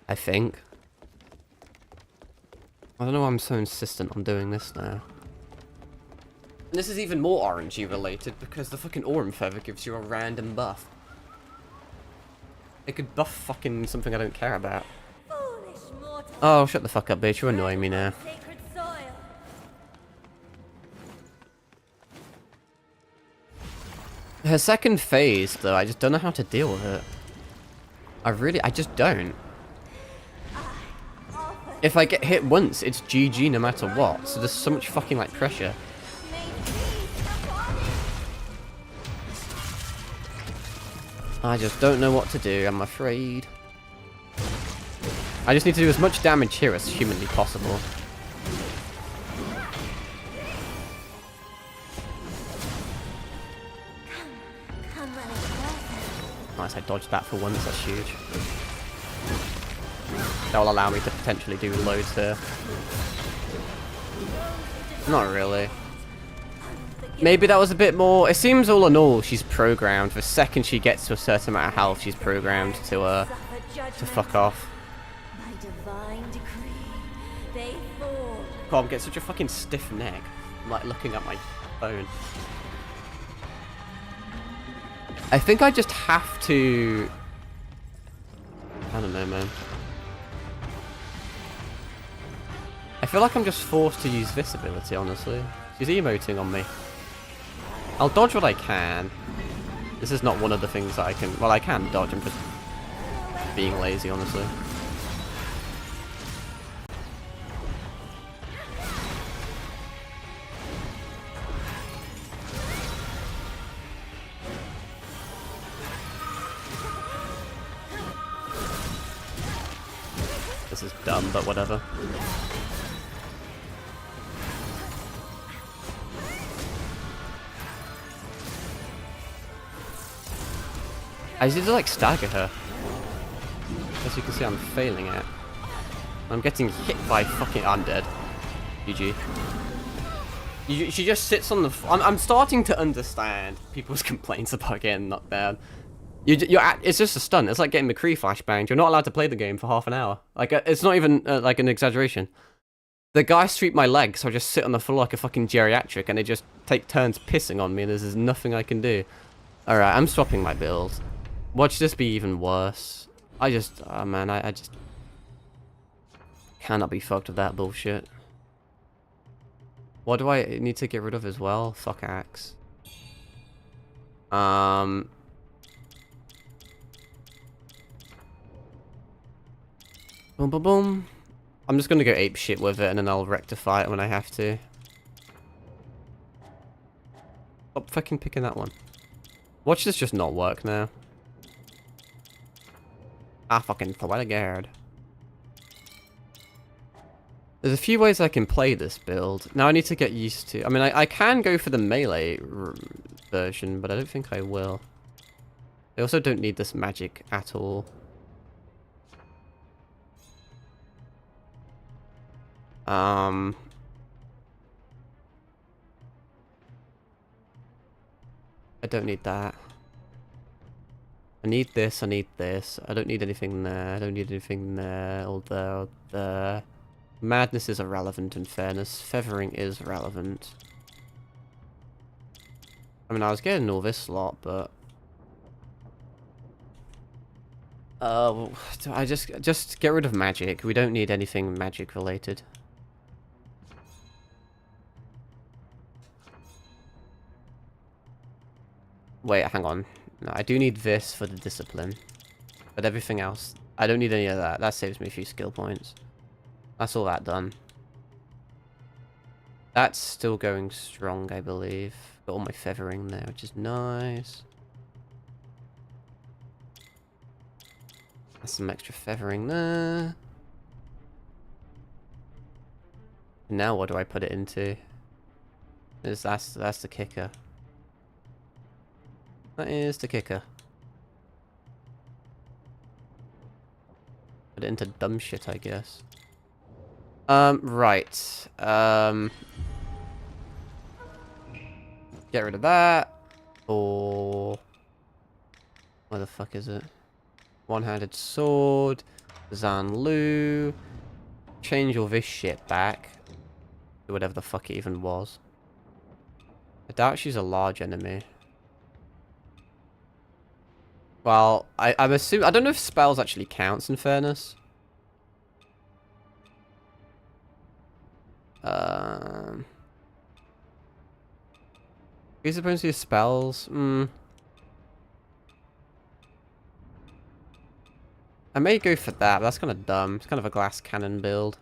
S1: I think. I don't know why I'm so insistent on doing this now. And this is even more RNG related because the fucking Aurum Feather gives you a random buff. It could buff fucking something I don't care about. Oh, shut the fuck up, bitch. You're annoying me now. Her second phase, though, I just don't know how to deal with it. I just don't. If I get hit once, it's GG no matter what. So there's so much fucking, like, pressure. I just don't know what to do, I'm afraid. I just need to do as much damage here as humanly possible. Nice, I dodged that for once, that's huge. That will allow me to potentially do loads here. Not really. Maybe that was a bit more... It seems all in all she's programmed. The second she gets to a certain amount of health, she's programmed to fuck off. God, I'm getting such a fucking stiff neck. I'm like looking at my phone. I think I just have to... I don't know, man. I feel like I'm just forced to use this ability, honestly. She's emoting on me. I'll dodge what I can. This is not one of the things that I can... Well, I can dodge, I'm just being lazy, honestly. This is dumb, but whatever. I just need to like stagger her. As you can see, I'm failing at. I'm getting hit by fucking. I'm dead. GG. She just sits on the. I'm starting to understand people's complaints about getting knocked down. It's just a stunt. It's like getting McCree flashbanged. You're not allowed to play the game for half an hour. Like it's not even like an exaggeration. The guy sweep my legs, so I just sit on the floor like a fucking geriatric, and they just take turns pissing on me, and there's nothing I can do. All right, I'm swapping my build. Watch this be even worse. I just, oh man, I just cannot be fucked with that bullshit. What do I need to get rid of as well? Fuck axe. Boom, boom, boom. I'm just gonna go ape shit with it, and then I'll rectify it when I have to. Stop fucking picking that one. Watch this just not work now. Ah, fucking swear guard. There's a few ways I can play this build. Now I need to get used to. I mean, I can go for the melee version, but I don't think I will. I also don't need this magic at all. I don't need that. I need this, I need this. I don't need anything there. I don't need anything there. Or there, or there. Madness is irrelevant in fairness. Feathering is relevant. I mean, I was getting all this lot, but... I just get rid of magic. We don't need anything magic related. Wait, hang on. No, I do need this for the discipline. But everything else, I don't need any of that. That saves me a few skill points. That's all that done. That's still going strong, I believe. Got all my feathering there, which is nice. That's some extra feathering there. Now what do I put it into? That's the kicker. That is the kicker. Put it into dumb shit, I guess. Right. Get rid of that. Or... where the fuck is it? One-handed sword. Zanlu. Change all this shit back. To whatever the fuck it even was. I doubt she's a large enemy. Well, I'm assuming... I don't know if spells actually counts, in fairness. Is supposed to use spells? I may go for that, but that's kind of dumb. It's kind of a glass cannon build.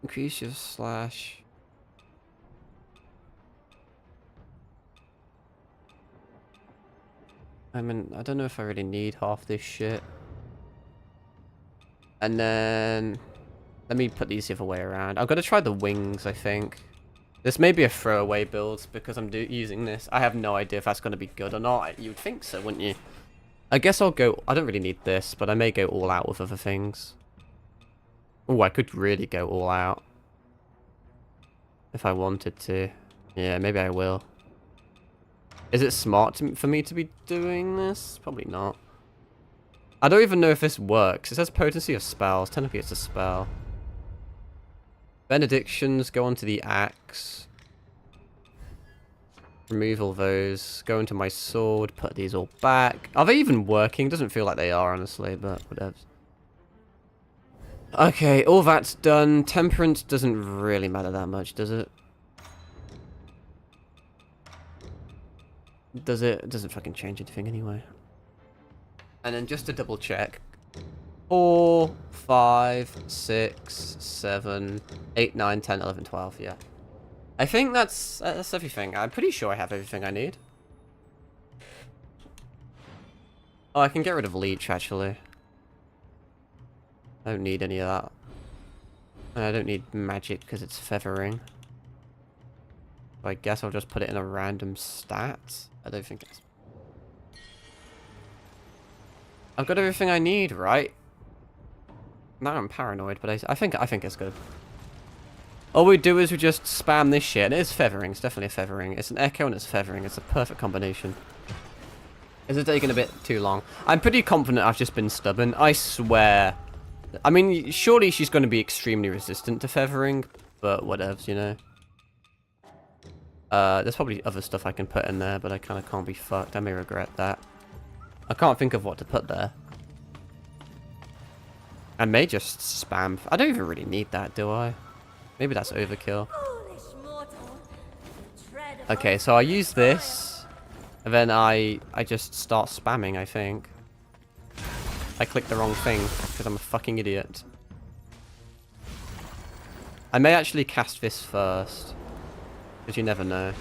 S1: Increase your slash... I mean, I don't know if I really need half this shit. And then... let me put these the other way around. I'm going to try the wings, I think. This may be a throwaway build because I'm using this. I have no idea if that's going to be good or not. You would think so, wouldn't you? I guess I'll go... I don't really need this, but I may go all out with other things. Oh, I could really go all out. If I wanted to. Yeah, maybe I will. Is it smart for me to be doing this? Probably not. I don't even know if this works. It says potency of spells. Technically it's a spell. Benedictions, go onto the axe. Remove all those. Go into my sword. Put these all back. Are they even working? Doesn't feel like they are, honestly, but whatever. Okay, all that's done. Temperance doesn't really matter that much, does it? Does it? It doesn't fucking change anything anyway. And then just to double check. 4, 5, 6, 7, 8, 9, 10, 11, 12, yeah. I think that's everything. I'm pretty sure I have everything I need. Oh, I can get rid of leech, actually. I don't need any of that. And I don't need magic because it's feathering. So I guess I'll just put it in a random stat. I don't think it's... I've got everything I need, right? Now I'm paranoid, but I think it's good. All we do is we just spam this shit. It is feathering. It's definitely a feathering. It's an echo and it's feathering. It's a perfect combination. Is it taking a bit too long? I'm pretty confident I've just been stubborn. I swear. I mean, surely she's going to be extremely resistant to feathering, but whatevs, you know. There's probably other stuff I can put in there, but I kind of can't be fucked. I may regret that. I can't think of what to put there. I may just spam. I don't even really need that, do I? Maybe that's overkill. Okay, so I use this, and then I just start spamming, I think. I clicked the wrong thing, because I'm a fucking idiot. I may actually cast this first, because you never know.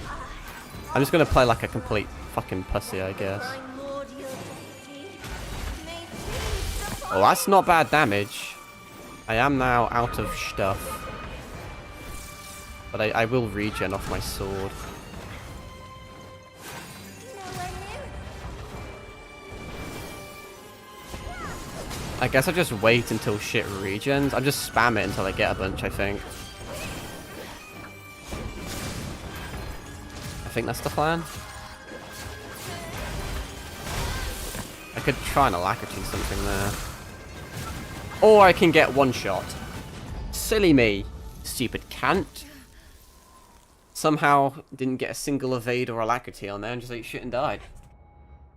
S1: I'm just going to play like a complete fucking pussy, I guess. Oh, that's not bad damage. I am now out of stuff. But I will regen off my sword. I guess I just wait until shit regens. I just spam it until I get a bunch, I think. I think that's the plan. I could try and alacrity something there. Or I can get one shot. Silly me, stupid cant. Somehow didn't get a single evade or alacrity on there and just ate shit and died.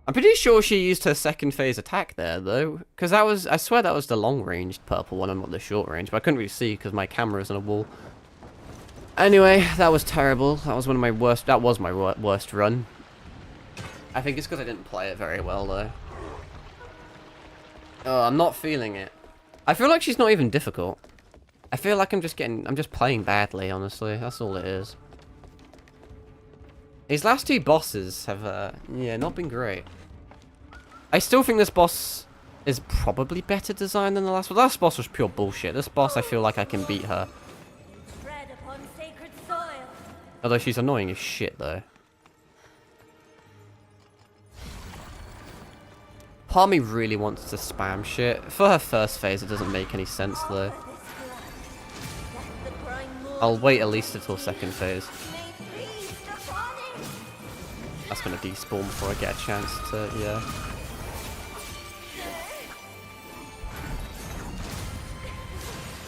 S1: I'm pretty sure she used her second phase attack there, though. Because that was, I swear that was the long-ranged purple one and not the short-range. But I couldn't really see because my camera is on a wall. Anyway, that was terrible. That was one of my worst, that was my worst run. I think it's because I didn't play it very well, though. Oh, I'm not feeling it. I feel like she's not even difficult. I feel like I'm just playing badly, honestly. That's all it is. These last two bosses have, yeah, not been great. I still think this boss is probably better designed than the last one. The last boss was pure bullshit. This boss, I feel like I can beat her. Although she's annoying as shit, though. Part of me really wants to spam shit. For her first phase, it doesn't make any sense, though. I'll wait at least until second phase. That's gonna despawn before I get a chance to, yeah.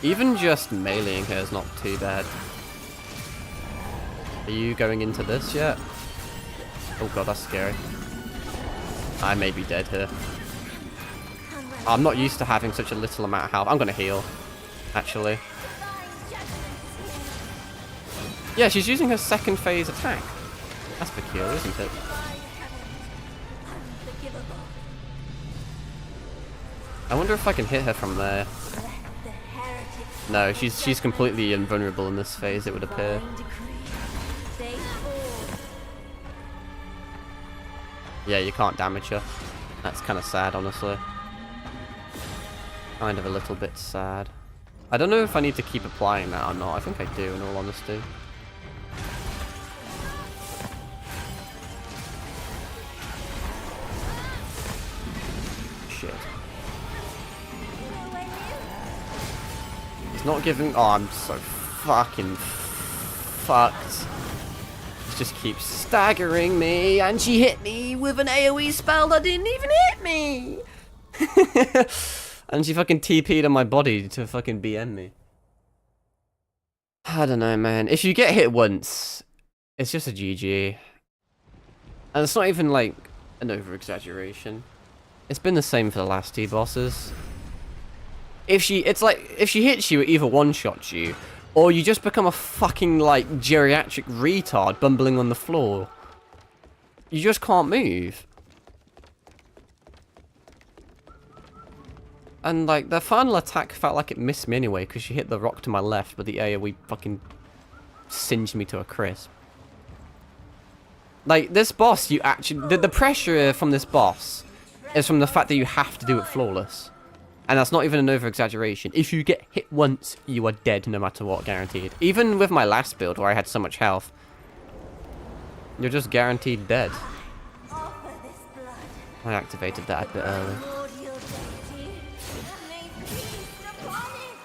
S1: Even just meleeing her is not too bad. Are you going into this yet? Oh god, that's scary. I may be dead here. I'm not used to having such a little amount of health. I'm gonna heal, actually. Yeah, she's using her second phase attack. That's peculiar, isn't it? I wonder if I can hit her from there. No, she's completely invulnerable in this phase, it would appear. Yeah, you can't damage her. That's kind of sad, honestly. Kind of a little bit sad. I don't know if I need to keep applying that or not. I think I do, in all honesty. Shit. It's not giving... Oh, I'm so fucking fucked. It just keeps staggering me, and she hit me with an AoE spell that didn't even hit me! And she fucking TP'd on my body to fucking BM me. I don't know, man. If you get hit once, it's just a GG. And it's not even like an over-exaggeration. It's been the same for the last two bosses. It's like, if she hits you, it either one-shots you, or you just become a fucking, like, geriatric retard bumbling on the floor. You just can't move. And, like, the final attack felt like it missed me anyway, because she hit the rock to my left, but the AoE fucking singed me to a crisp. Like, this boss, you actually... The pressure from this boss is from the fact that you have to do it flawless. And that's not even an over-exaggeration. If you get hit once, you are dead no matter what, guaranteed. Even with my last build where I had so much health, you're just guaranteed dead.
S8: Offer this blood.
S1: I activated that a bit early.
S8: Primordial deity. May feast upon it.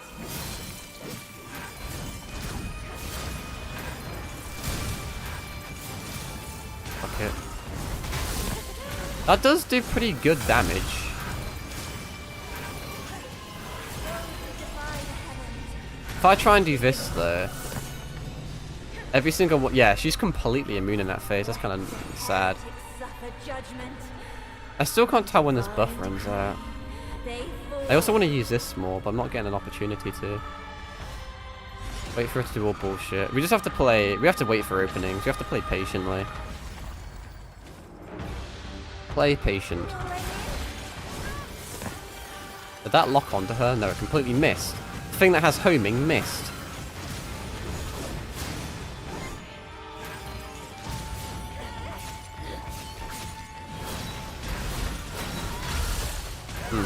S1: Fuck it. That does do pretty good damage. If I try and do this though, every single one, yeah, she's completely immune in that phase. That's kind of sad.
S8: Suffer judgment.
S1: I still can't tell when this buff runs out.
S8: They
S1: I also want to use this more, but I'm not getting an opportunity to. Wait for it to do all bullshit. We just have to play. We have to wait for openings. We have to play patiently. Play patient. Did that lock onto her? No, it completely missed. The thing that has homing missed.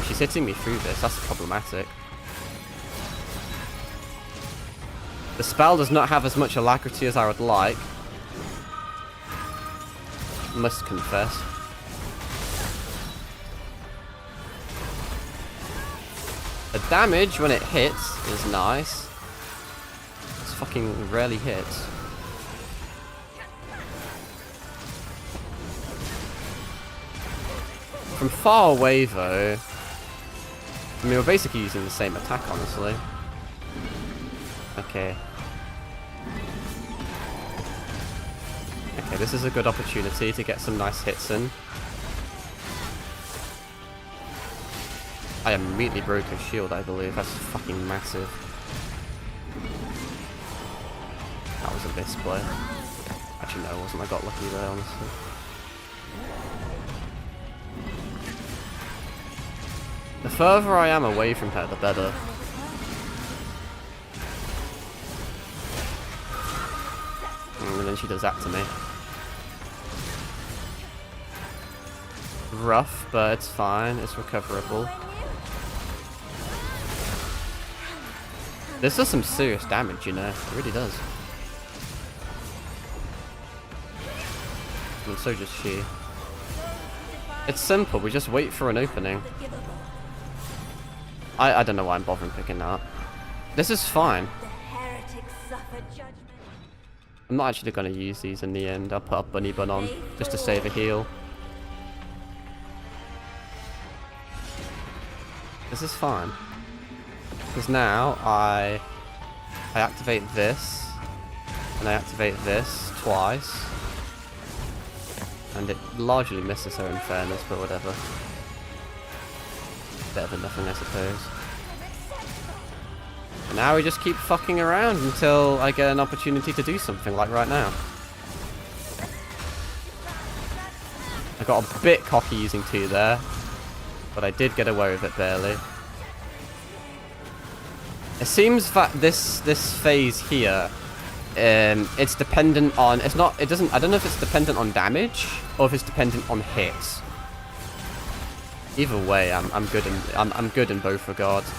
S1: She's hitting me through this. That's problematic. The spell does not have as much alacrity as I would like. Must confess. The damage when it hits is nice. It's fucking rarely hits. From far away though, I mean we're basically using the same attack honestly. Okay. Okay, this is a good opportunity to get some nice hits in. I immediately broke her shield, I believe. That's fucking massive. That was a misplay. Actually, no, it wasn't. I got lucky there, honestly. The further I am away from her, the better. And then she does that to me. Rough, but it's fine. It's recoverable. This does some serious damage, you know. It really does. And so does she. It's simple. We just wait for an opening. I don't know why I'm bothering picking that up. This is fine.
S8: The heretics suffer judgment.
S1: I'm not actually going to use these in the end. I'll put a bunny bun on just to save a heal. This is fine. Because now I activate this, and I activate this twice, and it largely misses her in fairness, but whatever. Better than nothing, I suppose. And now we just keep fucking around until I get an opportunity to do something, like right now. I got a bit cocky using 2 there, but I did get away with it barely. It seems that this phase here, it's dependent on. It's not. It doesn't. I don't know if it's dependent on damage or if it's dependent on hits. Either way, I'm good in. I'm good in both regards.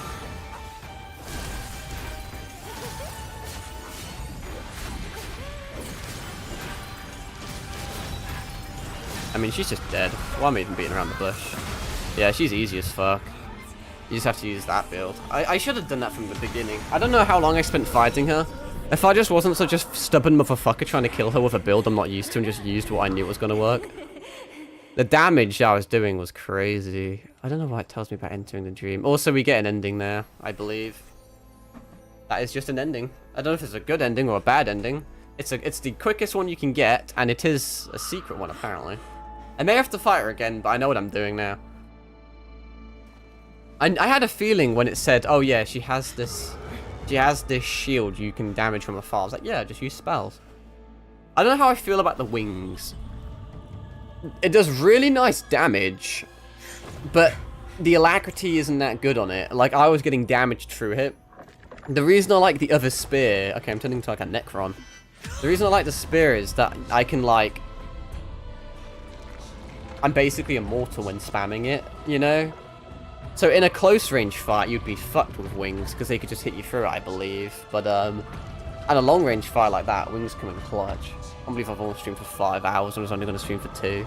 S1: I mean, she's just dead. Why am I even beating around the bush? Yeah, she's easy as fuck. You just have to use that build. I should have done that from the beginning. I don't know how long I spent fighting her. If I just wasn't such a stubborn motherfucker trying to kill her with a build I'm not used to and just used what I knew was going to work. The damage I was doing was crazy. I don't know why it tells me about entering the dream. Also, we get an ending there, I believe. That is just an ending. I don't know if it's a good ending or a bad ending. It's the quickest one you can get, and it is a secret one, apparently. I may have to fight her again, but I know what I'm doing now. I had a feeling when it said, oh yeah, she has this shield you can damage from afar. I was like, yeah, just use spells. I don't know how I feel about the wings. It does really nice damage, but the alacrity isn't that good on it. Like, I was getting damaged through it. The reason I like the other spear... Okay, I'm turning into like a Necron. The reason I like the spear is that I can, like... I'm basically immortal when spamming it, you know? So in a close range fight, you'd be fucked with wings, because they could just hit you through it, I believe. But at a long range fight like that, wings come in clutch. I can't believe I've only streamed for 5 hours and I was only going to stream for 2.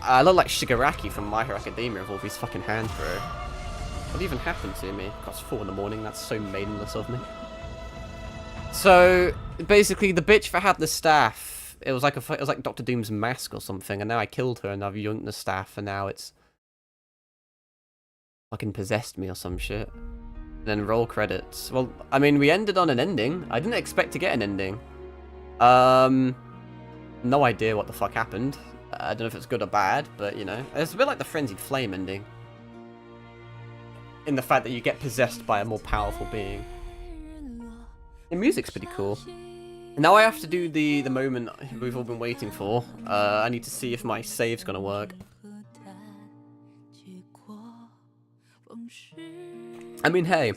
S1: I look like Shigaraki from My Hero Academia with all these fucking hand through. What even happened to me? God, it's 4 in the morning, that's so maidenless of me. So, basically, the bitch that had the staff, it was like Dr. Doom's mask or something, and now I killed her and I've yoinked the staff, and now it's fucking possessed me or some shit. And then roll credits. Well, I mean, we ended on an ending. I didn't expect to get an ending. No idea what the fuck happened. I don't know if it's good or bad, but, you know. It's a bit like the Frenzied Flame ending. In the fact that you get possessed by a more powerful being. The music's pretty cool. Now I have to do the moment we've all been waiting for. I need to see if my save's gonna work. I mean, hey,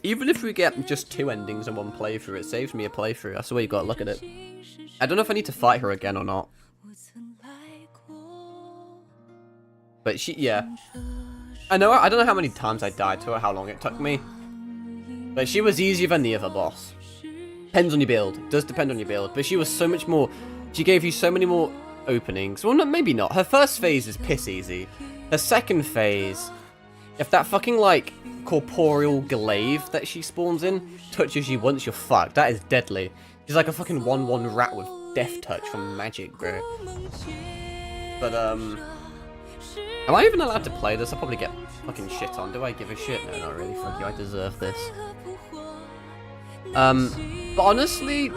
S1: even if we get just 2 endings in one playthrough, it saves me a playthrough. That's the way you gotta look at it. I don't know if I need to fight her again or not. But yeah. I don't know how many times I died to her, how long it took me. But she was easier than the other boss. Depends on your build. It does depend on your build. But she was so much more... She gave you so many more openings. Well, no, maybe not. Her first phase is piss easy. Her second phase... If that fucking, like, corporeal glaive that she spawns in touches you once, you're fucked. That is deadly. She's like a fucking 1-1 rat with death touch from magic, bro. But, am I even allowed to play this? I'll probably get fucking shit on. Do I give a shit? No, not really. Fuck you, I deserve this. But honestly,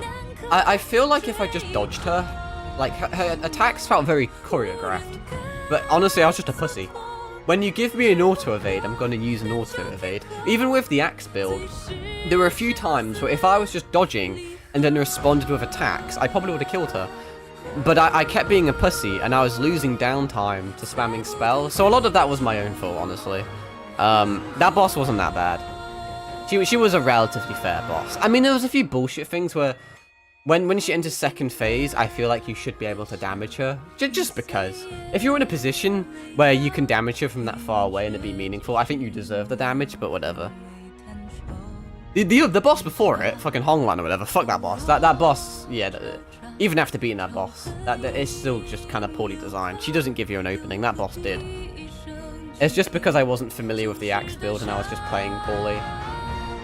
S1: I feel like if I just dodged her, like, her attacks felt very choreographed. But honestly, I was just a pussy. When you give me an auto-evade, I'm going to use an auto-evade. Even with the axe build, there were a few times where if I was just dodging and then responded with attacks, I probably would have killed her. But I kept being a pussy, and I was losing downtime to spamming spells, so a lot of that was my own fault, honestly. That boss wasn't that bad. She was a relatively fair boss. I mean, there was a few bullshit things where, when she enters second phase, I feel like you should be able to damage her. Just because. If you're in a position where you can damage her from that far away and it'd be meaningful, I think you deserve the damage, but whatever. The boss before it, fucking Honglan or whatever, fuck that boss. That boss, yeah, even after beating that boss, that is still just kind of poorly designed. She doesn't give you an opening, that boss did. It's just because I wasn't familiar with the axe build and I was just playing poorly.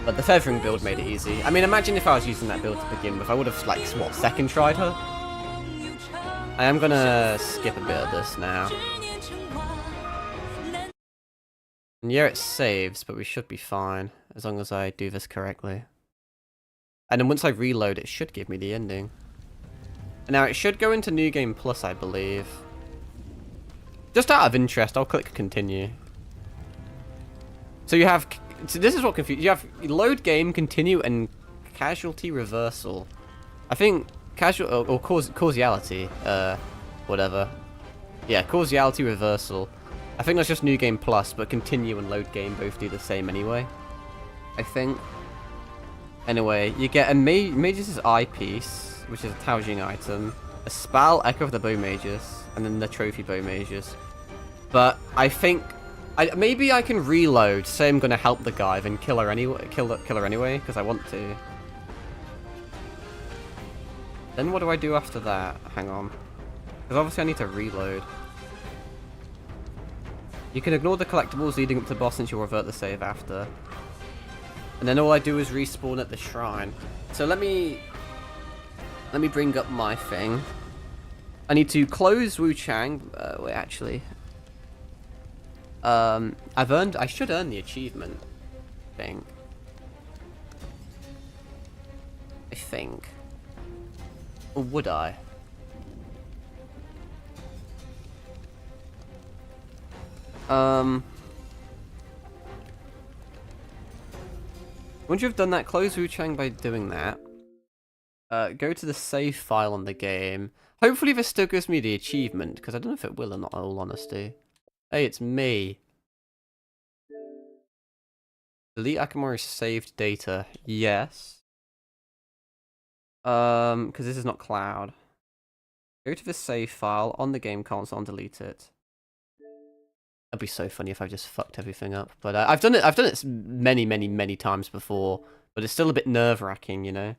S1: But the feathering build made it easy. I mean, imagine if I was using that build to begin with. I would have, like, what, second tried her? I am gonna skip a bit of this now. And yeah, it saves, but we should be fine, as long as I do this correctly. And then once I reload, it should give me the ending. Now, it should go into New Game Plus, I believe. Just out of interest, I'll click continue. So you have... So this is what confuses. You have load game, continue, and casualty reversal. I think casual or causality, whatever. Yeah, causality reversal. I think that's just New Game Plus, but continue and load game both do the same anyway. I think. Anyway, you get a Mage's eyepiece, which is a Taojing item, a spell, Echo of the Bow Mages, and then the Trophy Bow Mages. But I think. Maybe I can reload, say I'm gonna help the guy, then kill her anyway, kill her anyway, because I want to. Then what do I do after that? Hang on. Because obviously I need to reload. You can ignore the collectibles leading up to the boss since you'll revert the save after. And then all I do is respawn at the shrine. So let me bring up my thing. I need to close Wuchang. Wait, actually. I should earn the achievement, I think. Or would I? Once you've done that, close Wuchang by doing that. Go to the save file on the game. Hopefully this still gives me the achievement, because I don't know if it will or not, in all honesty. Hey, it's me. Delete Akamori's saved data. Yes. Because this is not cloud. Go to the save file on the game console and delete it. That'd be so funny if I just fucked everything up. But I've done it many, many, many times before. But it's still a bit nerve-wracking, you know?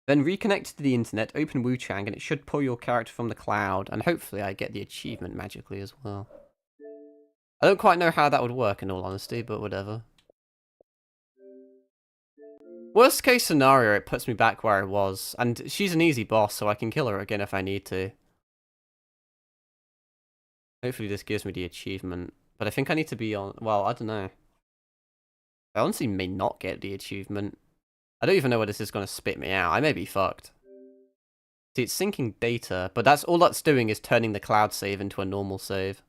S1: Then reconnect to the internet, open Wuchang, and it should pull your character from the cloud. And hopefully I get the achievement magically as well. I don't quite know how that would work in all honesty, but whatever. Worst case scenario, it puts me back where I was. And she's an easy boss, so I can kill her again if I need to. Hopefully this gives me the achievement. But I think I need to be on... Well, I don't know. I honestly may not get the achievement. I don't even know where this is going to spit me out. I may be fucked. See, it's syncing data, but that's all that's doing is turning the cloud save into a normal save.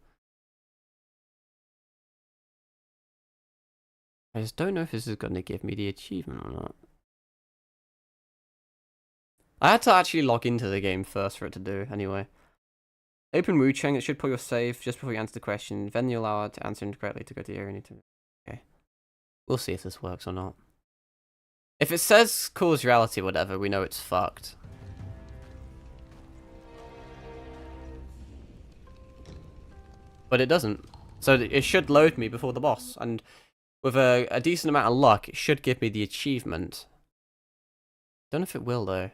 S1: I just don't know if this is going to give me the achievement or not. I had to actually log into the game first for it to do, anyway. Open Wuchang, it should pull your save just before you answer the question. Then you'll allow it to answer incorrectly to go to the area you need to... Okay. We'll see if this works or not. If it says causality or whatever, we know it's fucked. But it doesn't. So it should load me before the boss. And with a decent amount of luck, it should give me the achievement. Don't know if it will, though.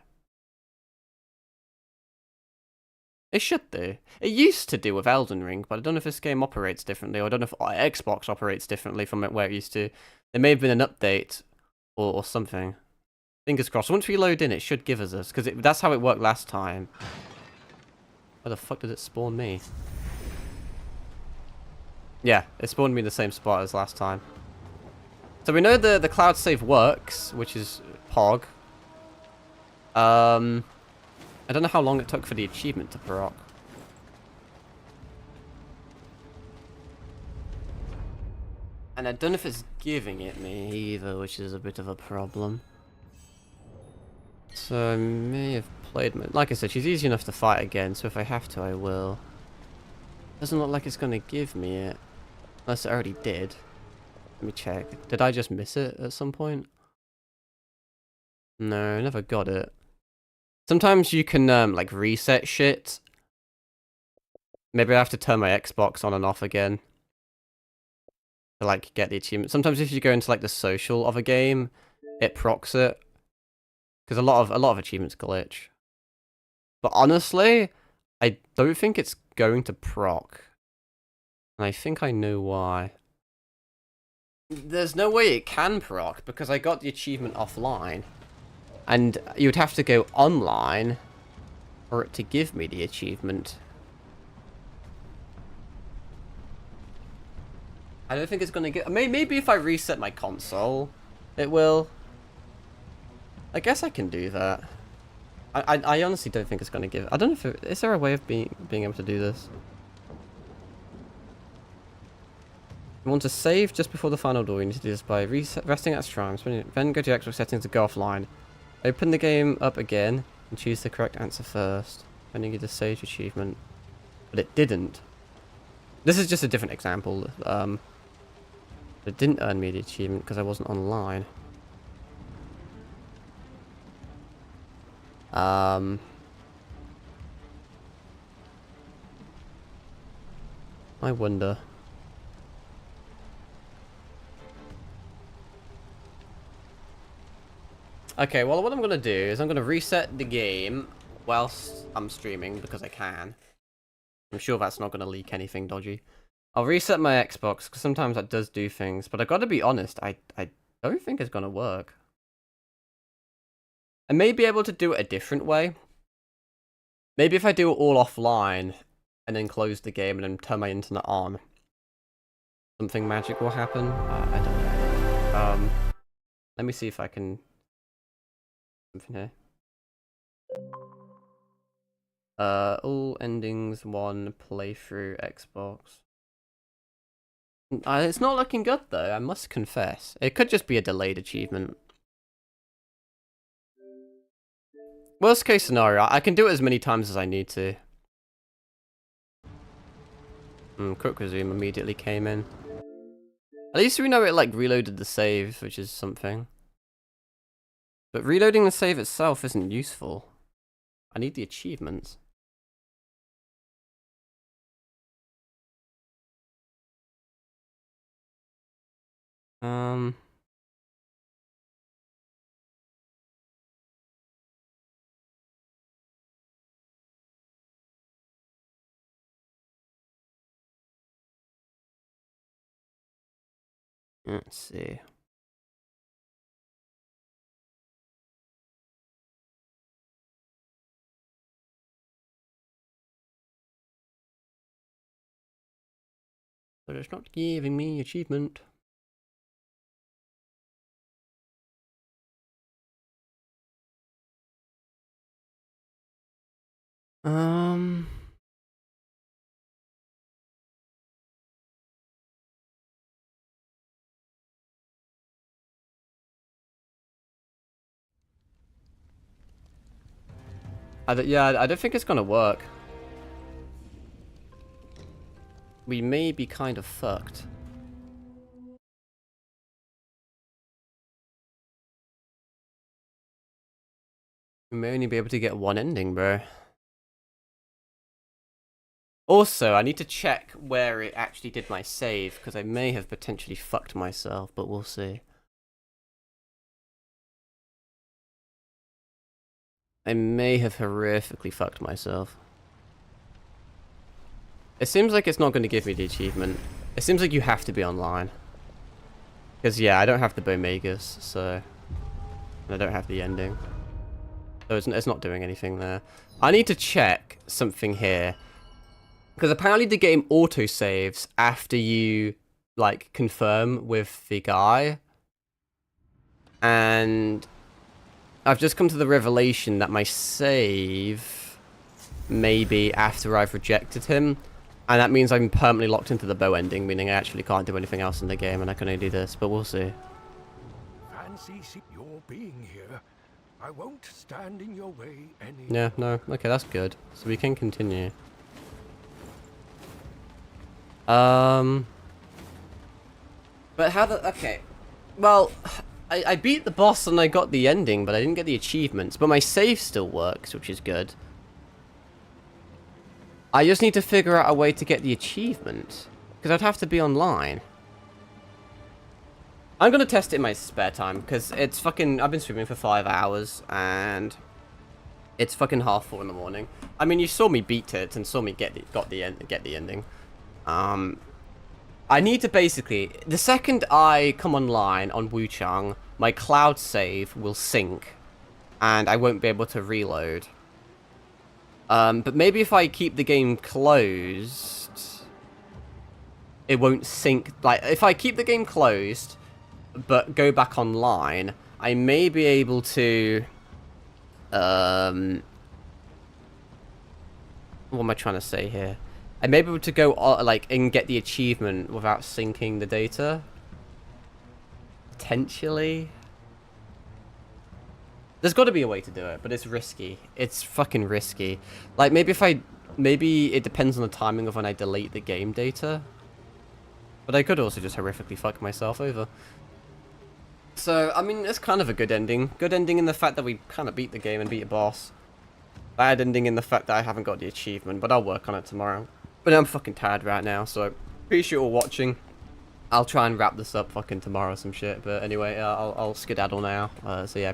S1: It should do. It used to do with Elden Ring, but I don't know if this game operates differently, or I don't know if Xbox operates differently from where it used to. There may have been an update, or something. Fingers crossed. Once we load in, it should give us this, because that's how it worked last time. Where the fuck did it spawn me? Yeah, it spawned me in the same spot as last time. So we know the cloud save works, which is Pog. I don't know how long it took for the achievement to proc. And I don't know if it's giving it me either, which is a bit of a problem. So I may have played... Like I said, she's easy enough to fight again, so if I have to, I will. Doesn't look like it's going to give me it. Unless it already did. Let me check. Did I just miss it at some point? No, I never got it. Sometimes you can, like, reset shit. Maybe I have to turn my Xbox on and off again. To, like, get the achievement. Sometimes if you go into, like, the social of a game, it procs it. Because a lot of achievements glitch. But honestly, I don't think it's going to proc. And I think I know why. There's no way it can proc, because I got the achievement offline. And you'd have to go online for it to give me the achievement. I don't think it's going to get... Maybe if I reset my console, it will. I guess I can do that. I honestly don't think it's going to give... I don't know if... Is there a way of being able to do this? You want to save just before the final door. You need to do this by resting at times. Then go to Xbox settings to go offline. Open the game up again and choose the correct answer first. Then you get the save achievement. But it didn't. This is just a different example. It didn't earn me the achievement because I wasn't online. I wonder. Okay, well, what I'm going to do is I'm going to reset the game whilst I'm streaming, because I can. I'm sure that's not going to leak anything dodgy. I'll reset my Xbox, because sometimes that does do things, but I've got to be honest, I don't think it's going to work. I may be able to do it a different way. Maybe if I do it all offline, and then close the game, and then turn my internet on, something magic will happen. I don't know. Let me see if I can... Something here. All endings 1 playthrough Xbox. It's not looking good though, I must confess. It could just be a delayed achievement. Worst case scenario, I can do it as many times as I need to. Quick resume immediately came in. At least we know it like reloaded the save, which is something. But reloading the save itself isn't useful. I need the achievements. Let's see. But it's not giving me achievement. I don't think it's gonna work. We may be kind of fucked. We may only be able to get one ending, bro. Also, I need to check where it actually did my save, because I may have potentially fucked myself, but we'll see. I may have horrifically fucked myself. It seems like it's not going to give me the achievement. It seems like you have to be online. Because, yeah, I don't have the Bomegas, so... And I don't have the ending. So it's not doing anything there. I need to check something here. Because apparently the game autosaves after you, like, confirm with the guy. And I've just come to the revelation that my save may be after I've rejected him. And that means I'm permanently locked into the bow ending, meaning I actually can't do anything else in the game and I can only do this, but we'll see.
S9: Fancy your being here. I won't stand in your way any...
S1: Yeah, no. Okay, that's good. So we can continue. But how the... Okay. Well, I beat the boss and I got the ending, but I didn't get the achievements. But my save still works, which is good. I just need to figure out a way to get the achievement. Because I'd have to be online. I'm going to test it in my spare time, because it's fucking... I've been streaming for 5 hours, and... It's fucking 4:30 in the morning. I mean, you saw me beat it, and saw me get the ending. I need to basically... The second I come online on Wuchang, my cloud save will sync, and I won't be able to reload. But maybe if I keep the game closed, it won't sync. Like, if I keep the game closed, but go back online, I may be able to, what am I trying to say here? I may be able to go, like, and get the achievement without syncing the data. Potentially. There's got to be a way to do it, but it's risky. It's fucking risky. Like, maybe it depends on the timing of when I delete the game data. But I could also just horrifically fuck myself over. So, I mean, it's kind of a good ending. Good ending in the fact that we kind of beat the game and beat a boss. Bad ending in the fact that I haven't got the achievement, but I'll work on it tomorrow. But I'm fucking tired right now, so appreciate you all watching. I'll try and wrap this up fucking tomorrow or some shit. But anyway, I'll skedaddle now. So yeah,